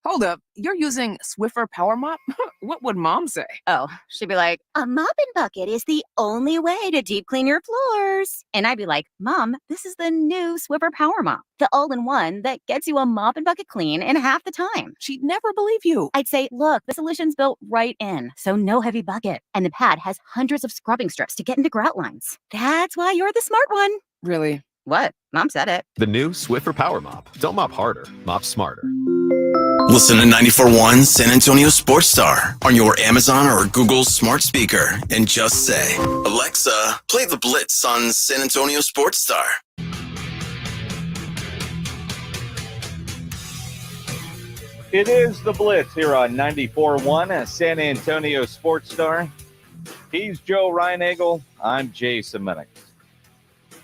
Hold up, you're using Swiffer Power Mop? What would Mom say? Oh, she'd be like, a mopping bucket is the only way to deep clean your floors. And I'd be like, Mom, this is the new Swiffer Power Mop, the all-in-one that gets you a mop and bucket clean in half the time. She'd never believe you. I'd say, look, the solution's built right in, so no heavy bucket. And the pad has hundreds of scrubbing strips to get into grout lines. That's why you're the smart one. Really? What? Mom said it. The new Swiffer Power Mop. Don't mop harder, mop smarter. Listen to 94.1 San Antonio Sports Star on your Amazon or Google smart speaker and just say, Alexa, play the Blitz on San Antonio Sports Star. It is the Blitz here on 94.1 San Antonio Sports Star. He's Joe Reinagel. I'm Jason Minnick.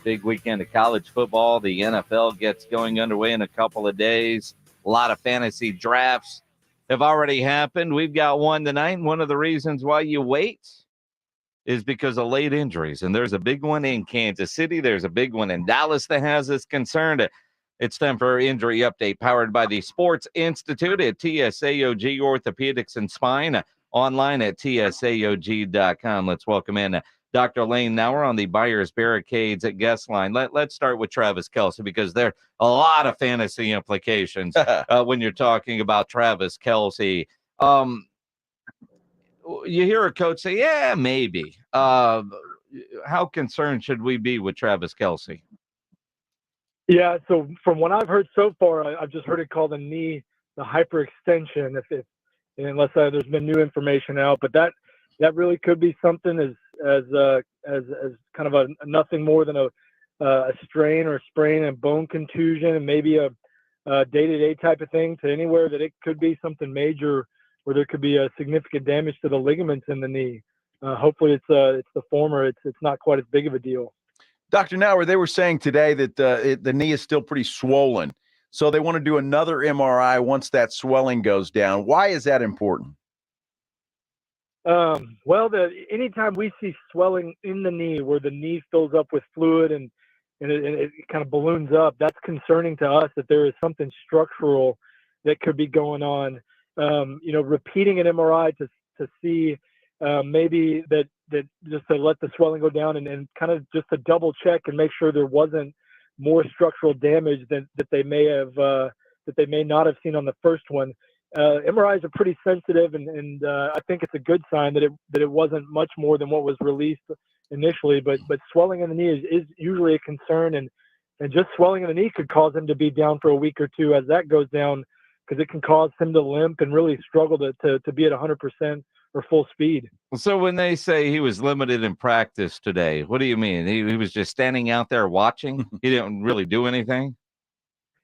Big weekend of college football. The NFL gets going underway in a couple of days. A lot of fantasy drafts have already happened. We've got one tonight. And one of the reasons why you wait is because of late injuries. And there's a big one in Kansas City. There's a big one in Dallas that has us concerned. It's time for our injury update powered by the Sports Institute at TSAOG Orthopedics and Spine, online at TSAOG.com. Let's welcome in Dr. Lane Nauer on the Buyers Barricades at guest line. Let's start with Travis Kelce, because there are a lot of fantasy implications when you're talking about Travis Kelce. You hear a coach say, yeah, maybe. How concerned should we be with Travis Kelce? Yeah, so from what I've heard so far, I've just heard it called the knee, the hyperextension, unless there's been new information out. But that really could be something as kind of a nothing more than a strain or sprain and bone contusion, and maybe a day-to-day type of thing, to anywhere that it could be something major where there could be a significant damage to the ligaments in the knee. Hopefully it's the former. It's not quite as big of a deal. Dr. Nauer, they were saying today that the knee is still pretty swollen, so they want to do another MRI once that swelling goes down. Why is that important? Well, anytime we see swelling in the knee, where the knee fills up with fluid and it kind of balloons up, that's concerning to us, that there is something structural that could be going on. Repeating an MRI to see maybe that just to let the swelling go down and kind of just to double check and make sure there wasn't more structural damage that they may not have seen on the first one. MRIs are pretty sensitive, and I think it's a good sign that it wasn't much more than what was released initially. But swelling in the knee is usually a concern, and just swelling in the knee could cause him to be down for a week or two as that goes down, because it can cause him to limp and really struggle to be at 100% or full speed. So when they say he was limited in practice today, what do you mean? He was just standing out there watching? He didn't really do anything?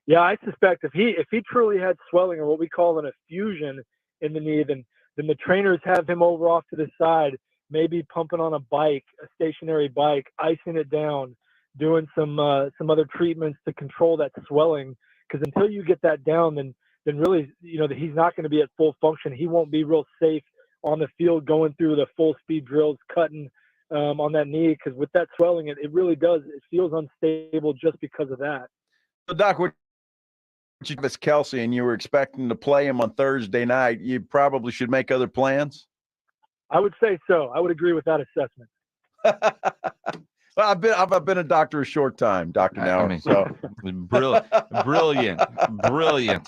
Yeah, I suspect if he truly had swelling, or what we call an effusion in the knee, then the trainers have him over off to the side, maybe pumping on a bike, a stationary bike, icing it down, doing some other treatments to control that swelling. Because until you get that down, then really, he's not going to be at full function. He won't be real safe on the field going through the full speed drills, cutting on that knee, because with that swelling, it really does. It feels unstable just because of that. So, Doc, Travis Kelce, and you were expecting to play him on Thursday night, you probably should make other plans? I would say so. I would agree with that assessment. Well, I've been a doctor a short time, Dr. Nauer. So brilliant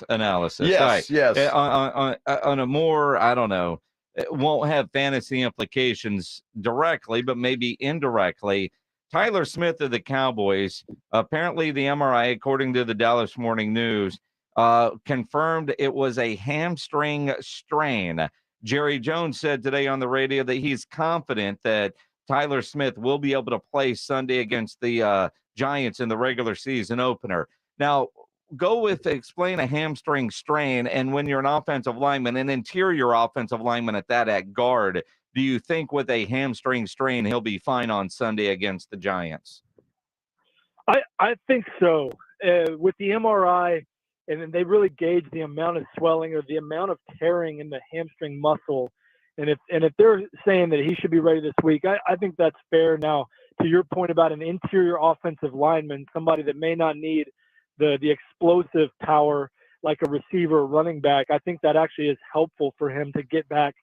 analysis. Yes, right. yes. On a more, I don't know, it won't have fantasy implications directly, but maybe indirectly. Tyler Smith of the Cowboys, apparently the MRI, according to the Dallas Morning News, confirmed it was a hamstring strain. Jerry Jones said today on the radio that he's confident that Tyler Smith will be able to play Sunday against the Giants in the regular season opener. Now, explain a hamstring strain, and when you're an offensive lineman, an interior offensive lineman at that at guard, do you think with a hamstring strain he'll be fine on Sunday against the Giants? I think so. With the MRI, and then they really gauge the amount of swelling or the amount of tearing in the hamstring muscle. And if they're saying that he should be ready this week, I think that's fair. Now, to your point about an interior offensive lineman, somebody that may not need the explosive power like a receiver or running back, I think that actually is helpful for him to get back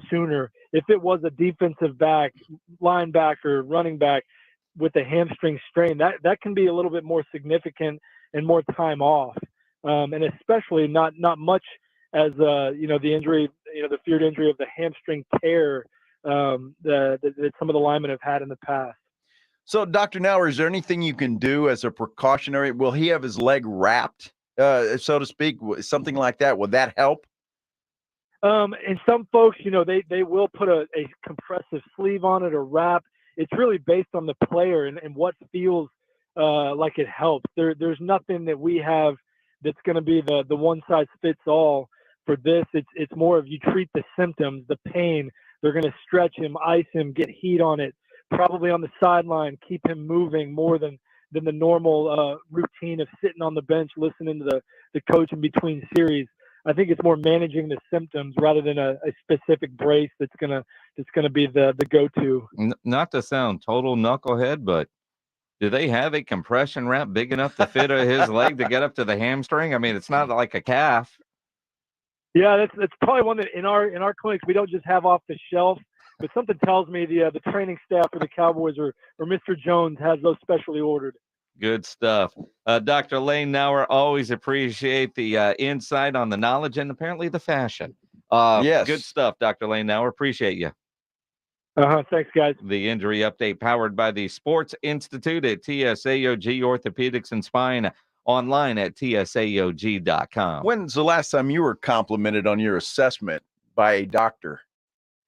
sooner. If it was a defensive back, linebacker, running back with a hamstring strain, that can be a little bit more significant and more time off. And especially not much as the injury, the feared injury of the hamstring tear that some of the linemen have had in the past. So, Dr. Nauer, is there anything you can do as a precautionary? Will he have his leg wrapped, so to speak, something like that? Would that help? And some folks, they will put a compressive sleeve on it or wrap. It's really based on the player and what feels like it helps. There's nothing that we have that's going to be the one size fits all for this. It's more of you treat the symptoms, the pain. They're going to stretch him, ice him, get heat on it, probably on the sideline, keep him moving more than the normal routine of sitting on the bench listening to the coach in between series. I think it's more managing the symptoms rather than a specific brace that's gonna be the go-to. Not to sound total knucklehead, but do they have a compression wrap big enough to fit his leg to get up to the hamstring? I mean, it's not like a calf. Yeah, that's probably one that in our clinics we don't just have off the shelf. But something tells me the training staff for the Cowboys or Mr. Jones has those specially ordered. Good stuff. Dr. Lane Nauer, always appreciate the insight on the knowledge and apparently the fashion. Yes. Good stuff, Dr. Lane Nauer. Appreciate you. Thanks, guys. The injury update powered by the Sports Institute at TSAOG Orthopedics and Spine, online at tsaog.com. When's the last time you were complimented on your assessment by a doctor?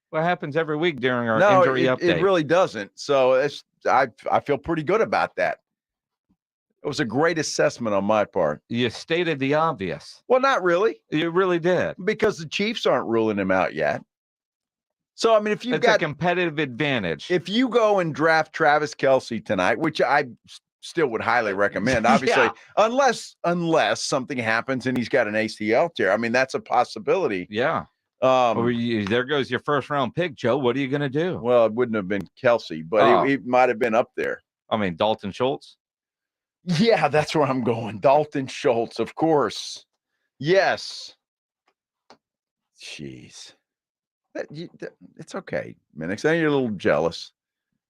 What happens every week during our No, injury update? it really doesn't. So I feel pretty good about that. It was a great assessment on my part. You stated the obvious. Well, not really. You really did. Because the Chiefs aren't ruling him out yet. So, I mean, if you've It's got a competitive advantage. If you go and draft Travis Kelce tonight, which I still would highly recommend, obviously, unless something happens and he's got an ACL tear. I mean, that's a possibility. Yeah. There goes your first round pick, Joe. What are you going to do? Well, it wouldn't have been Kelce, but he might have been up there. I mean, Dalton Schultz. Yeah, that's where I'm going. Dalton Schultz, of course. Yes. Jeez. It's okay, Minix. I know you're a little jealous.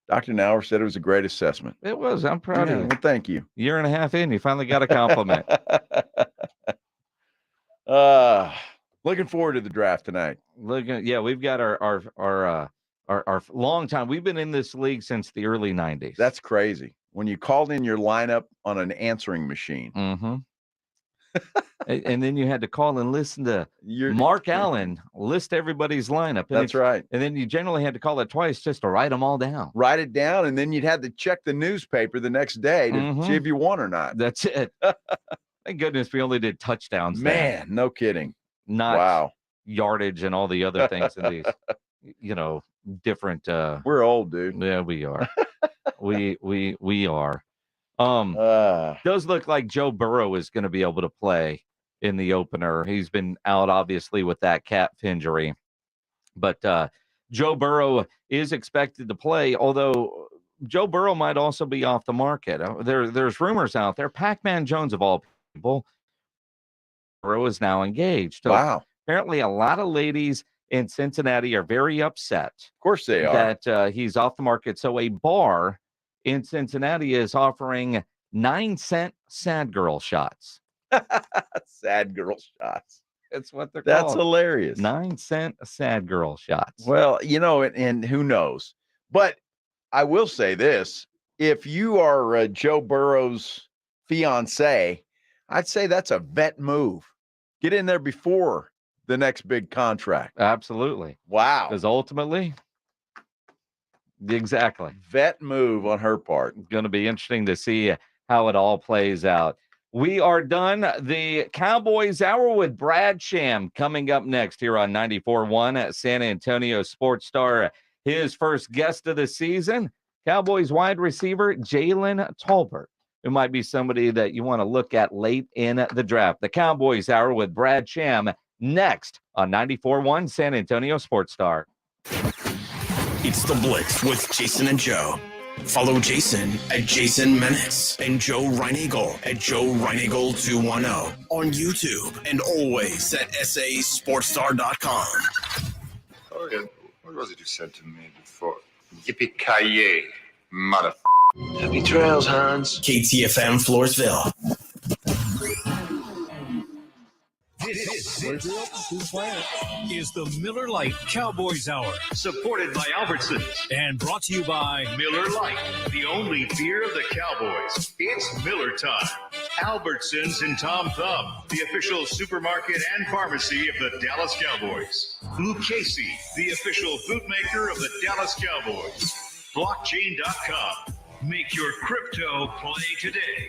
Dr. Nauer said it was a great assessment. It was. I'm proud of you. Well, thank you. Year and a half in, you finally got a compliment. Looking forward to the draft tonight. We've got our long time. We've been in this league since the early 90s. That's crazy. When you called in your lineup on an answering machine. Mm-hmm. And then you had to call and listen to Mark Allen list everybody's lineup. That's right. And then you generally had to call it twice just to write them all down. Write it down, and then you'd have to check the newspaper the next day to see if you won or not. That's it. Thank goodness we only did touchdowns. Man, no kidding. Not yardage and all the other things in these, different. We're old, dude. Yeah, we are. we are. Does look like Joe Burrow is going to be able to play in the opener. He's been out, obviously, with that calf injury. But Joe Burrow is expected to play, although Joe Burrow might also be off the market. There's rumors out there. Pac-Man Jones, of all people, Burrow is now engaged. So wow. Apparently, a lot of ladies in Cincinnati are very upset. Of course they are. That he's off the market. So a bar in Cincinnati is offering 9-cent sad girl shots. Sad girl shots. That's what they're That's called. hilarious. 9-cent sad girl shots. Well, and who knows? But I will say this. If you are Joe Burrow's fiance, I'd say that's a vet move. Get in there before the next big contract. Absolutely. Wow. Because ultimately, exactly. Vet move on her part. Going to be interesting to see how it all plays out. We are done. The Cowboys Hour with Brad Sham coming up next here on 94.1 at San Antonio Sports Star. His first guest of the season, Cowboys wide receiver Jalen Tolbert, who might be somebody that you want to look at late in the draft. The Cowboys Hour with Brad Sham next on 94.1 San Antonio Sports Star. It's the Blitz with Jason and Joe. Follow Jason at Jason Menace and Joe Reinagle at Joe Reinagle 210 on YouTube and always at sasportstar.com. Oh, yeah. What was it you said to me before? Yippee-ki-yay, mother. Happy trails, Hans. KTFM Floresville. This is the Miller Lite Cowboys Hour, supported by Albertsons and brought to you by Miller Lite, the only beer of the Cowboys. It's Miller time. Albertsons and Tom Thumb, the official supermarket and pharmacy of the Dallas Cowboys. Blue Casey, the official bootmaker of the Dallas Cowboys. Blockchain.com. Make your crypto play today.